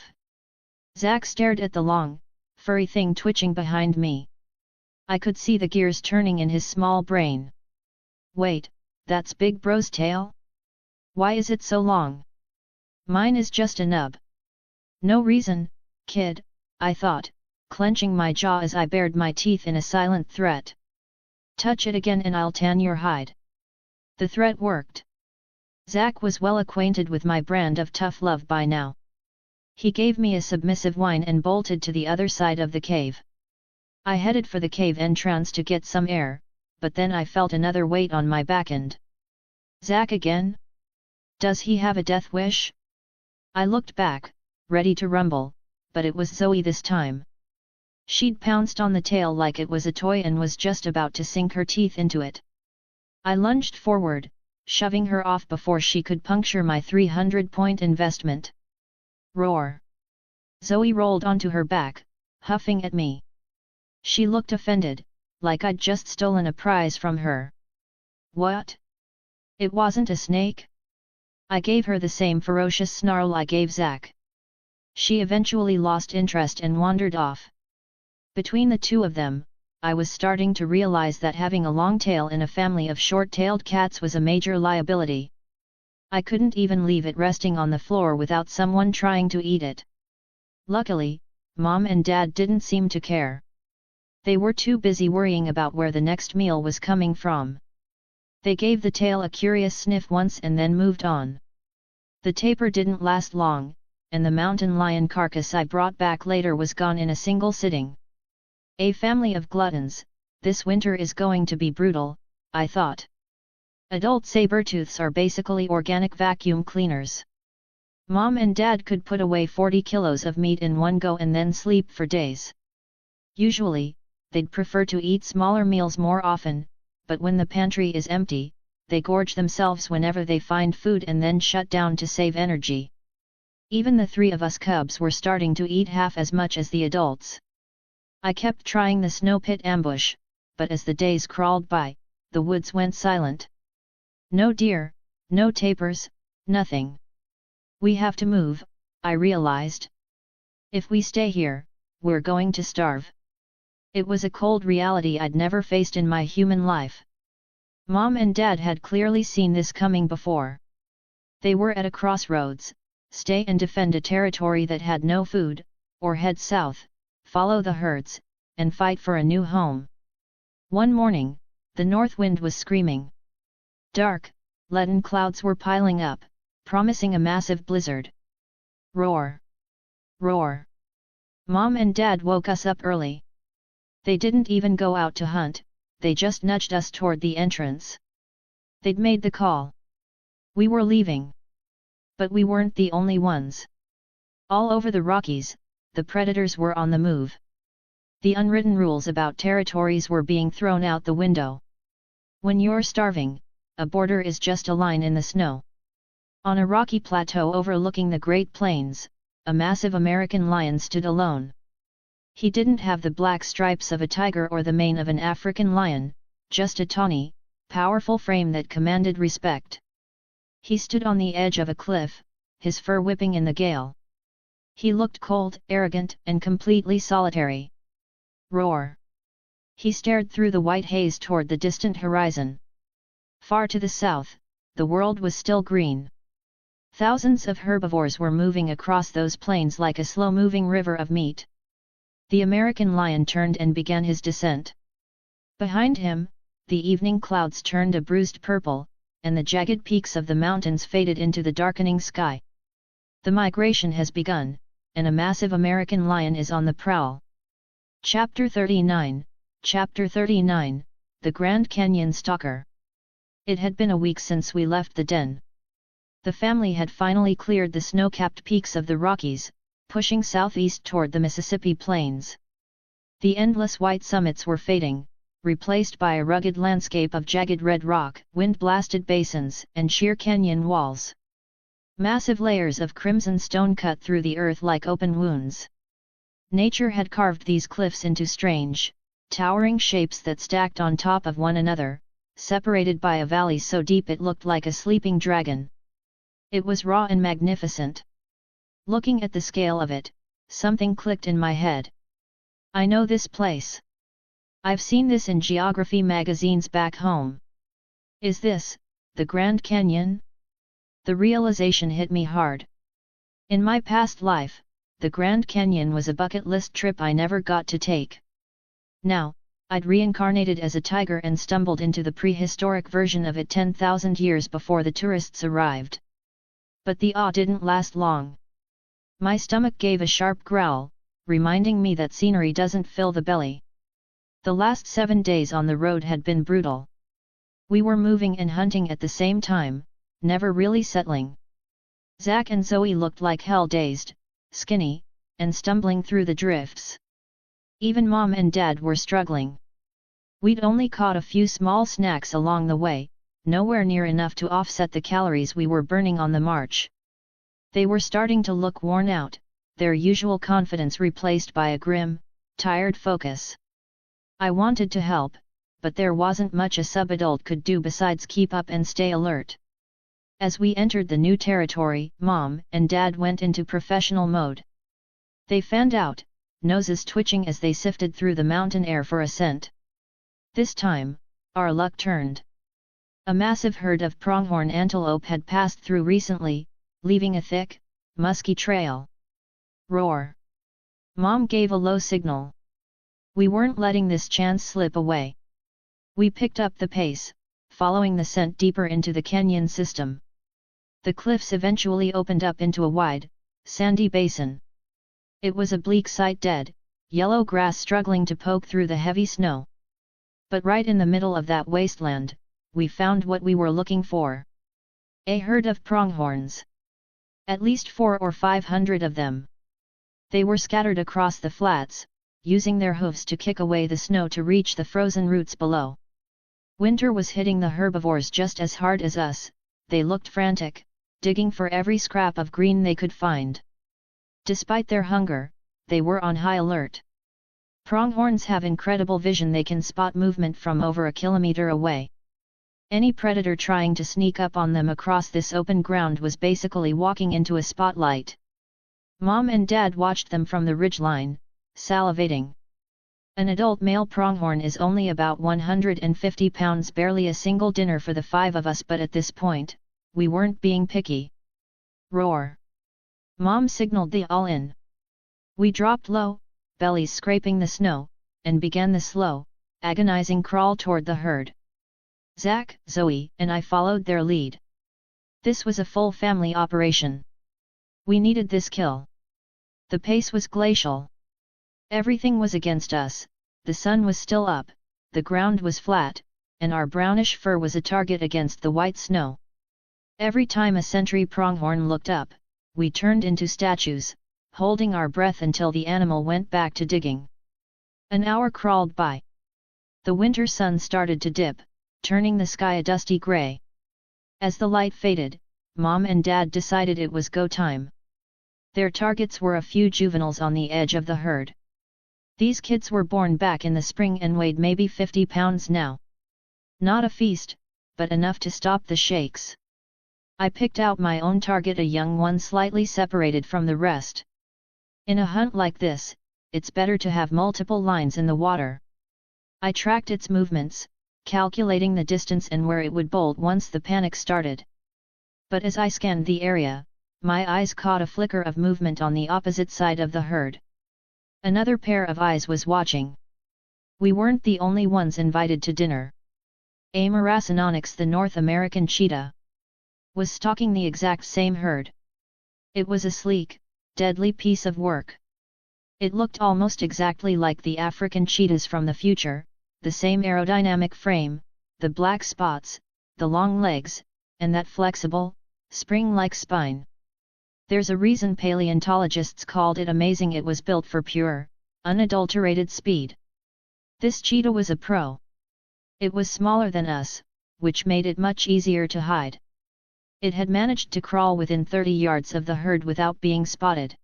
Zack stared at the long, furry thing twitching behind me. I could see the gears turning in his small brain. Wait, that's Big Bro's tail? Why is it so long? Mine is just a nub. No reason, kid, I thought, clenching my jaw as I bared my teeth in a silent threat. Touch it again and I'll tan your hide. The threat worked. Zack was well acquainted with my brand of tough love by now. He gave me a submissive whine and bolted to the other side of the cave. I headed for the cave entrance to get some air, but then I felt another weight on my backend. Zack again? Does he have a death wish? I looked back, ready to rumble, but it was Zoe this time. She'd pounced on the tail like it was a toy and was just about to sink her teeth into it. I lunged forward, shoving her off before she could puncture my 300-point investment. Roar! Zoe rolled onto her back, huffing at me. She looked offended, like I'd just stolen a prize from her. What? It wasn't a snake? I gave her the same ferocious snarl I gave Zack. She eventually lost interest and wandered off. Between the two of them, I was starting to realize that having a long tail in a family of short-tailed cats was a major liability. I couldn't even leave it resting on the floor without someone trying to eat it. Luckily, Mom and Dad didn't seem to care. They were too busy worrying about where the next meal was coming from. They gave the tail a curious sniff once and then moved on. The taper didn't last long, and the mountain lion carcass I brought back later was gone in a single sitting. A family of gluttons, this winter is going to be brutal, I thought. Adult saber-tooths are basically organic vacuum cleaners. Mom and Dad could put away 40 kilos of meat in one go and then sleep for days. Usually, they'd prefer to eat smaller meals more often, but when the pantry is empty, they gorge themselves whenever they find food and then shut down to save energy. Even the three of us cubs were starting to eat half as much as the adults. I kept trying the snow pit ambush, but as the days crawled by, the woods went silent. No deer, no tapers, nothing. We have to move, I realized. If we stay here, we're going to starve. It was a cold reality I'd never faced in my human life. Mom and Dad had clearly seen this coming before. They were at a crossroads: stay and defend a territory that had no food, or head south, follow the herds, and fight for a new home. One morning, the north wind was screaming. Dark, leaden clouds were piling up, promising a massive blizzard. Roar! Roar! Mom and Dad woke us up early. They didn't even go out to hunt, they just nudged us toward the entrance. They'd made the call. We were leaving. But we weren't the only ones. All over the Rockies, the predators were on the move. The unwritten rules about territories were being thrown out the window. When you're starving, a border is just a line in the snow. On a rocky plateau overlooking the Great Plains, a massive American lion stood alone. He didn't have the black stripes of a tiger or the mane of an African lion, just a tawny, powerful frame that commanded respect. He stood on the edge of a cliff, his fur whipping in the gale. He looked cold, arrogant, and completely solitary. Roar! He stared through the white haze toward the distant horizon. Far to the south, the world was still green. Thousands of herbivores were moving across those plains like a slow-moving river of meat. The American lion turned and began his descent. Behind him, the evening clouds turned a bruised purple, and the jagged peaks of the mountains faded into the darkening sky. The migration has begun, and a massive American lion is on the prowl. Chapter 39, Chapter 39, The Grand Canyon Stalker. It had been a week since we left the den. The family had finally cleared the snow-capped peaks of the Rockies, pushing southeast toward the Mississippi Plains. The endless white summits were fading, replaced by a rugged landscape of jagged red rock, wind-blasted basins, and sheer canyon walls. Massive layers of crimson stone cut through the earth like open wounds. Nature had carved these cliffs into strange, towering shapes that stacked on top of one another, separated by a valley so deep it looked like a sleeping dragon. It was raw and magnificent. Looking at the scale of it, something clicked in my head. I know this place. I've seen this in geography magazines back home. Is this the Grand Canyon? The realization hit me hard. In my past life, the Grand Canyon was a bucket list trip I never got to take. Now, I'd reincarnated as a tiger and stumbled into the prehistoric version of it 10,000 years before the tourists arrived. But the awe didn't last long. My stomach gave a sharp growl, reminding me that scenery doesn't fill the belly. The last 7 days on the road had been brutal. We were moving and hunting at the same time, never really settling. Zach and Zoe looked like hell-dazed, skinny, and stumbling through the drifts. Even Mom and Dad were struggling. We'd only caught a few small snacks along the way, nowhere near enough to offset the calories we were burning on the march. They were starting to look worn out, their usual confidence replaced by a grim, tired focus. I wanted to help, but there wasn't much a sub-adult could do besides keep up and stay alert. As we entered the new territory, Mom and Dad went into professional mode. They fanned out, noses twitching as they sifted through the mountain air for a scent. This time, our luck turned. A massive herd of pronghorn antelope had passed through recently, leaving a thick, musky trail. Roar! Mom gave a low signal. We weren't letting this chance slip away. We picked up the pace, following the scent deeper into the canyon system. The cliffs eventually opened up into a wide, sandy basin. It was a bleak sight, dead, yellow grass struggling to poke through the heavy snow. But right in the middle of that wasteland, we found what we were looking for. A herd of pronghorns. At least 400 or 500 of them. They were scattered across the flats, using their hooves to kick away the snow to reach the frozen roots below. Winter was hitting the herbivores just as hard as us. They looked frantic, digging for every scrap of green they could find. Despite their hunger, they were on high alert. Pronghorns have incredible vision. They can spot movement from over a kilometer away. Any predator trying to sneak up on them across this open ground was basically walking into a spotlight. Mom and Dad watched them from the ridgeline, salivating. An adult male pronghorn is only about 150 pounds, barely a single dinner for the 5 of us, but at this point, we weren't being picky. Roar! Mom signaled the all-in. We dropped low, bellies scraping the snow, and began the slow, agonizing crawl toward the herd. Zach, Zoe, and I followed their lead. This was a full family operation. We needed this kill. The pace was glacial. Everything was against us, the sun was still up, the ground was flat, and our brownish fur was a target against the white snow. Every time a sentry pronghorn looked up, we turned into statues, holding our breath until the animal went back to digging. An hour crawled by. The winter sun started to dip, turning the sky a dusty gray. As the light faded, Mom and Dad decided it was go time. Their targets were a few juveniles on the edge of the herd. These kids were born back in the spring and weighed maybe 50 pounds now. Not a feast, but enough to stop the shakes. I picked out my own target, a young one slightly separated from the rest. In a hunt like this, it's better to have multiple lines in the water. I tracked its movements, calculating the distance and where it would bolt once the panic started. But as I scanned the area, my eyes caught a flicker of movement on the opposite side of the herd. Another pair of eyes was watching. We weren't the only ones invited to dinner. Amaracinonyx, the North American cheetah, was stalking the exact same herd. It was a sleek, deadly piece of work. It looked almost exactly like the African cheetahs from the future, the same aerodynamic frame, the black spots, the long legs, and that flexible, spring-like spine. There's a reason paleontologists called it amazing. It was built for pure, unadulterated speed. This cheetah was a pro. It was smaller than us, which made it much easier to hide. It had managed to crawl within 30 yards of the herd without being spotted.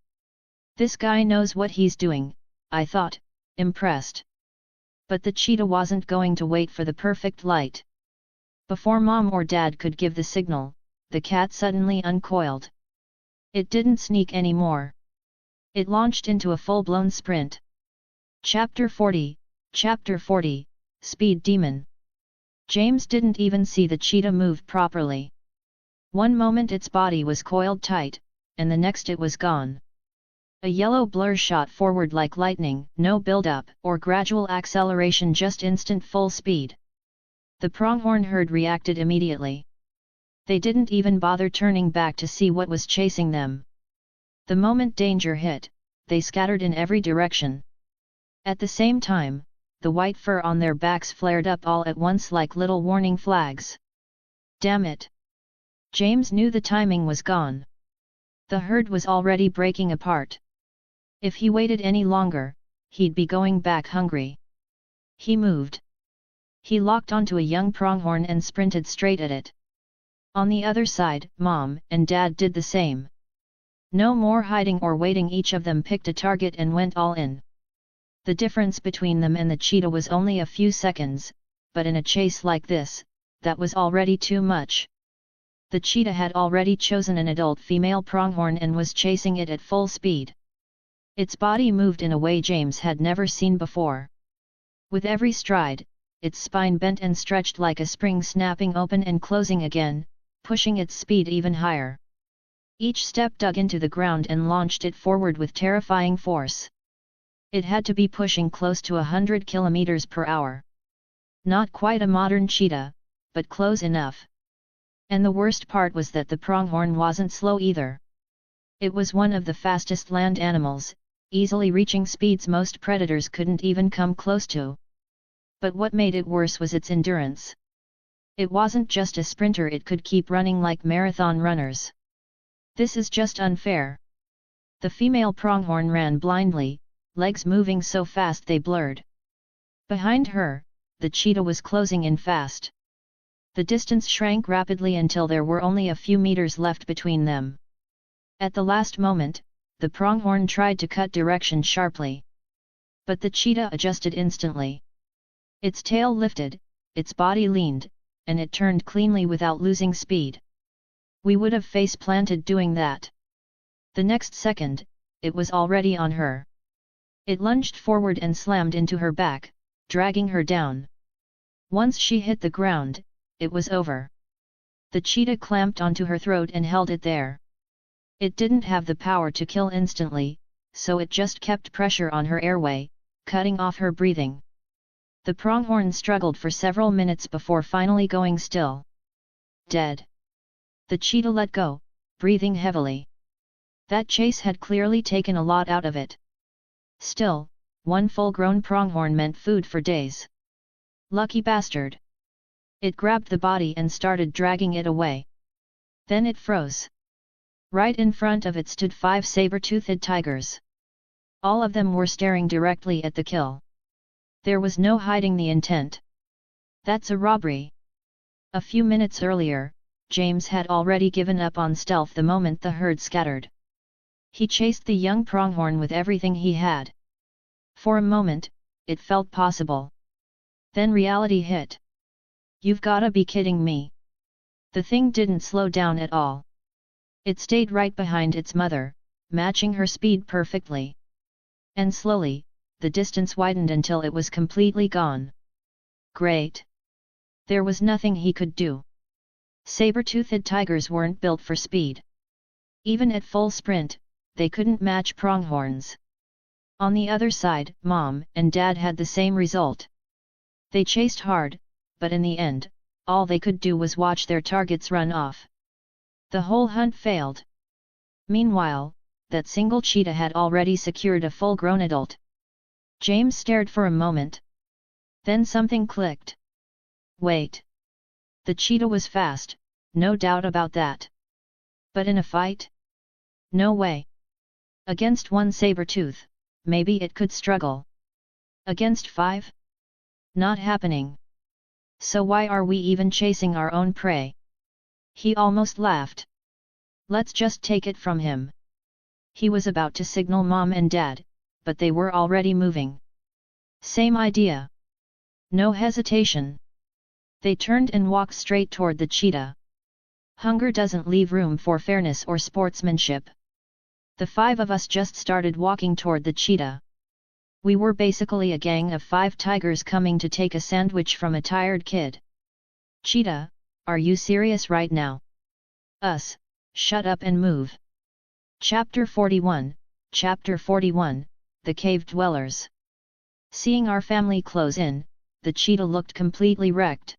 This guy knows what he's doing, I thought, impressed. But the cheetah wasn't going to wait for the perfect light. Before Mom or Dad could give the signal, the cat suddenly uncoiled. It didn't sneak anymore. It launched into a full-blown sprint. Chapter 40, Speed Demon. James didn't even see the cheetah move properly. One moment its body was coiled tight, and the next it was gone. A yellow blur shot forward like lightning, no build-up or gradual acceleration, just instant full speed. The pronghorn herd reacted immediately. They didn't even bother turning back to see what was chasing them. The moment danger hit, they scattered in every direction. At the same time, the white fur on their backs flared up all at once like little warning flags. Damn it! James knew the timing was gone. The herd was already breaking apart. If he waited any longer, he'd be going back hungry. He moved. He locked onto a young pronghorn and sprinted straight at it. On the other side, Mom and Dad did the same. No more hiding or waiting, each of them picked a target and went all in. The difference between them and the cheetah was only a few seconds, but in a chase like this, that was already too much. The cheetah had already chosen an adult female pronghorn and was chasing it at full speed. Its body moved in a way James had never seen before. With every stride, its spine bent and stretched like a spring, snapping open and closing again, pushing its speed even higher. Each step dug into the ground and launched it forward with terrifying force. It had to be pushing close to 100 kilometers per hour. Not quite a modern cheetah, but close enough. And the worst part was that the pronghorn wasn't slow either. It was one of the fastest land animals, easily reaching speeds most predators couldn't even come close to. But what made it worse was its endurance. It wasn't just a sprinter, it could keep running like marathon runners. This is just unfair. The female pronghorn ran blindly, legs moving so fast they blurred. Behind her, the cheetah was closing in fast. The distance shrank rapidly until there were only a few meters left between them. At the last moment, the pronghorn tried to cut direction sharply. But the cheetah adjusted instantly. Its tail lifted, its body leaned, and it turned cleanly without losing speed. We would have face-planted doing that. The next second, it was already on her. It lunged forward and slammed into her back, dragging her down. Once she hit the ground, it was over. The cheetah clamped onto her throat and held it there. It didn't have the power to kill instantly, so it just kept pressure on her airway, cutting off her breathing. The pronghorn struggled for several minutes before finally going still. Dead. The cheetah let go, breathing heavily. That chase had clearly taken a lot out of it. Still, one full-grown pronghorn meant food for days. Lucky bastard. It grabbed the body and started dragging it away. Then it froze. Right in front of it stood 5 saber-toothed tigers. All of them were staring directly at the kill. There was no hiding the intent. That's a robbery. A few minutes earlier, James had already given up on stealth the moment the herd scattered. He chased the young pronghorn with everything he had. For a moment, it felt possible. Then reality hit. You've gotta be kidding me. The thing didn't slow down at all. It stayed right behind its mother, matching her speed perfectly. And slowly, the distance widened until it was completely gone. Great. There was nothing he could do. Saber-toothed tigers weren't built for speed. Even at full sprint, they couldn't match pronghorns. On the other side, Mom and Dad had the same result. They chased hard, but in the end, all they could do was watch their targets run off. The whole hunt failed. Meanwhile, that single cheetah had already secured a full-grown adult. James stared for a moment. Then something clicked. Wait. The cheetah was fast, no doubt about that. But in a fight? No way. Against one saber-tooth, maybe it could struggle. Against 5? Not happening. So why are we even chasing our own prey? He almost laughed. Let's just take it from him. He was about to signal Mom and Dad, but they were already moving. Same idea. No hesitation. They turned and walked straight toward the cheetah. Hunger doesn't leave room for fairness or sportsmanship. The 5 of us just started walking toward the cheetah. We were basically a gang of 5 tigers coming to take a sandwich from a tired kid. Cheetah, are you serious right now? Us, shut up and move. Chapter 41, Chapter 41, The Cave Dwellers. Seeing our family close in, the cheetah looked completely wrecked.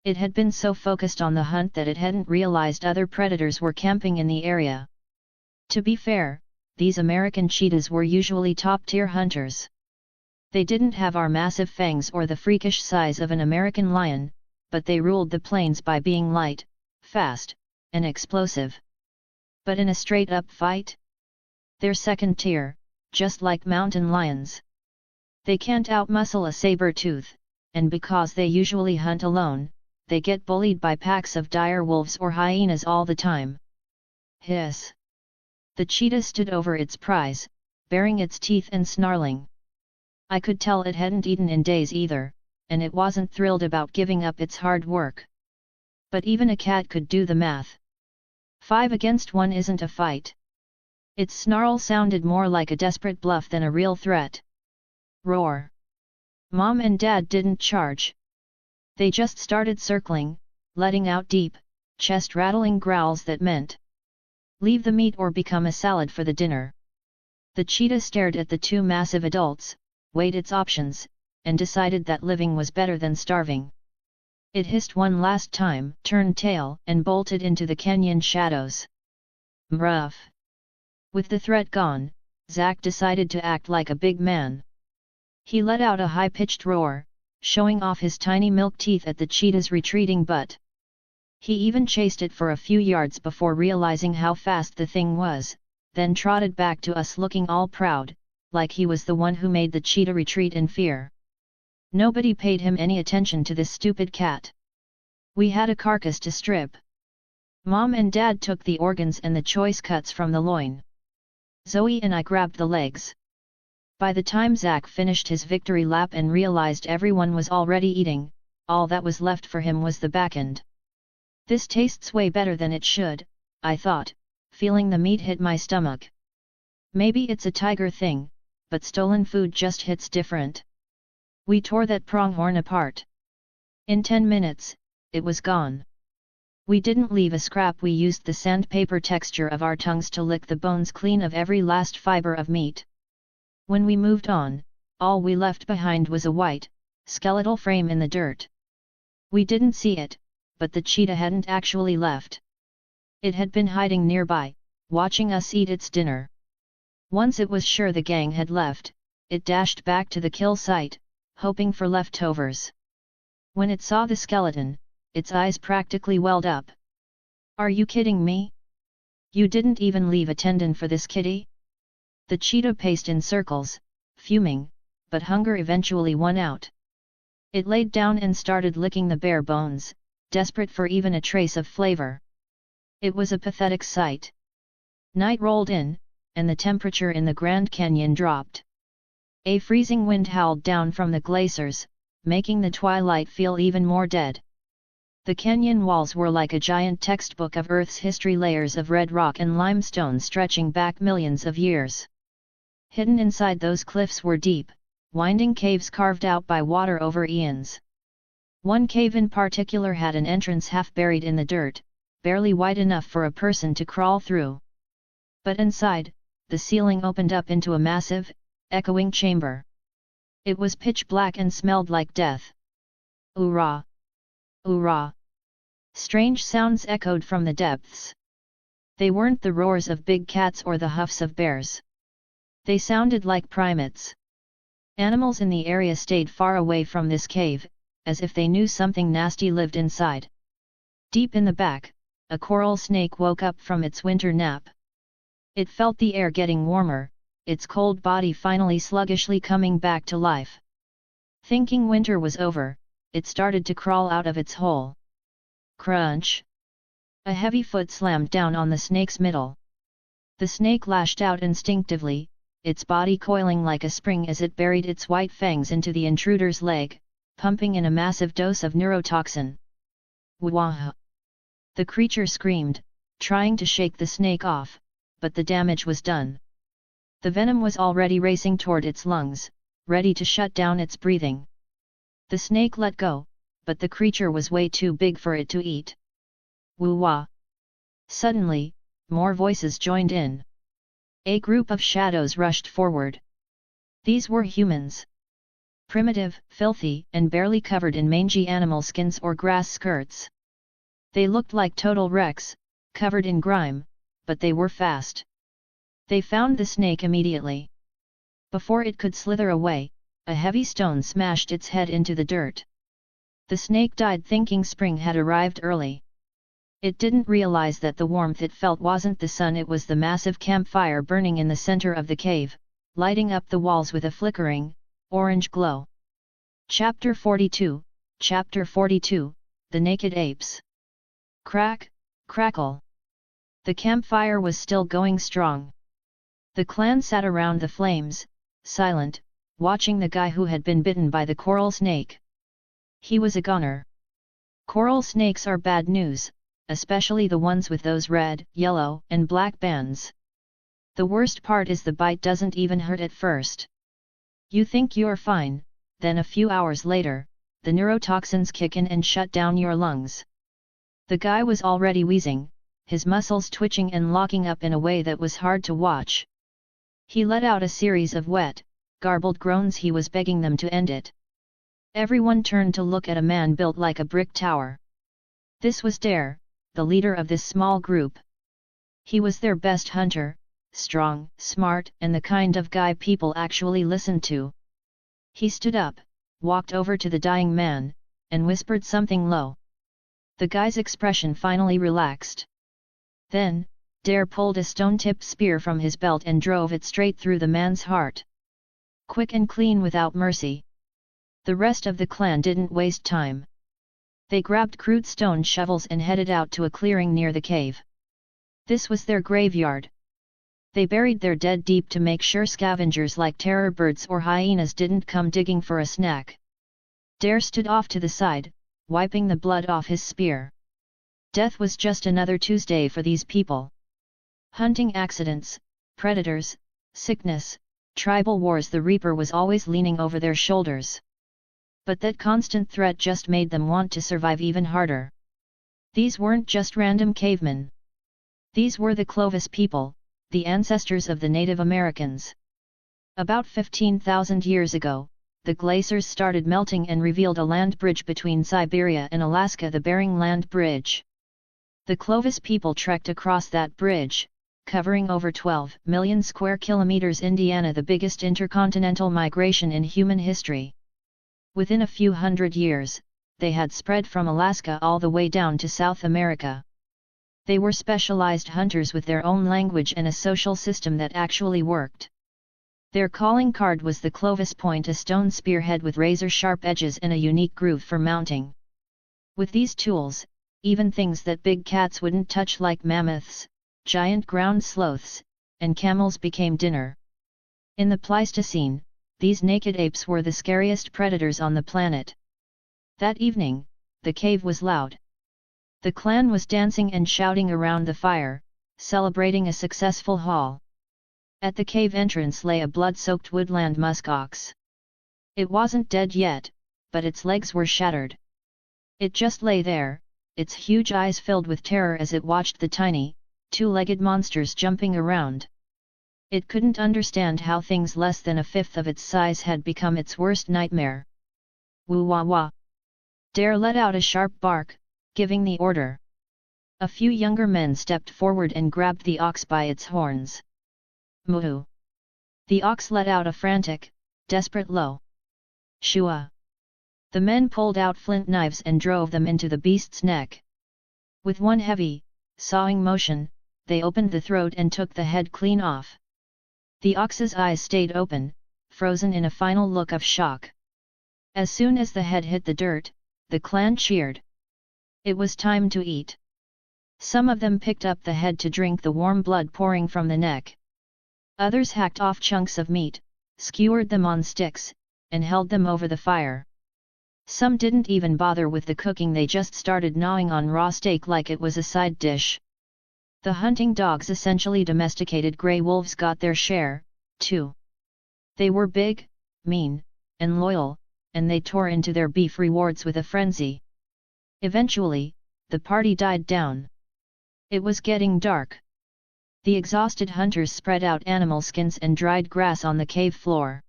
It had been so focused on the hunt that it hadn't realized other predators were camping in the area. To be fair, these American cheetahs were usually top-tier hunters. They didn't have our massive fangs or the freakish size of an American lion, but they ruled the plains by being light, fast, and explosive. But in a straight-up fight? They're second tier, just like mountain lions. They can't outmuscle a saber-tooth, and because they usually hunt alone, they get bullied by packs of dire wolves or hyenas all the time. Hiss! The cheetah stood over its prize, baring its teeth and snarling. I could tell it hadn't eaten in days either, and it wasn't thrilled about giving up its hard work. But even a cat could do the math. 5 against 1 isn't a fight. Its snarl sounded more like a desperate bluff than a real threat. Roar! Mom and Dad didn't charge. They just started circling, letting out deep, chest-rattling growls that meant, leave the meat or become a salad for the dinner. The cheetah stared at the 2 massive adults, weighed its options, and decided that living was better than starving. It hissed one last time, turned tail, and bolted into the canyon shadows. Mruff! With the threat gone, Zack decided to act like a big man. He let out a high-pitched roar, showing off his tiny milk teeth at the cheetah's retreating butt. He even chased it for a few yards before realizing how fast the thing was, then trotted back to us looking all proud, like he was the one who made the cheetah retreat in fear. Nobody paid him any attention to this stupid cat. We had a carcass to strip. Mom and Dad took the organs and the choice cuts from the loin. Zoe and I grabbed the legs. By the time Zack finished his victory lap and realized everyone was already eating, all that was left for him was the back end. This tastes way better than it should, I thought, feeling the meat hit my stomach. Maybe it's a tiger thing, but stolen food just hits different. We tore that pronghorn apart. In 10 minutes, it was gone. We didn't leave a scrap. We used the sandpaper texture of our tongues to lick the bones clean of every last fiber of meat. When we moved on, all we left behind was a white, skeletal frame in the dirt. We didn't see it, but the cheetah hadn't actually left. It had been hiding nearby, watching us eat its dinner. Once it was sure the gang had left, it dashed back to the kill site, hoping for leftovers. When it saw the skeleton, its eyes practically welled up. "Are you kidding me? You didn't even leave a tendon for this kitty?" The cheetah paced in circles, fuming, but hunger eventually won out. It laid down and started licking the bare bones, desperate for even a trace of flavor. It was a pathetic sight. Night rolled in, and the temperature in the Grand Canyon dropped. A freezing wind howled down from the glaciers, making the twilight feel even more dead. The canyon walls were like a giant textbook of Earth's history, layers of red rock and limestone stretching back millions of years. Hidden inside those cliffs were deep, winding caves carved out by water over eons. One cave in particular had an entrance half buried in the dirt, barely wide enough for a person to crawl through. But inside, the ceiling opened up into a massive, echoing chamber. It was pitch black and smelled like death. "Oorah! Oorah!" Strange sounds echoed from the depths. They weren't the roars of big cats or the huffs of bears. They sounded like primates. Animals in the area stayed far away from this cave, as if they knew something nasty lived inside. Deep in the back, a coral snake woke up from its winter nap. It felt the air getting warmer, its cold body finally sluggishly coming back to life. Thinking winter was over, it started to crawl out of its hole. Crunch! A heavy foot slammed down on the snake's middle. The snake lashed out instinctively, its body coiling like a spring as it buried its white fangs into the intruder's leg, pumping in a massive dose of neurotoxin. Wah! The creature screamed, trying to shake the snake off, but the damage was done. The venom was already racing toward its lungs, ready to shut down its breathing. The snake let go, but the creature was way too big for it to eat. Woo-wah! Suddenly, more voices joined in. A group of shadows rushed forward. These were humans. Primitive, filthy, and barely covered in mangy animal skins or grass skirts. They looked like total wrecks, covered in grime, but they were fast. They found the snake immediately. Before it could slither away, a heavy stone smashed its head into the dirt. The snake died thinking spring had arrived early. It didn't realize that the warmth it felt wasn't the sun, it was the massive campfire burning in the center of the cave, lighting up the walls with a flickering, orange glow. Chapter 42, Chapter 42, The Naked Apes. Crack, crackle. The campfire was still going strong. The clan sat around the flames, silent, watching the guy who had been bitten by the coral snake. He was a goner. Coral snakes are bad news, especially the ones with those red, yellow, and black bands. The worst part is the bite doesn't even hurt at first. You think you're fine, then a few hours later, the neurotoxins kick in and shut down your lungs. The guy was already wheezing, his muscles twitching and locking up in a way that was hard to watch. He let out a series of wet, garbled groans. He was begging them to end it. Everyone turned to look at a man built like a brick tower. This was Dare, the leader of this small group. He was their best hunter, strong, smart, and the kind of guy people actually listened to. He stood up, walked over to the dying man, and whispered something low. The guy's expression finally relaxed. Then, Dare pulled a stone-tipped spear from his belt and drove it straight through the man's heart. Quick and clean, without mercy. The rest of the clan didn't waste time. They grabbed crude stone shovels and headed out to a clearing near the cave. This was their graveyard. They buried their dead deep to make sure scavengers like terror birds or hyenas didn't come digging for a snack. Dare stood off to the side, wiping the blood off his spear. Death was just another Tuesday for these people. Hunting accidents, predators, sickness, tribal wars. The Reaper was always leaning over their shoulders. But that constant threat just made them want to survive even harder. These weren't just random cavemen. These were the Clovis people, the ancestors of the Native Americans. About 15,000 years ago, the glaciers started melting and revealed a land bridge between Siberia and Alaska, the Bering Land Bridge. The Clovis people trekked across that bridge, covering over 12 million square kilometers. Indiana, the biggest intercontinental migration in human history. Within a few hundred years, they had spread from Alaska all the way down to South America. They were specialized hunters with their own language and a social system that actually worked. Their calling card was the Clovis point, a stone spearhead with razor-sharp edges and a unique groove for mounting. With these tools, even things that big cats wouldn't touch like mammoths, giant ground sloths, and camels became dinner. In the Pleistocene, these naked apes were the scariest predators on the planet. That evening, the cave was loud. The clan was dancing and shouting around the fire, celebrating a successful haul. At the cave entrance lay a blood-soaked woodland muskox. It wasn't dead yet, but its legs were shattered. It just lay there, its huge eyes filled with terror as it watched the tiny, two-legged monsters jumping around. It couldn't understand how things less than a fifth of its size had become its worst nightmare. Woo-wah-wah! Dare let out a sharp bark, giving the order. A few younger men stepped forward and grabbed the ox by its horns. Moo! The ox let out a frantic, desperate low. Shua! The men pulled out flint knives and drove them into the beast's neck. With one heavy, sawing motion, they opened the throat and took the head clean off. The ox's eyes stayed open, frozen in a final look of shock. As soon as the head hit the dirt, the clan cheered. It was time to eat. Some of them picked up the head to drink the warm blood pouring from the neck. Others hacked off chunks of meat, skewered them on sticks, and held them over the fire. Some didn't even bother with the cooking, they just started gnawing on raw steak like it was a side dish. The hunting dogs, essentially domesticated grey wolves, got their share, too. They were big, mean, and loyal, and they tore into their beef rewards with a frenzy. Eventually, the party died down. It was getting dark. The exhausted hunters spread out animal skins and dried grass on the cave floor.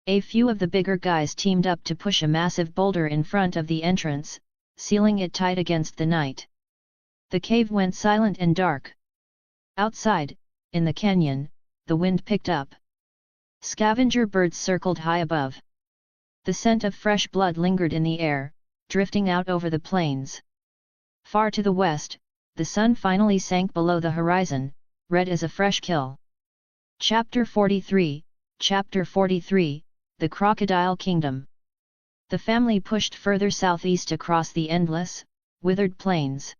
A few of the bigger guys teamed up to push a massive boulder in front of the entrance, sealing it tight against the night. The cave went silent and dark. Outside, in the canyon, the wind picked up. Scavenger birds circled high above. The scent of fresh blood lingered in the air, drifting out over the plains. Far to the west, the sun finally sank below the horizon, red as a fresh kill. Chapter 43, Chapter 43, The Crocodile Kingdom. The family pushed further southeast across the endless, withered plains.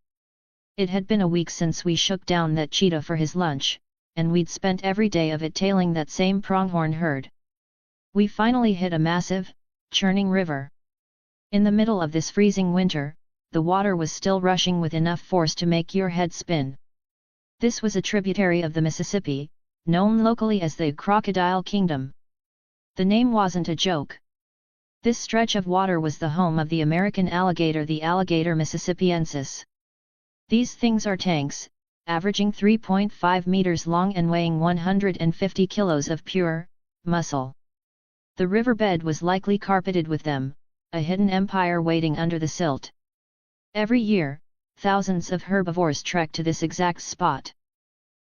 It had been a week since we shook down that cheetah for his lunch, and we'd spent every day of it tailing that same pronghorn herd. We finally hit a massive, churning river. In the middle of this freezing winter, the water was still rushing with enough force to make your head spin. This was a tributary of the Mississippi, known locally as the Crocodile Kingdom. The name wasn't a joke. This stretch of water was the home of the American alligator, the Alligator mississippiensis. These things are tanks, averaging 3.5 meters long and weighing 150 kilos of pure muscle. The riverbed was likely carpeted with them, a hidden empire waiting under the silt. Every year, thousands of herbivores trek to this exact spot.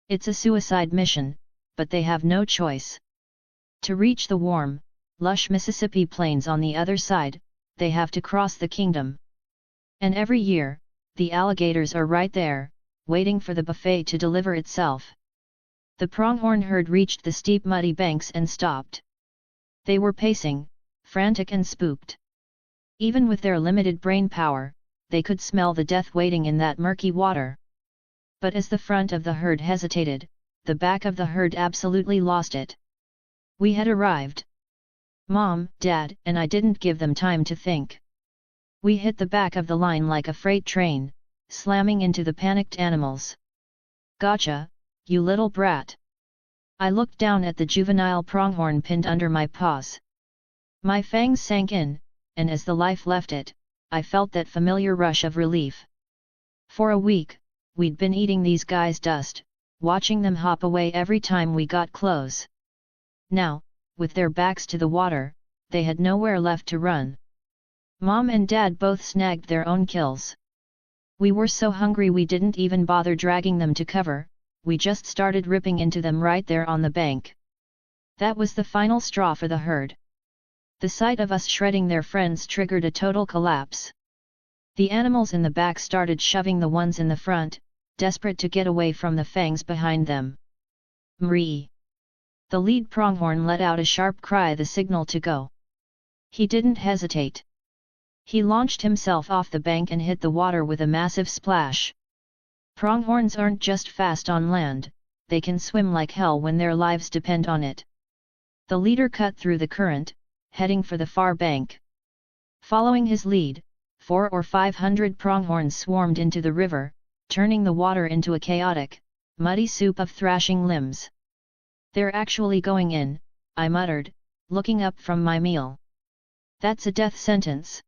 It's a suicide mission, but they have no choice. To reach the warm, lush Mississippi plains on the other side, they have to cross the kingdom. And every year, the alligators are right there, waiting for the buffet to deliver itself. The pronghorn herd reached the steep muddy banks and stopped. They were pacing, frantic and spooked. Even with their limited brain power, they could smell the death waiting in that murky water. But as the front of the herd hesitated, the back of the herd absolutely lost it. We had arrived. Mom, Dad, and I didn't give them time to think. We hit the back of the line like a freight train, slamming into the panicked animals. Gotcha, you little brat! I looked down at the juvenile pronghorn pinned under my paws. My fangs sank in, and as the life left it, I felt that familiar rush of relief. For a week, we'd been eating these guys' dust, watching them hop away every time we got close. Now, with their backs to the water, they had nowhere left to run. Mom and Dad both snagged their own kills. We were so hungry we didn't even bother dragging them to cover, we just started ripping into them right there on the bank. That was the final straw for the herd. The sight of us shredding their friends triggered a total collapse. The animals in the back started shoving the ones in the front, desperate to get away from the fangs behind them. Mree! The lead pronghorn let out a sharp cry, the signal to go. He didn't hesitate. He launched himself off the bank and hit the water with a massive splash. Pronghorns aren't just fast on land, they can swim like hell when their lives depend on it. The leader cut through the current, heading for the far bank. Following his lead, 400 or 500 pronghorns swarmed into the river, turning the water into a chaotic, muddy soup of thrashing limbs. "They're actually going in," I muttered, looking up from my meal. "That's a death sentence.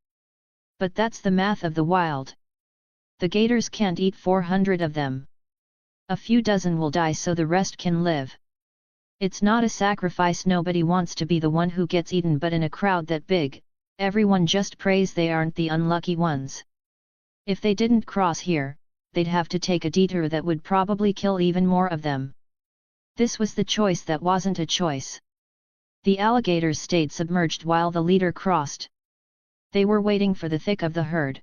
But that's the math of the wild. The gators can't eat 400 of them. A few dozen will die so the rest can live. It's not a sacrifice, nobody wants to be the one who gets eaten, but in a crowd that big, everyone just prays they aren't the unlucky ones. If they didn't cross here, they'd have to take a detour that would probably kill even more of them." This was the choice that wasn't a choice. The alligators stayed submerged while the leader crossed. They were waiting for the thick of the herd.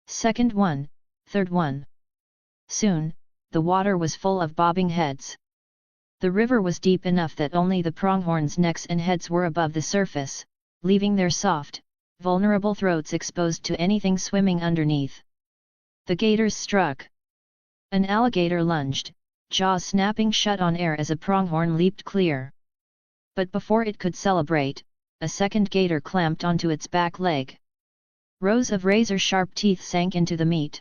Second one, third one. Soon, the water was full of bobbing heads. The river was deep enough that only the pronghorns' necks and heads were above the surface, leaving their soft, vulnerable throats exposed to anything swimming underneath. The gators struck. An alligator lunged, jaws snapping shut on air as a pronghorn leaped clear. But before it could celebrate, a second gator clamped onto its back leg. Rows of razor-sharp teeth sank into the meat.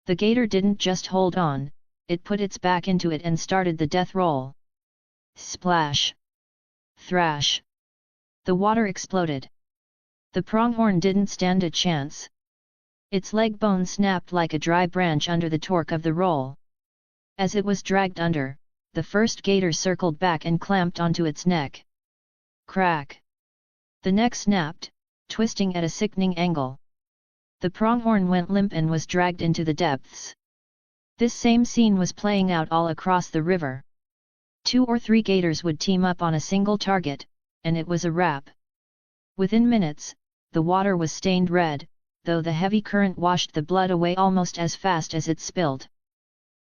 The gator didn't just hold on, it put its back into it and started the death roll. Splash! Thrash! The water exploded. The pronghorn didn't stand a chance. Its leg bone snapped like a dry branch under the torque of the roll. As it was dragged under, the first gator circled back and clamped onto its neck. Crack! The neck snapped, twisting at a sickening angle. The pronghorn went limp and was dragged into the depths. This same scene was playing out all across the river. 2 or 3 gators would team up on a single target, and it was a wrap. Within minutes, the water was stained red, though the heavy current washed the blood away almost as fast as it spilled.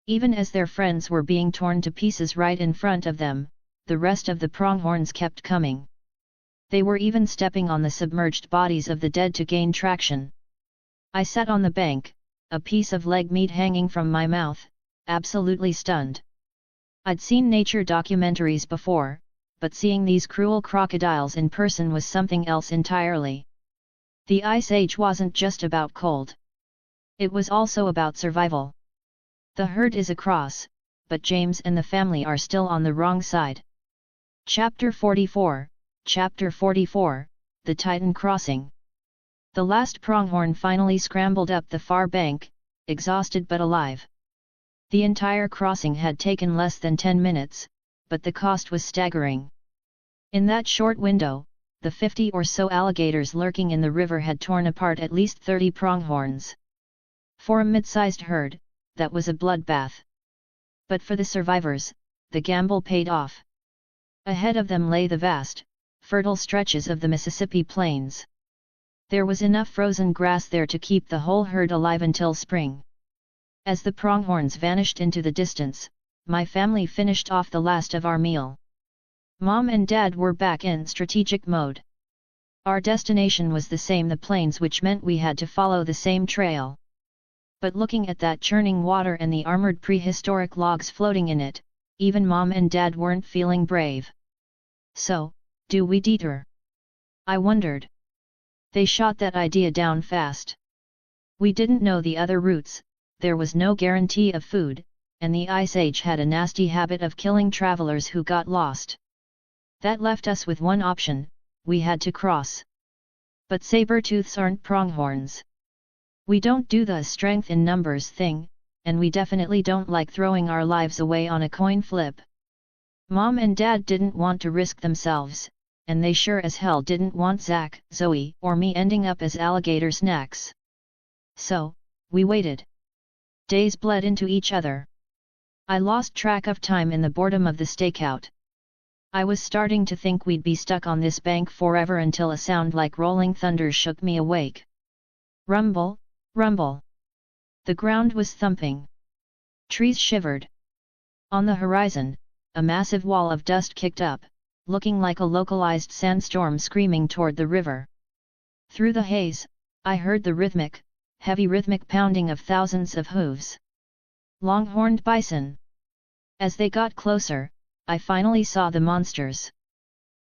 Even as their friends were being torn to pieces right in front of them, the rest of the pronghorns kept coming. They were even stepping on the submerged bodies of the dead to gain traction. I sat on the bank, a piece of leg meat hanging from my mouth, absolutely stunned. I'd seen nature documentaries before, but seeing these cruel crocodiles in person was something else entirely. The Ice Age wasn't just about cold. It was also about survival. The herd is across, but James and the family are still on the wrong side. Chapter 44, Chapter 44, The Titan Crossing. The last pronghorn finally scrambled up the far bank, exhausted but alive. The entire crossing had taken less than 10 minutes, but the cost was staggering. In that short window, the 50 or so alligators lurking in the river had torn apart at least 30 pronghorns. For a mid-sized herd, that was a bloodbath. But for the survivors, the gamble paid off. Ahead of them lay the vast, fertile stretches of the Mississippi plains. There was enough frozen grass there to keep the whole herd alive until spring. As the pronghorns vanished into the distance, my family finished off the last of our meal. Mom and Dad were back in strategic mode. Our destination was the same, the plains, which meant we had to follow the same trail. But looking at that churning water and the armored prehistoric logs floating in it, even Mom and Dad weren't feeling brave. So, do we detour? I wondered. They shot that idea down fast. We didn't know the other routes, there was no guarantee of food, and the Ice Age had a nasty habit of killing travelers who got lost. That left us with one option: we had to cross. But saber-tooths aren't pronghorns. We don't do the strength in numbers thing, and we definitely don't like throwing our lives away on a coin flip. Mom and Dad didn't want to risk themselves, and they sure as hell didn't want Zach, Zoe, or me ending up as alligator snacks. So, we waited. Days bled into each other. I lost track of time in the boredom of the stakeout. I was starting to think we'd be stuck on this bank forever until a sound like rolling thunder shook me awake. Rumble, rumble. The ground was thumping. Trees shivered. On the horizon, a massive wall of dust kicked up, looking like a localized sandstorm screaming toward the river. Through the haze, I heard the heavy rhythmic pounding of thousands of hooves. Longhorned bison. As they got closer, I finally saw the monsters.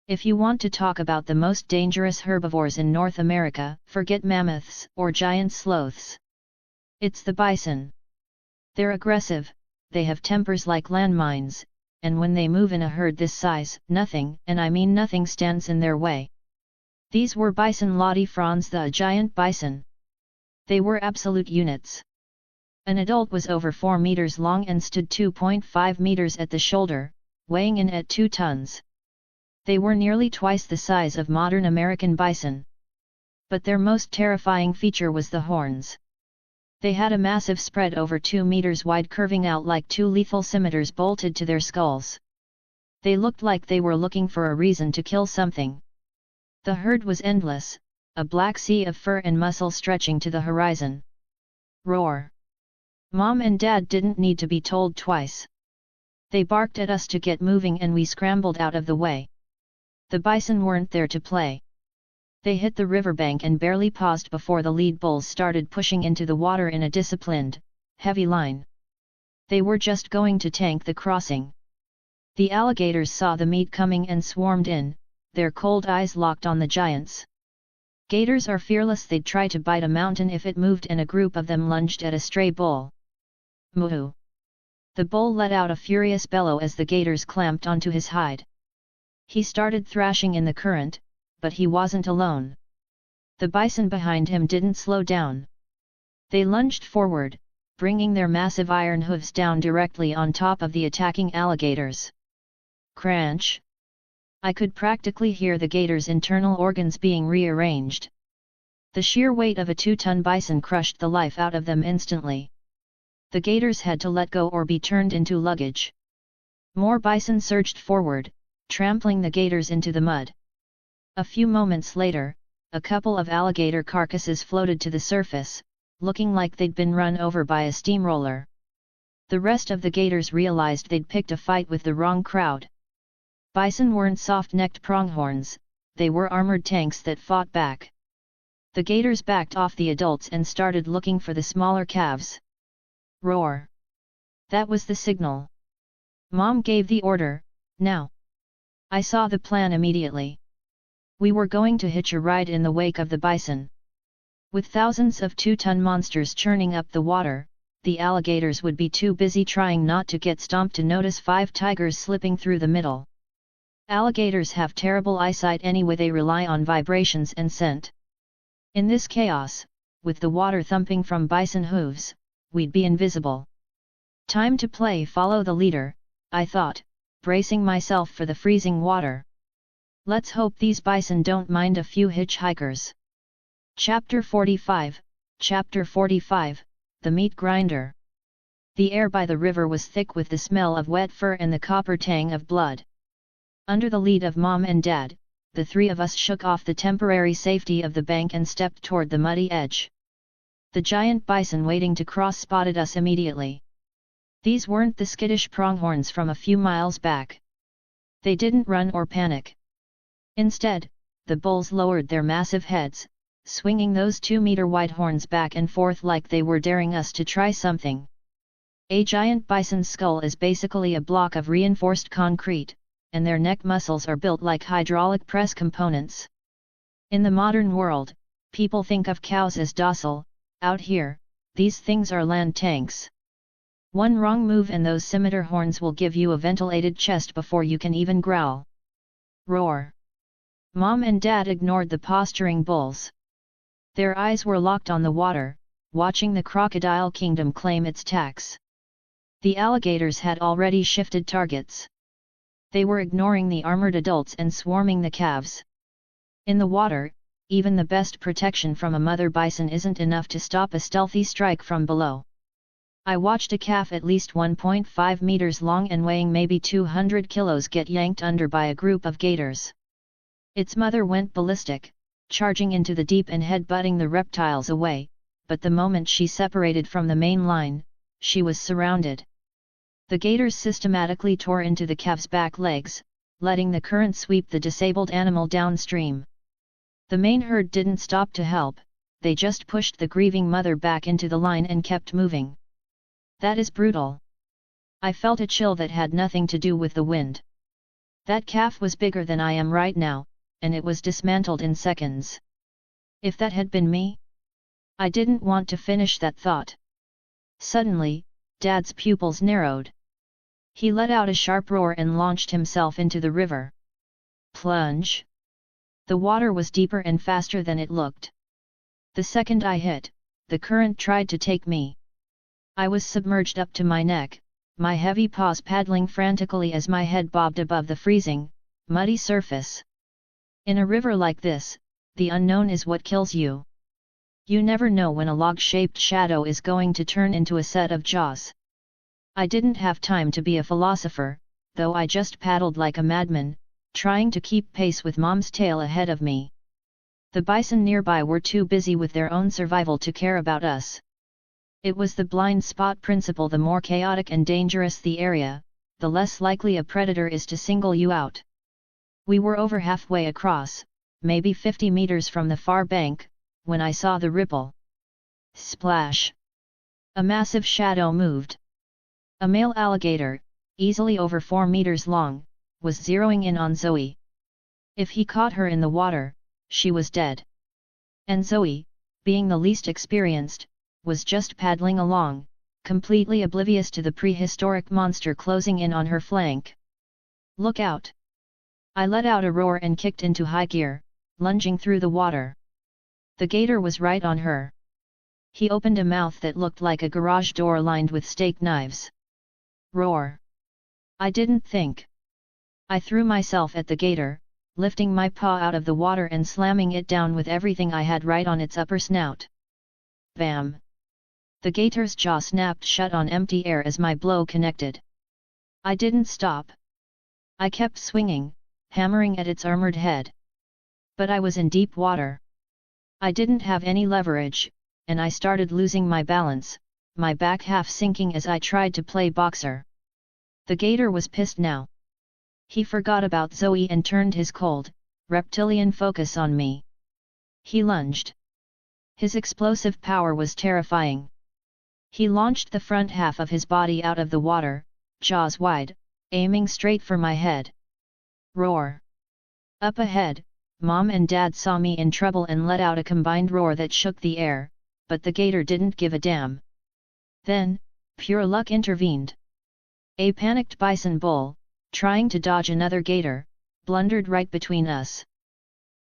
If you want to talk about the most dangerous herbivores in North America, forget mammoths or giant sloths. It's the bison. They're aggressive, they have tempers like landmines, and when they move in a herd this size, nothing, and I mean nothing, stands in their way. These were bison latifrons, the giant bison. They were absolute units. An adult was over 4 meters long and stood 2.5 meters at the shoulder, weighing in at 2 tons. They were nearly twice the size of modern American bison. But their most terrifying feature was the horns. They had a massive spread over 2 meters wide, curving out like 2 lethal scimitars bolted to their skulls. They looked like they were looking for a reason to kill something. The herd was endless, a black sea of fur and muscle stretching to the horizon. Roar! Mom and Dad didn't need to be told twice. They barked at us to get moving and we scrambled out of the way. The bison weren't there to play. They hit the riverbank and barely paused before the lead bulls started pushing into the water in a disciplined, heavy line. They were just going to tank the crossing. The alligators saw the meat coming and swarmed in, their cold eyes locked on the giants. Gators are fearless, they'd try to bite a mountain if it moved, and a group of them lunged at a stray bull. Moo! The bull let out a furious bellow as the gators clamped onto his hide. He started thrashing in the current, but he wasn't alone. The bison behind him didn't slow down. They lunged forward, bringing their massive iron hooves down directly on top of the attacking alligators. Crunch! I could practically hear the gators' internal organs being rearranged. The sheer weight of a 2-ton bison crushed the life out of them instantly. The gators had to let go or be turned into luggage. More bison surged forward, trampling the gators into the mud. A few moments later, a couple of alligator carcasses floated to the surface, looking like they'd been run over by a steamroller. The rest of the gators realized they'd picked a fight with the wrong crowd. Bison weren't soft-necked pronghorns, they were armored tanks that fought back. The gators backed off the adults and started looking for the smaller calves. Roar! That was the signal. Mom gave the order, now. I saw the plan immediately. We were going to hitch a ride in the wake of the bison. With thousands of 2-ton monsters churning up the water, the alligators would be too busy trying not to get stomped to notice 5 tigers slipping through the middle. Alligators have terrible eyesight anyway, they rely on vibrations and scent. In this chaos, with the water thumping from bison hooves, we'd be invisible. Time to play follow the leader, I thought, bracing myself for the freezing water. Let's hope these bison don't mind a few hitchhikers. Chapter 45, Chapter 45, The Meat Grinder. The air by the river was thick with the smell of wet fur and the copper tang of blood. Under the lead of Mom and Dad, the 3 of us shook off the temporary safety of the bank and stepped toward the muddy edge. The giant bison waiting to cross spotted us immediately. These weren't the skittish pronghorns from a few miles back. They didn't run or panic. Instead, the bulls lowered their massive heads, swinging those 2-meter-wide horns back and forth like they were daring us to try something. A giant bison's skull is basically a block of reinforced concrete, and their neck muscles are built like hydraulic press components. In the modern world, people think of cows as docile. Out here, these things are land tanks. One wrong move and those scimitar horns will give you a ventilated chest before you can even growl. Roar. Mom and Dad ignored the posturing bulls. Their eyes were locked on the water, watching the crocodile kingdom claim its tax. The alligators had already shifted targets. They were ignoring the armored adults and swarming the calves. In the water, even the best protection from a mother bison isn't enough to stop a stealthy strike from below. I watched a calf at least 1.5 meters long and weighing maybe 200 kilos get yanked under by a group of gators. Its mother went ballistic, charging into the deep and head-butting the reptiles away, but the moment she separated from the main line, she was surrounded. The gators systematically tore into the calf's back legs, letting the current sweep the disabled animal downstream. The main herd didn't stop to help, they just pushed the grieving mother back into the line and kept moving. That is brutal. I felt a chill that had nothing to do with the wind. That calf was bigger than I am right now, and it was dismantled in seconds. If that had been me? I didn't want to finish that thought. Suddenly, Dad's pupils narrowed. He let out a sharp roar and launched himself into the river. Plunge! The water was deeper and faster than it looked. The second I hit, the current tried to take me. I was submerged up to my neck, my heavy paws paddling frantically as my head bobbed above the freezing, muddy surface. In a river like this, the unknown is what kills you. You never know when a log-shaped shadow is going to turn into a set of jaws. I didn't have time to be a philosopher, though I just paddled like a madman, trying to keep pace with Mom's tail ahead of me. The bison nearby were too busy with their own survival to care about us. It was the blind spot principle: the more chaotic and dangerous the area, the less likely a predator is to single you out. We were over halfway across, maybe 50 meters from the far bank, when I saw the ripple. Splash! A massive shadow moved. A male alligator, easily over 4 meters long, was zeroing in on Zoe. If he caught her in the water, she was dead. And Zoe, being the least experienced, was just paddling along, completely oblivious to the prehistoric monster closing in on her flank. Look out! I let out a roar and kicked into high gear, lunging through the water. The gator was right on her. He opened a mouth that looked like a garage door lined with steak knives. Roar! I didn't think. I threw myself at the gator, lifting my paw out of the water and slamming it down with everything I had right on its upper snout. Bam! The gator's jaw snapped shut on empty air as my blow connected. I didn't stop. I kept swinging, hammering at its armored head. But I was in deep water. I didn't have any leverage, and I started losing my balance, my back half sinking as I tried to play boxer. The gator was pissed now. He forgot about Zoe and turned his cold, reptilian focus on me. He lunged. His explosive power was terrifying. He launched the front half of his body out of the water, jaws wide, aiming straight for my head. Roar! Up ahead, Mom and Dad saw me in trouble and let out a combined roar that shook the air, but the gator didn't give a damn. Then, pure luck intervened. A panicked bison bull, trying to dodge another gator, blundered right between us.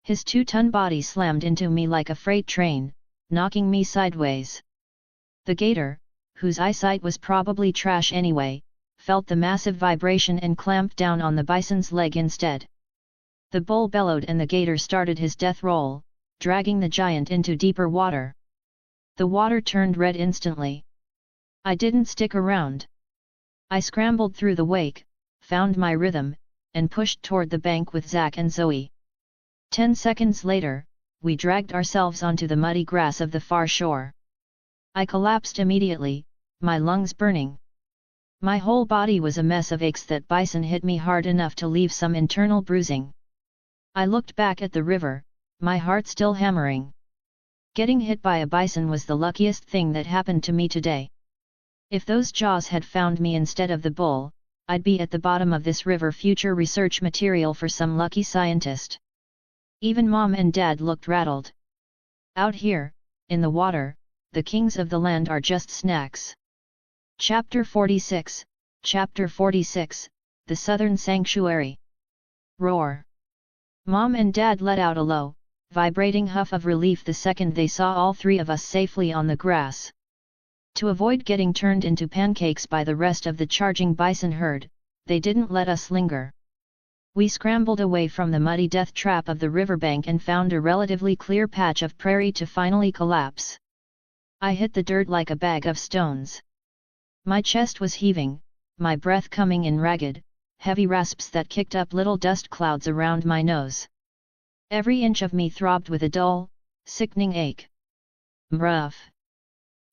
His 2-ton body slammed into me like a freight train, knocking me sideways. The gator, whose eyesight was probably trash anyway, felt the massive vibration and clamped down on the bison's leg instead. The bull bellowed and the gator started his death roll, dragging the giant into deeper water. The water turned red instantly. I didn't stick around. I scrambled through the wake, found my rhythm, and pushed toward the bank with Zach and Zoe. 10 seconds later, we dragged ourselves onto the muddy grass of the far shore. I collapsed immediately, my lungs burning. My whole body was a mess of aches. That bison hit me hard enough to leave some internal bruising. I looked back at the river, my heart still hammering. Getting hit by a bison was the luckiest thing that happened to me today. If those jaws had found me instead of the bull, I'd be at the bottom of this river, future research material for some lucky scientist. Even Mom and Dad looked rattled. Out here, in the water, the kings of the land are just snacks. Chapter 46, Chapter 46, The Southern Sanctuary. Roar. Mom and Dad let out a low, vibrating huff of relief the second they saw all three of us safely on the grass. To avoid getting turned into pancakes by the rest of the charging bison herd, they didn't let us linger. We scrambled away from the muddy death trap of the riverbank and found a relatively clear patch of prairie to finally collapse. I hit the dirt like a bag of stones. My chest was heaving, my breath coming in ragged, heavy rasps that kicked up little dust clouds around my nose. Every inch of me throbbed with a dull, sickening ache. Bruff.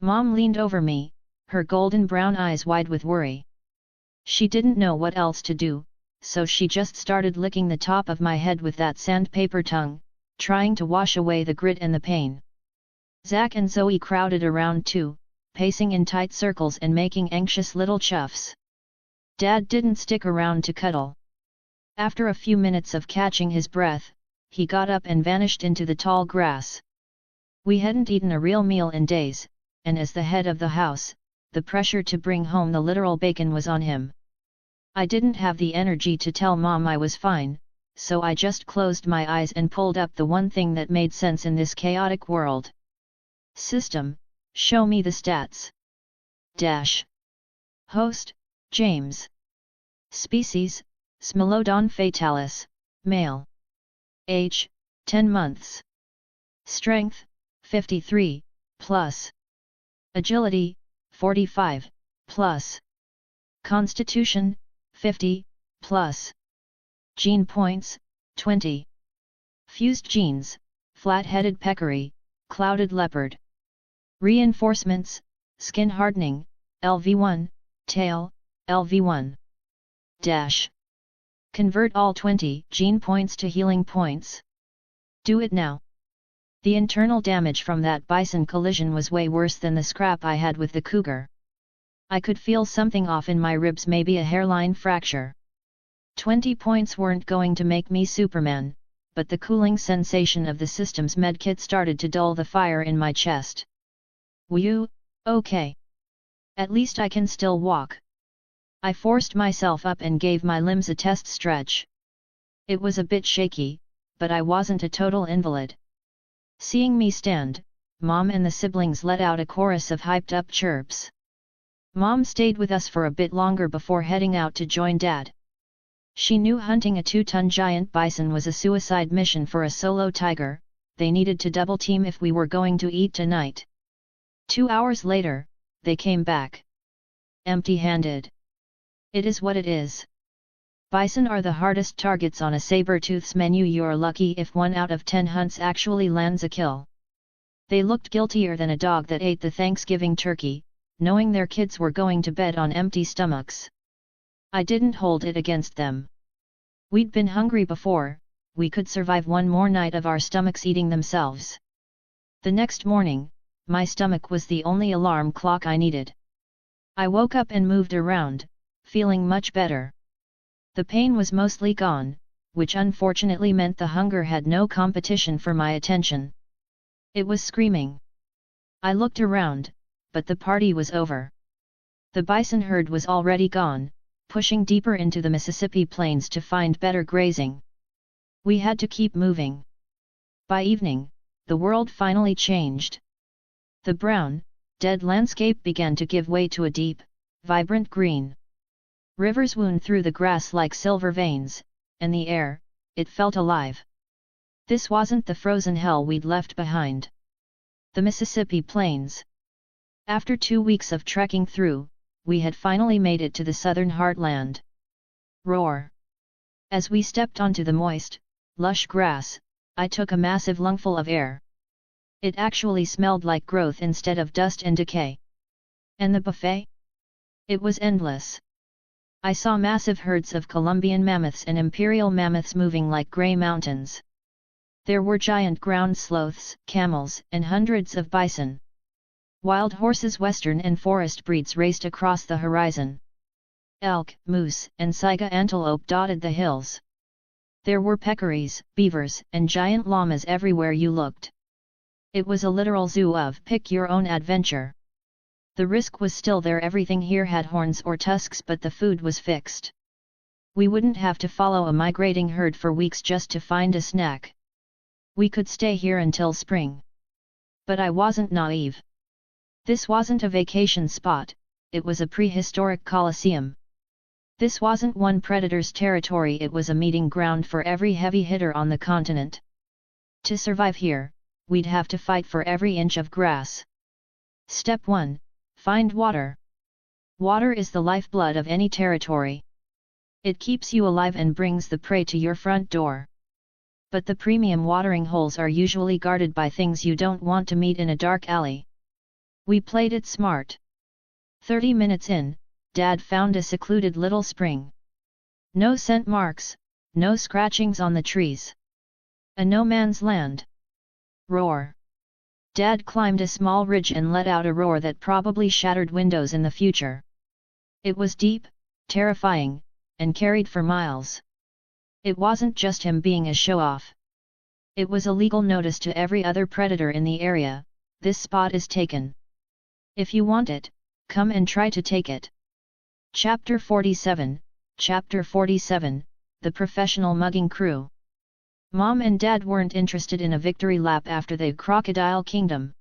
Mom leaned over me, her golden brown eyes wide with worry. She didn't know what else to do, so she just started licking the top of my head with that sandpaper tongue, trying to wash away the grit and the pain. Zach and Zoe crowded around too, pacing in tight circles and making anxious little chuffs. Dad didn't stick around to cuddle. After a few minutes of catching his breath, he got up and vanished into the tall grass. We hadn't eaten a real meal in days, and as the head of the house, the pressure to bring home the literal bacon was on him. I didn't have the energy to tell Mom I was fine, so I just closed my eyes and pulled up the one thing that made sense in this chaotic world. System, show me the stats. Dash. Host, James. Species, Smilodon fatalis, male. Age, 10 months. Strength, 53, plus. Agility, 45, plus. Constitution, 50, plus. Gene points, 20. Fused genes, flat-headed peccary, clouded leopard. Reinforcements, skin hardening, LV1, tail, LV1. Dash. Convert all 20 gene points to healing points. Do it now. The internal damage from that bison collision was way worse than the scrap I had with the cougar. I could feel something off in my ribs, maybe a hairline fracture. 20 points weren't going to make me Superman, but the cooling sensation of the system's medkit started to dull the fire in my chest. Whew, okay. At least I can still walk. I forced myself up and gave my limbs a test stretch. It was a bit shaky, but I wasn't a total invalid. Seeing me stand, Mom and the siblings let out a chorus of hyped-up chirps. Mom stayed with us for a bit longer before heading out to join Dad. She knew hunting a 2-ton giant bison was a suicide mission for a solo tiger. They needed to double team if we were going to eat tonight. 2 hours later, they came back. Empty-handed. It is what it is. Bison are the hardest targets on a saber-tooth's menu. You're lucky if 1 out of 10 hunts actually lands a kill. They looked guiltier than a dog that ate the Thanksgiving turkey, knowing their kids were going to bed on empty stomachs. I didn't hold it against them. We'd been hungry before, we could survive one more night of our stomachs eating themselves. The next morning, my stomach was the only alarm clock I needed. I woke up and moved around, feeling much better. The pain was mostly gone, which unfortunately meant the hunger had no competition for my attention. It was screaming. I looked around, but the party was over. The bison herd was already gone, pushing deeper into the Mississippi plains to find better grazing. We had to keep moving. By evening, the world finally changed. The brown, dead landscape began to give way to a deep, vibrant green. Rivers wound through the grass like silver veins, and the air, it felt alive. This wasn't the frozen hell we'd left behind. The Mississippi plains. After 2 weeks of trekking through, we had finally made it to the southern heartland. Roar! As we stepped onto the moist, lush grass, I took a massive lungful of air. It actually smelled like growth instead of dust and decay. And the buffet? It was endless. I saw massive herds of Columbian mammoths and imperial mammoths moving like grey mountains. There were giant ground sloths, camels, and hundreds of bison. Wild horses, western and forest breeds raced across the horizon. Elk, moose, and saiga antelope dotted the hills. There were peccaries, beavers, and giant llamas everywhere you looked. It was a literal zoo of pick-your-own-adventure. The risk was still there. Everything here had horns or tusks, but the food was fixed. We wouldn't have to follow a migrating herd for weeks just to find a snack. We could stay here until spring. But I wasn't naive. This wasn't a vacation spot, it was a prehistoric coliseum. This wasn't one predator's territory, it was a meeting ground for every heavy hitter on the continent. To survive here, we'd have to fight for every inch of grass. Step 1. Find water. Water is the lifeblood of any territory. It keeps you alive and brings the prey to your front door. But the premium watering holes are usually guarded by things you don't want to meet in a dark alley. We played it smart. 30 minutes in, Dad found a secluded little spring. No scent marks, no scratchings on the trees. A no man's land. Roar. Dad climbed a small ridge and let out a roar that probably shattered windows in the future. It was deep, terrifying, and carried for miles. It wasn't just him being a show-off. It was a legal notice to every other predator in the area: this spot is taken. If you want it, come and try to take it. Chapter 47, Chapter 47, The Professional Mugging Crew. Mom and Dad weren't interested in a victory lap after the Crocodile Kingdom.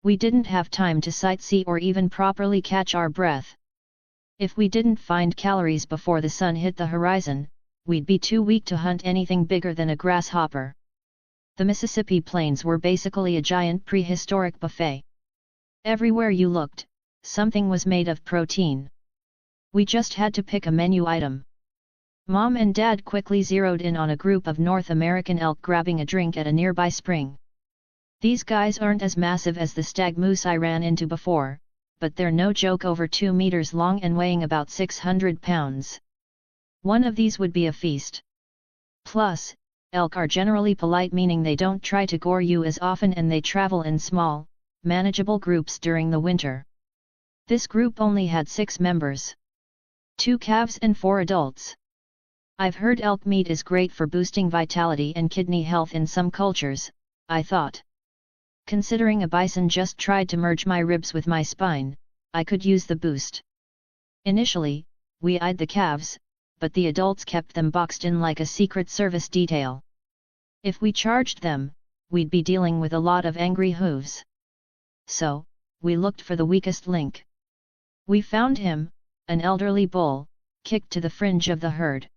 We didn't have time to sightsee or even properly catch our breath. If we didn't find calories before the sun hit the horizon, we'd be too weak to hunt anything bigger than a grasshopper. The Mississippi Plains were basically a giant prehistoric buffet. Everywhere you looked, something was made of protein. We just had to pick a menu item. Mom and Dad quickly zeroed in on a group of North American elk grabbing a drink at a nearby spring. These guys aren't as massive as the stag moose I ran into before, but they're no joke, over 2 meters long and weighing about 600 pounds. One of these would be a feast. Plus, elk are generally polite, meaning they don't try to gore you as often, and they travel in small, manageable groups during the winter. This group only had 6 members. 2 calves and 4 adults. I've heard elk meat is great for boosting vitality and kidney health in some cultures, I thought. Considering a bison just tried to merge my ribs with my spine, I could use the boost. Initially, we eyed the calves, but the adults kept them boxed in like a Secret Service detail. If we charged them, we'd be dealing with a lot of angry hooves. So, we looked for the weakest link. We found him, an elderly bull, kicked to the fringe of the herd.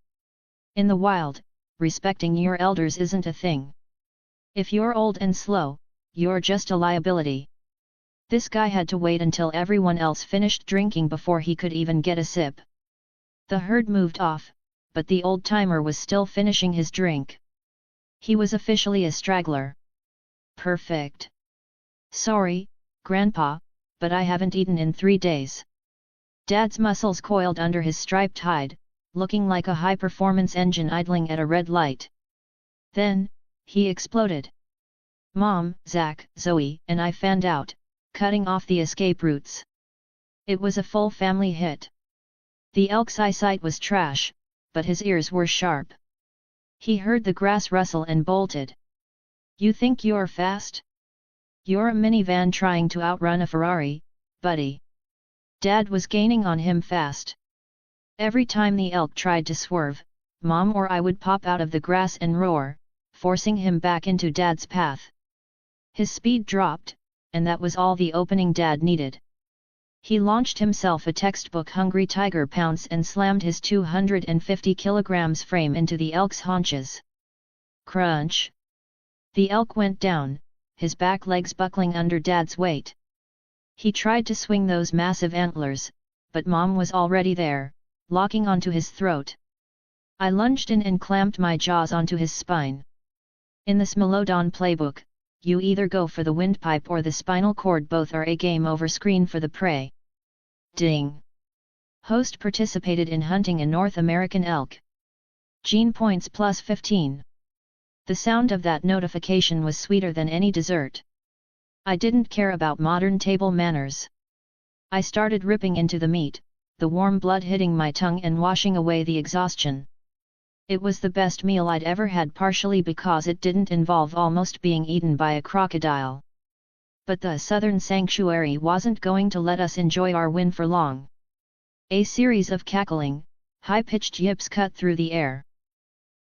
In the wild, respecting your elders isn't a thing. If you're old and slow, you're just a liability. This guy had to wait until everyone else finished drinking before he could even get a sip. The herd moved off, but the old-timer was still finishing his drink. He was officially a straggler. Perfect. Sorry, Grandpa, but I haven't eaten in 3 days. Dad's muscles coiled under his striped hide, looking like a high-performance engine idling at a red light. Then, he exploded. Mom, Zach, Zoe, and I fanned out, cutting off the escape routes. It was a full family hit. The elk's eyesight was trash, but his ears were sharp. He heard the grass rustle and bolted. You think you're fast? You're a minivan trying to outrun a Ferrari, buddy. Dad was gaining on him fast. Every time the elk tried to swerve, Mom or I would pop out of the grass and roar, forcing him back into Dad's path. His speed dropped, and that was all the opening Dad needed. He launched himself a textbook hungry tiger pounce and slammed his 250 kilograms frame into the elk's haunches. Crunch! The elk went down, his back legs buckling under Dad's weight. He tried to swing those massive antlers, but Mom was already there, locking onto his throat. I lunged in and clamped my jaws onto his spine. In the Smilodon playbook, you either go for the windpipe or the spinal cord. Both are a game over screen for the prey. Ding! Host participated in hunting a North American elk. Gene points plus 15. The sound of that notification was sweeter than any dessert. I didn't care about modern table manners. I started ripping into the meat, the warm blood hitting my tongue and washing away the exhaustion. It was the best meal I'd ever had, partially because it didn't involve almost being eaten by a crocodile. But the southern sanctuary wasn't going to let us enjoy our win for long. A series of cackling, high-pitched yips cut through the air.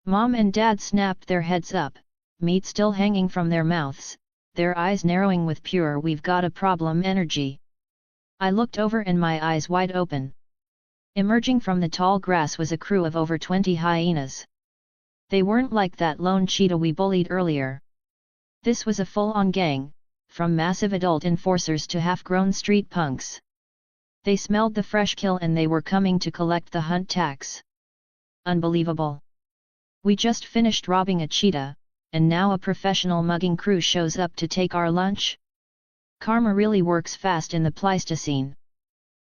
Mom and Dad snapped their heads up, meat still hanging from their mouths, their eyes narrowing with pure "we've got a problem" energy. I looked over and my eyes wide open. Emerging from the tall grass was a crew of over 20 hyenas. They weren't like that lone cheetah we bullied earlier. This was a full-on gang, from massive adult enforcers to half-grown street punks. They smelled the fresh kill and they were coming to collect the hunt tax. Unbelievable. We just finished robbing a cheetah, and now a professional mugging crew shows up to take our lunch? Karma really works fast in the Pleistocene.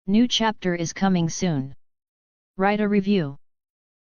New chapter is coming soon. Write a review.